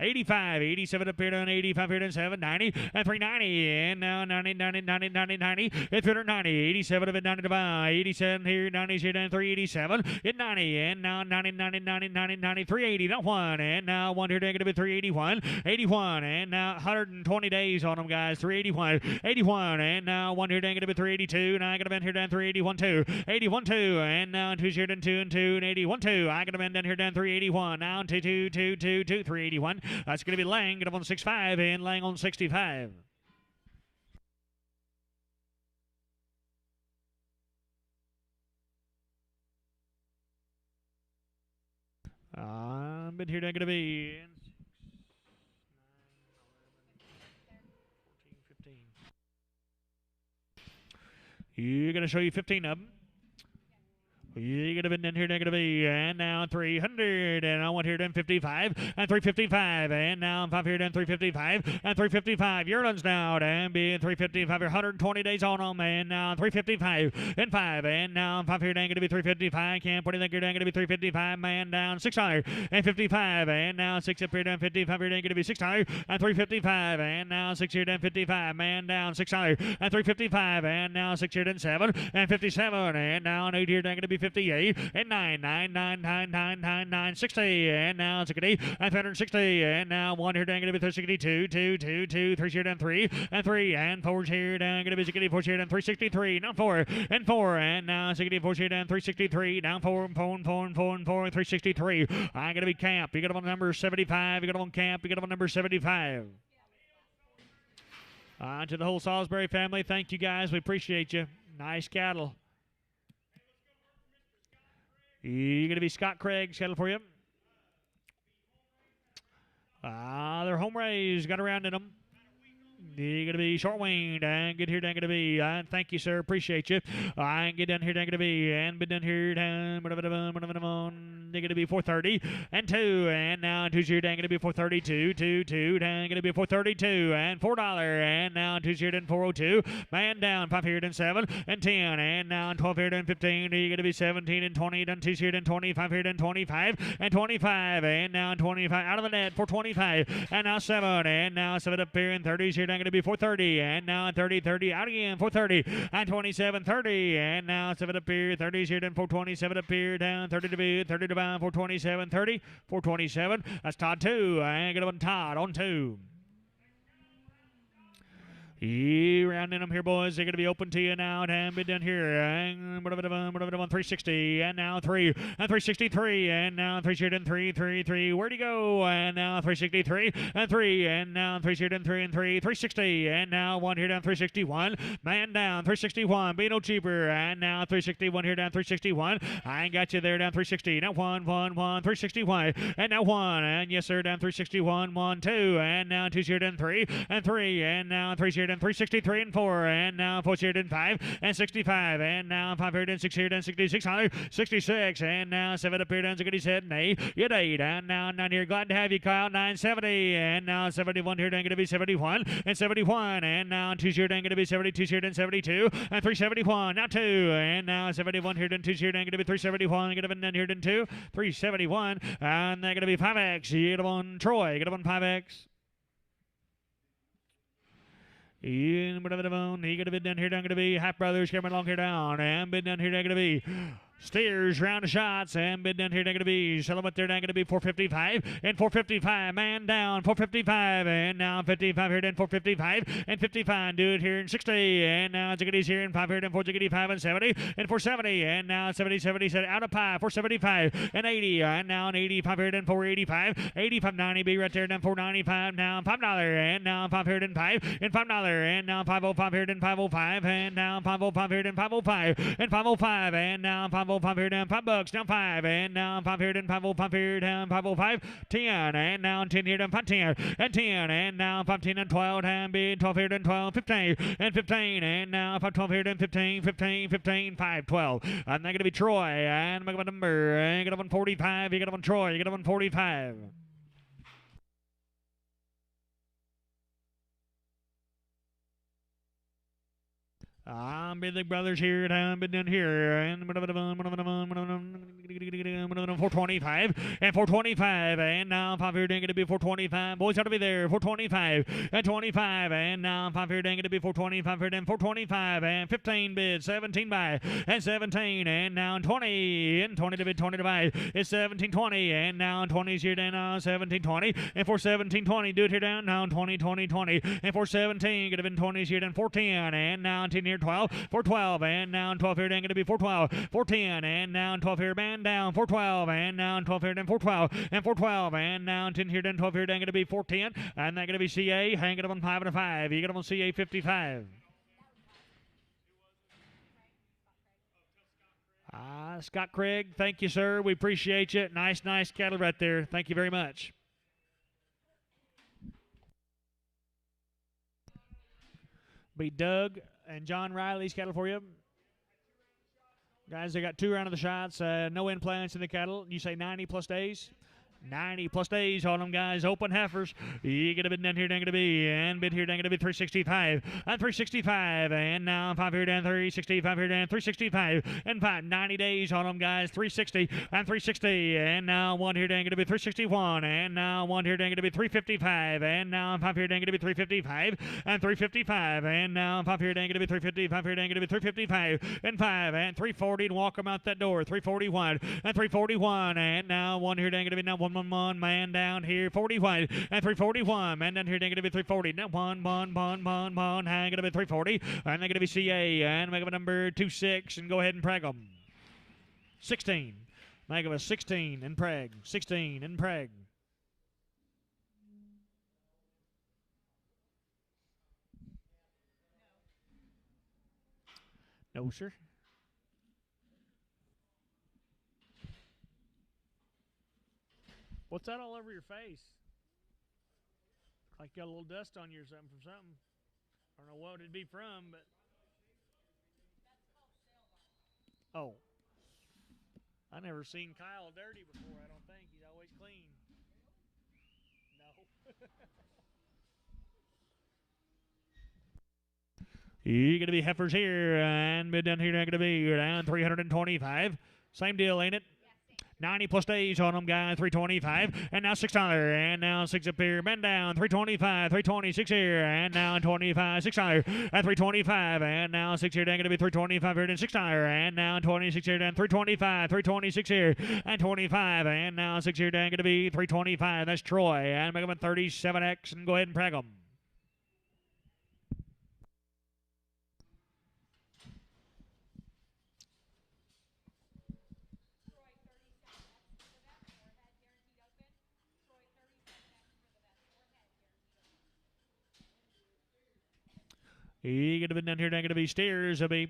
85, 87 up here down 85 here down 7, 90, and 390, and now 90, 90, 90, 90, 90, and 390, 87 of it 90 to buy, 87 here, 90 here down 387, and 90, and now 90, 90, 90, 90, 90, 380, not 1, and now 1 here down to be 381, 81, and now 120 days on them, guys, 381, 81, and now 1 here down to be 382, and I got a bend here down 381, 2, 81, 2, and now 2 here down 2 and 2, and 81, 2, I got a bend down here down 381, now 2, 2, 2, 2, 2, 381, that's going to be Lang, get up on 65, and Lang on 65. Been here, not going to be 6, 9, 11, 14, 15. You're going to show you 15 of them. You're going to be in here, going to be, and now 300, and I want here down 55, and 355, and now I'm 5 here down 355, and 355. Yearlings now, and be 355, 120 days on them, and now 355, and 5, and now I'm 5 here down going to be 355, can't put it there, down going to be 355, man down 6 higher, and 55, and now 6 up here down 55 here down going to be 6 higher, and 355, and now 6 here down 55, man down 6 higher, and 355, and now 6 here down 7, and 57, and now an 8 here down going to be 58, and 9, 9, 9, 9, 9, 9, 9, 60, and now 60, and 360, and now 1 here down going to be 362, 2, 2, 2, 3 here down 3, and 3, and 4 here down going to be 64 here down 363, now 4, and 4, and now 64 here down 363, down 4, 4, 4, 4, 4, 363. I'm going to be Camp. You got him on number 75. You got him on Camp. You got him on number 75. To the whole Salisbury family, thank you guys. We appreciate you. Nice cattle. You're going to be Scott Craig's cattle for you. They're home raised. Got around in them. You're going to be short winged and get here down going to be. Thank you, sir. Appreciate you. And get down here down going to be. And been down here down. They're going to be 430 and 2. And now 2 here down going to be 432. 2, 2. Down going to be 432 and $4. And now 2 here down 402. Man down 5 here down 7 and 10. And now 12 here down 15. You're going to be 17 and 20. Down 2 here down 25 here down 25 and 25. And now 25 out of the net for 25. And now 7. And now 7 up here and 30 here down going to be 430, and now 30, 30 out again, 430, and 27, 30, and now 7 up here, 30 here, then 427 up here, down 30 to be, 30 to bound, 427, 30, 427. That's Todd 2, and get up on Todd on 2. Rounding them here, boys. They're going to be open to you now. And bid down here. And 360. And now 3. And 363. And now 3 Where'd he go? And now 363. And 3. And now 3 and 3. 360. And now 1 here down 361. Man down 361. Be no cheaper. And now 361 here down 361. I ain't got you there down 360. Now 1, 361. And now 1. And yes, sir, down 361. 1, 2. And now 2 here down 3. And 3. And now 3 here down 363 and 4. And now 4 here down 5. And 65. And now 5 here down 6 here down 66. 66. And now 7 up here down 67. 8. You 8. And now 9 here. Glad to have you, Kyle. 970. And now 71 here down going to be 71. And 71. And now 2 here down going to be 72 here down 72. And 371. Now 2. And now 71 here down 2 here down going to be 371. Going to be down here down 2. 371. And they're going to be 5X. You get on Troy. Get on 5X. He could have been down here, down going to be Half Brothers coming along here down, and been down here, down going to be Steers, round of shots, and bid down here, they're going to be Settlement, they're down going to be 455, and 455, man down, 455, and now 55 here, then 455, and 55, do it here in 60, and now Ziggity's here, and 5 here, then 455, and 70, and 470, and now 70, set out of pie, 475, and 80, and now an 85 here, then 485, 85, 90, be right there, then 495, now $5, and now 5 here, then 5, and $5, and now 505 here, then 505, and now 505 here, then 505, and 505, and now 505 here down $5, down 5, and now 5 here down 505 here down 505, 10, and now 10 here down 510, and 10, and now 510 and 12, and be 12 here down 12, 15, and 15, and now 512 here down 15, 15, 15, 512, and they're going to be Troy, and make up a number, and you get up on 45, you get up on Troy, you get up on 45. I'm Big Brothers here, down, been down here, and 425, and 425, and now 5 here, going to be 425, boys ought to be there, 425, and 25, and now 5 here, going to be 425, here, then 425, and 15 bids, 17 by, and 17, and now 20, and 20 to bid, 20 to buy, it's 1720, and now 20's here, then 1720, and for 1720, do it here down, now 20, 20, 20, and for 17, could have been 20's here, then 410, and now 10 here, 12, 412, and now 12 here, then going to be 412, 410, and now 12 here, man down, 412, and now 12 here, then 412, and 412, and now 10 here, then 12 here, then going to be 410, and they're going to be CA, hanging up on 5 and a 5, you get them on CA 55. Scott Craig, thank you, sir, we appreciate you, nice cattle right there, thank you very much. Be Doug and John Riley's cattle for you. Guys, they got 2 round of the shots. No implants in the cattle. You say 90 plus days? 90 plus days on them, guys. Open heifers. You get a bid down here, down to be, and bid here, down to be 365, and 365, and now 5 here, down 365 here, down 365, and 5, 90 days on them, guys. 360, and 360, and now 1 here, down to be 361, and now 1 here, down to be 355, and now 5 here, down to be 355, and 355, and now 5 here, down to be 355 here, down to be 355, and 5, and 340, and walk them out that door. 341, and 341, and now 1 here, down to be now 111, man down here, 41, and 341, man down here, they're going to be 340, now 1, hang going to be 340, and they're going to be CA, and make up a number 26, and go ahead and preg them. 16, make up a 16, and preg, 16, and preg. No, sir. What's that all over your face? Like you got a little dust on you or something from something. I don't know what it'd be from, but. Oh. I never seen Kyle dirty before, I don't think. He's always clean. No. You're going to be heifers here, and mid down here, they're going to be down 325. Same deal, ain't it? 90 plus days on them, guys, 325, and now $6, and now 6 up here, men down, 325, 326 here, and now 25, $6, and 325, and now 6 here, down going to be 325 here, and $6, and now 26 here, down 325, 326 here, and 25, and now 6 here, down going to be 325, that's Troy, and make them a 37X, and go ahead and preg them. He gonna be down here, down gonna be stairs, a be.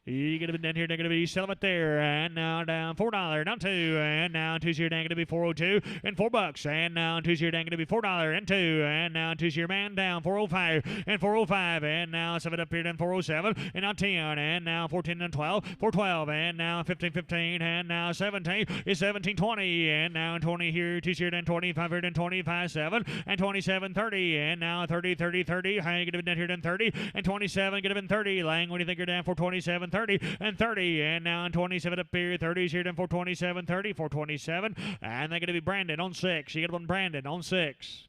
You gonna be down here, down gonna be sell it there, and now down $4, down 2, and now two's here, down gonna be $4.02 and $4, and now two's here, down gonna be $4 and 2, and now two's here, man down $4.05 and $4.05, and now 7 up here, down $4.07 and now 10, and now 14 and 12, $4.12, and now 15, and now 17 is 17.20, and now 20 here, two's here, down 25 here, down 25.7 and 27.30, and now 30. How you gonna be down here, down 30 and 27, gonna be 30. Lang, what do you think you're down for 27? 30 and 30, and now 27 up here, 30's here, down 427, 30, 427, and they're going to be Brandon on 6. You got one Brandon on 6.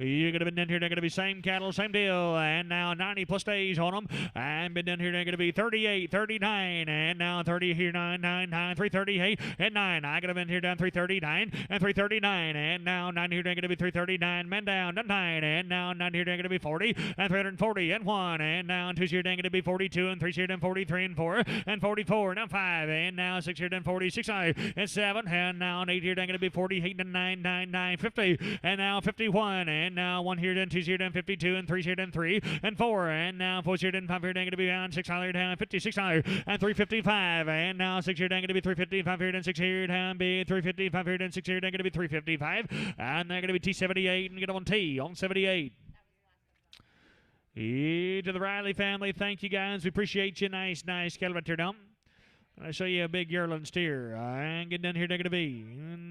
You're going to be down here, they're going to be same cattle, same deal, and now 90 plus days on them, and been down here, they're going to be 38, 39, and now 30 here, 9, 338, and 9. I got them in here down 339, and 339, and now 9 here, they're going to be 339, men down 9, and now 9 here, they're going to be 40, and 340, and 1, and now 2 here, they're going to be 42, and 3 here, down 43, and 4, and 44, now 5, and now 6 here, down 46, and 7, and now 8 here, they're going to be 48, and 9, 50, and now 51, and now 1 here, then 2 here, then 52, and 3 here, then 3, and 4, and now 4 here, then 5 here, then going to be on 6 here, down 56 here, and 355, and now 6 here, then going to be 355 here, then 6 here, down be 355 here, then 6 here, then going to be 355, and they're going to be T78, and get on T on 78. To the Riley family, thank you guys. We appreciate you. Nice cattle right there, dump. I show you a big yearling steer. And get down here, they're going to be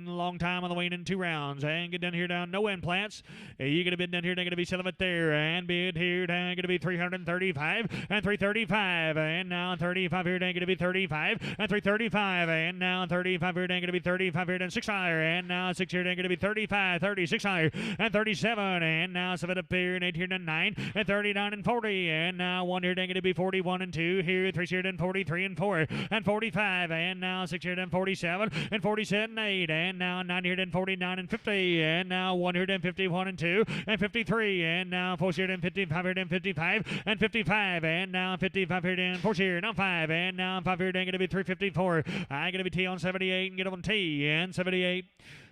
a long time on the weaning, 2 rounds. And get down here, down no implants. You're going to be down here, they're going to be selling it there. And bid here, down going to be 335 and 335. And now 35 here, down going to be 35 and 335. And now 35 here, down going to be 35 here, down 6 higher. And now 6 here, down going to be 35, 36 higher, and 37. And now 7 up here, and 8 here, down 9, and 39 and 40. And now 1 here, down going to be 41 and 2 here, 3 here, down 43 and 4, and 45, and now 6 here, then 47, and 47 and 8, and now 9 here, then 49 and 50, and now 1 here, then 51 and 2, and 53, and now 4 here, then 55 here, then 55, and 55, and now 55 here, then 4 here, now 5, and now 5 here, then going to be 354. I'm going to be T on 78, and get on T, and 78.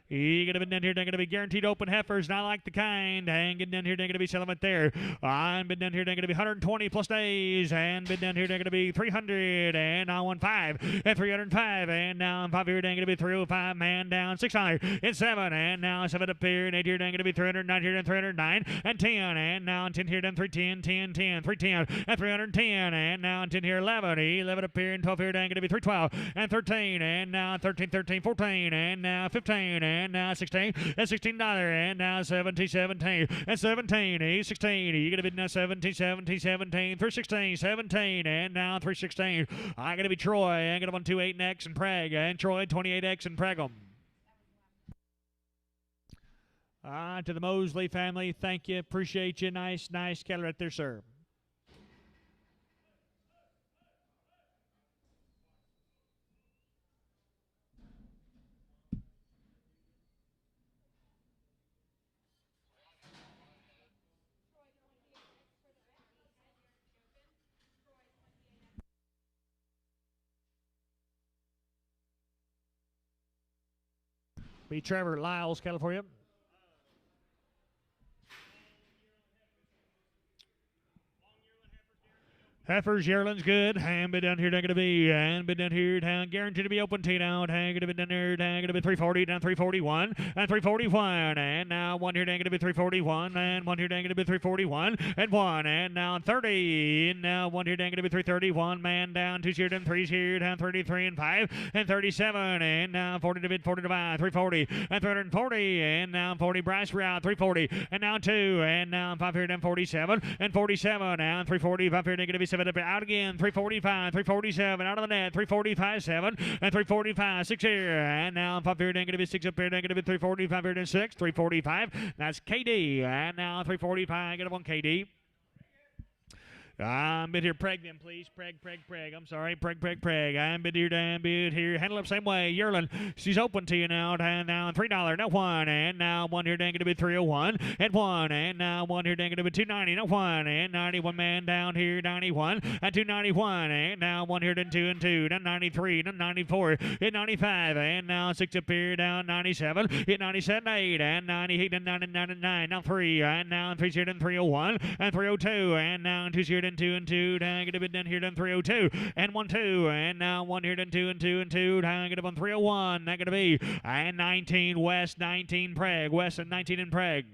You're going to be down here, they're going to be guaranteed open heifers, not like the kind. And getting down here, they're going to be selling it there. I'm been down here, they're going to be 120 plus days. And been down here, they're going to be 300. And now 15 and 305. And now 5 here, they're going to be 305. Man down 600 and 7. And now 7 up here. And 8 here, they're going to be 309 here, and 309 and 10. And now 10 here, then 310, 10, 310, and 310. And now 10 here, 11. 11 up here, and 12 here, they're going to be 312 and 13. And now 13, 14. And now 15. And now 16 and $16, and now 17, and 17, 16. You're gonna be now 17 through 16, 17, and now 316. I'm gonna be Troy. I'm gonna 128 X and Prague, and Troy 28X and Prague. To the Mosley family, thank you, appreciate you. Nice cattle right there, sir. Be Trevor Lyles, California. Heifers, yearlings, good. And been down here, down going to be, and been down here, down guaranteed to be open T down. Down going to be down there, down going to be 340, down 341, and 341. And now 1 here, down going to be 341, and 1 here, down going to be 341, and 1. And now 30. And now 1 here, down going to be 331. Man down, 2 here, down 3 here, down 33 and 5, and 37. And now 40 to bid, 40 to buy, 340, and 340. And now 40, Bryce route, 340. And now 2. And now 5 here, down 47, and 47. Now 340, 5 here, down going to be 7 up out again, 345, 347, out of the net, 345, 7, and 345, 6 here, and now 5 here, going to be 6 up here, going to be 345 here, and 6, 345, that's KD, and now 345, get up on KD. I'm bid here, Preg then, please. Preg. I'm sorry, Preg. I'm bid here, damn bid here. Handle up same way. Yerlin, she's open to you now. And now $3. Now one. And now one here, dang it to be 301. And one. And now one here, dang it to be 290. Now one. And 91 man down here, 91. And 291. And now one here, then 2 and 2. Down 93. Down 94. Hit 95. And now 6 up here, down 97. Hit 97, 8. And 98 and 99. Now 3. And now 3 here, then 301. And 302. And now 2 here, then 2 and 2. Down get a bit down here, then 302. And 1 2. And now 1 here, then 2 and 2 and 2. Down get up on 301. That gonna be and 19 West, 19 Prague. West and 19 in Prague.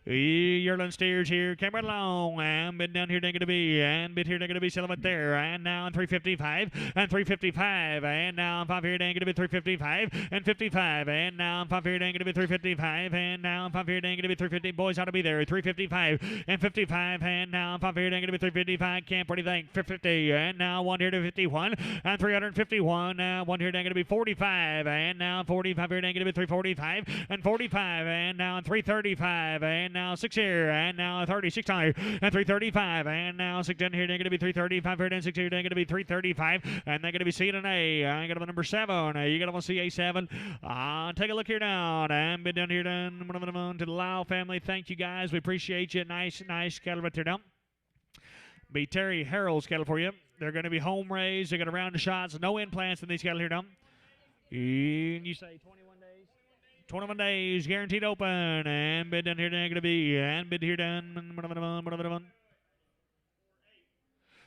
Yerlin steers here, came right along, and bid down here, they're going to be, and bid here, they're going to be settlement there, and now 355, and 355, and now 5 here, they're going to be 355, and 55, and now 5 here, they're going to be 355, and now 5 here, they're going to be 350, boys ought to be there, 355, and 55, and now 5 here, they're going to be 355, camp, what do you think, 350, and now 1 here to 51, and 351, now 1 here, they're going to be 45, and now 45 here, they're going to be 345, and 45, and now 335, and now 6 here, and now 36 higher, and 335, and now 6 in here, they're going to be 335 here, and 6 here, they're going to be 335, and they're going to be C and A. I got them number 7. You got them on CA7. Take a look here down, and bid down here, down to the Lau family. Thank you guys. We appreciate you. Nice cattle right there down. Be Terry Harrell's cattle for you. They're going to be home raised. They're going to round the shots. No implants in these cattle here down. You say 21 days? 21 days, guaranteed open, and bid down here, they're going to be, and bid here down,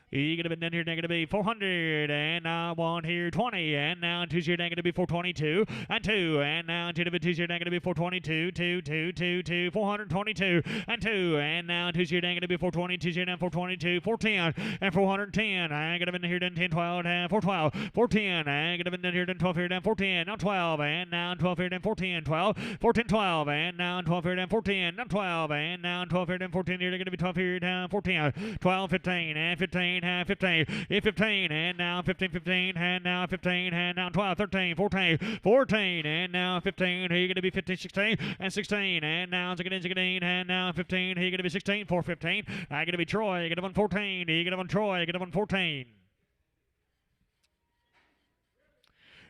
you gonna be down here, they're gonna be 400, and now 1 here, 20, and now 2 here, they're gonna be 422, and 2, and now 2 to be 2 here, they're gonna be 422, 2, 422, and 2, and now 2 here, they're gonna be 422 here, now 422, 410, and 410, I gotta be down here, then 10, 12, and 412, 410, I gotta be down here, then 12 here, then 410, now 12, and now 12 here, then 410, 12, 410, 12, and now 12 here, then 410, now 12, and now 12 here, then 14 here, they're gonna be 12 here, down 410, 12, 15, and 15, 15, 15, and now 15, 15, and now 15, and now 12, 13, 14, 14, and now 15, you're going to be 15, 16, and 16, and now 16, and now 15, you're going to be 16, 4, 15, I'm going to be Troy, you're going to be 14, you're going to be Troy, you're going to be 14.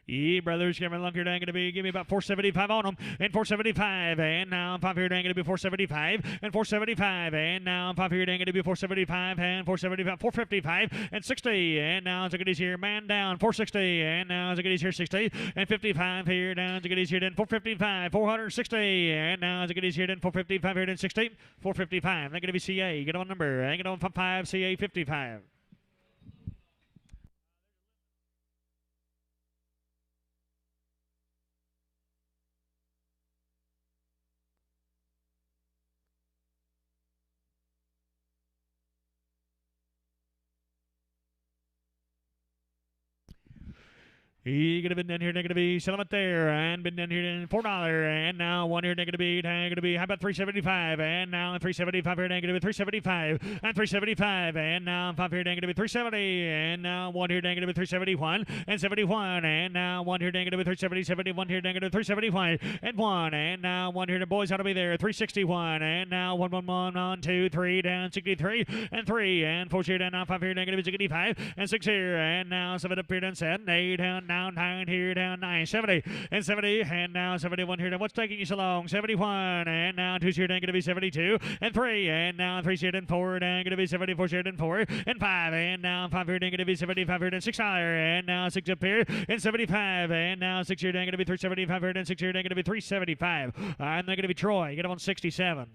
Yeah, brothers, give me a look here. They're going to be, give me about 475 on them, and 475, and now 5 here, they're going to be 475, and 475, and now 5 here, they're going to be 475, and 475, 455, and 60, and now Ziggity's here, man down, 460, and now Ziggity's here, 60, and 55 here, down Ziggity's here, then 455, 460, and now Ziggity's here, then 455 here, then 60, 455, they're going to be CA, get on number, I get on 5, CA 55. He could have been down here, negative B, settlement there, and been down here $4, and now 1 here, negative B, how about 375, and now 375 here, negative 375, and 375, and now 5 here, negative 370, and now 1 here, negative 371, and 71, and now 1 here, negative 370, 71 here, negative 375, and 1, and now 1 here, the boys ought to be there, 361, and now 1, 2, 3, down 63, and 3, and 4 here, down now 5 here, negative 65, and 6 here, and now 7 up here, down 7, 8, down 9 here, down 9, 70, and 70, and now 71 here. Now what's taking you so long? 71, and now 2 here, down going to be 72, and 3, and now 3 here, down 4, down going to be 74 here, down 4, and 5, and now 5 here, down going to be 75 here, down 6 higher, and now 6 up here, and 75, and now 6 here, down going to be 375 here, down 6 here, down going to be 375, and they're going to be Troy. Get up on 67.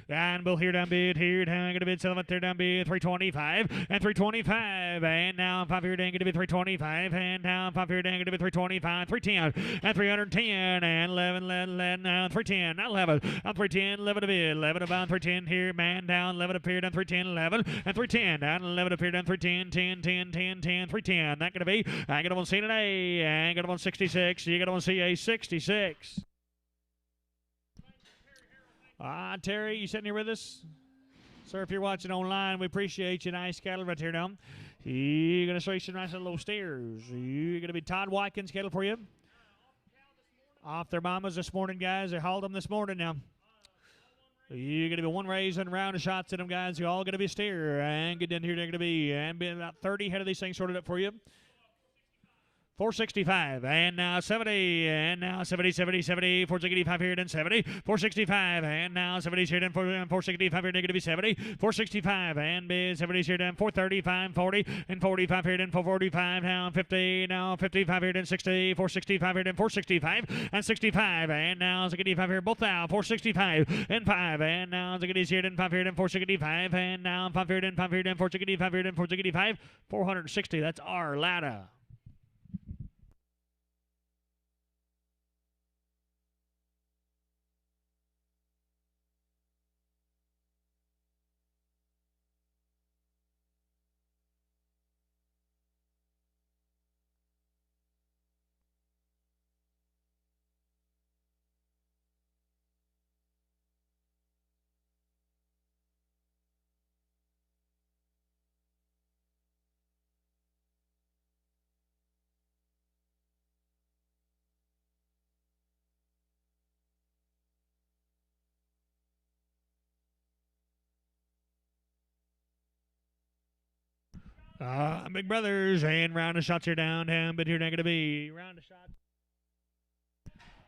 And Bill here down bid, here down going to bid settlement there down bid 325 and 325, and now 5 here down going to be 325, and now 5 here down going to be 325, 310 and 310 and 11 now 310 not 11 on 310 11 to bid 11 about 310 here man down 11 up here down 310 11 and 310 down 11 up here down 310 10 310 that going to be I got on C today and got on 66 you got on CA 66. Terry, you sitting here with us? Sir, if you're watching online, we appreciate you. Nice cattle right here now. You're going to show you some nice little steers. You're going to be Todd Watkins cattle for you. Off their mamas this morning, guys. They hauled them this morning now. You're going to be one raise and round of shots at them, guys. You're all going to be a steer. And get down here. They're going to be and be about 30 head of these things sorted up for you. 465 and now 70 and now 70 70 70 465 here and 70 465 and now 70 here and 465 here negative 70 465 and 70 here and 435 40 and 45 here and 445 now 50 now 55 here and 60 465 here and 465 and 65 and now 65 here both now 465 and 5 and now 60 here and 5 here and 465 and now 5 here and 5 here and 465 here and 465 460. That's our ladder. Big brothers and round of shots here down, but here going to be round of shots.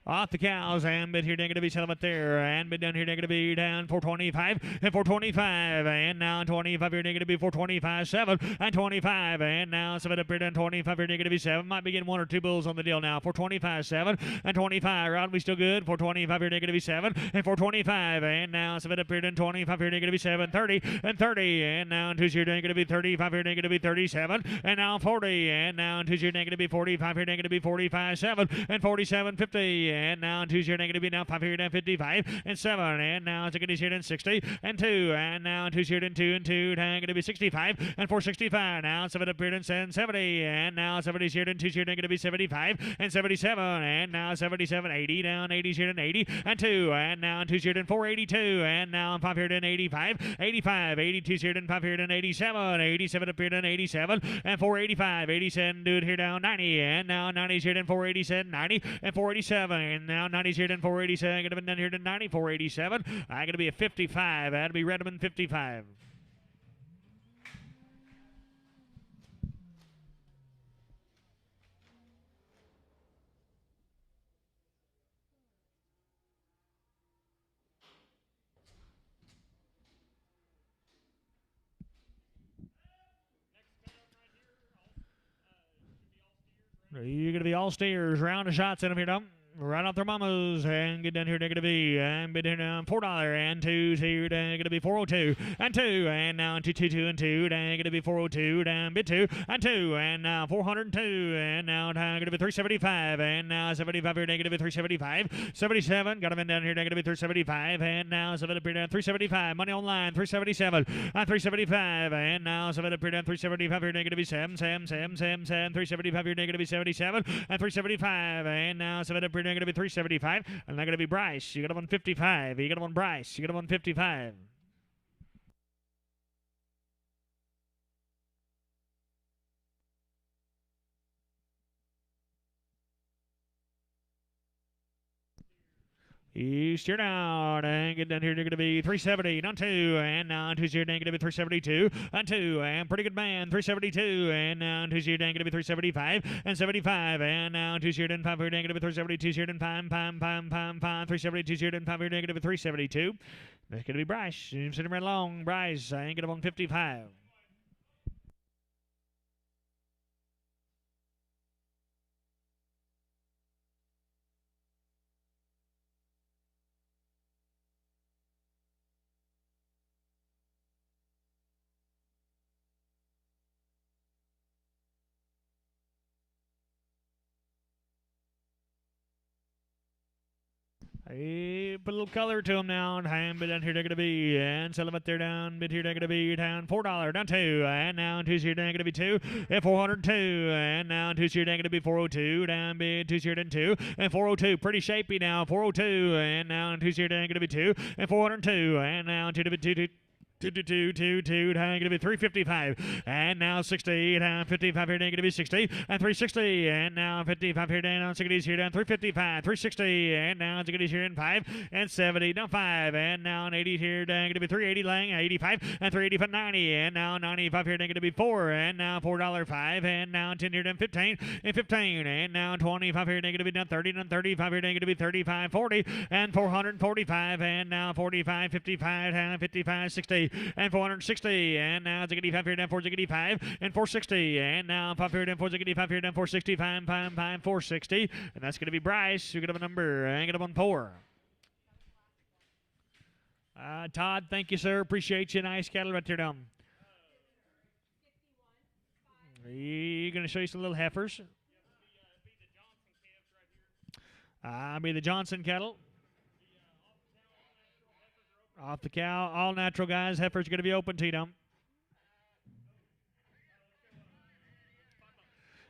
Off the cows and bid here going to be settlement there and bid down here going to be down 425 and 425 and now 25 here going to be 425 7 and 25 and now 7 up here down 25 here going to be 7 might be getting 1 or 2 bulls on the deal now 425 7 and 25 round we still good 425 here going to be 7 and 425 and now 7 up here down 25 here going to be 7 30 and 30 and now 2 here going to be 35 here going to be 37 and now 40 and now 2 here going to be 45 here going to be 45 7 and 47 50 and now 2 here going to be now 5 here and 55 and 7 and now it's going to be here and 60 and 2 and now 2 here and 2 and 2 going to be 65 and 465 now 7 up here and 70 and now 70 here and 2 here going to be 75 and 77 and now 77 80 down 80 here and 80 and 2 and now 2 here and 482 and now 5 here and 85 85 82 here and 5 here and 87 87 up here and 87 and 485 87 do it here down 90 and now 90 here and 487 90 and 487 and now 90 here and 487 going to be down here to 90 487 I'm going to be a 55 that'll be Redmond 55. You're going to be all steers, round of shots in them here, Dom. Right off their mamas and get down here negative B and bid down $4 and 2's here down gonna be 402 and 2 and now 222 and 2 down gonna be 402 down bid 2 and 2 and now 402 and now down gonna be 375 and now 75 here negative 375 77 got him in down here negative 375 and now 7 up here down 375 money online 377 375 and now 7 up here down 375 here negative 7 375 here negative 77 and 375 and now 7 up here going to be 375, and they're going to be Bryce. You got him on 55. You got him on Bryce. You got him on 55. You steer down and get down here. They're going to be 370, down 2, and now 2 here. They're going to be 372, and 2, and pretty good man, 372, and now 2 here. They're going to be 375, and 75, and now 2 here. Then 5 here. They're going to be 372 here. Then 5, 372 here. Then 5 here. They're going to be 372. That's going to be Bryce. I'm sitting right along. Bryce, I ain't get him on 55. Hey, put a little color to them now. And bid down here, they're going to be. And sell them up there down. Bid here, they're going to be down $4. Down 2. And now 2 here, they're going to be 2. And 402. And now 2 here, they're going to be 402. Down bid 2 here, then 2. And 402. Pretty shapy now. 402. And now 2 here, they're going to be 2. And 402. And now 2 to be 2. Two, going to be 355, and now 60, down 55 here, going to be 60, and 360, and now 55 here, down 60s here, down 355, 360, and now 60s here in 5, and 70, down 5, and now 80 here, down going to be 380, Lang, 85, and 385, 90, and now 95 here, down going to be 4, and now $4.05, and now 10 here, down 15, and 15, and now 25 here, down going to be down 30, down 35 here, down going to be 35, 40, and 445, and now 45, 55, down 55, 60, and 460, and now ziggity 5 here, down 465, and 460, and now 5 here, down 4 ziggity 5 here, down 465, 460, and that's going to be Bryce, who got a number, and get up on 4. Todd, thank you, sir. Appreciate you. Nice cattle right there down. You're going to show you some little heifers. Be the Johnson cattle. Off the cow, all natural, guys. Heifer's going to be open to them.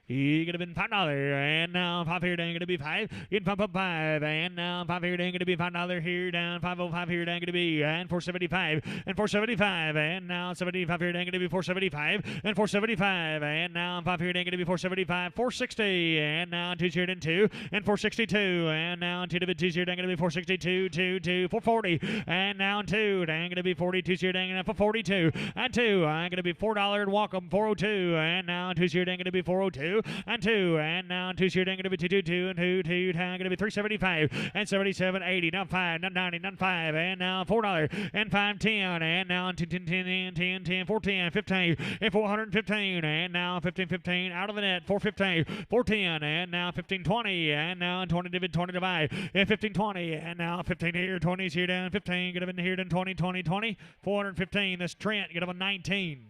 He could have been $5, and now 5 here, down going to be 5, in 5, and now 5 here, down going to be $5 here, down 505 here, down going to be, and 475, and 475, and now 75 here, down going to be 475, and 475, and now 5 here, down going to be 475, 460, and now 2 here, and 2, and 462, and now 2 to 2 here, down going to be 462, 2, 440, and now 2, down going to be 42 here, down going to be 42, and 2, I'm going to be $4 and welcome 402, and now 2 here, down going to be 402. And 2, and now 2 here, going to be 222, and 2, going to be 375, and 77, 80, now 5, now 90, now 5, and now $4, and 510, and now 10, 14, 15, and 415, and now 15, out of the net, 415, 410, and now 1520, and now 20 to buy, and 1520, and now 15 here, 20s here, down 15, get up in here, down 20, 415, that's Trent, get up on 19.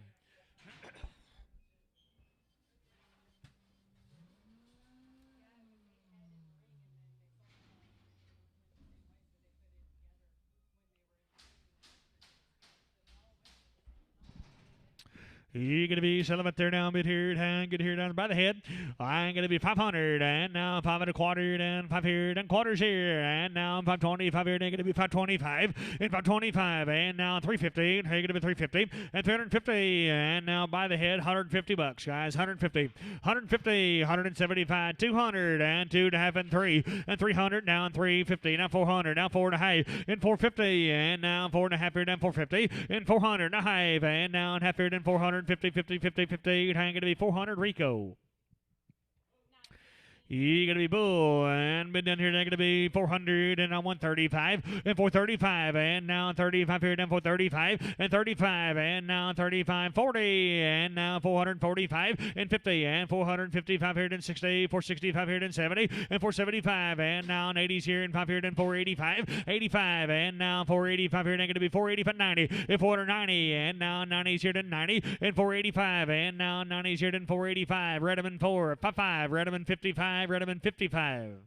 You're going to be selling it there now, bit here, and get here down by the head. I'm going to be 500, and now 5 and a quarter, and 5 here, and quarters here, and now 525 here, and going to be 525, and 525, and now 350, and you're going to be 350, and 350, and now by the head, $150, guys, 150, 175, 200, and 2.5, and 3, and 300, now and 350, now 400, now 4.5, and 450, and now 4.5 here, down 450, and 400, now 5, and now and half here, and 400. 50, 50, hang going to be 400, Rico. You're going to be Bull, and bid down here, they're going to be 400, and now 135, and 435, and now 35 here, down 435, and 35, and now 35, 40, and now 445, and 50, and 455 here, and 60, 465 here, and 70, and 475, and now 80s here, and 5 here, and 485, 85, and now 485 here, and going to be 485, 90, and 490, and now 90s here, and 90, and 485, and now 90s here, and 485, Redmond 455, Redmond 55, Redmond 55.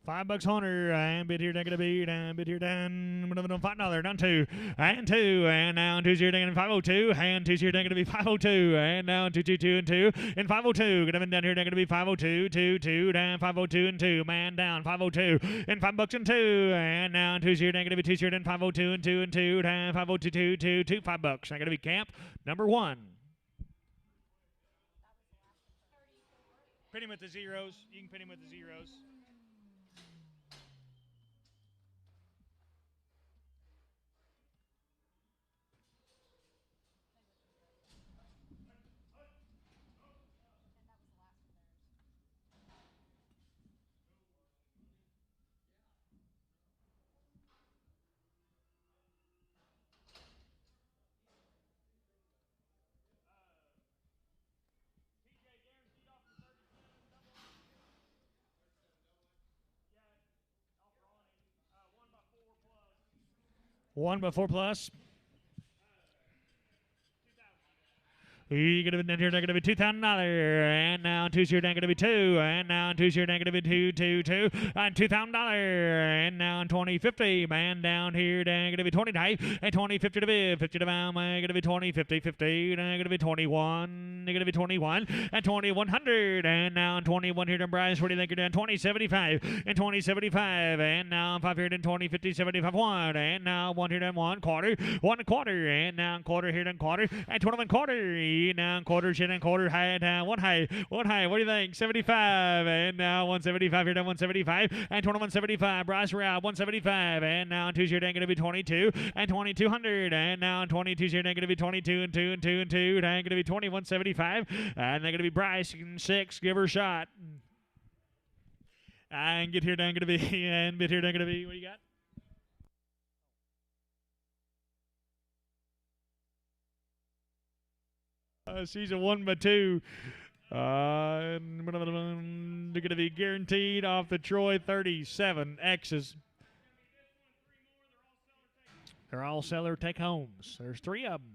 $5 Hunter, and bid here, they're going to be, and bid here, down, $5, down 2, and 2, and now 2 here, they're going to be 502, and 2 here, they're going to be 502, and now 222 and 2, and 502, get them down here, they're going to be 502, 2, down 502 and 2, man down 502, and $5 and 2, and now 2 here, they're going to be 2 here, and 502 and 2, down 502, 2, $5. They're going to be camp number 1. Pin him with the zeros. You can pin him with the zeros. One by 4 plus. You're going to be here, going to be $2,000. And now 2's here, going to be 2. And now 2's here, going to be 2, 2, 2. And $2,000. And now 2050. Man down here, going to be 20 type. And 2050 to be 50 to bound. Going to be 20, 50, 50. Going to be 21. Going to be 21. And 2100. And now 21 here to Bryce. What do you think you're doing? 2075. And 2075. And now 5 here, 20, 50, 75, 1. And now 1 here, 1 quarter. 1 quarter. And now quarter here, quarter. And 21 quarter. Now quarter, shit and quarter, high down, one high. What do you think? 75, and now 175 here down 175, and 2175. Bryce Rob 175, and now 2's here down going to be 22, and 2200, and now 22's here down going to be 22 and 2 and 2 and 2, down going to be 2175, and they're going to be Bryce 6. Give her a shot. And get here down going to be, and get here down going to be. What do you got? She's a 1 by 2. They're going to be guaranteed off the Troy 37 X's. They're all seller take homes. There's 3 of them.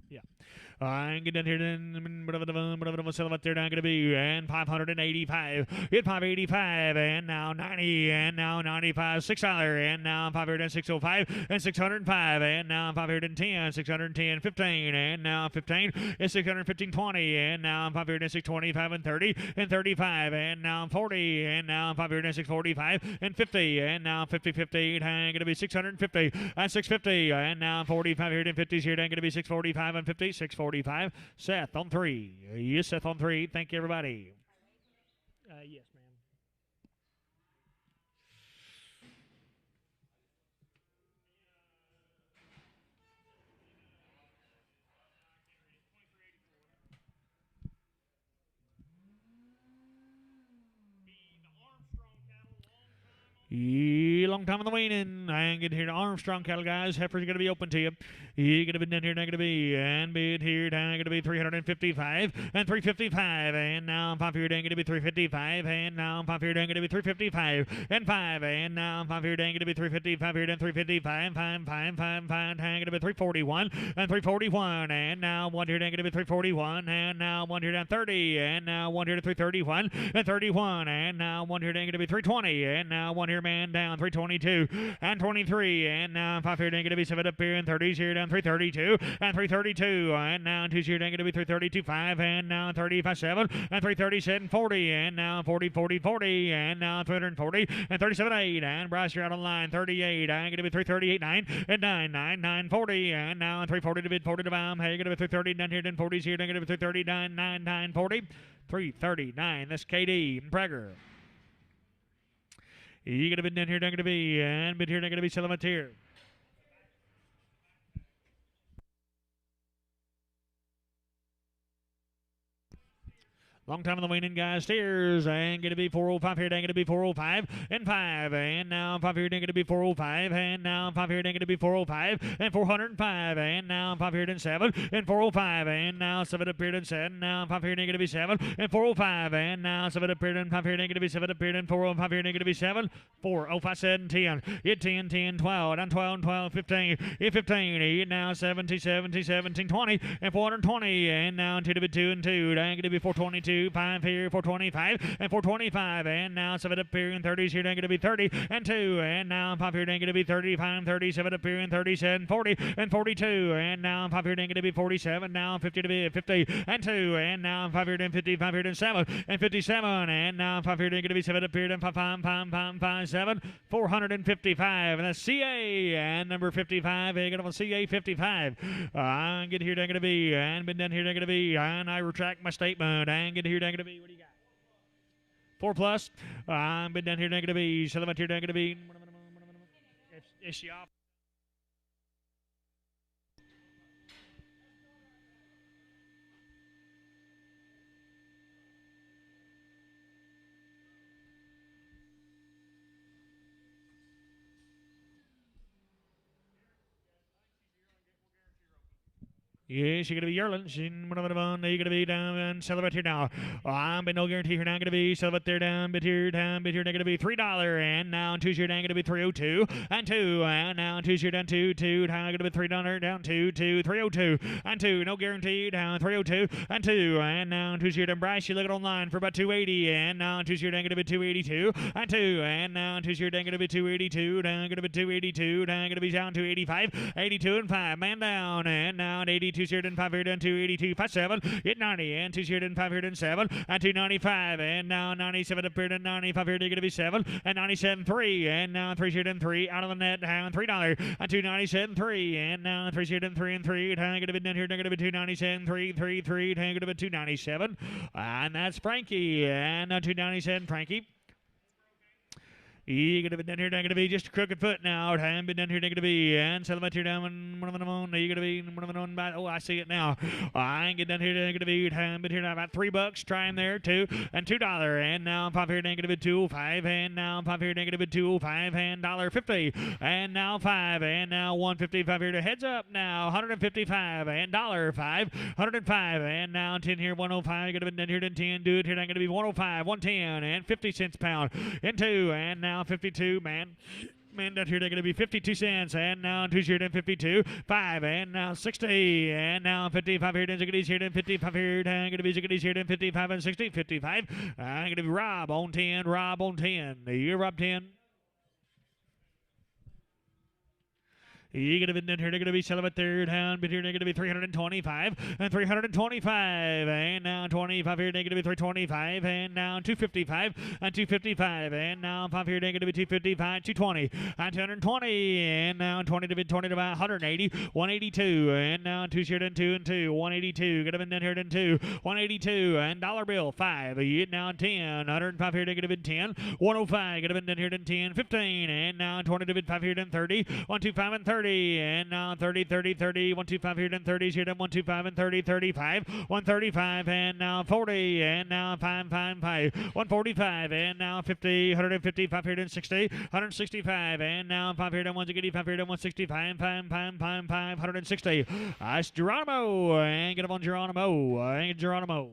Yeah. I get down here, then whatever sell up there down going to be, and 585, get 585, and now 90, and now 95, $6, and now 506.05, and 605, and now 510, 610, 15, and now 15, and 615, 20, and now 506, 25, and 30, and 35, and now 40, and now 506, 45, and 50, and now 50, 50, and going to be 650, and 650, and now 45 here, and 50s here, and going to be 645, and 50, 645. Seth on 3. Yes, Seth on 3. Thank you, everybody. Yes, ma'am. Long time on the weaning. And get here to Armstrong cattle, guys. Heifers are going to be open to you. You're going to be down here, not going to be, and bid here, down going to be 355, and 355, and now 5 here, down going to be 355, and now 5 here, down going to be 355, and 5, and now 5 here, down going to be 355 here, down 355, 5, 5, 5, 5, down going to be 341, and 341, and now 1 here, down going to be 341, and now 1 here, down 30, and now 1 here to 331, and 31, and now 1 here, down going to be 320, and now 1 here, man down 322, and 23, and now 5 here, down going to be 7 up here, and 30s here, down 332, and 332, and now 2's here, down going to be 332, 5, and now 35, 7, and 337, 40, and now 40, 40, 40, and now 340, and 37, 8, and Bryce, you're out on line, 38, and going to be 338, 9, and 9, 9, 9, 40, and now 340 to bid, 40 to bomb, hey, going to be 330 down here, then 40's here, down going to be 339, 9, 9, 40, 339, that's KD, Prager. You're going to be down here, down going to be, and bid here, down going to be Settlement here. Long time on the weaning, guys. Steers and going to be 405 here. Going to be 405 and 5. And now 5 here. Going to be 405. And now 5 here. Going to be 405 and 405. And now 5 here and 7 and 405. And now 7 up here and 7. Now 5 here. Going to be 7 and 405. And now 7 up here and 5 here. Going to be 7 up here and 405 here. Going to be 7 405 7 10. 10 10 12 and 12 12 15. 15 now 70 70 17 20 and 420. And now 2 to be 2 and 2. Going to be 422. 5 here, 425 and 425, and now 7 up here in 30s here, going to be 30 and 2, and now 5 here, going to be 35, 37 up here in 37, 40 and 42, and now 5 here, going to be 47, now 50 to be 50 and 2, and now 5 here, 55 here, and 7 and 57, and now 5 here, going to be 7 up here, and 5 7, 455, and that's CA, and number 55, get on CA 55, get here, going to be, and been done here, going to be, and I retract my statement, and get here, going to be, what do you got? 4 plus. Been down here, going to be, so here, going to be, it's the off. Yes, you're going to be yearling. You're going to be down and celebrate here now. But no guarantee here now. Going to be celebrate there down, but here down, but here going to be $3. And now Tuesday down going to be 302 and 2. And now Tuesday down 2 down going to be $3 down 2 302 and 2. No guarantee down 302 and 2. And now Tuesday down Bryce. You look it online for about 280. And now Tuesday down going to be 282 and 2. And now Tuesday down going to be 282 down going to be 282 down going to be down 285 82 and 5. Man down and now 82. 205 here and 282 57 hit 90 and 205 here and 7 and 295 and now 97 up here and 95 here going to be 7 and 97 3 and now 3 and 3 out of the net down $3 and 297 3 and now 3 and 3 and 3 going to be down here going to be 297 3 3 3 going to be 297 and that's Frankie and now 297 Frankie. You're going to be down here, going to be just a crooked foot now. Time been down here, going to be, and celebrate here down one of them on. You're going to be one of them on. Oh, I see it now. I ain't get down here, going to be, time been here now about $3. Try him there, $2 and $2. And now 5 here, going to be 205. And now 5 here, going to be 205 and $1.50. And now 5 and now 155 here to heads up now. 155 and $5. 105 and now 10 here, 105. Going to be down here to 10. Do it here, going to be 105, 110 and 50 cents a pound. And 2 and now 52, man down here they're going to be 52 cents and now 2 here and 52 5 and now 60 and now 55 here and Ziggity's here and 55 here and going to be Ziggity's here and 55 and 60 55 going to be Rob on 10 you're Rob 10. You're going to be down here, they're going to be celebrate third down, but here they're going to be 325 and 325 and now 25 here, they're going to be 325 and now 255 and 255 and now 5 here, they're going to be 255, 220 and 220 and now 20 to be 20 to about 180, 182 and now 2 here and 2 and 2, 182, going to be down here and 2, 182 and dollar bill 5, now 10, 105 here, they're going to be 10, 105, going to be down here and 10, 15 and now 20 to be 5 here and 30, 125 and 30. And now 30, 30, 30, 125 here and 30s here and 125 and 30, 35, 135 and now 40 and now 5, 5, 5, 145 and now 50, 155 here and 60, 165 and now 5 here and 185 here and 165, 5, 5, 5, 5, 160. That's Geronimo and get up on Geronimo and Geronimo.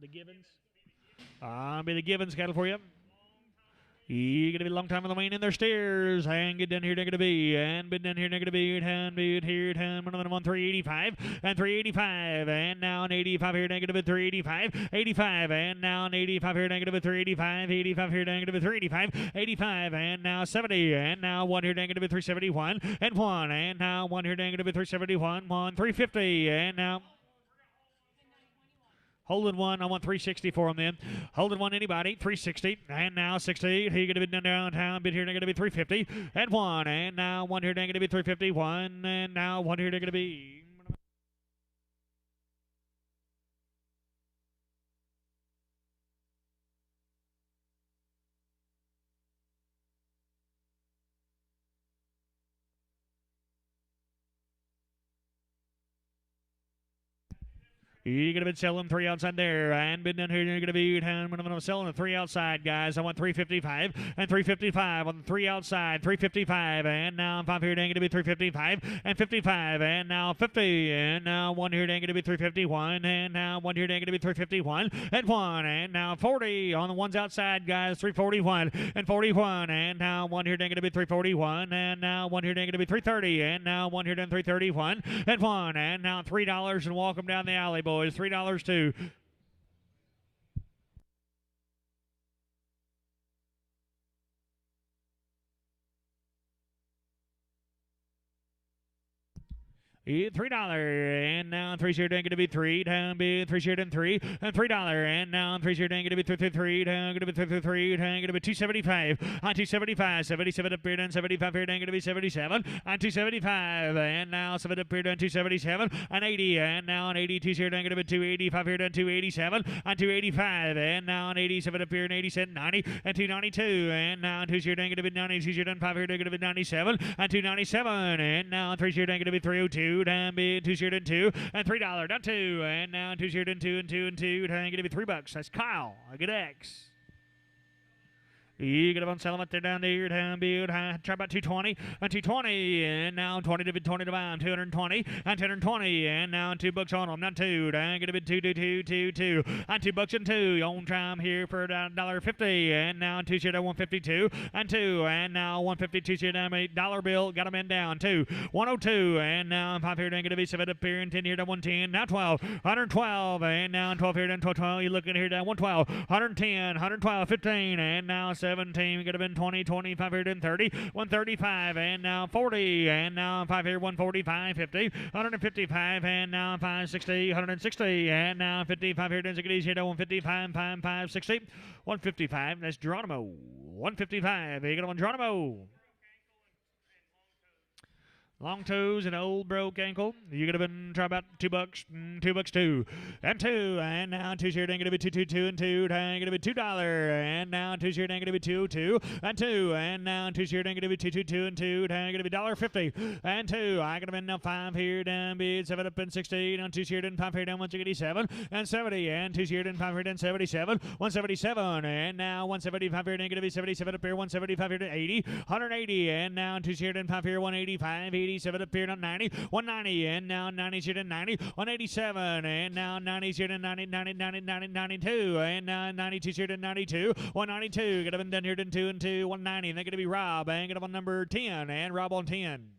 The Givens. Be the Givens cattle for you. You're going to be a long time on the lane in their stairs. And get down here, they're going to be. And been down here, they're going to be. And be here, and one of them on 385. And 385. And now an 85 here, they're going to be 385. 85. And now an 85 here, they're going to be 385. 85 here, they're going to be 385. 85. And now 70. And now 1 here, they're going to be 371. And 1. And now 1 here, they're going to be 371. 1, 350. And now. Holding 1, I want 360 for him then. Holding 1, anybody, 360. And now 60. He going to be downtown, but here they're going to be 350. And 1. And now 1 here they're going to be 350. 1. And now 1 here they're going to be. You're going to be selling 3 outside there. And been down here, you're going to be selling the 3 outside, guys. I want 355 and 355 on the 3 outside. 355 and now 5 here, going to be 355 and 55 and now 50 and now 1 here, going to be 351 and now 1 here, going to be 351 and 1 and now 40 on the ones outside, guys. 341 and 41 and now 1 here, going to be 341 and now 1 here, going to be 330 and now 1 here, 331 and 1 and now $3 and walk them down the alley, boys. $3 too. $3 and now 3 share going to be 3 down be 3 share and 3 and $3 and now 3 share going to be 3 down going to be 3 going to be 275 on 275 77 up here and 75 here going to be 77 on 275 and now 7 up here and 277 on 80 and now on 82 share going to be 285 here and 287 on 285 and now on 87 up here and 87 90 and 292 and now 2 share going to be 90 2 share and 5 here going to be 97 and 297 and now 3 share going to be 302 down be 2 shared and 2 and $3 down 2 and now 2 shared and 2 and 2 and 2 going to be $3. That's Kyle. A good X. You get up on selling it there down there, down build high. Try about 220 and 220 and now 20 to 20 to buy 220 and 220 and now $2 on them. Not 2. Down get a bit 2 and $2 and 2. On time here for $1.50 and now 2 share at 152 and 2 and now 152 share down $8 bill. Got them in down 2 102 and now 5 here down going to be 7 up here and 10 here down 110 now 12 112 and now 12 here down 12. You looking here down 112 110 112 15 and now 17 could have been 20 25 here and 30 135 and now 40 and now 5 here 145 50 155 and now 560 160 and now 55 here and 60 here 155 5 60 155. That's Geronimo. 155. You got one Geronimo. Long toes and old broke ankle. You could have been try about $2, $2 too, and 2 and now 2 share going to be 2 and 2 going to be $2 and now 2 share going to be 2 and 2 and now 2 share going to be 2 and 2 going to be $1.50 and 2. I could have been now 5 here down bid 7 up and 16 on 2 share and 5 here down 187 and 70 and 2 share and 5 here down 77 177 and now 175 here going to be 77 up here 175 here to 80 180 and now 2 share and 5 here 185 87 up here on 90 190 and now 90 share and 90 187 and now 90 share and 90 90 90 90 92 and now 92 share and 92 192. Get up and down here to 2 and 2 190 and they're going to be Rob and get up on number 10 and Rob on 10.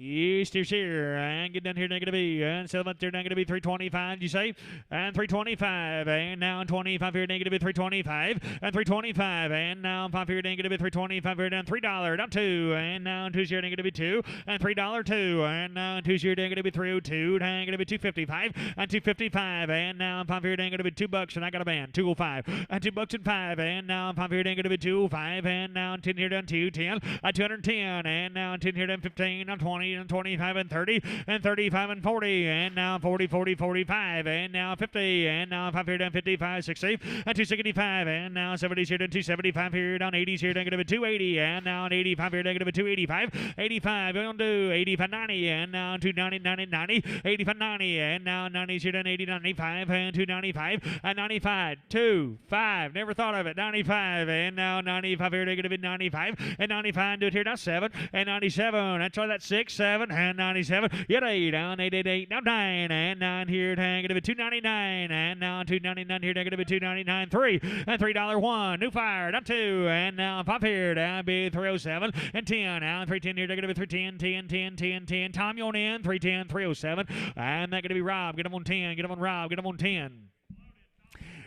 East here and get down here going to be and sell up there going to be 325 you say and 325 and now 25 here going to be 325 and 325 and now 5 here going to be 325 here down $3 down 2 and now 2 share going to be 2 and $3 2 and now 2 share going to be 302 going to be 255 and 255 and now 5 here going to be $2 and I got a band 205 and $2 and 5 and now 5 here going to be 205 and now 10 here down 210 210 and now 10 here down 15 on 20 and 25 and 30 and 35 and 40 and now 40 40 45 and now 50 and now 5 here down 55 60 and 265 and now 70 here down 275 here down 80 here down to 280 and now 85 here down to 285 85 going to do 85 90 and now 290 90 90 85 90 and now 90 here down 80 95 and 295 and 95 2 5 never thought of it 95 and now 95 here down to be 95 and 95 do it here down 7 and 97 that's why that's 6 7 and 97 yet 8 down 8 now 9 and 9 here going to be 299 and now 299 here going to be 299 3 and $3 1 new fire down 2 and now 5 here down be 307 and 10 now 310 here going to be 310 10 10 10 10 Tom you on in 310 307 and that going to be Rob get him on 10 get him on Rob get him on 10.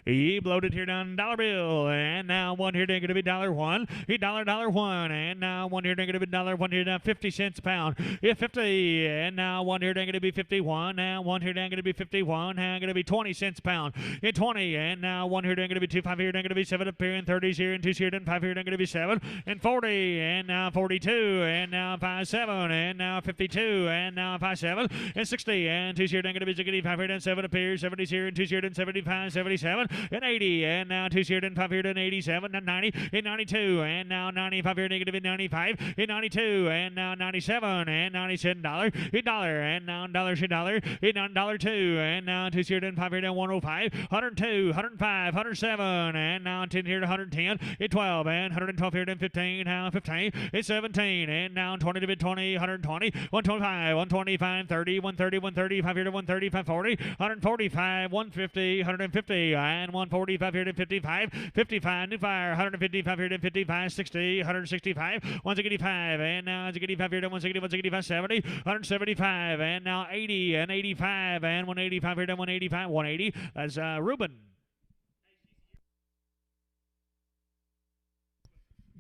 He bloated here down $1 bill, and now 1 here going to be $1. He $1 and now 1 here going to be $1 here down 50 cents a pound. Yeah, 50, and now 1 here going to be 51. Now 1 here going to be 51. Now going to be 20 cents a pound. Yeah, 20, and now 1 here going to be 2. 5 here going to be 7 up here, and 30s here, and 2 here, and 5 here going to be 7, and 40, and now 42, and now 57, and now 52, and now 57, and 60, and 2 here going to be 65 here, and 7 up here, 70s here, and 2 here, and 75, 77. and 80, and now 2 here and 5 here and 87, and 90, and 92, and now 95 here negative and 95, and 92, and now 97, and 97 dollar, and now dollar, and now dollar 2, and now 2 here and 5 here and 105, 102, 105, 107, and now 10 here to 110, and 12, and 112 here and 15, now 15, and 17, and now 20 to 20, 120, 125, 125, 30, 130, 135 here to 130, 540, 145, 150, 150, and 145 here to 55, 55, new fire, 155 here to 55, 60, 165, 165, and now 165 here to 160, 165, 70, 175, and now 80, and 85, and 185 here to 185, 180, that's Ruben.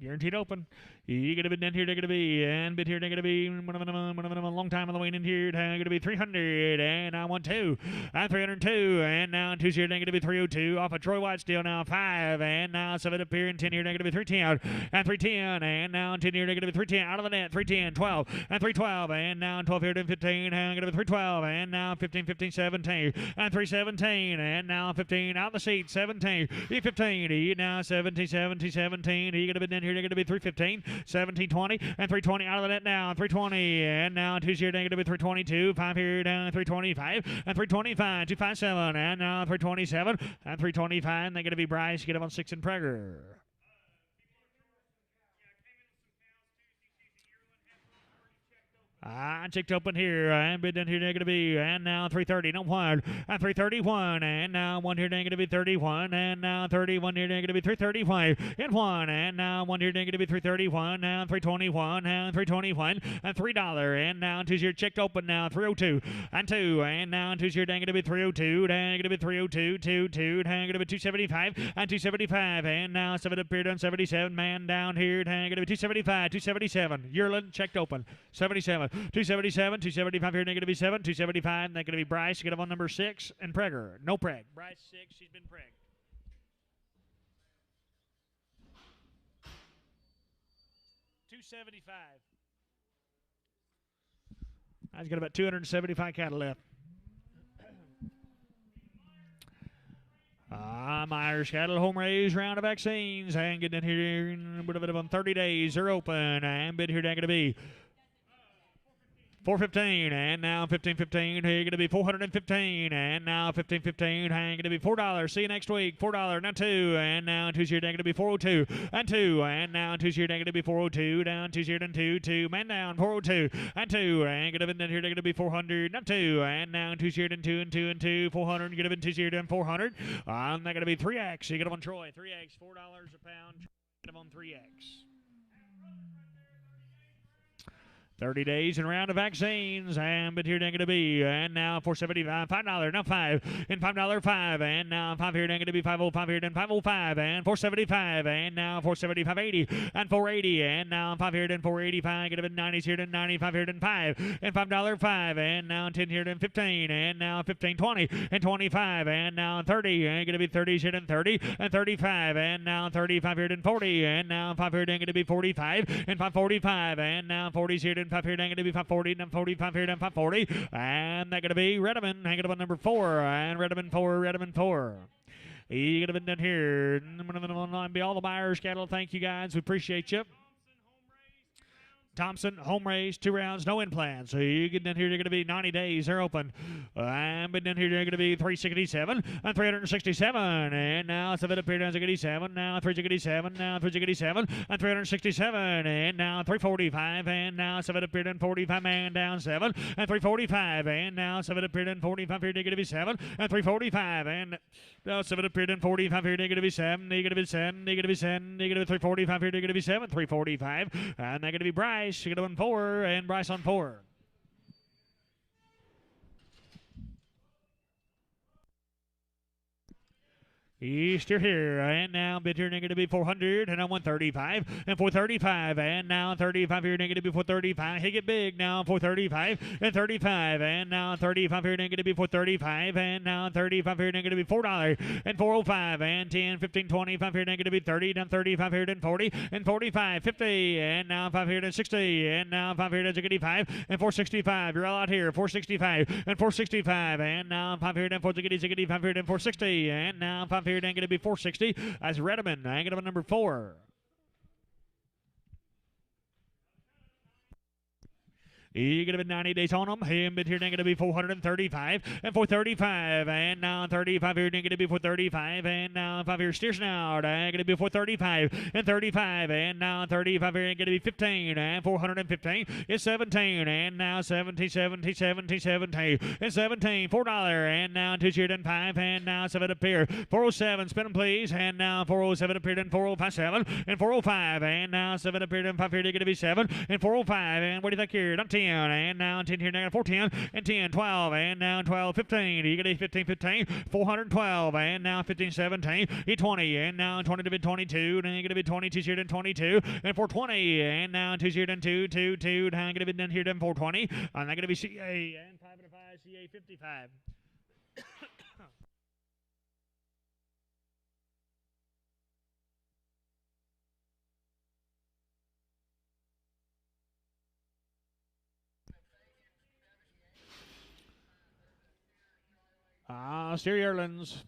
Guaranteed open. You could have been down here, they're going to be, and been here, they're going to be, a long time on the way in here, they're going to be 300, and now 1, 2, and 302, and now 2 here, they're going to be 302, off of Troy White still now 5, and now 7 up here, and 10 here, they're going to be 310, and 310, and now 10 here, they're going to be 310, out of the net, 310, 12, and 312, and now 12 here, to 15, and going to be 312, and now 15, 15, 17, and 317, and now 15, out the seat, 17, 15, now 17, 17, 17, you could have been down here, they're going to be 315, 17, 20, and 320 out of the net now, 320, and now 2 here, going to be 322, 5 here down, 325, and 325, 257, and now 327, and 325, they're going to be Bryce, get up on Seth and Prager. I checked open here, and bid down here, they're going to be, and now 330, no 1, and 331, and now 1 here, they're going to be 31, and now 31 here, they're going to be 331, and 1, and now 1 here, they're going to be 331, now 321, and 321, and $3, and now 2 here, checked open now, 302, and 2, and now 2 here, they're going to be 302, they're going to be 302, 22, they're going to be 275, and 275, and now 7 up here, done 77, man down here, they're going to be 275, 277, Yerlin, checked open, 77. 277, 275 here, negative 7, 275, that's going to be Bryce. Get up on number 6, and Prager. No preg. Bryce 6, she's been preg. $275. I've got about 275 cattle left. Myers cattle home raised round of vaccines. And getting in here in 30 days. They're open. And bid here, they're going to be 415, and now 1515, here going to be 415, and now 1515, hang going to be $4. See you next week. $4, now 2, and now 2 here, going to be 402, and 2, and now 2 here, going to be 402, down 2 here, and 2, 2, man down 402, and 2, and going to be here, going to be 400, now 2, and now 2 here, and 2, and 2, and 2, 400, going to be 2 here, and 400, and they're going to be 3X. You get them on Troy, 3X, $4 a pound, get them on 3X. 30 days and round of vaccines, and but here they're going to be, and now $4.75, $5, now 5, and $5, 5, and now 5 here, they're going to be 505 here, then 505, and $4.75, and now $4.75, 80, and $4.80, and now 5 here, then $4.85, going to be 90s here, then 95 here, then 5, and $5, 5, and now 10 here, then 15, and now 15, 20, and 25, and now 30, and going to be 30s here, then 30, and 35, and now 35 here, then 40, and now 5 here, then going to be 45, and 545, and now 40s here, then 5 here, then going to be 540, and 45 here, then 540, and they're going to be Redmond, hanging up on number 4, and Redmond 4, Redmond 4. You could have been done here. Be all the buyers, cattle. Thank you guys. We appreciate you. Thompson, home race, 2 rounds, no implants. So you get down here, you're going to be 90 days. They're open. And down here, you're going to be 367 and 367. And now 7 up here, down 87. Now 367. Now 367 and 367. And now 345. And now 7 up here, down 45. Man down 7 and 345. And now 7 up here, down 45. Here, you're going to be 7 and 345. And now 7 up here, down 45. Here, you're going to be 7. You're going to be 7. You're going to be 7. You're going to be 345. Here, you're going to be 7. 345. And they're going to be Bryce. You get on 4, and Bryce on 4. East, you're here, and now bid here going to be 400, and now 135, and 435, and now 35 here going to be 435. He get big now, 435, and 35, and now 35 here going to be 435, and now 35 here going to be $4, and 405, and 10, 15, 25 here going to be 30, down 35 here, then 40, and 45, 50, and now 5 here, then 60, and now 5 here, then 65, and 465. You're all out here, 465, and 465, and now 5 here, then 465 here, then 460, and now 5 here. here, and going to be 460. That's Redmond, and going to be number 4. You're going to be 90 days on them. Him, but here, going to be 435 and 435. And now 35 here, going to be 435. And now 5 here, steers now. Going to be 435 and 35. And now 35 here, going to be 15. And 415 is 17. And now 70, 70, 70, 70. And 17, $4. And now 2 cheered and 5. And now 7 up here. 407, spin them please. And now 407 appeared in 4057. And 405. And now 7 appeared in 5 here, going to be 7. And 405. And what do you think here? 10. And now 10 here, negative 410, and 10, 12, and now 12, 15. You get a 15, 15, 412, and now 15, 17, 20, and now 20 to be 22, and you're going to be 22 here, and 22, and 420, and now 2 here, and 2, 2, 2, and I'm going to be done here, and 420, and I'm going to be CA, and 5 and 5, CA 55. Steer Erlands.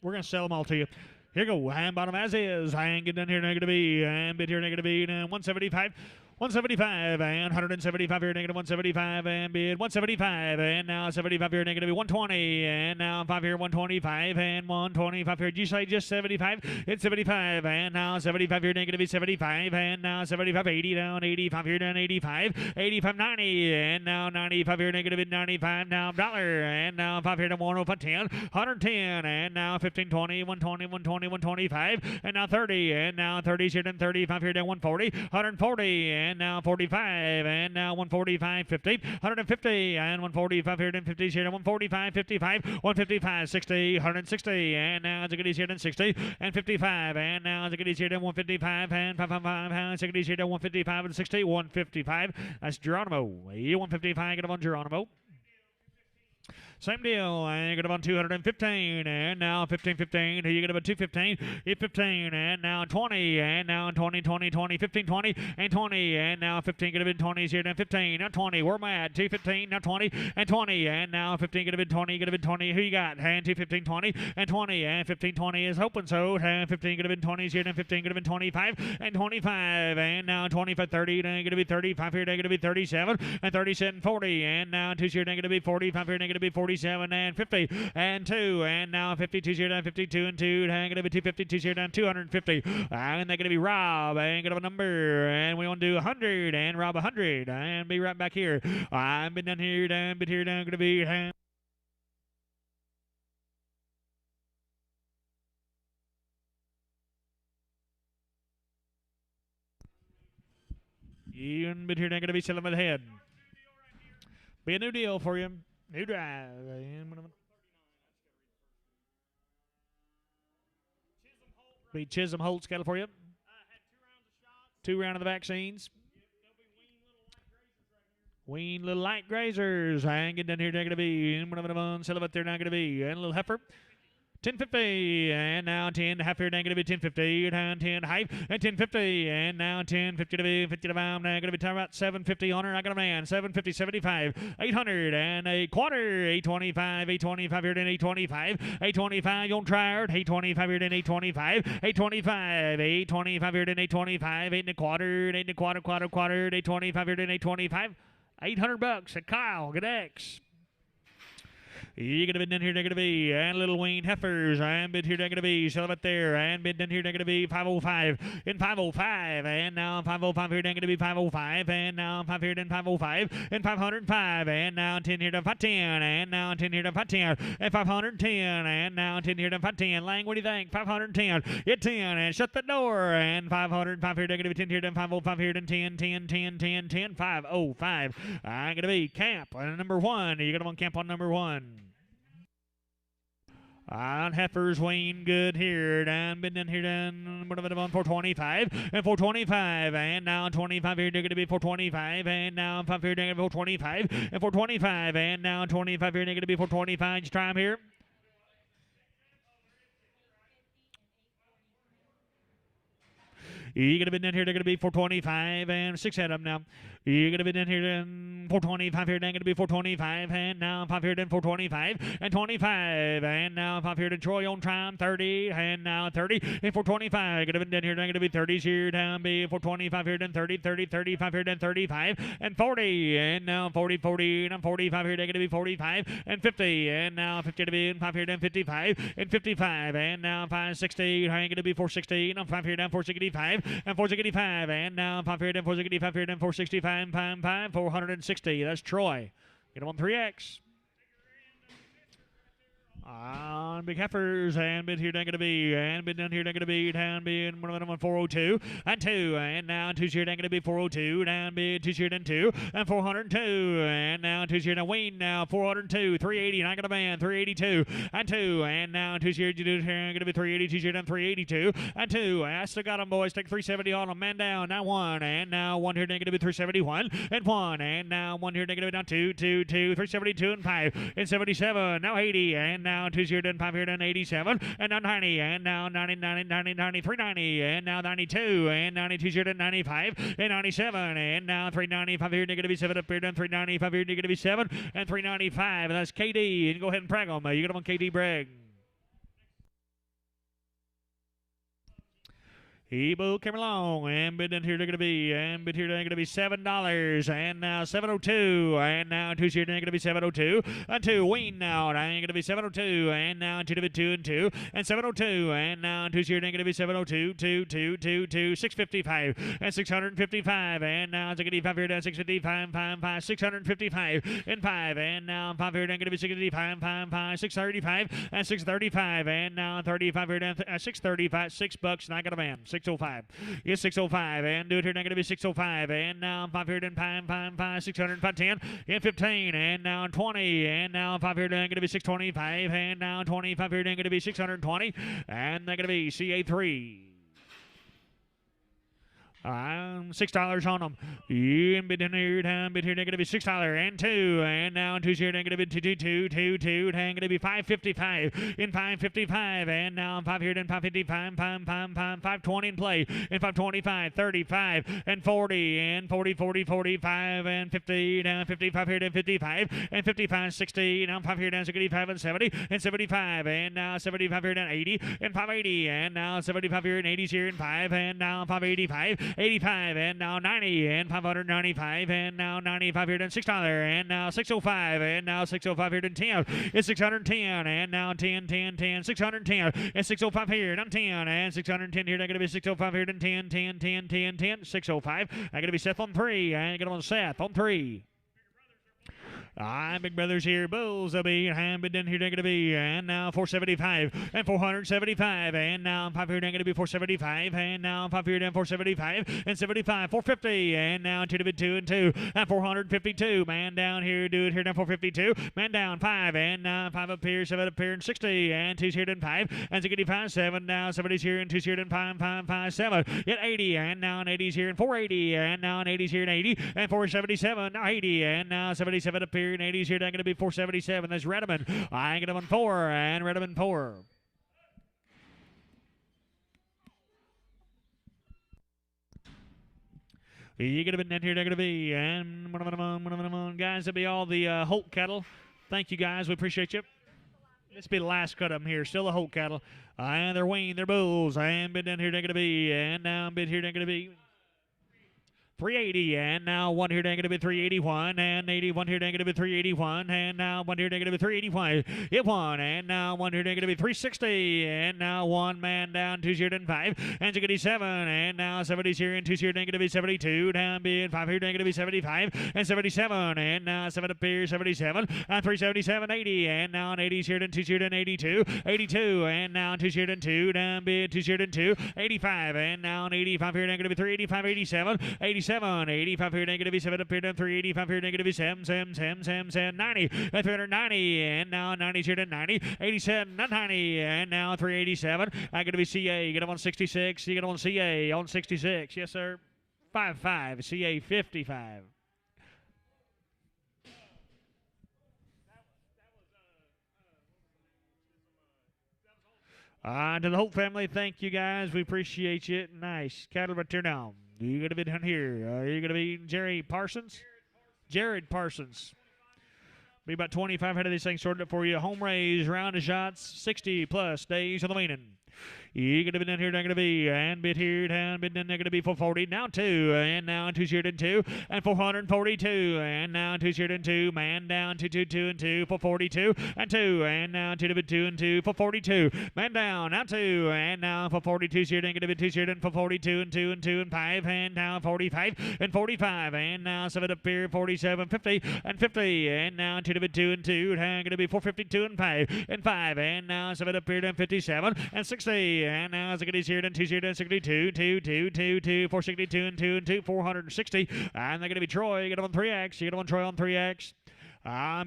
We're going to sell them all to you. Here you go. Hand bottom as is. Hand get down here, negative B. And bid here, negative B. And 175. 175 and 175 here, negative 175 and bid 175 and now 75 here, negative 120 and now 5 here, 125 and 125 here. Did you say just 75? It's 75 and now 75 here, negative 75 and now 75, 80 down, 85 here, down 85, 85, 90 and now 95 here, negative 95 now dollar and now 5 here to 110, 110 and now 15, 20, 120, 120, 125 and now 30 and now 30 here, then 35 here, down 140, 140 and now 45 and now 145, 50, 150 and 145 here, then 50 here, 145, 55, 155, 60, 160 and now it's a goodies here, then 60 and 55 and now it's a goodies here, then 155 and 555 and 60 here, then 155 and 60, 155. That's Geronimo. 155, get him on Geronimo. Same deal. And you get about 215. And now 15, 15. You get about 215. 15. And now 20. And now 20, 20, 20. 15, 20. And 20. And now 15. Get a bit 20 here. Then 15. Now 20. We're mad. 215. Now 20. And 20. And now 15. Get a bit 20. Get a bit 20. Who you got? And 215, 20. And 20. And 15, 20 is hoping so. And 15. Get a bit 20 here. Then 15. Get a bit 25. And 25. And now 25, 30. Then get a bit 35 here. Then get a bit 37. And 37, 40. And now 2 here. Then get a bit 45 here. Then get a bit 47 and 50 and 2 and now 52 here down 52 and 2 and gonna be 252 here down 250 and they're gonna be Rob and gonna have a number and we want to do 100 and Rob 100 and be right back here. I've been down here down but here down gonna be even bit here down gonna be selling with the head. Be a new deal for you. New drive. Be Chisholm Holt schedule for you. 2 rounds of the vaccines. Wean little light grazers. Hanging down here, going to be. Sell up there, now going to be. And a little heifer. 1050 and now 10 half here, negative 1050 and 10 height and 1050 and now 1050 to be 50 to I'm now going to be talking about 750 on her. I got a man 750 75 800 and a quarter 825 825 here then 825 825 you don't try hard 825 here then 825 825 825 here then 825 8 and a quarter 8 and a quarter 825 here then 825 $800 at Kyle Gadex. You're going to be down here, going to be, and little Wayne heifers, and bid here, going to be, sell it there, and bid down here, going to be 505, in 505, and now 505 here, going to be 505, and now 5 here, then 505, and 505, and now 10 here to 510, and now 10 here to 510, and 510, and now 10 here to 510. Lang, what do you think? 510, hit 10, and shut the door, and 505 here, going to be 10 here, then 505 here, then 10, 10, 10, 10, 10, 505. I'm going to be camp on number 1. You're going to want camp on number 1. On heifers wean good here, down, been down here, down, 425, and 425, and now 25 here, they're going to be 425, and now 5 here, they're going to be 425, and 425, and now 25 here, they're going to be 425, just try 'em here. You're going to be down here, they're going to be 425, and 6 at them now. You're going to be down here, then 425 here, they're going to be 425, and now 5 here, then 425, and 25, and now 5 here, then Troy on time, 30, and now 30, and 425, going to be down here, they're going to be 30s here, down, be 425 here, then 30, 30, 35 here, then 35, and 40, and now 40, 40, and 45 here, they're going to be 45, and 50, and now 50 to be, and 5 here, then 55, and 55, and now 560, and going to be 460, and 5 here, down 465, and 465, and now 5 here, then 465 here, then 465, 460. That's Troy. Get him on 3X. On big heifers, and bid here, going to be, and bid down here, going to be, down bid, 402, and 2, and now 2 here, going to be 402, down bid, 2 here, then 2, and 402, and now 2 here, now wean, now 402, 380, and I got a man, 382, and 2, and now 2 here, going to be 380, 2 here, then 382, and 2, I still got them, boys, take 370 on them, man down, now 1, and now 1 here, going to be 371, and 1, and now 1 here, going to be down 2, 2, 2, 372, and 5, and 77, now 80, and now 2 here, then 5 here, then 87, and now 90, and now 90, 90, 90, 90, 390, and now 92, and 92 here, then 95, and 97, and now 395 here, they're going to be 7 up here, then 395 here, they're going to be 7, and 395, and that's KD, and go ahead and brag them. You got them on KD brag. Ebo came along, and bid in here they're going to be, and bid here they're going to be $7, and now 702, and now 2 here they're going to be 702, and 2 wean now, and going to be 702, and now 2 to be 2 and 2, and 702, and now 2 here they're going to be 702, 2, 2, 2, 2, 655, and 655, and now it's going to be 5 here down 655, 5, 5, 655, and 5, and now 5 here down going to be 655, 5, 5, 635, and 635, and now 35 here down 635, $6, and I got a man. 605. Yes, 605. And do it here. Now going to be 605. And now 5 here. Then 5, 5, 5, 600, 510. And 15. And now 20. And now 5 here. Then going to be 625. And now 25 here. Then going to be 620. And they're going to be CA3. $6 on them. And bid in here, down bid here, they're going to be $6 and 2, and now 2 here, they're going to be 2, 2, 2, 2, they're going to be 555 in 555, and now 5 here, then 555, 520 in play, and 525, 35, and 40, and 40, 40, 45, and 50, down 55 here, then 55, and 55, 60, now 5 here, down 65, and 70, and 75, and now 75 here, down 80, and 580, and now 75 here, and 80s here, and 5, and now 585, 85, and now 90, and 595, and now 95 here, then $6, and now 605, and now 605 here, then 10, and 610, and now 10, 10, 10, 610, and 605 here, then 10, and 610 here, they're going to be 605 here, then 10, 10, 10, 10, 10, 605, they're going to be Seth on 3, and get on Seth on 3. Big brothers here, Bulls will be, and bid in here, they're going to be, and now 475, and 475, and now 5 here, they're going to be 475, and now 5 here, then 475, and 75, 450, and now 2 to bid 2 and 2, and 452, man down here, do it here, down 452, man down 5, and now 5 up here, 7 up here, and 60, and 2's here, then 5, and 65, 7, now 70's here, and 2's here, then 5, 5, 5, 7, yet 80, and now an 80's here, and 480, and now an 80's here, and 80, and 477, now 80, and now 77 up here, and 80s here, they're going to be 477. That's Redmond. I get him on 4, and Redmond 4. You get them in here, they're going to be, and guys, that'll be all the Holt cattle. Thank you, guys. We appreciate you. This will be the last cut of them here. Still the Holt cattle. And they're weaned, they're bulls. And bid down here, they're going to be, and now bid here, they're going to be 380, and now 1 here, they're going to be 381, and 81 here, they're going to be 381, and now 1 here, they're going to be 381, hit 1, and now 1 here, they're going to be 360, and now 1 man down, 2's here, then 5, and 67, and now 70's here, and 2's here, they're going to be 72, down bid, 5 here, they're going to be 75, and 77, and now 7 up here, 77, and 377, 80, and now an 80's here, then 2's here, then 82, 82, and now 2's here, then 2, down bid, 2's here, then 2, 85, and now an 85 here, they're going to be 385, 87, 87, 87, 85 here, negative 7 up here, down 385 here, negative 7, 90, and 390, and now 90 here to 90, 87, 90, and now 387. I'm going to be CA, get him on 66, you get him on CA on 66, yes sir. 55, CA 55. To the whole family, thank you guys. We appreciate you. Nice. Cattle right there now. You're going to be down here. You're going to be Jerry Parsons? Jared Parsons. Be about 25 head of these things sorted up for you. Home raised, round of shots, 60 plus days of the weaning. You're going to be down here, going to be, and bit here, down, bit down, going to be 440, now 2, and now 2 zeroed and 2, and 442, and now 2 zeroed and 2, man down, 2, 2, 2, and 2, 442, and 2, and now 2 to 2 and 2, 442, man down, now 2, and now 442, zeroed and going to be 2 zeroed and 442, and 2, and 2, and 5, and now 45, and 45, and now 7 up here, 47, 50, and 50, and now 2 to 2 and 2, and going to be 452, and 5, and now 7 up here, and 57, and 60, and now as it is here, and 2 0 and 62, 2, 2, 2, 2, 462, and 2, and 2, 460, and they're going to be Troy. You get them on 3X. You get them on Troy on 3X.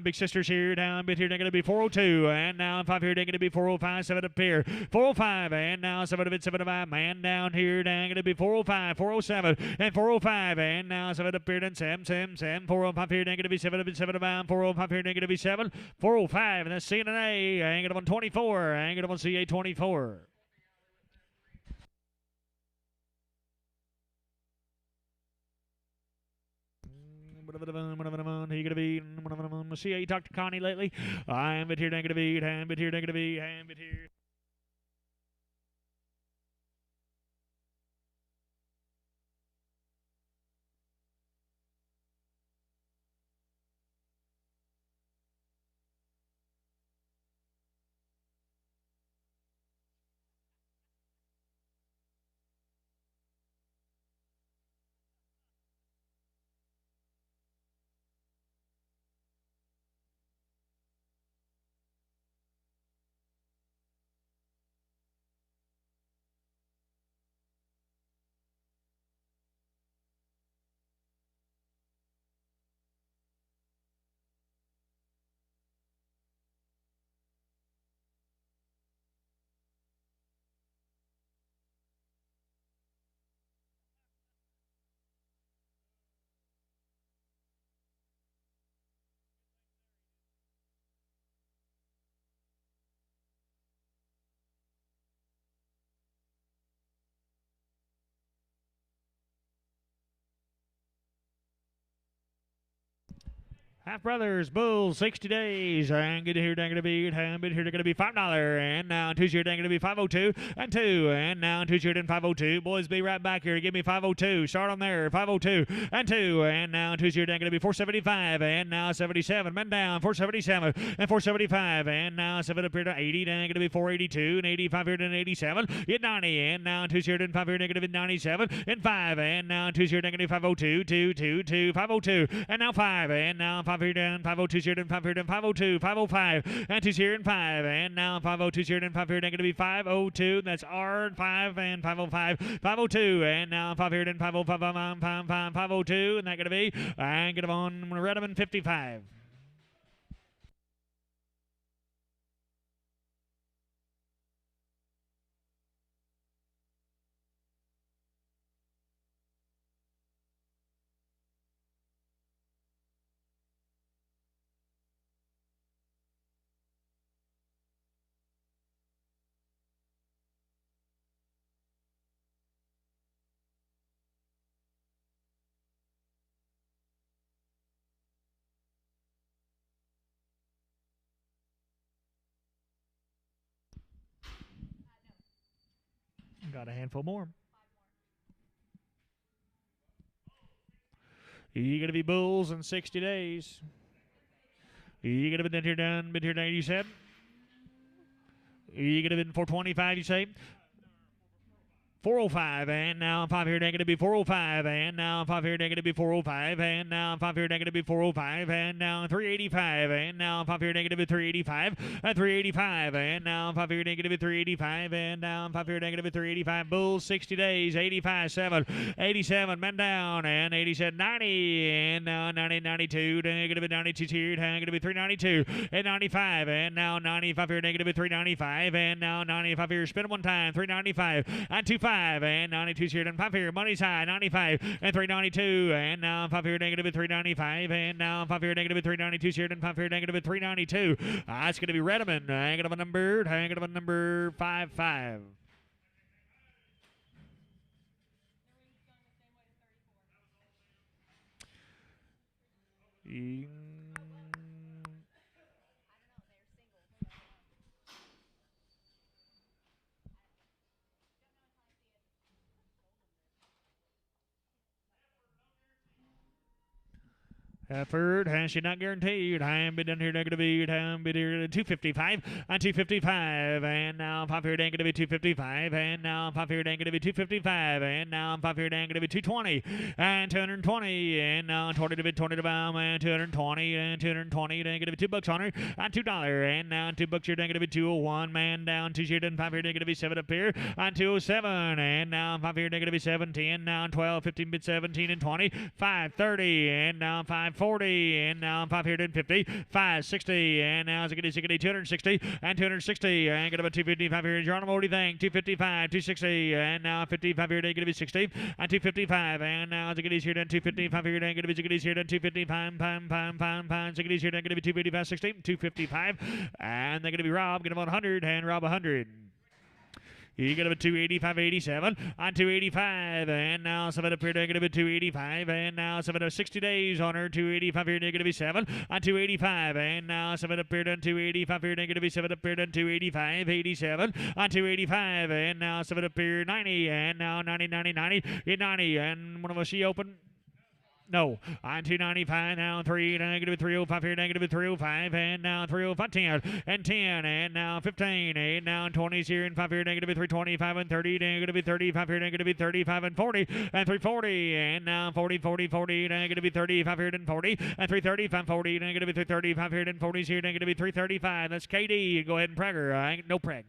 Big Sisters here, down bit here, they're going to be 402, and now 5 here, they're going to be 405, 7 up here, 405, and now 7 up, 705, man down here, down going to be 405, 407, and 405, and now 7 up here, then 7, 405 here, they're going to be 7 up, 705, 405 here, they're going to be 7, 405, and that's C and an A, and get them on 24, and get them on CA 24. He gonna be? See how you talked to Connie lately? I'm bit here, dang gonna be, I'm bit here, dang gonna be, I'm bit here. Half Brothers, Bulls, 60 days. And get here, dang to be, and bit here, going to be $5. And now 2 year, dang to be 502, and 2. And now 2 year, and 502. Boys, be right back here. Give me 502. Start on there, 502, and 2. And now 2 year, dang to be 475. And now 77. Men down, 477, and 475. And now 7 up here to 80. Dang going to be 482, and 85 here, and 87. Get 90. And now 2 year, and 5 here, negative 97. And 5. And now 2 year, dang going to be 502, 2, 2, 2, 502. And now 5. And now 5 here down, 502 here down, 5 here down, 502, 505, and 2 here and 5, and now 502 here down, 5 here down, going to be 502, that's R and 5, and 505, 502, and now 5 here down, 505, 502, and that's going to be, and get them on Redmond 55. Got a handful more. You're going to be Bulls in 60 days. You're going to be been here down, you said? You're going to be in 425, you say? 405, and now 5 here, negative be 405, and now 5 here, negative be 405, and now 5 here, negative be 405, and now 385, and now 5 here, negative 385, and 385, and now 5 here, negative 385, and now 5 here, negative 385, Bulls 60 days, 85, 7, 87, men down, and 87, 90, and now 90, 92, negative 92 here, negative 392, and 95, and now 95 here, negative 395, and now 95 here, spin one time, 395, and 25, and 92 here, and 5 here, money's high, 95, and 392, and now 5 here, negative 395, and now 5 here, negative 392 here, and 5 here, negative 392. It's going to be Redmond, hanging up a number 55. Effort has she not guaranteed. I'm been down here negative eight. I'm been here 255 on 255, and now 5 here negative 255, and now 5 here negative 255, and now 5 here negative 220, and 220, and now 20 to bid 20 to bomb, and 220, and 220 negative $2 on her, and $2, and now $2 here negative 201, man down 2 here, and 5 here negative 7 up here, and 207, and now 5 here negative 17, now 12, 15 bid 17 and 20, 530, and now 540, and now 5 here 50, 560, and now it's a 260, and 260, and get about 255 here, Geronimo, what do you think? 255, 260, and now 55 here, negative 60, and 255, and now it's a 255 here, negative 255, pound, 60 here, negative 255, 60, 255, and they're going to be Rob, get him on 100, and Rob 100. You get up at 285, 87 on 285, and now 7 up here, negative 285, and now 7 up 60 days on her, 285 here, negative 7 on 285, and now 7 up here, done 285 here, negative 7 up here, done 285, 87 on 285, and now 7 up here, 90, and now 90, 90, 90, 90, and one of us, she open. No, on 295, now 3, negative 305 here, negative 305, and now 305, 10, and 10, and now 15, and now 20 here, and 5 here, negative 325, and 30, negative 35 here, negative 35, and 40, and 340, and now 40, 40, 40, negative 35 here, and 40, and 335, 40, negative 335 here, and 40 here, negative 335. That's KD. Go ahead and Prager. No preg.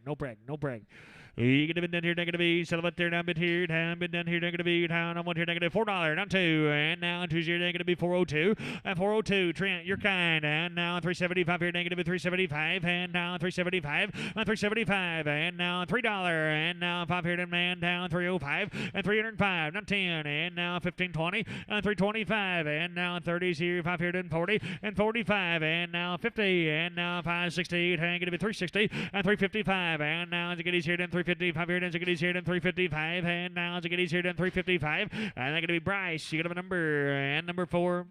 You get a bit down here, negative E, sell it there, down bit here, down bit down here, negative E, down on 1 here, negative $4, down 2, and now 2 here, negative 402, and 402, Trent, you're kind, and now 375 here, negative 375, and now 375, and 375, and now $3, and now 5 here, man, down 305, and 305, down 10, and now 1520, and 325, and now 30s here, 5 here, and 40, and 45, and now 50, and now 560, negative 360, and 355, and now Ziggy's here, and 355 here, and Ziggy's here, and 355, and now Ziggy's here, and 355, and they're going to be Bryce. You got a number, and number 4.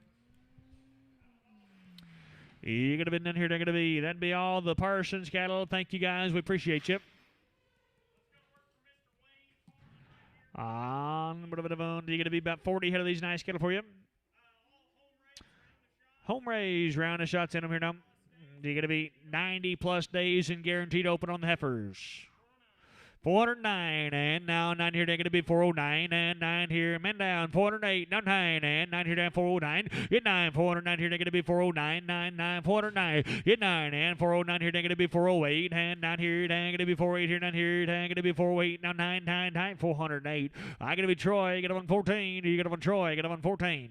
You got to be down here, they're going to be. That'd be all the Parsons cattle. Thank you guys. We appreciate you. You're going to be about 40 head of these nice cattle for you. Home raised, round of shots in them here now. You're going to be 90 plus days and guaranteed open on the heifers. 409, and now 9 here, going to be 409, and 9 here, men down, 408, now 9, and 9 here down, 409, hit 9, 409 here, going to be 409, 9, 409, hit 9, and 409 here, going to be 408, and 9 here, going to be 48 here, 9 here, going to be 408, now 9, 408. I going to be Troy, get up on 14, you get up on Troy, get up on 14.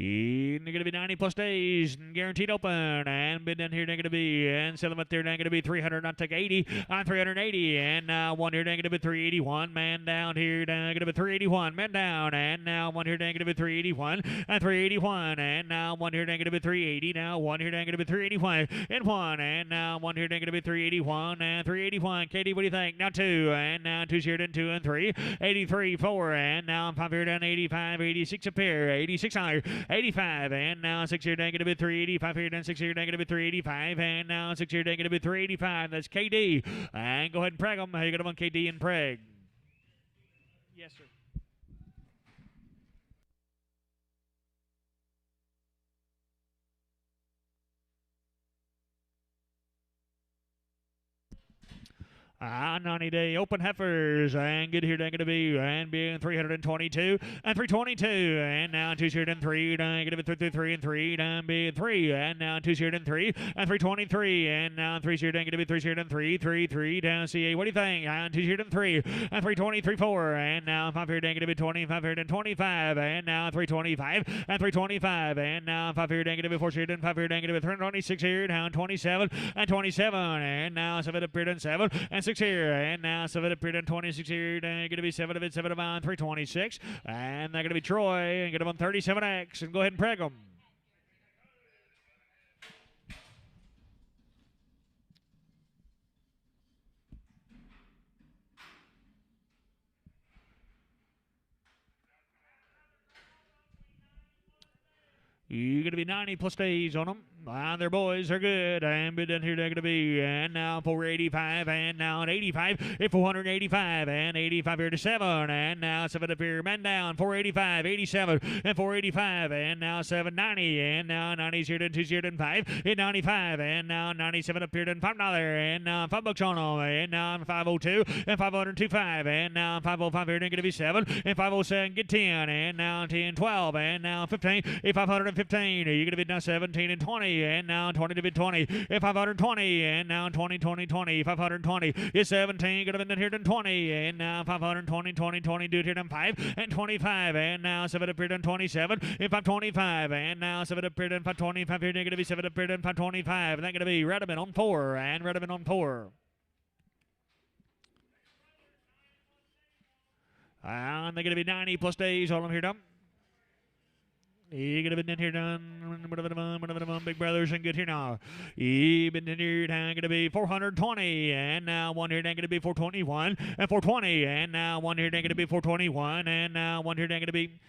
You're going to be 90 plus days and guaranteed open, and bid down here going to be, and sell them up there going to be 300, not take 80 on 380, and 1 here going to be 381, man down here going to be 381, man down, and now 1 here going to be 381, and 381, and now 1 here going to be 380, now 1 here going to be 381, and 1, and now 1 here going to be 381, and 381, Katie, what do you think? Now 2, and now 2's here, then 2 and 3, 83, 4, and now 5 here down 85, 86 a pair, 86 higher, 85, and now 6 here negative 385 here, then 6 here negative 385, and now 6 here negative 385. That's KD. And go ahead and preg them. How you got them on KD and preg? Yes, sir. Ah, 90-day open heifers, and get here, going to be, and being 322, and 322, and now 203, and get it 333, and 3, and being 3, and now 203, and 323, and now 3, and get it 303, 3, down CA, what do you think? And 203, and 323, 4, and now 5 here, and get it 20, 525, and now 325, and 325, and now 5 here, and get it 4, and 5 here, and get it 326 here, down 27, and 27, and now 7 up here, and 7, and 6 here, and now 7 up here, and 26 here, and going to be 7 of it, 7 of on 326, and they're going to be Troy, and get them on 37X, and go ahead and preg them. You're going to be 90 plus days on them. And their boys are good. And bid down here, they're going to be. And now 485. And now an 85. 485. And 85 here to 7. And now 7 up here. Men down. 485. 87. And 485. And now 790. And now 90 here to 2 here to 5. And 95. And now 97 up here to $5. And now $5 on them. And now 502. And 525. And now 505 here to going to be 7. And 507 get 10. And now 10, 12. And now 15. 515. You're going to be now 17 and 20. And now 20 to be 20. 520. And now 20, 20, 20. 520 is 17. Going to be here to 20. And now 520, 20, 20. Do it here to 5 and 25. And now 7 up here to 27. And 525. And now 7 up here to 525. Here going to be 7 up here to 525. And that's going to be Redmond on 4. And Redmond on 4. And they're going to be 90 plus days. All of them here done. He could have been in here done. Big brothers and good here now. He been in here down going to be 420. And now one here down going to be 421. And 420. And now one here down going to be 421. And now one here down going to be.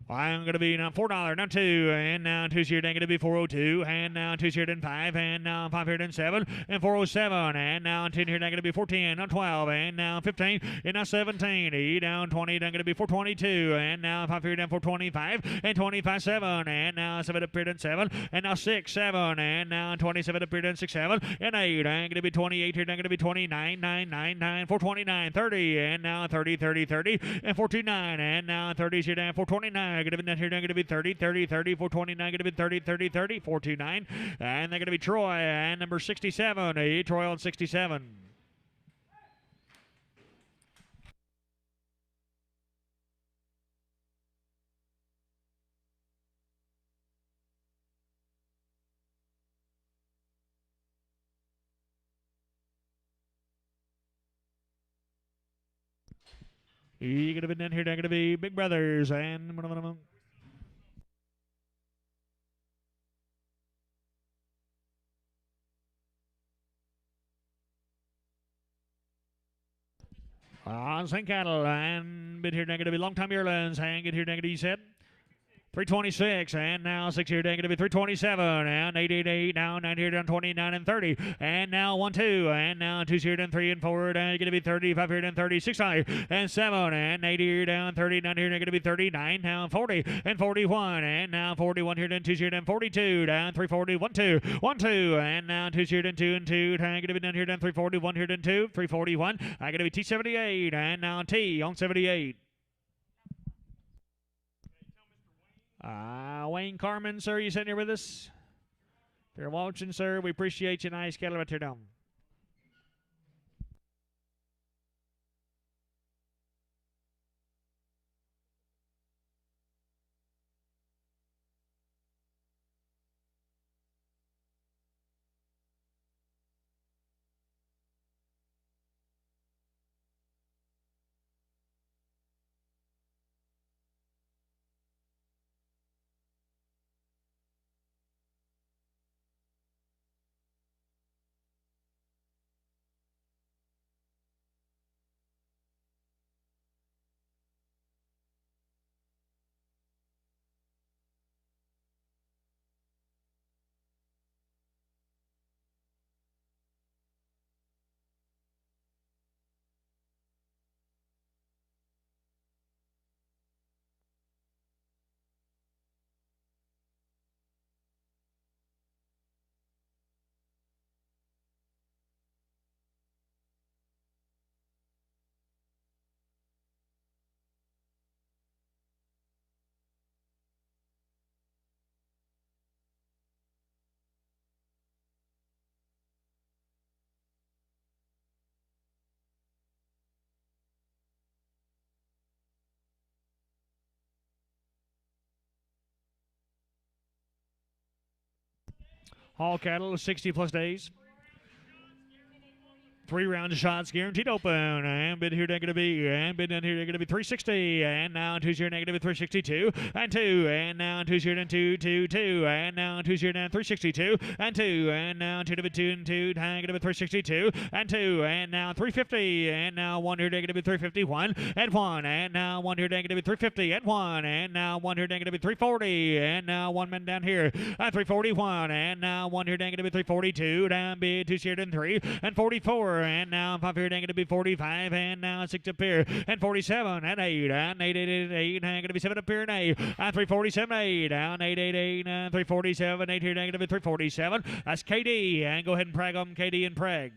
I'm going to be now $4, now 2, and now 2 here, going to be 402, and now 2 here, then 5, and now 5 here, then 7, and 407, and now 10 here, going to be 14, now 12, and now 15, and now 17, E down 20, going to be 422, and now 5 here, down 425, and 25, 7, and now 7 up here, then 7, and now 6, 7, and now 27 up here, then 6, 7, and 8, and going to be 28 here, going to be 29, 9, 9, 9, 429, 30, and now 30, 30, 30, and 429, and now 30 here, down 429. Going to be here, going to be 30, 30, 30, 429, going to be 30, 30, 30, 429, and they're going to be Troy and number 67, Troy on 67. You're going to be in here, they're going to be Big Brothers and one of them. On St. Cattle and been here, they're going to be long time yearlings and get here, they're going to be set. 326, and now 6 here, going to be 327, and 888, now 9 here, down 29 and 30, and now 1, 2, and now 2 here, down 3 and 4, and going to be 35 here, down 36 higher, and 7, and 8 here, down 39 here, going to be 39, now 40, and 41, and now 41 here, down 2 here, down 42, down 340, 1, 2, 1, 2, and now 2 here, down 2 and 2, going to be down here, down 340, 1 here, down 2, 341, going to be T78, and now T on 78. Wayne Carmen, sir, you sitting here with us? If you're watching, sir, we appreciate you. Nice cattle right there down. Hall cattle, 60 plus days. 3 rounds of shots guaranteed open. And bid here negative B. And bid down here negative 360. And now 2-0 negative 362. And 2. And now 2-0 down 2. And now 2-0 down 362. And 2. And now 2 to 2 and 2. Negative 362. And 2. And now 350. And now 1 here negative 351. And 1. And now 1 here negative 350. And 1. And now 1 here negative 340. And now 1 man down here. 341. And now 1 here negative 342. Down bid 2-0 and 3. And 44. And now 5 here negative be 45, and now 6 up here, and 47, and 8, and 8, negative 7 up here, and 8, and 347, 8, down 8, 347, 8 here negative 347. That's KD, and go ahead and prag on KD and prag.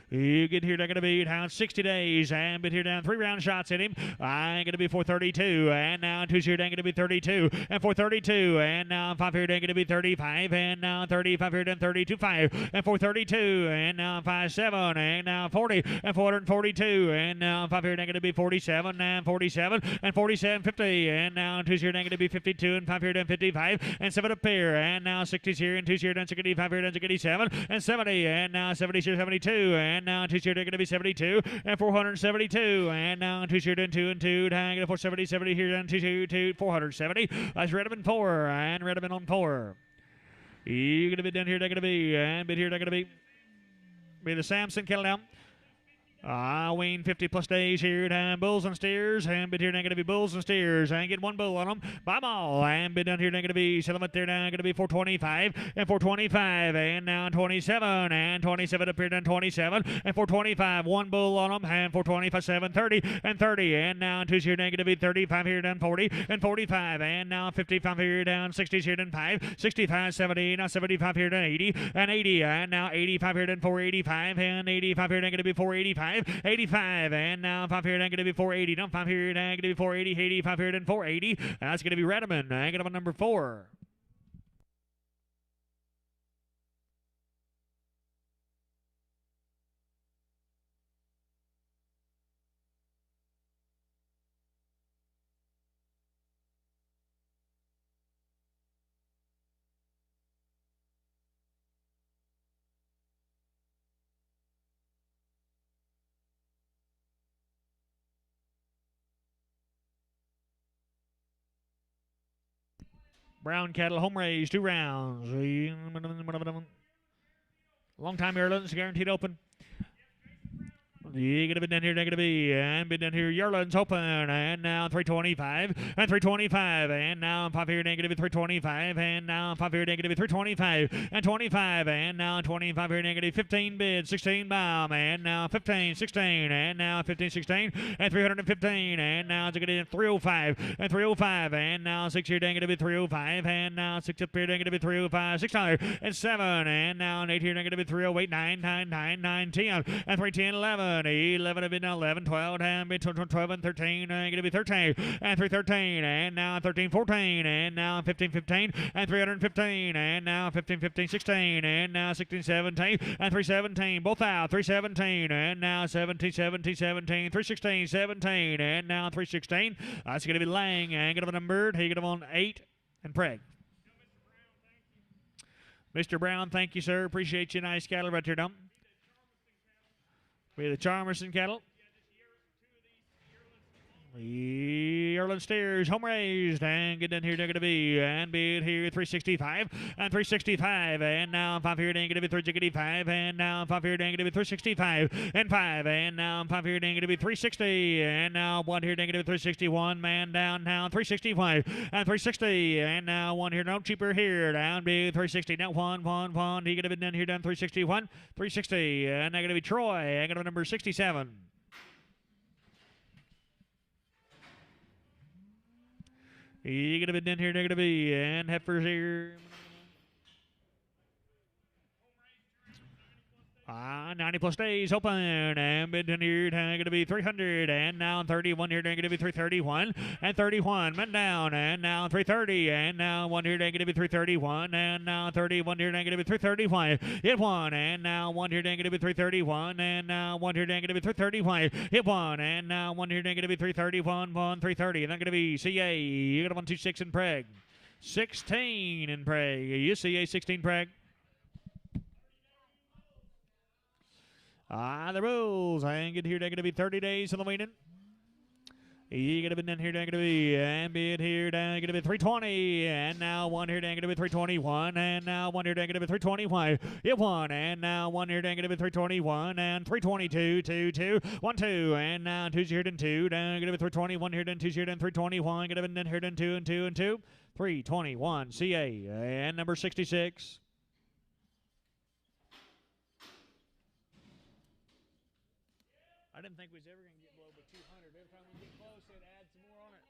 You get here, they're going to be down 60 days, and been here down 3 round shots at him. I'm going to be 432, and now 2 here, they're going to be 32, and 432, and now 5 here, they're going to be 35, and now 35 here, then 32, 5, and 432, and now 57, and now 40, and 442, and now 5 here, they're going to be 47, and 47, and 47, 50, and now 2 here, they're going to be 52, and 5 here, then 55, and 7 up here, and now 60s here, and 2 here, then 65 here, then 67, and 70, and now 70 here, 72, and now 2 here, they're going to be 72, and 472, and now 2 here, then 2 and 2, and 470, 70 here, then 2, 470. That's Redmond 4, and Redmond on 4. You're going to be down here, they're going to be, and bit here, they're going to be the Samson kettle down. Wean 50 plus days here, and bulls and steers, and bid here now going to be bulls and steers, and get 1 bull on them, buy them all, and bid down here now going to be, sell them up there now going to be 425, and 425, and now 27, and 27 up here down 27, and 425, 1 bull on them, and 425, 7, 30, and 30, and now 2 here now going to be 35 here down 40, and 45, and now 55 here down 60s here down 5, 65, 70, now 75 here down 80, and 80, and now 85 here down 485, and 85 here now going to be 485, 85, and now 5 here, then going to be 480. Now 5 here, then going to be 480, 85 here, then 480. That's going to be Redmond. I get him on number 4. Brown cattle, home raised, 2 rounds. Long time yearlings, guaranteed open. You're going to be down here, negative B, and be down here, yearlings open, and now 325, and 325, and now 5 here, negative 325, and now 5 here, negative 325, and 25, and now 25 here, negative 15 bid, 16 bomb, and now 15, 16, and now 15, 16, and 315, and now it's going to be 305, and 305, and now 6 here, negative 305, and now 6 up here, negative 305, 600, and 7, and now 8 here, negative 308, 9, 9, 9, 9, 10, and 310, 11, 11 have been 11, 12, and been 12 and 13, and going to be 13, and 313, and now 13, 14, and now 15, 15, and 315, and now 15, 15, 16, and now 16, 17, and 317, both out, 317, and now 17, 17, 17, 316, 17, and now 316. That's going to be Lang, and get him numbered. He get him on 8, and Prague. Mr. Brown, thank you, sir. Appreciate you. Nice cattle right there, dump. We have the Charmerson cattle. Yearling steers, home raised, and get down here, they're going to be, and bid here, 365, and 365, and now 5 here, they're going to be 365, and now 5 here, they're going to be 365, and 5, and now 5 here, they're going to be 360, and now 1 here, they're going to be 361, man down now, 365, and 360, and now 1 here, no cheaper here, down bid 360, now 1, he going to be down here, down 361, 360, and they're going to be Troy, and going to be number 67. You're going to be down here, they're going to be, and heifers here. 90 plus days open, and bid down here, going to be 300, and now 31 here, going to be 331, and 31, men down, and now 330, and now 1 here, going to be 331, and now 31 here, going to be 331, hit 1, and now 1 here, going to be 331, and now 1 here, going to be 331, hit 1, and now 1 here, going to be 331, 1, 330, and then going to be CA, you're going to 126 and Prague. 16 in Prague. You see a 16 Prague. The rules. And get here. They're going to be 30 days in the weaning. You got to be down here, down to be, and bid here, down going to be 320, and now one here, down going to be 321, and now one here, down going to be 321, it won, and now one here, down going to be 321, and 322, 2, 2, 1, 2, and now two's here, and 2, down going to be 321 here, and two's here, and 321, going to be down here, and 2, and 2, and 2, 321, CA, and number 66. I didn't think we was ever going to get below but 200. Every time we get close, it adds some more on it.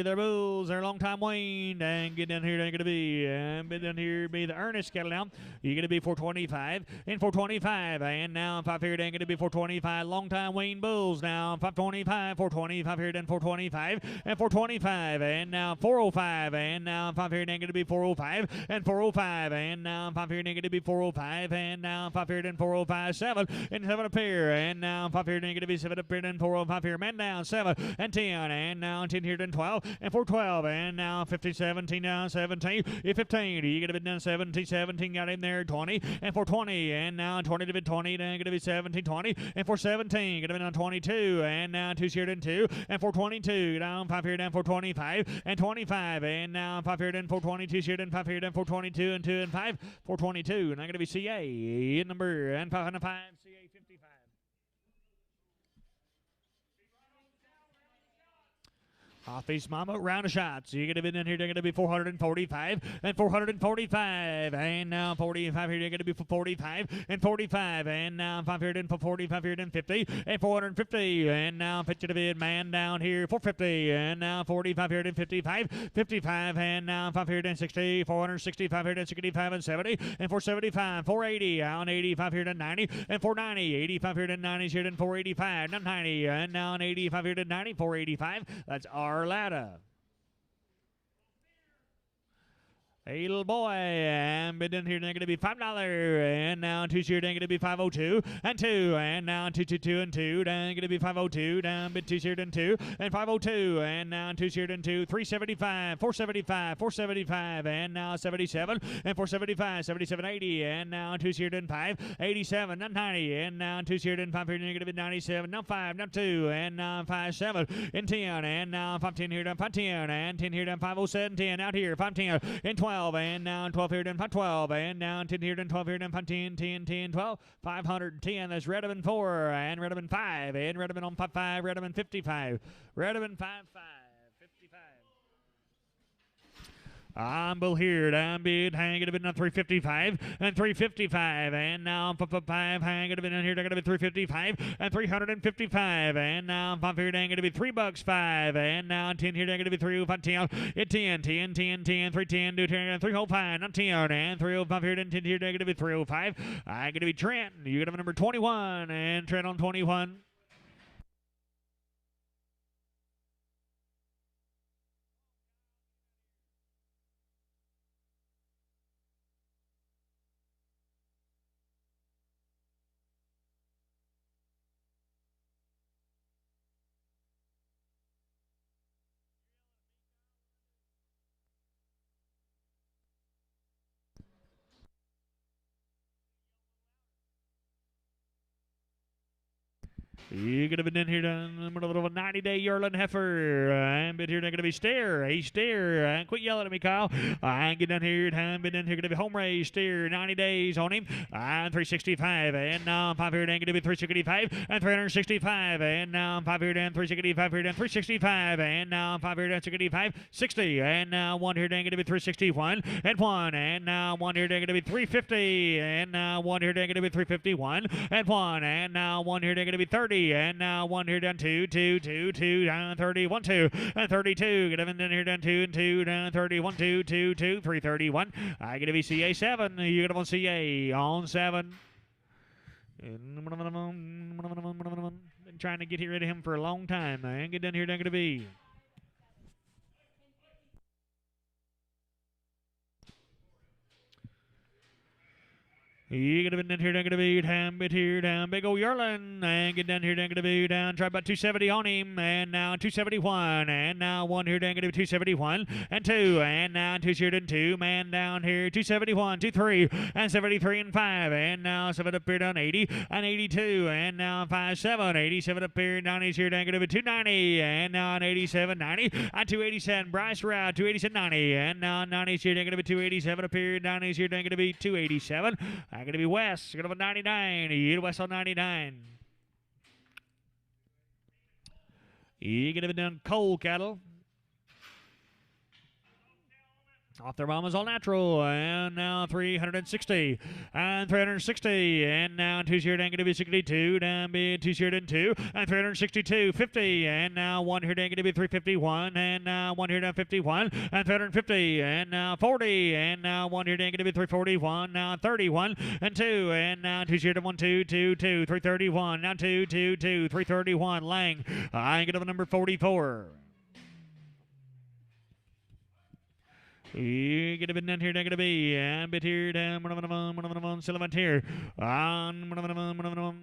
The Bulls, they're a long time Wayne. And get down here, they're going to be. And down here be the Ernest cattle now. You're going to be 425 and 425. And now 5 here, they're going to be 425. Long time Wayne Bulls now. 525, 425 here, then 425 and 425. And now 405. And now 5 here, they're going to be 405 and 405. And now 5 here, they're going to be 405. And now 5 here, then 405, 7 and 7 up here. And now 5 here, they're going to be 7 up here, then 405 here. Man down 7 and 10. And now 10 here, then 12 and 412. And now 50, 17 down 17. 15. You got to be down 17, 17. Got him there 20 and 420. And now 20 to be 20. Then going to be 17, 20 and 417. Got to be down 22. And now 2 here, then 2 and 422. Down 5 here, then 425 and 25. And now 5 here, then 422 here, then 5 here, then 422 and 2 and 5, 422. And I'm going to be CA number and 505 CA 55. Off face mama, round of shots. You're going to be in here, they're going to be 445 and 445. And now 45 here, they're going to be 45 and 45. And now 5 here, then 45 here, then 50 and 450. And now 50 to bid, man down here, 450. And now 45 here, then 55, 55. And now 5 here, then 60, 465 here, then 65 and 70. And 475, 480. On 85 here, then 90 and 490. 85 here, then 90 here, then 485, 990. And now on 85 here, then 90, 485. That's our ladder. Hey, little boy, and bid in here, they're going to be $5. And now 2 here, they're going to be 502 and 2. And now 222 and 2, then going to be 502. Down bid 2 here, then 2 and 502. And now 2 here, then 2, 375, 475, 475. And now 77 and 475, 77, 80. And now 2 here, then 5, 87, not 90. And now 2 here, then 5 here, they're going to be 97, now 5, now 2. And now 5, 7 and 10. And now 5, 10 here, then 5, 10. And 10 here, then 507, 10. Out here, 5, 10 and 12. And now 12 here, then 512. And now 10 here, then 12 here, then 10, 10, 10, 12. 510. That's Redmond 4 and Redmond 5. And Redmond on 5, Redmond 55. Redmond 5, 55. I'm Bill here. I'm bid hanging a bit on 355 and 355. And now 5 hanging a bit in here. They're going to be 355 and 355. And now 5 here. They're going to be $3.5. And now 10 here. They're going to be 305 10. 10 10 10 10 310 2 10 305 not 10 and 305 here. Then 10 here. They're going to be 305. I'm going to be Trent. You're going to have number 21 and Trent on 21. You're going to be in here done a little 90-day yearling heifer. I'm been here. They're going to be steer. Hey, steer. Quit yelling at me, Kyle. I get down here. I'm been in here. Going to be home raised steer. 90 days on him. I'm 365. And now 5 here. Going to be 365 and 365. And now 5 here. Down 365 here. Down 365. And now 5 here. Down 65, 60. And now 1 here. Going to be 361 and 1. And now 1 here. Going to be 350. And now 1 here. Going to be 351 and 1. And now 1 here. Going to be 30. And now 1 here down 2, 2, 2, 2, down 30, 1, 2, and 32. Get him in here down 2 and 2, down 30, 1, 2, 2, 2, 331. I get to be CA 7. You get him on CA on 7. Been trying to get rid of him for a long time. I ain't get down here down to be. You get a bit down here, down gonna be down, bit here, down, big old Yerlin, and get down here, down gonna be down, try about 270 on him, and now 271, and now one here, down gonna be 271, and two, and now two here, and two, man down here, 271, 23, and 73 and 5, and now 7 up here, down 80, and 82, and now 57, 87 up here, 90 here, down gonna be 290, and now an 87, 90, and 287, Bryce Round, 287, 90, and now 90 here, down gonna be 287 up here, 90 here, down gonna be 287. I'm going to be West. Going to be 99. You West on 99. You going to be done coal cattle. Off their mamas all natural, and now 360, and 360, and now 2 going to be 62, down be 2 and 2, and 362, 50, and now 1 here going to be 351, and now 1 here down 51, and 350, and now 40, and now 1 here going to be 341, now 31, and 2, and now 2 here to 1, 2, 2, 2, 331, now 2, 2, 2, 331, Lang, I get up number 44. You get a bit down here, down gonna be, and bit here, down, Silverman here, on,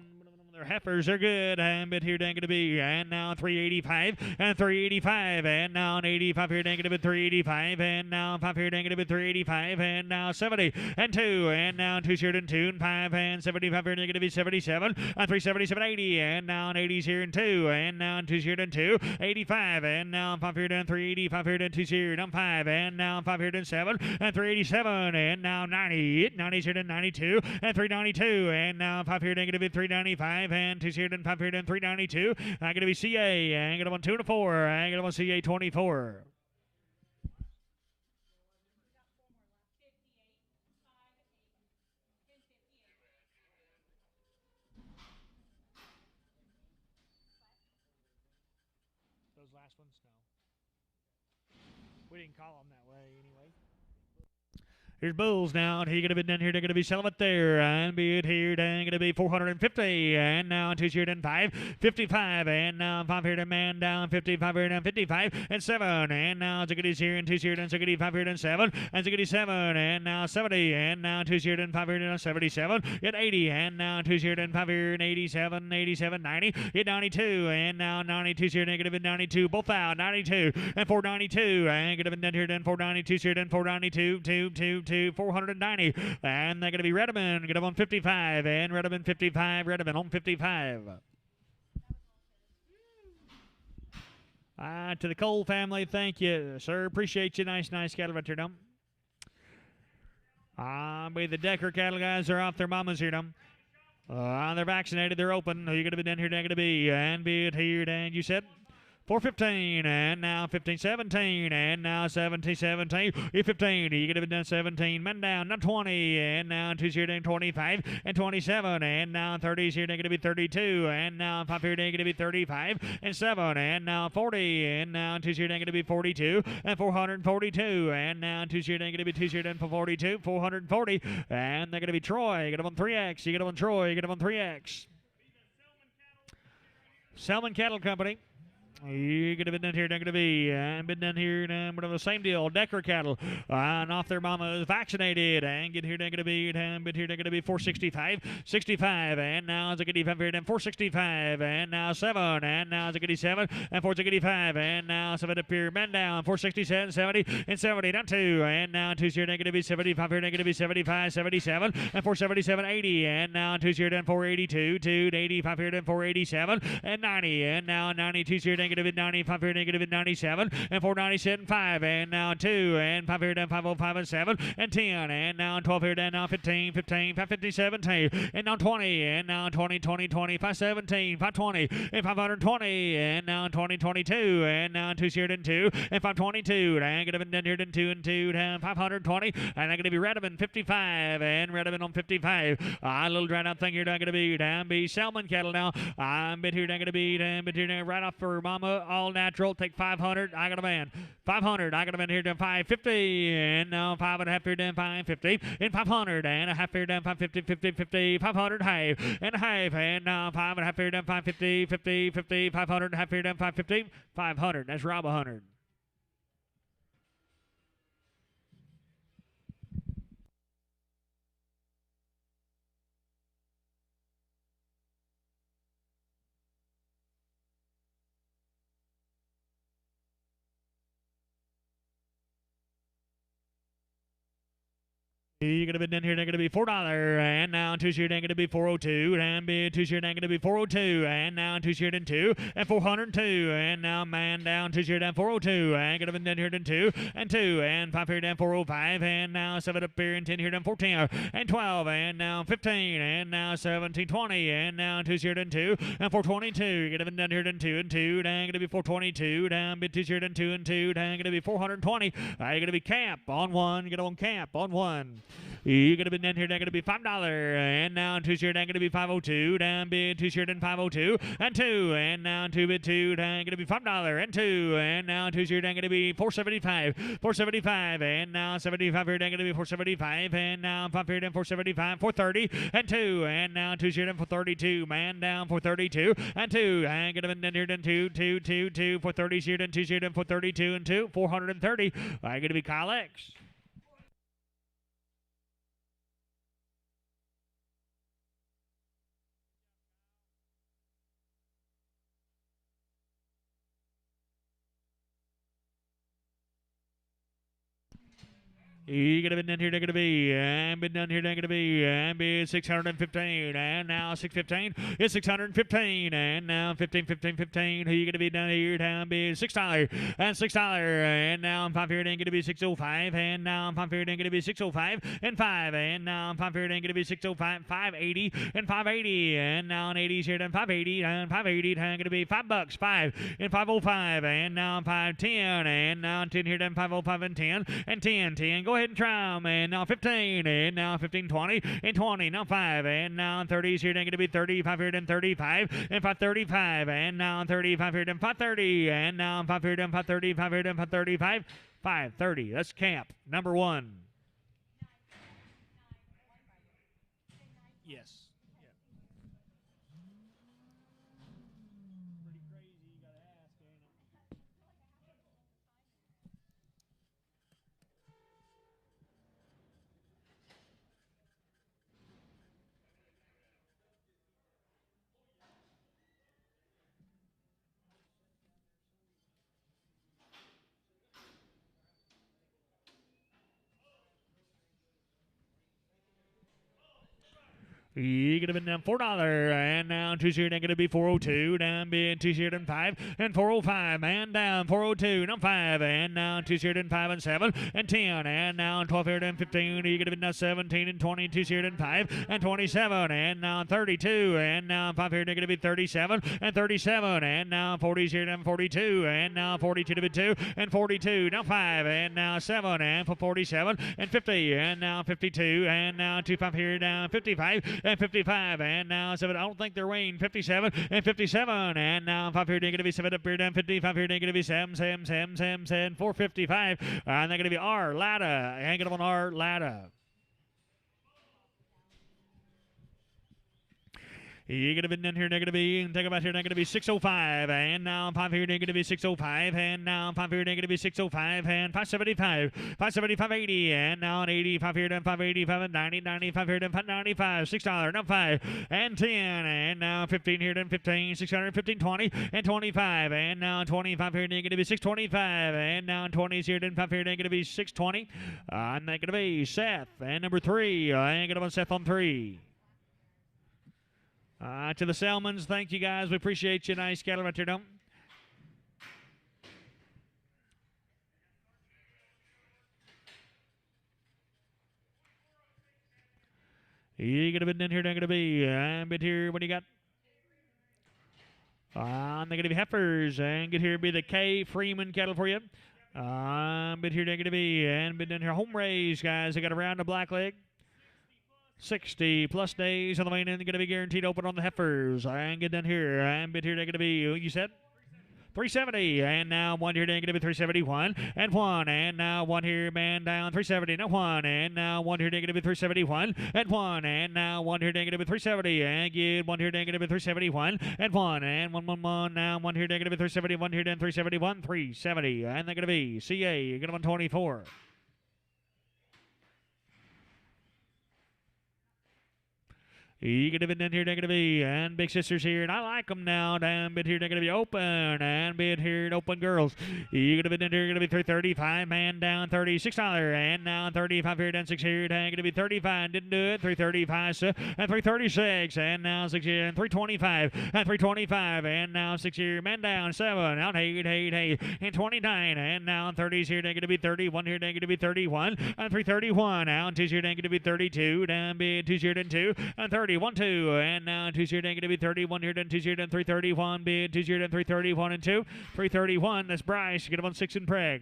their heifers are good, and bit here, down gonna be, and now 385, and 385, and now an 85 here, down gonna be 385, and now 5 here, down gonna be 385, and now 70, and 2, and now 2 here, and 2, and 5, and 75 here, down gonna be 77, and 377, 80, and now an 80s here, and 2, and now 2 here, and 2, 85, and now 5 here, down 380, 5 here, down 2 here, down 5, and now 5 here, down 7, and 387, and now 90, 90s here, down 92, and 392, and now 5 here, down gonna be 395, and 2 here, and 5 here, and 392. I'm going to be CA. I'm going to want 2 and 4. I'm going to want CA 24. Those last ones, no. We didn't call them that way anyway. Here's Bulls now. He gonna be down here. They're gonna be selling it there, and be it here. They're gonna be 450, and now 2 here and 5, 55, and now 5 here and man down 55 here and 55 and 7, and now Ziggity's here and 2 here and Ziggity 5 here and 7, and Ziggity 7, and now 70, and now 2 here and 5 here and 77, yet 80, and now 2 here and 5 here and 87, 87, 90, yet 92, and now 92 here negative and 92, both out 92 and 492, and gonna be down here then 492 here and 492, 490, and they're going to be Redmond, get up on 55, and Redmond 55, Redmond on 55. To the Cole family, thank you, sir. Appreciate you. Nice cattle right here, dumb. The Decker cattle guys are off their mamas here, dumb. They're vaccinated, they're open. Who you going to be down here, they're going to be, and be it here, and you said 415, and now 15, 17, and now 17, 17, 15, you get it down 17, men down, now 20, and now 2 here, down 25, and 27, and now 30 here, going to be 32, and now 5 here, going to be 35, and 7, and now 40, and now 2 here, going to be 42, and 442, and now 2 here, going to be 2 here, down for 42, 440, and they're going to be Troy, you get them on 3X, you get them on Troy, you get them on 3X. Selman Cattle Company. You're going to be down here, they're going to be, and been down here, and whatever, the same deal, Decker cattle, and off their mamas, vaccinated, and get here, they're going to be, and been here, they're going to be 465, 65, and now it's a good 5 here, and 465, and now 7, and now it's a good 7, and 465, and now 7 up here, men down, 467, 70, and 70, down 2, and now 2 here, they're going to be 75 here, they're going to be 75, 77, and 477, 80, and now 2 here, then 482, 2, 85 here, then 487, and 90, and now 92 here, negative at 95 here, negative at 97, and 497, 5, and now 2, and 5 here, down 505 and 7, and 10, and now 12 here, down now 15, 15, 550, 17, and now 20, and now 20, 20, 20, 517, 520, and 520, and now 20, 22, and now 2 here, then 2, and 522, and get up down here, then 2 and 2, down 520, and I'm going to be Redmond 55, and Redmond on 55. A little dried out thing here, I'm going to be down be Salmon cattle now. I'm bit here, I'm going to be down, bit here, right off for Mama, all natural. Take 500. I got a man. 500. I got a man here down 550, and now 5.5 here down 550, and 500, and a half here down 550, 50, 50, 500 half, and a half, and now 5.5 here down 550, 50, 50, 500, half here down 550, 500. That's Rob 100. You're gonna be down here, gonna be $4, and now two-sheet ain't gonna be 402, and be two-sheet ain't gonna be 402, and now two-sheet and 2, and 402, and now man down two-sheet and 402, and gonna be down here and 2, and 5 here and 405, and now 7 up here and 10 here and 14, and 12, and now 15, and now 17, 20, and now two-sheet and 2, and 422, you're gonna be down here and 2, and gonna be 422, down be two-sheet and 2, and gonna be 420, you're gonna be camp on 1, you're gonna on camp on 1. You're going to be down here, going to be $5, and now two-shirt, going to be 502, down bid, two-shirt, and 502, and 2, and now 2 bid 2, down going to be $5, and 2, and now two-shirt, going to be 475, and now 75 here, going to be 475, and now 5 here, and 475, 430, and 2, and now two-shirt, and 432, man down 432, and 2, and going to be down here, and 2, 430 shirt, and two-shirt, and 432, and 2, 430, going to be Kyle X. You're going to be down here, they're going to be, and been down here, they're going to be, and be 615, and now 615, it's 615, and now 15, who you going to be down here, down be $6, and $6, and now 5 here, they're going to be 605, and now 5 here, they're going to be 605, and 5, and now 5 here, they're going to be 605, 580, and 580, and now an 80 here, and 580, and 580, they're going to be $5, 5, and 505, and now 510, and now 10 here, then 505, and 10, and 10, go ahead and try them, and now 15, and now 15, 20, and 20, now 5, and now 30s here, they're going to be 35 here, then 35, and 535, and now 35 here, then 530, and now 5 here, then 530, 5 here, then 535, 530, that's camp number 1. Yes. You're going to be down $4, and now two-shirt ain't going to be 402, down bid two-shirt and 5, and 405, man down 402, now 5, and now two-shirt and 5 and 7, and 10, and now 12 here and 15, you're going to be now 17 and 20, two-shirt and 5, and 27, and now 32, and now 5 here, they're going to be 37, and 37, and now 40 here and 42, and now 42 to be 2, and 42, now 5, and now 7, and for 47, and 50, and now 52, and now 25 here, down 55, and 55, and now 7, I don't think they're weighing 57, and 57, and now 5 here, they're going to be 7 up here, down 55 here, they're going to be 7, 455, and they're going to be R, Ladder, hang it on R, Ladder. You're going to be down here, they're going to be, and take about here, they're going to be 605, and now 5 here, they're going to be 605, and now 5 here, they're going to be 605, and 575, 580, and now an 85 here, then 585, and 90, 95 here, then 595, $6, now 5, and 10, and now 15 here, then 15, 600, 15, 20, and 25, and now 25 here, they're going to be 625, and now 20s here, then 5 here, they're going to be 620, and they're going to be Seth, and number 3, I'm going to want Seth on 3. To the Salmons, thank you guys. We appreciate you. Nice cattle right there, don't? You're going to be in here, they're going to be. I'm bit here. What do you got? They're going to be heifers. And get here be the K Freeman cattle for you. Bit here, they're going to be. And been in here home raised, guys. They got around the black leg. 60 plus days on the way in, going to be guaranteed open on the heifers. And get down here. And bit here, they're going to be, you said? 370, and now 1 here, they're going to be 371, and 1, and now 1 here, man down 370, now 1, and now 1 here, they're going to be 371, and 1, and now 1 here, they're going to be 370, and get 1 here, they're going to be 371, and 1, and 1, now 1 here, they're going to be 371 here, then 371, 370, and they're going to be CA, you're going to 124. You get it in here, going to be, and Big Sister's here, and I like them now. Down bit here, going to be open, and bit here, open girls. You get it in here, going to be 335, man down $36, and now 35 here, down 6 here, down going to be 35, didn't do it, 335, and 336, and now 6 here, and 325, and 325, and now 6 here, man down 7, out 8, and 29, and now 30s here, down going to be 31 here, down going to be 31, and 331, out 2 here, down going to be 32, down bid 2 here, and 2, and 30. 1, 2, and now 2 0 going to be 31 here, then 2 0 then 331, bid 2 0 then 331 and 2, 331. That's Bryce. You get him on 6 and Prager.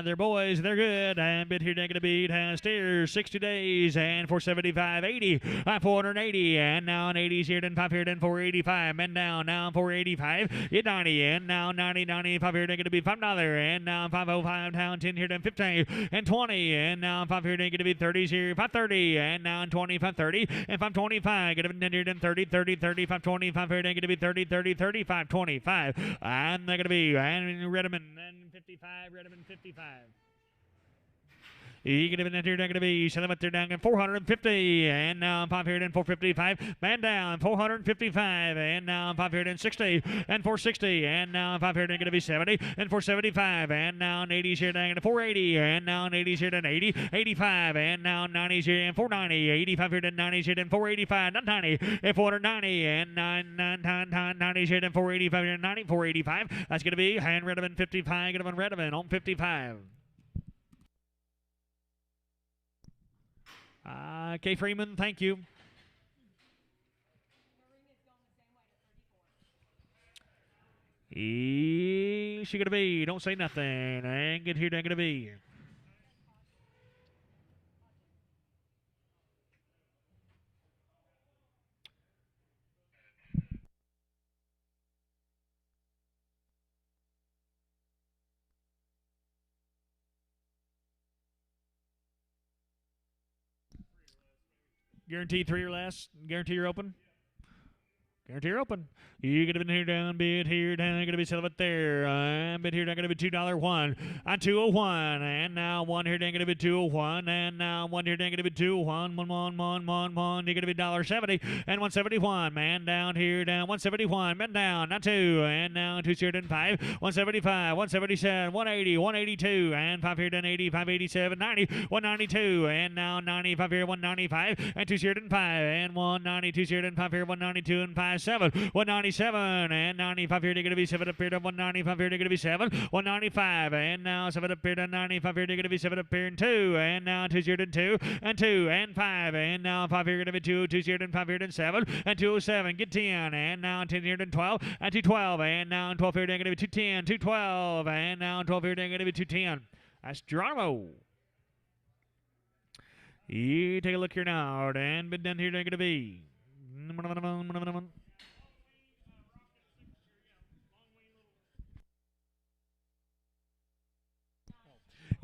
They're boys, they're good, and bid here going to be downstairs 60 days, and 475, 80, 480, and now an 80s here, then 5 here, then 485, men down, now 485, hit 90, and now 90, 95 here, then going to be $5, and now 505 down 10 here, then 15, and 20, and now 5 here, then going to be 30s here, 530, and now 20, 530, and 525, get him in here, then 30, 30, 30, 525 here, then going to be 30, 30, 30, 525, and they're going to be, and Redmond, and 55, Redmond 55. You get him in here, they're going to be, set them up there down at 450, and now 5 here, then 455, man down, 455, and now 5 here, then 60, and 460, and now 5 here, then going to be 70, and 475, and now an 80s here, down to 480, and now an 80s here, then 80, 85, and now 90s here, and 490, 85 here, then 90s here, then 485, 990, and 490, and 90s here, then 485 here, 90, 485. That's going to be hand Redmond 55, get him on Redmond on 55. K. Freeman, thank you. She gonna be, don't say nothing, and get here, they're gonna be. Guarantee 3 or less. Guarantee you're open. Guarantee you're open. You get in here, down, bid here, down, going to be set up there. Bid here, down, going to be $2 1. On 201. And now 1 here, down, going to be 201. And now 1 here, down, going to be 201. 1. You're going to be $1.70. And 171. Man down here, down, 171. Man down, not 2. And now 2 here, down 5. 175, 177, 180, 182. And 5 here, down 80, 587, 90, 192. And now 95 here, 195. And 2 here, down 5. And 192 here, down 5 here, 192 and 5. 7, 197, and 95 here, they're going to be 7 up here to 195 here, they're going to be 7, 195, and now 7 up here to 95 here, they're going to be 7 up here and 2, and now 2 0 and 2, and 2, and 5, and now 5 here, going to be 2, 2 0 and 5 here, and 7, and 207, get 10, and now 10 here, and 12, and 212, and now 12 here, they're going to be 210, 212, and now 12 here, they're going to be 210. That's Geronimo. You take a look here now, and bid down here, they're going to be.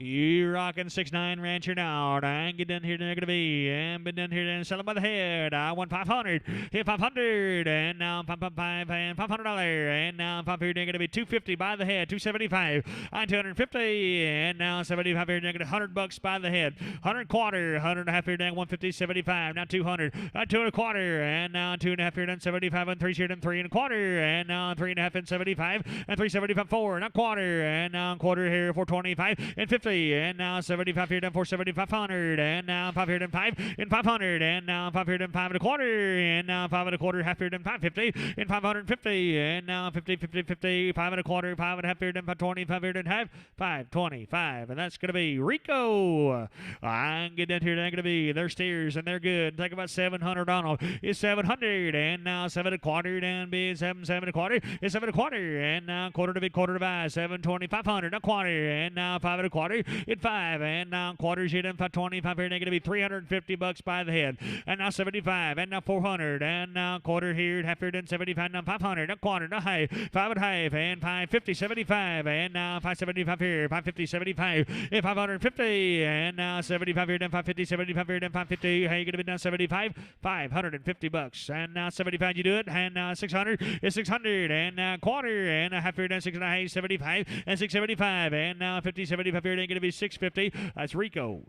You rockin' 6'9" Rancher now. And get down here, they're going to be. And been down here and sell them by the head. I won 500. Hit 500. And now 555 and $500. And now 5 here, they're going to be 250 by the head. 275. And 250. And now 75 here, they're going to $100 by the head. 100 quarter. 100 and a half here, down 150, 75. Now 200. 2 and a quarter. And now 2 and a half here, down 75. And 3 here, down 3 and a quarter. And now 3 and a half and 75. And 375, 4 and a quarter. And now quarter here, 425 and 50. And now 75 here, down 475, 500. And now 5 here, down 5 and 500. And now 5 here, down 5 and a quarter. And now 5 and a quarter, half here, down 550 and 550. And now 50, 50, 50, 5 and a quarter, 5 and a half here, down 520, 5 here, down half, 525. And that's going to be Rico. I'm getting down here, they're going to be, they're steers and they're good. Take about 700 on them. It's 700. And now 7 and a quarter, down bid 7, 7 and a quarter. It's 7 and a quarter. And now quarter to bid, quarter to buy, 720, 500, a quarter. And now 5 and a quarter. At 5, and now quarters here, then 525 here, they're going to be $350 by the head, and now 75, and now 400, and now quarter here, half here, then 75, now 500, now quarter, now half, 5 and a half, and 550, 75, and now 575 here, 550, 75, and 550, and now 75 here, then 550, 75 here, then 550, how you going to be now 75, $550, and now 75, you do it, and now 600 is 600, and now quarter, and a half here, then 6 and a half, 75, and 675, and now 50, 75 here, they're going to be 650. That's Rico.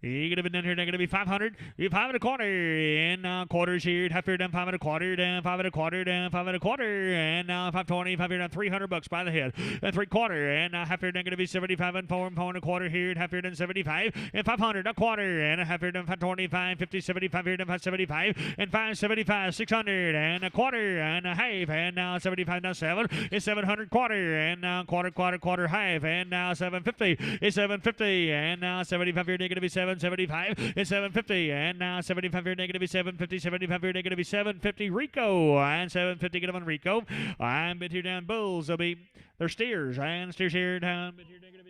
You're going to be down here, they're going to be 500. You're 5 and a quarter. And quarters here. Heifer down 5 and a quarter. Down 5 and a quarter. Down 5 and a quarter. And 520. 5 here down $300 by the head. And 3/4. And heifer down going to be 75 and 4 and a quarter here. And heifer down 75. And 500 a quarter. And a heifer down 525. 50, 75 here down 575. And 575. 600 and a quarter. And a half. And now 75 down 7. It's 700 quarter. And now quarter half. And now 750. It's 750. And now 75 here going to be 775. It's 750. And now 75 here negative 750. 75 here negative 750. Rico. And 750 get on Rico. I'm bit here down Bulls. They'll be their steers. And steers here down. Bit here negative.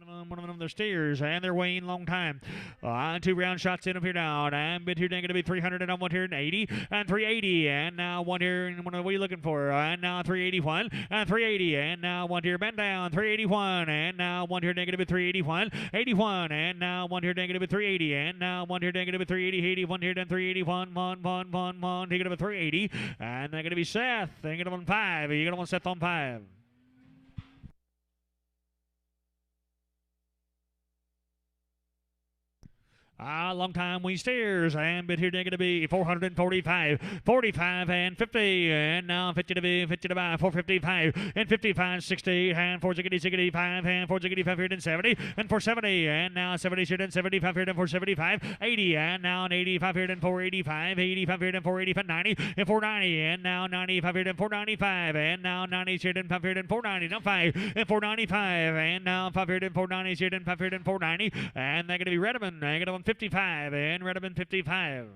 One of them, they're steers, and they're weighing long time. 2 round shots in them here now. And bid here going to be 300, and on 180, and 380, and now one here. And what are you looking for? And now 381, and 380, and now one here bent down, 381, and now one here negative 381, 81, and now one here negative 380, and now one here negative 380, 81 here, then 381, 1. Take it up a 380, and they're going to be Seth. They're going to on 5. You're going to want Seth on 5. Long time we steers, and bid here going to be 445, 45 and 50, and now 50 to be 50 to buy 455 and 55, 60 and 465 and 465 here and 70 and 470, and now 70 here and 75 here and 475, 80 and now an 85 here and 485, 85 here and 485, 90 and 490, and now 95 here and 495, and now 90 here and 5 here and 490, now 5 and 495, and now 5 here and 490 here and 5 here and 490, and they're going to be Redmond. They're going to 55 and Redmond 55.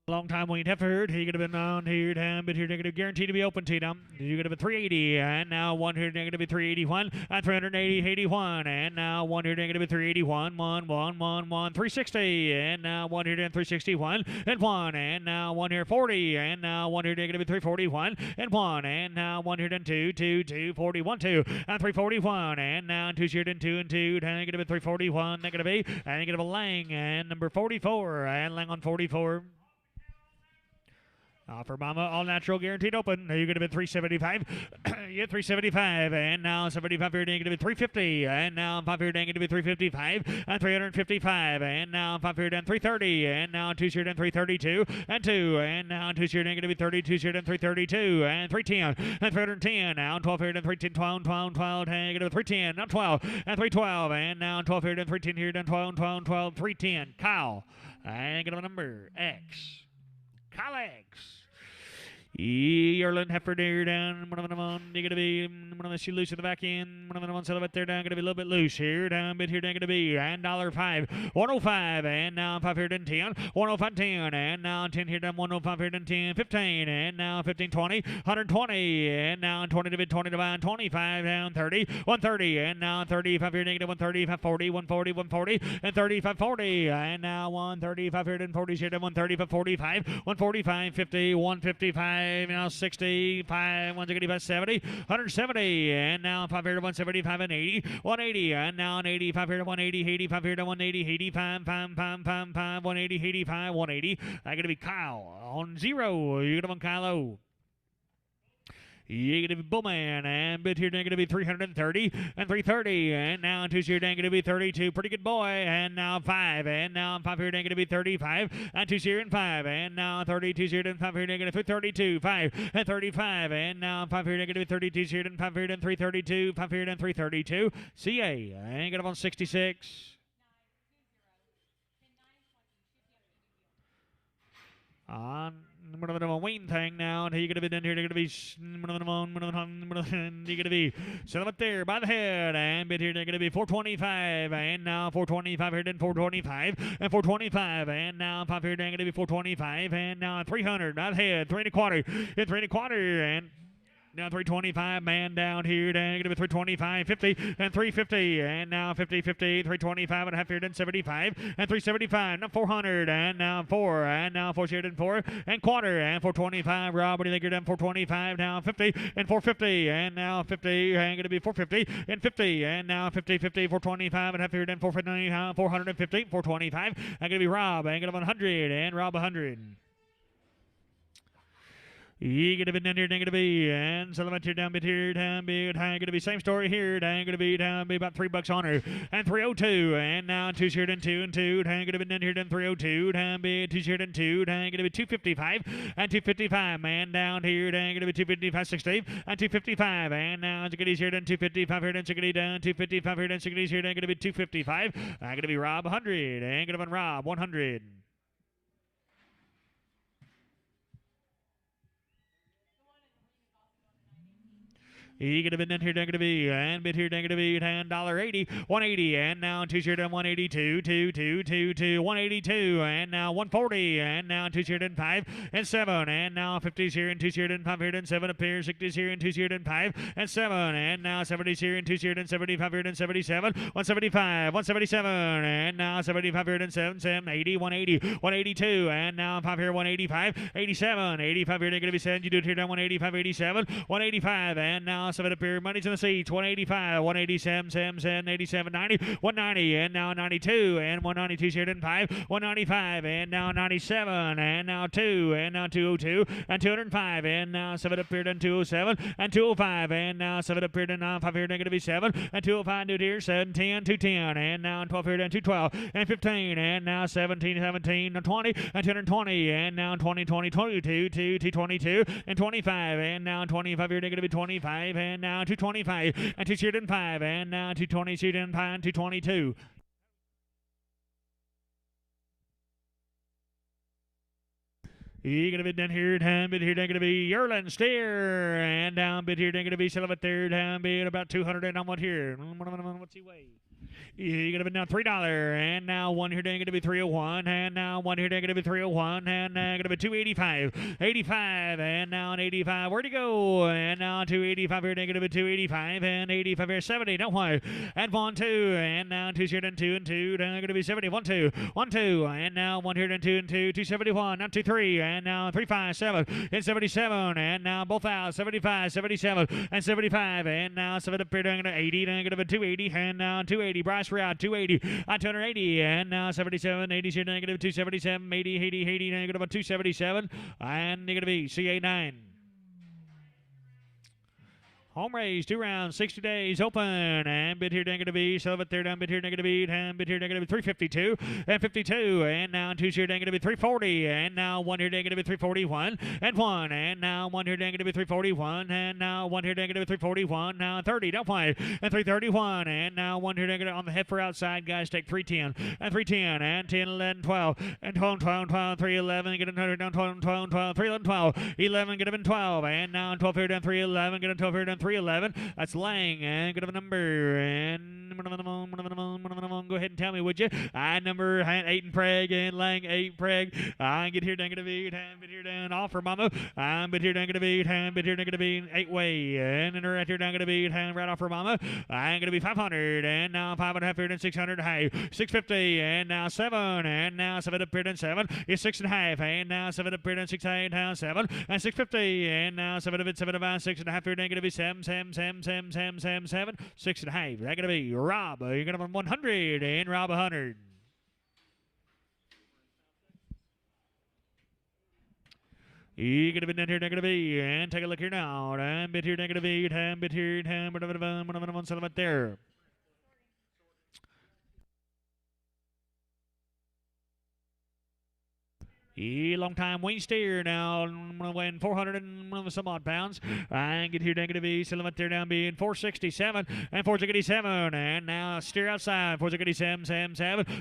Long time we have heard. He could have been on here, down, but here negative guaranteed to be open to them. You could have been 380, and now one here negative 381, and 380, 81, and now one here negative 381, 360, and now one here 361, and 1, and now one here 40, and now one here negative 341, and 1, and now one here 2, 41, 2, and 341, and now 2 here 2 and 2, negative 341, negative 8, and negative Lang, and number 44, and Lang on 44. For Mama, all natural guaranteed open. You're going to be 375. Yeah, 375. And now 75 here, going to be 350. And now 5 here, going to be 355. And 355. And now 5 here, 330. And now 2 here, 332. And 2. And now 2 here, going to be 32 here, 332. And 310. And 310. Now 12 here, 310, 12, 12, 12. And going to be 310. Now 12. And 312. And now 12 here, 310 here, 12, 12, 12, 310. Kyle. And get a number X. Kyle X. Erlen Heifer there down. One of them on. They're going to be. One of them she loose at the back end. One of them on Silhouette there down. Going to be a little bit loose here. Down bit here. Down going to be. And $5. 105. And now 5 here. Then 10. 105 10. And now 10 here. Down 105 here. Then 10. 15. And now 15 20. 120. And now 20 to bid 20 to buy. 25 down 30. 130. And now 35 here. Negative 130. 540. 140. 140. And 35 40. And now 135 here. Then 40 here. Then 135 45. 145 50. 155. Now 65, 165, 70, 170, and now 5 here to 175 and 80, 180, and now an 85 here to 180, 85 here to 180, 85, 180, 85, 180. I got to be Kyle on 0. You're going to Kyle O. You're going to be Bullman, and bid here going to be 330 and 330, and now 2 here going to be 32. Pretty good boy, and now 5, and now 5 here going to be 35, and 2 here and 5, and now 32 here and 5 here going to be 32, 5 and 35, and now 5 here going to be 32 here and 5 here and 332, 5 here and 332. CA, and get up on 66. Wayne thing now, and he gonna be down here. They're gonna be he gonna be set him up there by the head, and bit here. They're gonna be 425, and now 425 here, then 425, and 425, and now 5 here. They're gonna be 425, and now 300 by the head, 3 1/4, and 3 1/4, and now 325, man down here, down going to be 325, 50, and 350, and now 50, 50, 325 and a half here, then 75, and 375, now 400, and now 4, and now 4 here, then 4, and 1/4, and 425, Rob, what do you think you're done? 425, now 50, and 450, and now 50, and going to be 450, and 50, and now 50, 50, 425, and a half here, then 450, 450, 425, and going to be Rob, and going to be 100, and Rob 100. He gonna be down here, gonna be, and Sullivan here down bit here, down bit high, gonna be same story here, down gonna be down be about $3 on her, and 302, and now 2 shirt and 2 and 2, down gonna be down here, down 302, down be 2 shirt and 2, down gonna be 255, and 255, man down here, down gonna be 255, 60, and 255, and now Chickadee's here, down 255 here, down Chickadee down 255 here, down Chickadee's here, down gonna be 255, gonna be Rob 100, and gonna be Rob 100. He could have been in here, going to be, and bit here, going to be, $10.80, 180, and now 2 shirt and 182, 2, 2, 2, 2, 182, and now 140, and now 2 shirt and 5, and 7, and now 50s here, and 2 shirt and 5 here, and 7 appears, 60s here, and 2 shirt and 5, and 7, and now 70s here, and 2 shirt and 75 here, and 77, 175, 177, and now 75 here, and 7, 7, 80, 180, 182, and now 5 here, 185, 87, 85 here, going to be 7, you do it here, down 185, 87, 185, and now 7 up here, money's in the seats, 185, 187, 7, 87, 90, 190, and now 92, and 192 here, and 5, 195, and now 97, and now 2, and now 202, and 205, and now 7 up here, and 207, and 205, and now 7 up here, and now 5 here, negative 7, and 205, dude here, 710, 210, and now 12 here, and 212, and 15, and now 17, 17, and 20, and 220, and now 20, 20, 22, 222, and 25, and now 25 here, negative 25, and now 225, and 2 shooting 5, and now 220 shooting 5, and 222. You're going to be down here, down bit here, down going to be Yerlin Steer, and down bit here, down going to be Sullivan there, down bit about 200, and on what here? What's he weigh? You're going to be now $3, and now 1 here, going to be 301, and now 1 here, going to be 301, and going to be 285, 85, and now an 85. Where'd he go? And now 285 here, going to be 285, and 85 here, 70. Don't worry. And 1, 2, and now 2 here, and 2 and 2, now going to be 70. 1, 2, 1, 2, and now 1 here, and 2 and 2, 271, now 2, 3, and now 3, 5, 7, and 77, and now both out, 75, 77, and 75, and now 7 up here, going to 80, now going to be 280, and now 280. Bryce Round 280, 280, and now 77, 80 here, negative 277, 80, 80, 80, negative 277, and negative B, CA9. Home race, 2 rounds, 60 days, open, and bid here, negative B, so but there, down bid here, negative B, and bid here, negative 352, and 52, and now 2 here, negative 340, and now 1 here, negative 341, and 1, and now 1 here, negative 341, and now 1 here, negative 341, now 30, don't play, and 331, and now 1 here, negative on the heifer outside, guys, take 310, and 310, and 10, 11, 12, and 12, 12, 12, 311, get another down 12, 12, 12, 311, 12, 11, get him in 12, and now 12 here, down 311, get him 12 here, down 311. That's Lang, and good of a number, and go ahead and tell me, would you? I number 8 and Prager, and Lang 8 Prager. I get here, down gonna be, time bit here, down offer, mama. I'm bit here, down gonna be, time bit here, down gonna be 8 way, and right here, down gonna be, time right offer, mama. I'm gonna be 500, and now 5.5 here, and 600, hey, 650, and now 7, and now 7 up here, and 7 is 6.5, and now 7 up here, and 6, 8, down 7, and 650, and now 7 of it, 7 of 6.5 here, down gonna be 7, 7, 7, 7, 7, 7, 7, 6.5. That's gonna be Rob. You're gonna have 100 and Rob 100. You're gonna be down here, gonna be, and take a look here now. And bit here, gonna be, and bit here, and one settlement there. Long time wing steer now. I'm going to win 400 and some odd pounds. And get here negative E. Settlement there down being 467 and 467. And now steer outside. 467,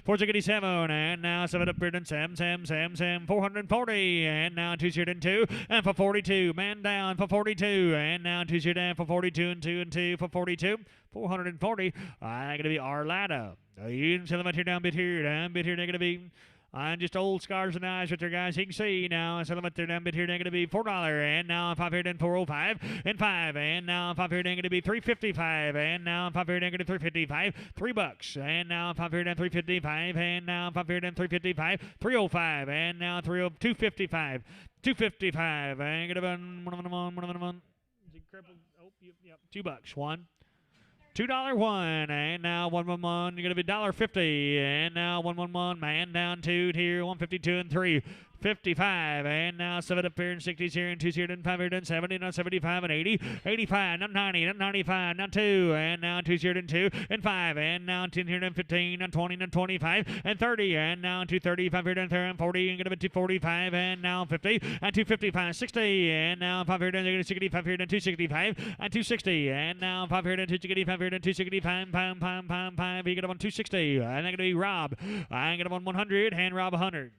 467. And now 7 up here and 7, 440. And now 2 steered and 2. And for 42. Man down for 42. And now 2 steered down for 42 and 2 and 2 for 42. 440. I'm going to be our ladder. Settlement here down bit here negative E. And just old scars and eyes right there, guys. You can see now. Settlement there down bit here, going to be $4. And now 5 here, then 405 and 5. And now 5 here, going to be $355. And now 5 here, going to be $355. $3. And now 5 here, then $355. And now 5 here, then $355. $305. And now $255. $255. And going to be is he crippled? Oh, yep. $2. One. $2 one, and now 111. You're gonna be $1.50, and now 111. Man down 2 here, 152 and 3. 55, and now 7 up here and 60s here and 2 here and 5 here and 70, now 75 and 80, 85, now 90, now 95, now 2, and now 2 here and 2 and 5, and now 10 here and 15, and 20 and 25 and 30, and now 235 here and 30 and 40, and gonna be 245, and now 50 and 255, 60, and now 5 here and 65 here and 265 and 260, and now 5 here and 265 here and 265, pound, you get up on 260, and I'm gonna be Rob, I'm gonna on 100, and Rob 100.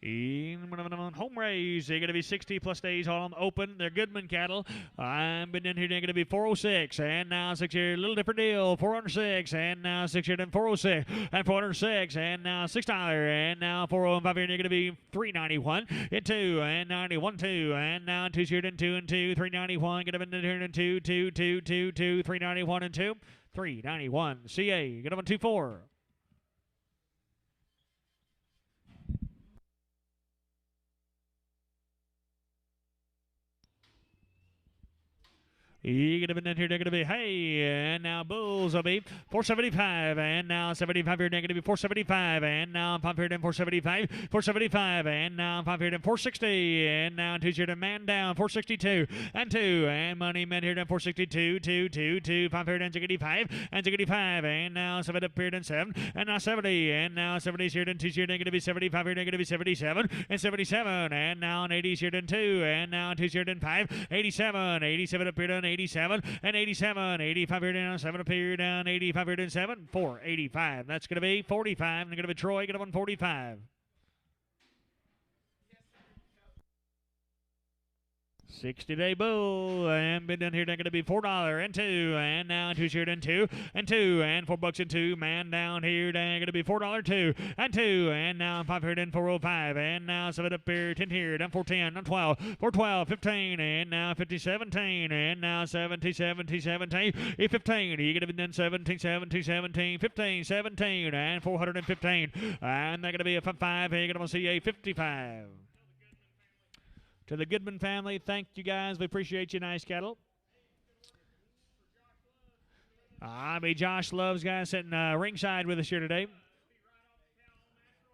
Home raise, they're going to be 60 plus days on them open. They're Goodman cattle. I'm been in here, they're going to be 406, and now 6 here, a little different deal, 406, and now 6 here, then 406, and 406, and now $6, and now 405 here, they're going to be 391, and 2, and 91, 2, and now 2 here, then 2 and 2, 391, get up in here, and 2, 2, 2, 2, 2, 391 and 2, 391, CA, get up on 2-4. You get them in here, they're going to be, hey, and now Bulls will be 475, and now 75 here, they're going to be 475, and now 5 here, then 475, 475, and now 5 here, then 460, and now 2 here, then man down, 462, and 2, and money men here, then 462, 2, 2, 2, 5 here, then 65, and 65, and now 7 up here, then 7, and now 70, and now 70 here, then 2 here, they're going to be 75 here, they're going to be 77, and 77, and now an 80 here, then 2, and now 2 here, then 5, 87, 87 up here, then 87 and 87, 85 here down, 7 up here down, 85 here down, 7, 4, 85. That's going to be 45. They're going to be Troy, get up on 45. 60-day bull, and bid down here, they're going to be $4 and 2, and now 2 here and 2 and 2, and $4 and 2, man down here, they're going to be $4 2 and 2, and now 5 here and 405, and now 7 up here, 10 here, down 410, down 12, 412, 15, and now 50, 17, and now 70, 70, 17, 15, you get it then 17, 17, 17, 15, 17, and 415, and they're going to be a 5, you're going to see a 55. To the Goodman family, thank you guys. We appreciate you, nice cattle. Josh Love's guys sitting ringside with us here today.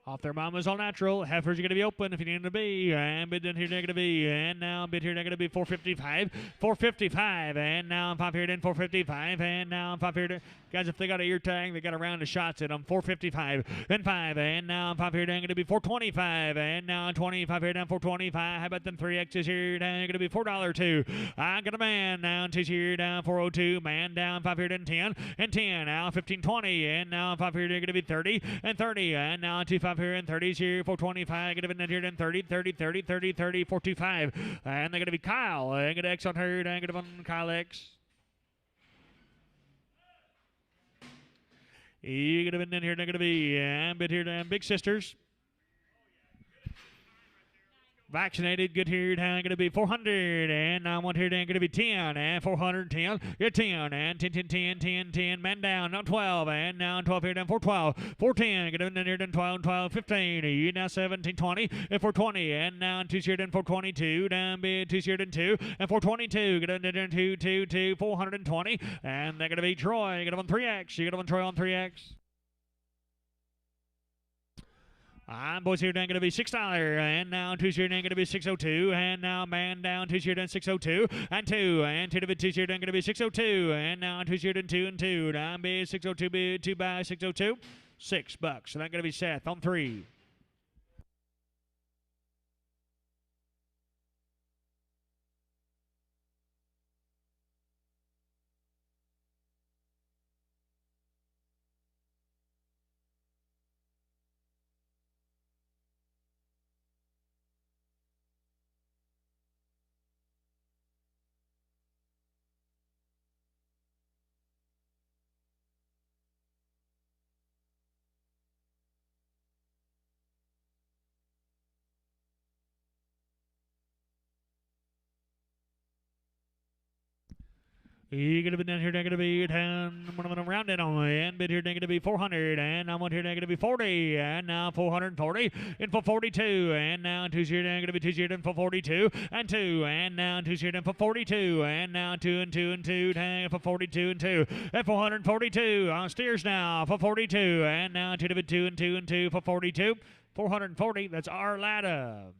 Off their mama's all natural. Heifers are going to be open if you need them to be. And bid down here, they're going to be. And now bid here, they're going to be 455. 455. And now 5 here, then 455. And now 5 here. Guys, if they got an ear tag, they got a round of shots at them. 455. Then 5. And now 5 here, they're going to be 425. And now 25 here, down 425. How about them 3X's here? Down going to be $4 2. I got a man down 2 here, down 402. Man down 5 here, then 10. And 10. Now 15, 20. And now 5 here, they're going to be 30. And 30. And now 25 here and 30s here, 425, get in here, then 30, 30, 30, 30, 30, 425. And they're going to be Kyle. And get X on her, and get on Kyle X. You get in here, they're going to be, and bit here, and Big Sisters. Vaccinated, good here, down going to be 400, and now 1 here, down going to be 10, and 410, get 10, and 10, 10, 10, 10, 10, man down, now 12, and now 12 here, down 412, 410, get in here, then 12, 12, 15, you now 17, 20, and 420, and now 2 here, then 422, down bid 2 here, then 2, and 422, get in there, 2, 2, 2, 420, and they're going to be Troy, get on 3X, you get on Troy on 3X. Boys here down going to be $6, and now 2 here down going to be 602, and now man down 2 here down 602, and 2, and 2 to 2 here down going to be 602, and now 2 here down 2 and 2, down bid 602, bid 2 by 602, $6. So that's going to be Seth on 3. You're going to be down here, going to be 10, I'm going to round it on, and bid here, going to be 400, and I'm on here, going to be 40, and now 440, and for 42, and now 2 here, going to be 2 here, and for 42, and 2, and now 2 here, and for 42, and now 2 and 2 and 2, and for 42 and 2, and 442, on steers now for 42, and now 2 to be 2 and 2 and 2 for 42, 440, that's our ladder.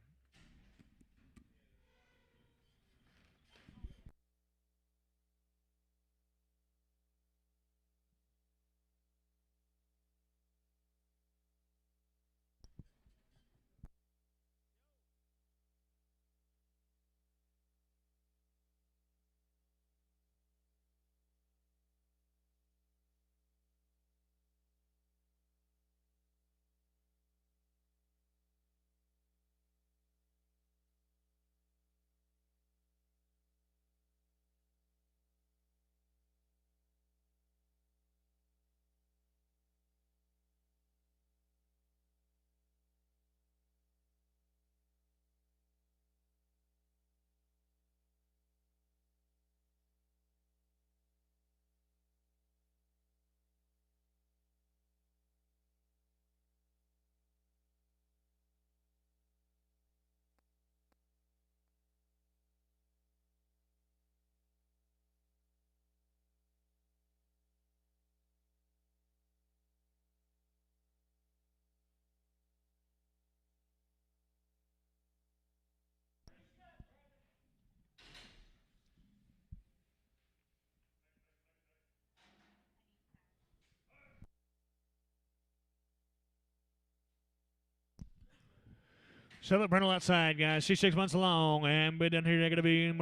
Southern Parental outside, guys. She's 6 months long. And bid down here, they're going to be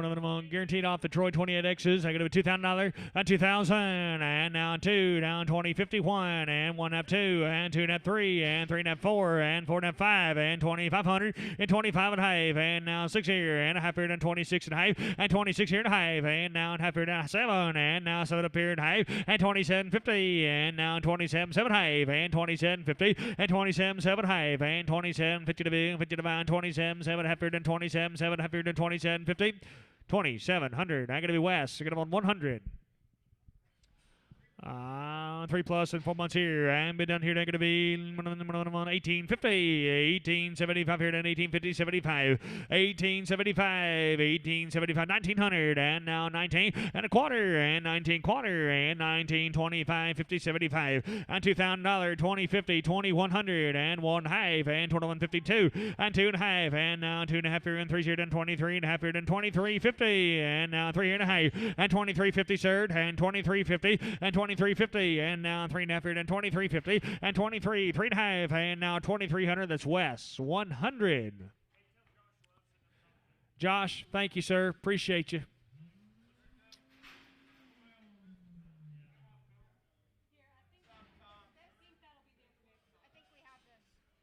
guaranteed off the Troy 28Xs. They're going to be $2,000, and 2,000, and now 2, down 20, 51, and 1.5, 2, and 2.5, 3, and 3.5, 4, and 4.5, 5, and 2,500, and 25 and a half, and now 6 here, and a half here, and 26 and a half, and 26 here and a half, and now a half here, and 7, and now 7 up here and a half, and 27.50, and now 27, 7 half, and 27.50, and 27, 7 half, and 27.50 to be 50 to buy. 27, 7 half here, and 27, 7 half here, and 27.50, 2,700. I'm going to be West. You're going to on 100. 3 plus and 4 months here, and bid down here. They're going to be 1850, 1875 here, and 1850, 75, 1875, 1875, 1900, and now 19 and a quarter, and 19 quarter, and 1925, 50, 75, and $2,000, 2050, 2100, and 1 half, and 2152, and 2 and a half, and now 2 and a half here, and 3 here, and 23 and a half here, and 2350, and now 3 and a half, and 2350 third, and 2350, and 2350, and now 3 and a half here, and 2350, and 23, 3 and a half, and now 2300. That's West 100. Josh, thank you, sir. Appreciate you.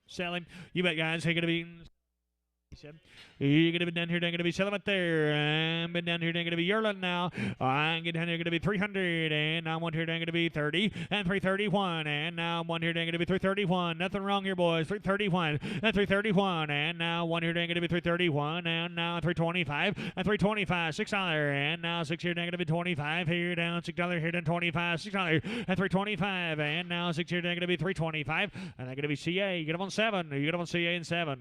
Sell him. You bet, guys. Hey, gonna be. You're going to be down here, they're going to be selling it there. And been down here, they're going to be Yerland now. I'm getting down here, going to be 300. And now one here, they're going to be 30. And 331. And now one here, they're going to be 331. Nothing wrong here, boys. 331. And 331. And now one here, they're going to be 331. And now 325. And 325. $6. And now 6 here, they're going to be 25. Here down $6 here, then 25. $6. And 325. And now 6 here, they're going to be 325. And they're going to be CA. You get them on 7. You get them on CA and 7.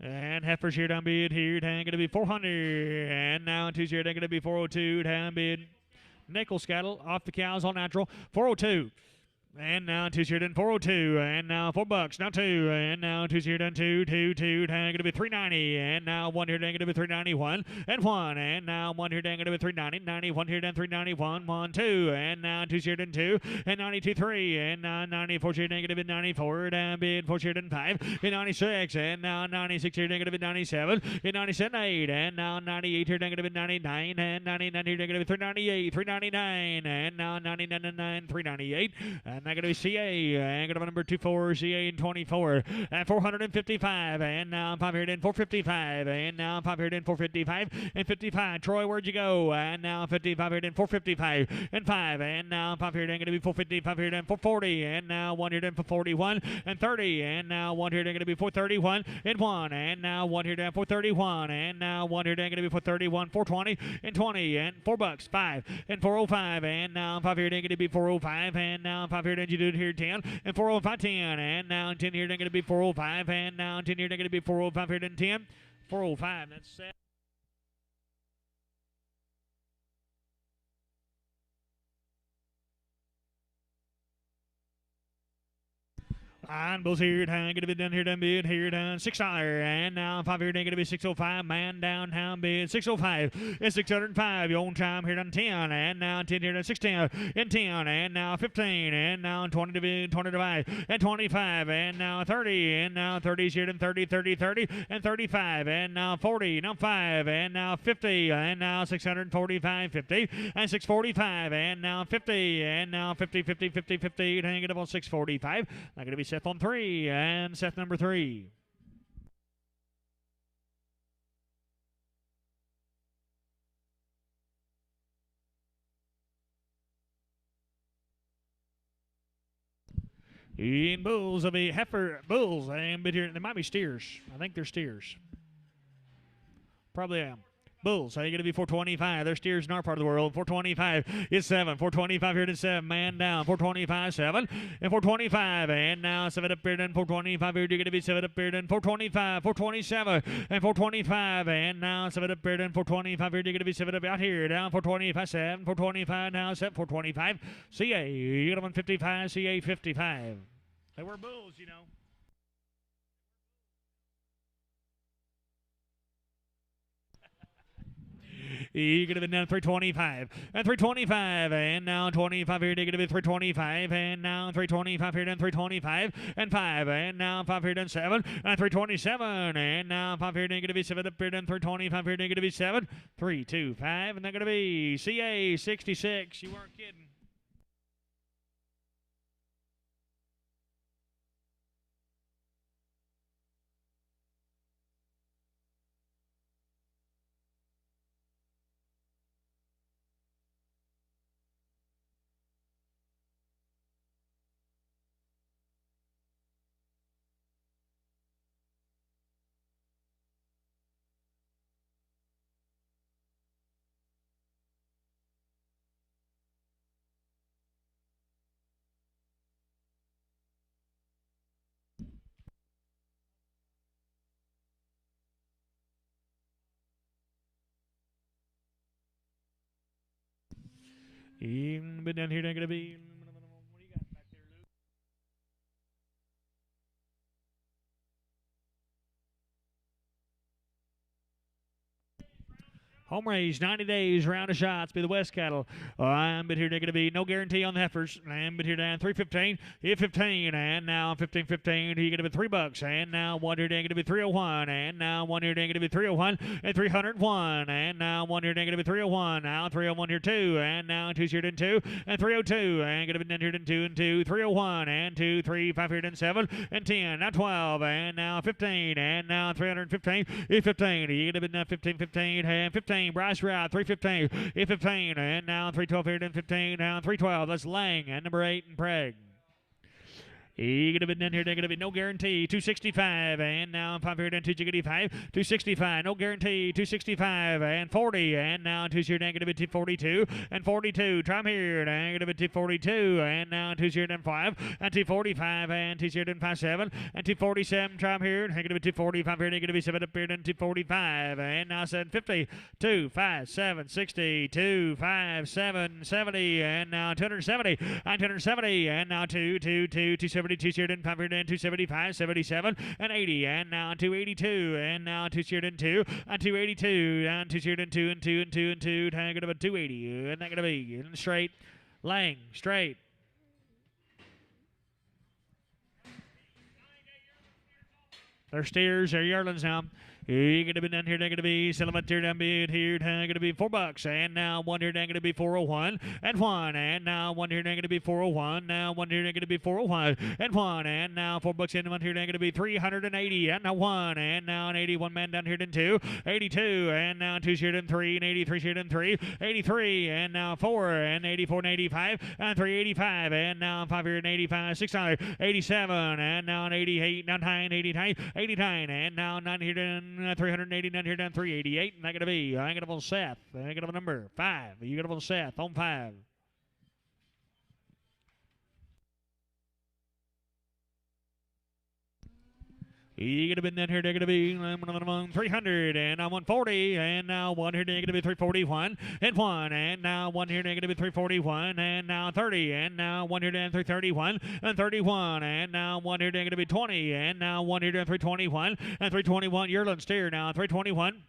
And heifers here down bid here, down going to be 400. And now in 2 here, down going to be 402. Down bid nickel scattle off the cows, all natural. 402. And now 2 here, then 402. And now $4. Now 2. And now 2 here, then 2. Down going to be 390. And now 1 here, down going to be 391. And 1. And now 1 here, down going to be 390. 91 here, then 391. 1, 2. And now 2 here, then 2. And 92, 3. And now 94 here, down going to be 94. Down bid 4 here, then 5. And 96. And now 96 here, down going to be 97. And 97, 8. And now 98 here, down going to be 99. And 99 here, down going to be 398. 399. And now 99, 398. And and that going to be CA, and going to be number 24, CA and 24, and 455, and now 500 and 455, and now 500 and 455, and 55. Troy, where'd you go? And now 55 and 455, and 5, and now 500 and going to be 450, 500 and 440, and now 100 and 441, and 30, and now 100 and going to be 431, and 1, and now 100 and 431, and now 100 and going to be 431, 420, and 20, and $4, 5, and 405, and now 500 and going to be 405, and now 500 and you do it here 10, and 405, 10, and now 10 here and going to be 405, and now 10 here and going to be 405, 10, 405, that's set. And Bulls here, down, gonna be down here, down bid, here down, $6, and now 5 here, gonna be 605, man downtown bid, 605, and 605, your own time here down 10, and now 10 here down 610, and 10, and now 15, and now 20 to bid, 20 to buy, and 25, and now 30, and now 30 is here down 30, 30, 30, and 35, and now 40, now 5, and now 50, and now 645, 50, and 645, and now 50, and now 50, 50, 50, 50, hang it up on 645, not gonna be Seth on 3, and Seth number 3. In bulls will be heifer, bulls, and here there might be steers. I think they're steers. Probably am. Bulls, how you going to be 425? They're steers in our part of the world. 425 is 7. 425 here to 7. Man down. 425, 7. And 425. And now 7 up here. Then 425 here. You're going to be 7 up here. Then 425. 427. And 425. And now 7 up here. Then 425 here. You're going to be 7 up out here. Down 425, 7. 425 now 7. 425. CA. You're going to 55. CA 55. They were bulls, you know. You're going to be down 325, and 325, and now 25 here, you're going to be 325, and now 325 here, then 325, and 5, and now 5 here, then 7, and 327, and now 5 here, then going to be 7 up here, then 325 here, then going to be 7, 325, and they're going to be CA 66. You weren't kidding. But down here, they're going to be. What do you got back there, Luke? Home raised, 90 days, round of shots, be the West cattle. I'm been here, they're going to be no guarantee on the heifers. I'm been here down 315, hit 15, and now 15, 15, you're going to be $3. And now 1 here, they're going to be 301, and now 1 here, they're going to be 301, and 301, and now 1 here, they're going to be 301, now 301 here, 2, and now 2's here, then 2, and 302, and going to be down here, then 2, and 2, 301, and 2, 3, 5 here, then 7, and 10, now 12, and now 15, and now 315, hit 15, you're going to be now 15, 15, and 15. Bryce Route, 315, 15, and now 312 here, then 15, now 312. That's Lang and number 8 and Prager. You're going to be down here, they're going to be no guarantee, 265, and now 5 here, then 265, 265, no guarantee, 265, and 40, and now 2 here, then going to be 242, and 42, try 'em here, then going to be 242, and now 2 here, then 5, and 245, and 2 here, then 57, and 247, try 'em here, then going to be 245 here, then going to be 7 up here, then 245, and now 750, 2, 5, 7, 60, 2, 5, 7, 70, and now 270, and 270, and now 2, 2, 2, 270, 2 500 and 275, 77, and 80, and now 282, and now 2 and 2, and 282, and 2 and 2, and 2 and 2 and 2, and going to be 280, and that's going to be in straight, Lang, straight. They're steers, they're yearlings now. You're going to be down here, going to be settlement here, down bid here, going to be $4. And now one here, going to be 401 and one. And now one here, going to be 401. Now one here, going to be 401 and one. And now $4 in one here, going to be 380. And now one. And now an 81 man down here, then two. 82. And now two here, then three. And 83 here, then three. 83. And now four. And 84 and 85. And 385. And now 585. $6. 87. And now an 88. Now 9. 89. 89. And now 9 here, then 389 here, down 388. And I got to be, I got to Seth. I got to number 5. You got to Seth on 5. You could have been down here, they're going to be 300, and now 140, and now one here, they're going to be 341, and one, and now one here, they're going to be 341, and now 30, and now one here, 331, and 31, and now one here, they're going to be 20, and now one here, 321, and 321, Yearling Steer now, 321.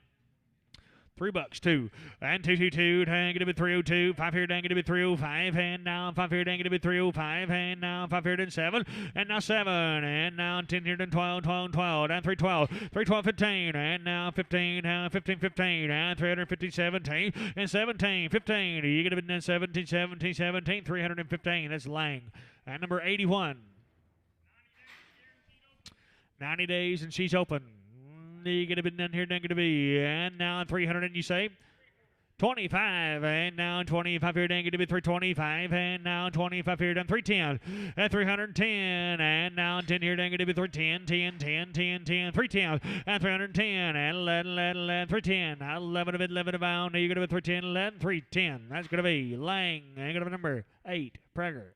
$3, 2, and 222, dang it, 302, 5 here, dang it, 305, and now 5 here, dang it, 305, and now 5 here, then 7, and now 7, and now 10 here, then 12, 12, 12, and 312, 312, 15, and now 15, 15, 15, and 350, 17, and 17, 15, you get it, 17, 17, 17, 315, that's Lang, and number 81. 90 days, and she's open. You get a bit down here, going to be, and now 300, and you say 25, and now 25 here, going to be 325, and now 25 here, down 310, and 310, and now 10 here, going to be 310, 10, 10, 10, 10, 310, and 310, and 11, 11, 11, 310, 11 of it, 11 about, you're going to be 310, 11, 310, that's going to be Lang, and going to be number 8, Prager.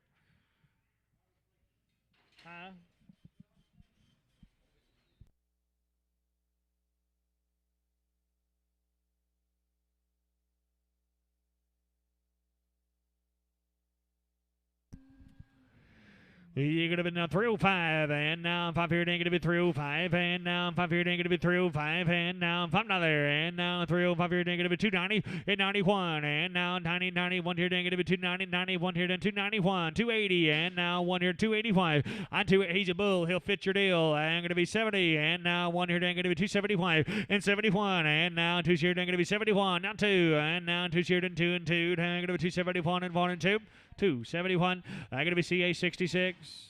You're going to be now 305, and now 5 here, going to be 305, and now 5 here, going to be 305, and now $5, and now 305 here, going to be 290, and 91, and now 90, 91 here, going to be 290, 91 here, then 291, 280, and now 1 here, 285, on 2, he's a bull, he'll fit your deal, and going to be 70, and now 1 here, going to be 275, and 71, and now 2 here, going to be 71, now 2, and now 2 here, then 2 and 2, going to be 271, and 1 and 2. 271. I'm going to be CA 66.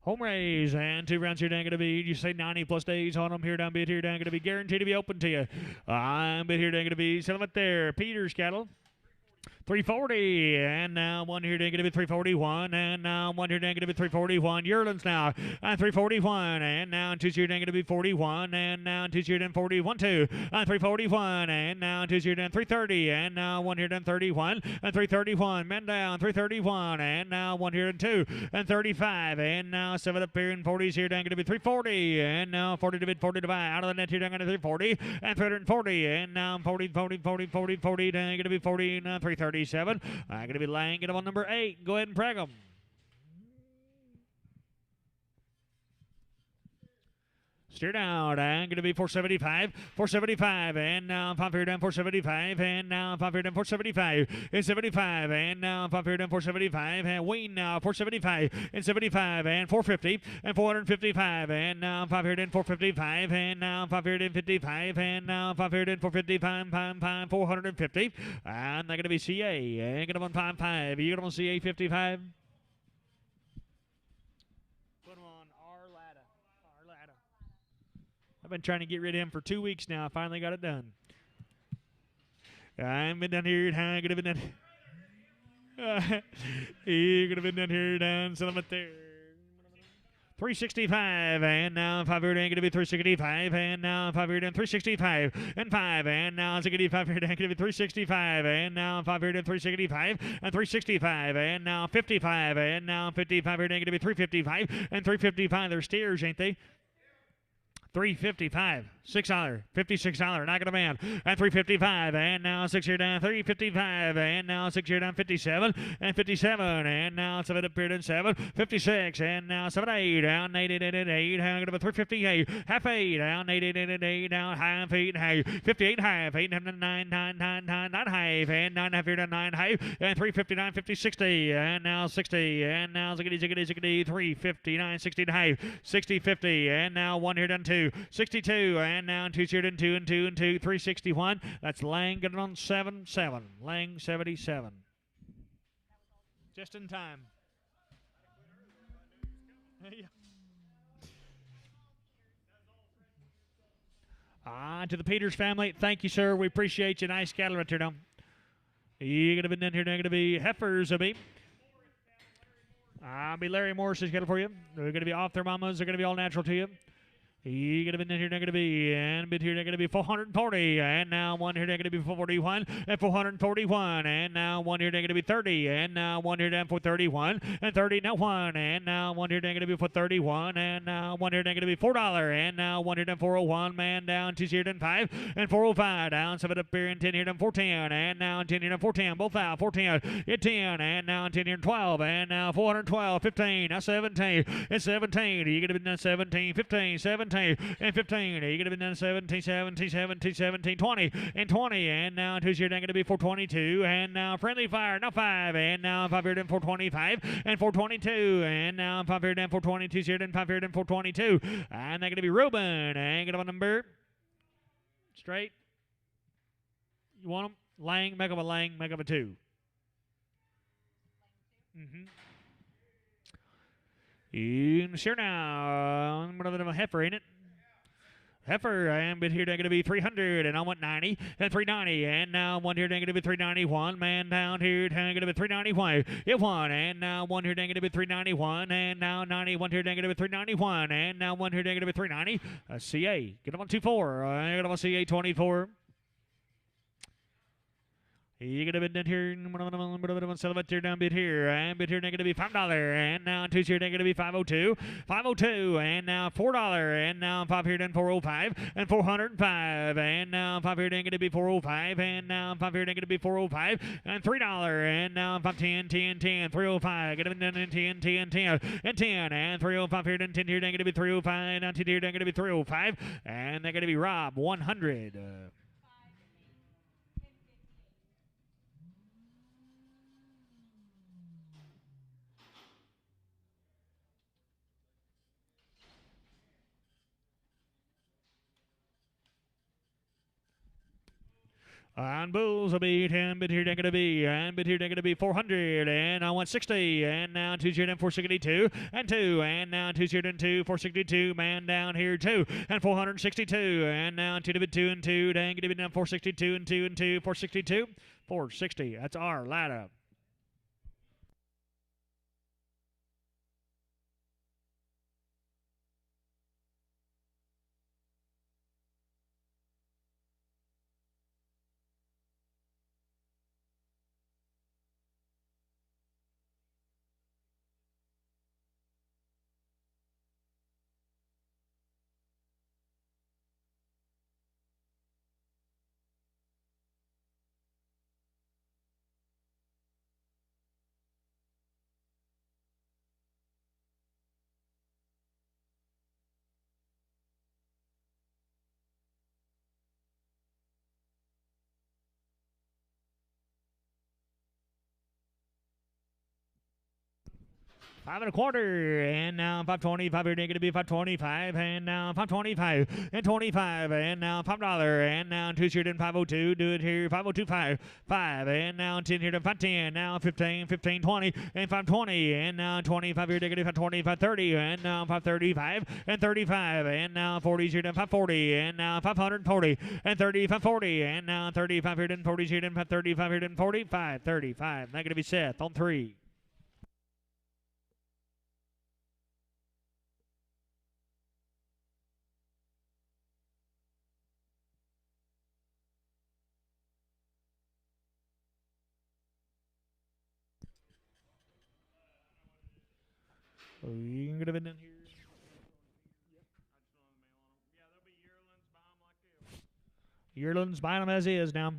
Home raise, and 2 rounds here down going to be, you say 90 plus days on them here down, bid here down going to be guaranteed to be open to you. I'm bid here down going to be settlement there. Peter's cattle. 340, and now 1 here going to be 341, and now 1 here going to be 341. Yearlings now, and 341, and now 2 here going to be 41, and now 2 here then 41, 2, and 341, and now 2 here then 330, and now 1 here then 31, and 331, men down, 331, and now 1 here and 2, and 35, and now 7 up here and 40s here down going to be 340, and now 40 to mid, 40 to buy, out of the net here down going to be 340, and 340, and now 40, 40, 40, 40, 40, down going to be 40, and 337. I'm going to be laying it on number 8. Go ahead and preg them. Steer down, and going to be 475, 475, and now 5 here down 475, and now 5 here down 475, and 75, and now 5 here down 475, and wean now 475, and 75, and 450, and 455, and now 5 here down 455, and now 5 here down 55, and now 5 here down 455, 450, and they're going to be CA, and going to be 55, you're going to CA 55. I've been trying to get rid of him for 2 weeks now. I finally got it done. I'm been down here. I'm gonna be down. You're gonna be down here. Down settlement there. 365, and now 5 here down going to be 365, and now 5 here down 365, and 5, and now it's going to be 5 here down going to be 365, and now 5 here down 365, and 365, and now 55, and now 55 here down going to be 355, and 355. They're steers, ain't they? 355. $6, $56, knock it a man, and $3.55, and now 6 here down, $3.55, and now 6 here down, $57, and $57, and now 7 up here down, $7.56, and now 7.8, down 8, hang up a $3.58, half 8, down 8, down half 8, high, 58 half, 8 and 9, 9 half, and 9 half here down 9 half, and $3.59, 50, 60, and now 60, and now ziggity, $3.59, 60 half, 60, 50, and now 1 here down 2, 62, and now 2 here down 2 and 2 and 2, 361. That's Lang getting on 7-7. Lang 77. Just in time. To the Peters family, thank you, sir. We appreciate you. Nice cattle right there now. You're going to be in here. They're going to be heifers, be. I'll be Larry Morris's cattle for you. They're going to be off their mamas. They're going to be all natural to you. You're going to be in here, they're going to be, and bid here, they're going to be 440, and now 1 here, they're going to be 441, and 441, and now 1 here, they're going to be 30, and now 1 here, down for 31, and 30, now 1, and now 1 here, they're going to be for 31, and now 1 here, they're going to be $4, and now 1 here, down 401, man down 2 here, down 5, and 405, down 7 up here, and 10 here, down 410, and now 10 here, down 410, both out, 410, hit 10, and now 10 here, 12, and now 412, 15, now 17, and 17, you're going to be done 17, 15, 17, and 15. You're going to be done 17, 17, 17, 17, 20, and 20. And now 2 here, going to be 422. And now friendly fire, now 5. And now 5 here, then 425, and 422. And now 5 here, then 422 here, then 5 here, then 422. And they're going to be Ruben. And get up a number. Straight. You want them? Lang, make up a Lang, make up a 2. Sure now. I'm going to have a heifer, ain't it? Heifer, and bid here, they're going to be 300, and I want 90, and 390, and now 1 here, they're going to be 391, man down here, they're going to be 391, hit 1, and now 1 here, they're going to be 391, and now 90, 1 here, they're going to be 391, and now 1 here, they're going to be 390, CA, get them on 2-4, get them on CA 24. You're going to bid in here, celebrate here, down bid here, and bid here, they're going to be $5, and now 2 here, they're going to be 502, 502, and now $4, and now 5 here, then 405, and 405, and now 5 here, they're going to be 405, and now 5 here, they're going to be 405, and $3, and now 510, 10, 10, 305, get them done in 10, 10, 10, and 10, and 305 here, then 10 here, they're going to be 305, now 10 here, they're going to be 305, and they're going to be Rob 100. And bulls will be 10, bid here, they're going to be, and bid here, they're going to be 400, and I want 60, and now 2 here, then 462, and 2, and now 2 here, then 2, 462, man down here, 2, and 462, and now 2 to bid 2 and 2, dang, get it down 462 and 2 and 2, 462, 460, that's our ladder. Five and a quarter, and now 525 here, going to be 525, and now 525, and 25, and now $5, and now 2 here, then 502, do it here, 502.5, 5, and now 10 here, then 510, now 15, 15, 20, and 520, and now 25 here, going to be 520, 530, and now 535, and 35, and now 40 here, then 540, and now 540, and 35, 40, and now 35 here, then 40 here, then 535 here, then 45, 35, not going to be Seth on 3. You can get them in here. Yep. I just don't have the mail on them. Yeah, there'll be yearlings behind Yearlings buying them as is now.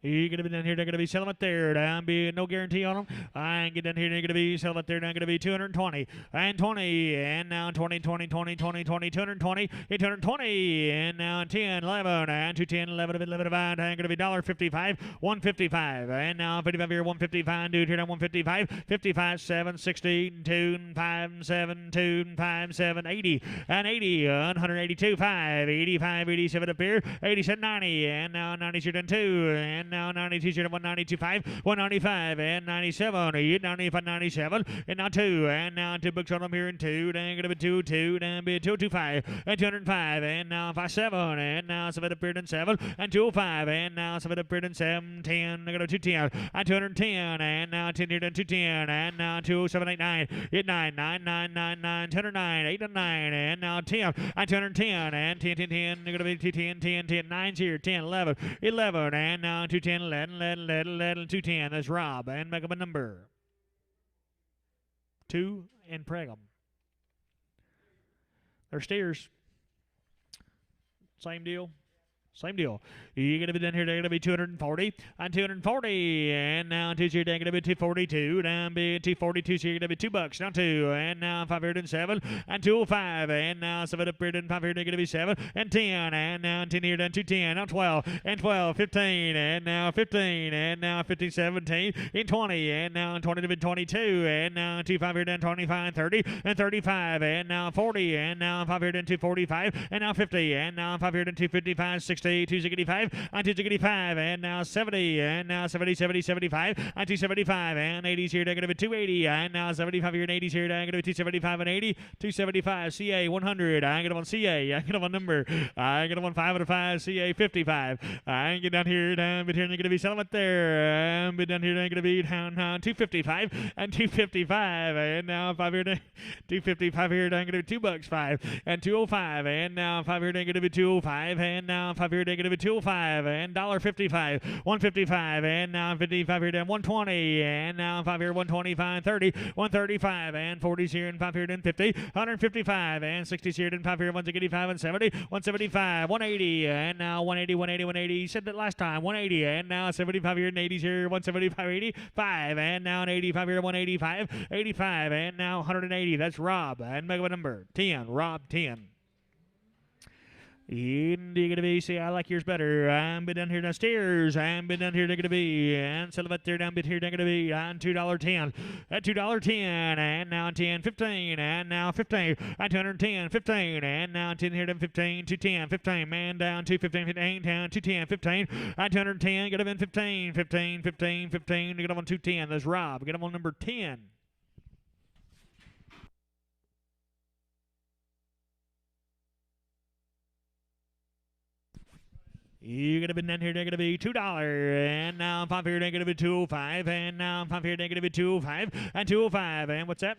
You're going to be down here. They're going to be selling it there. Down be no guarantee on them. I ain't get down here. They're going to be selling it there. They're going to be 220 and 20 and now 20, 20, 20, 20, 20, 220, 220 and now 10, 11 and 210, 11, 11, 5. And going to be $1.55, 155 and now 55 here, 155. Dude here now 155, 55, 7, 16, 2, 5, 7, 2, 5, 7, 80 and 80, 182, 5, 85, 87 up here, 87, 90 and now 90 here done 2 and now 92 here, 192, 5, 195 and 97, 95, 97 and now 2 and now 2 books on them here and 2, then going to be 2, 2, then be 225 and 205 and now 57 and now 7 up here and 7 and 205 and now 7 up here and 7, 10, going to 210 and 210 and now 10 here and 210 and now 2789, 89, 9999, 209, 809 and now 10 and 210 and 10, 10, 10, going to be 10, 10, 10, 9's here, 10, 11, 11 and now 210, 11, 11, 11, 11, 210. That's Rob and make up a number 2 and Prager. They're steers. Same deal. Same deal. You're going to be down here, they're going to be 240 and 240 and now 2 here, they're going to be 242 down be 242 here, going to be $2 now 2 and now 507 and 205 and now 7 up here and 5 here, they're going to be 7 and 10 and now 10 here, then 210 now 12 and 12, 15 and now 15 and now 15, 17 and 20 and now 20 to be 22 and now 25 here, then 25, 30 and 35 and now 40 and now 5 here, then 245 and now 50 and now 5 here, then 255, 60 265 and 265 and now 70 and now 70, 70, 75 and 275 and 80s here, they're going to be 280 and now 75 here and 80s here, they're going to be 275 and 80, 275 CA 100. I get them on CA. I get them on number. I get them on 5 out of 5 CA 55. I get down here, down here, they're going to be selling it there. And down here, they're going to be down 255 and 255 and now 5 here, 255 here, they're going to be $2 5 and 205 and now 5 here, they're going to be 205 and now 5 here, negative 205 and $1.55, 155 and now 55 here down 120 and now 5 here 125, 30, 135 and 40s here and 5 here and 50, 155 and 60s here and 5 here 185 and 70, 175, 180 and now 180, 180, 180. You said that last time, 180 and now 75 here and 80s here 175, 85 and now an 85 here 185, 85 and now 180. That's Rob and make up a number 10. Rob 10. You're going to be, see, I like yours better. I'm been down here downstairs. I'm been down here, they're going to be, and sell it there down bit here, they're going to be on $2.10. At $2.10, and now 10, 15, and now 15, and 210, 15, and now 10 here, then 15, 210, 15, man down, 215, 15, down, 210, 15, and 210, get them in 15, 15, 15, 15, get them on 210. That's Rob. Get them on number 10. You're going to be down here, they're going to be $2, and now 5 here, they're going to be 205, and now 5 here, they're going to be 205, and 205, and what's that?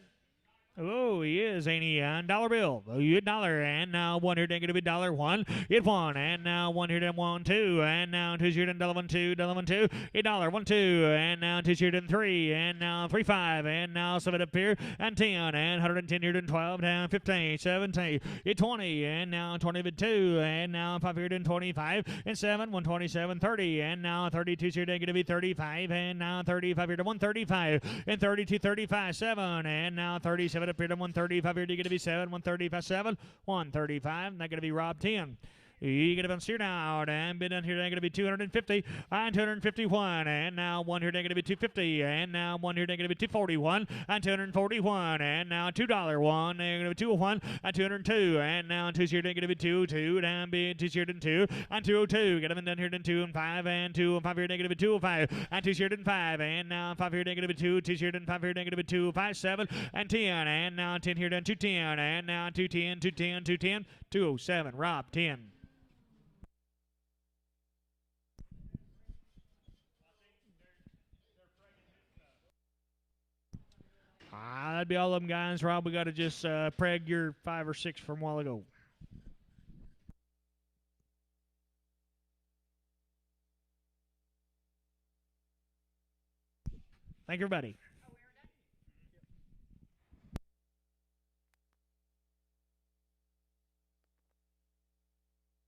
Oh, he is, ain't he? On dollar bill. Oh, you $1, and now 1 here, they're going to be $1. Get 1, and now 1 here, then 1, 2, and now 2 here, then $1, 2, $1, 2, $1, 1, 2, and now 2 here, then 3, and now 3, 5, and now 7 up here, and 10, and 110 here, then 12, down 15, 17, 20, and now 20 with 2, and now 5 here, then 25, and 7, 127, 30, and now 32 here, they're going to be 35, and now 35 here to 135, and 32, 35, 7, and now 37 up here to 135 here, you're going to be 7, 135, 7, 135, not going to be Rob 10. You're going to be steer now, and bid down here, they're going to be 250, and 251, and now 1 here, they're going to be 250, and now 1 here, they're going to be 241, and 241, and now $2, 1, they're going to be 201, and 202, and now 2 here, they're going to be 2, 2, down bid 2 here, then 2, and 202, get them down here, then 2 and 5, and 2 and 5 here, they're going to be 205, and 2 here, then 5, and now 5 here, they're going to be 2, 2 here, then 5 here, they're going to be 2, 5, 7, and 10, and now 10 here, then 210, and now 210, 210, 210, 207, Rob 10. That'd be all of them, guys. Rob, we got to just preg your 5 or 6 from a while ago. Thank you, everybody.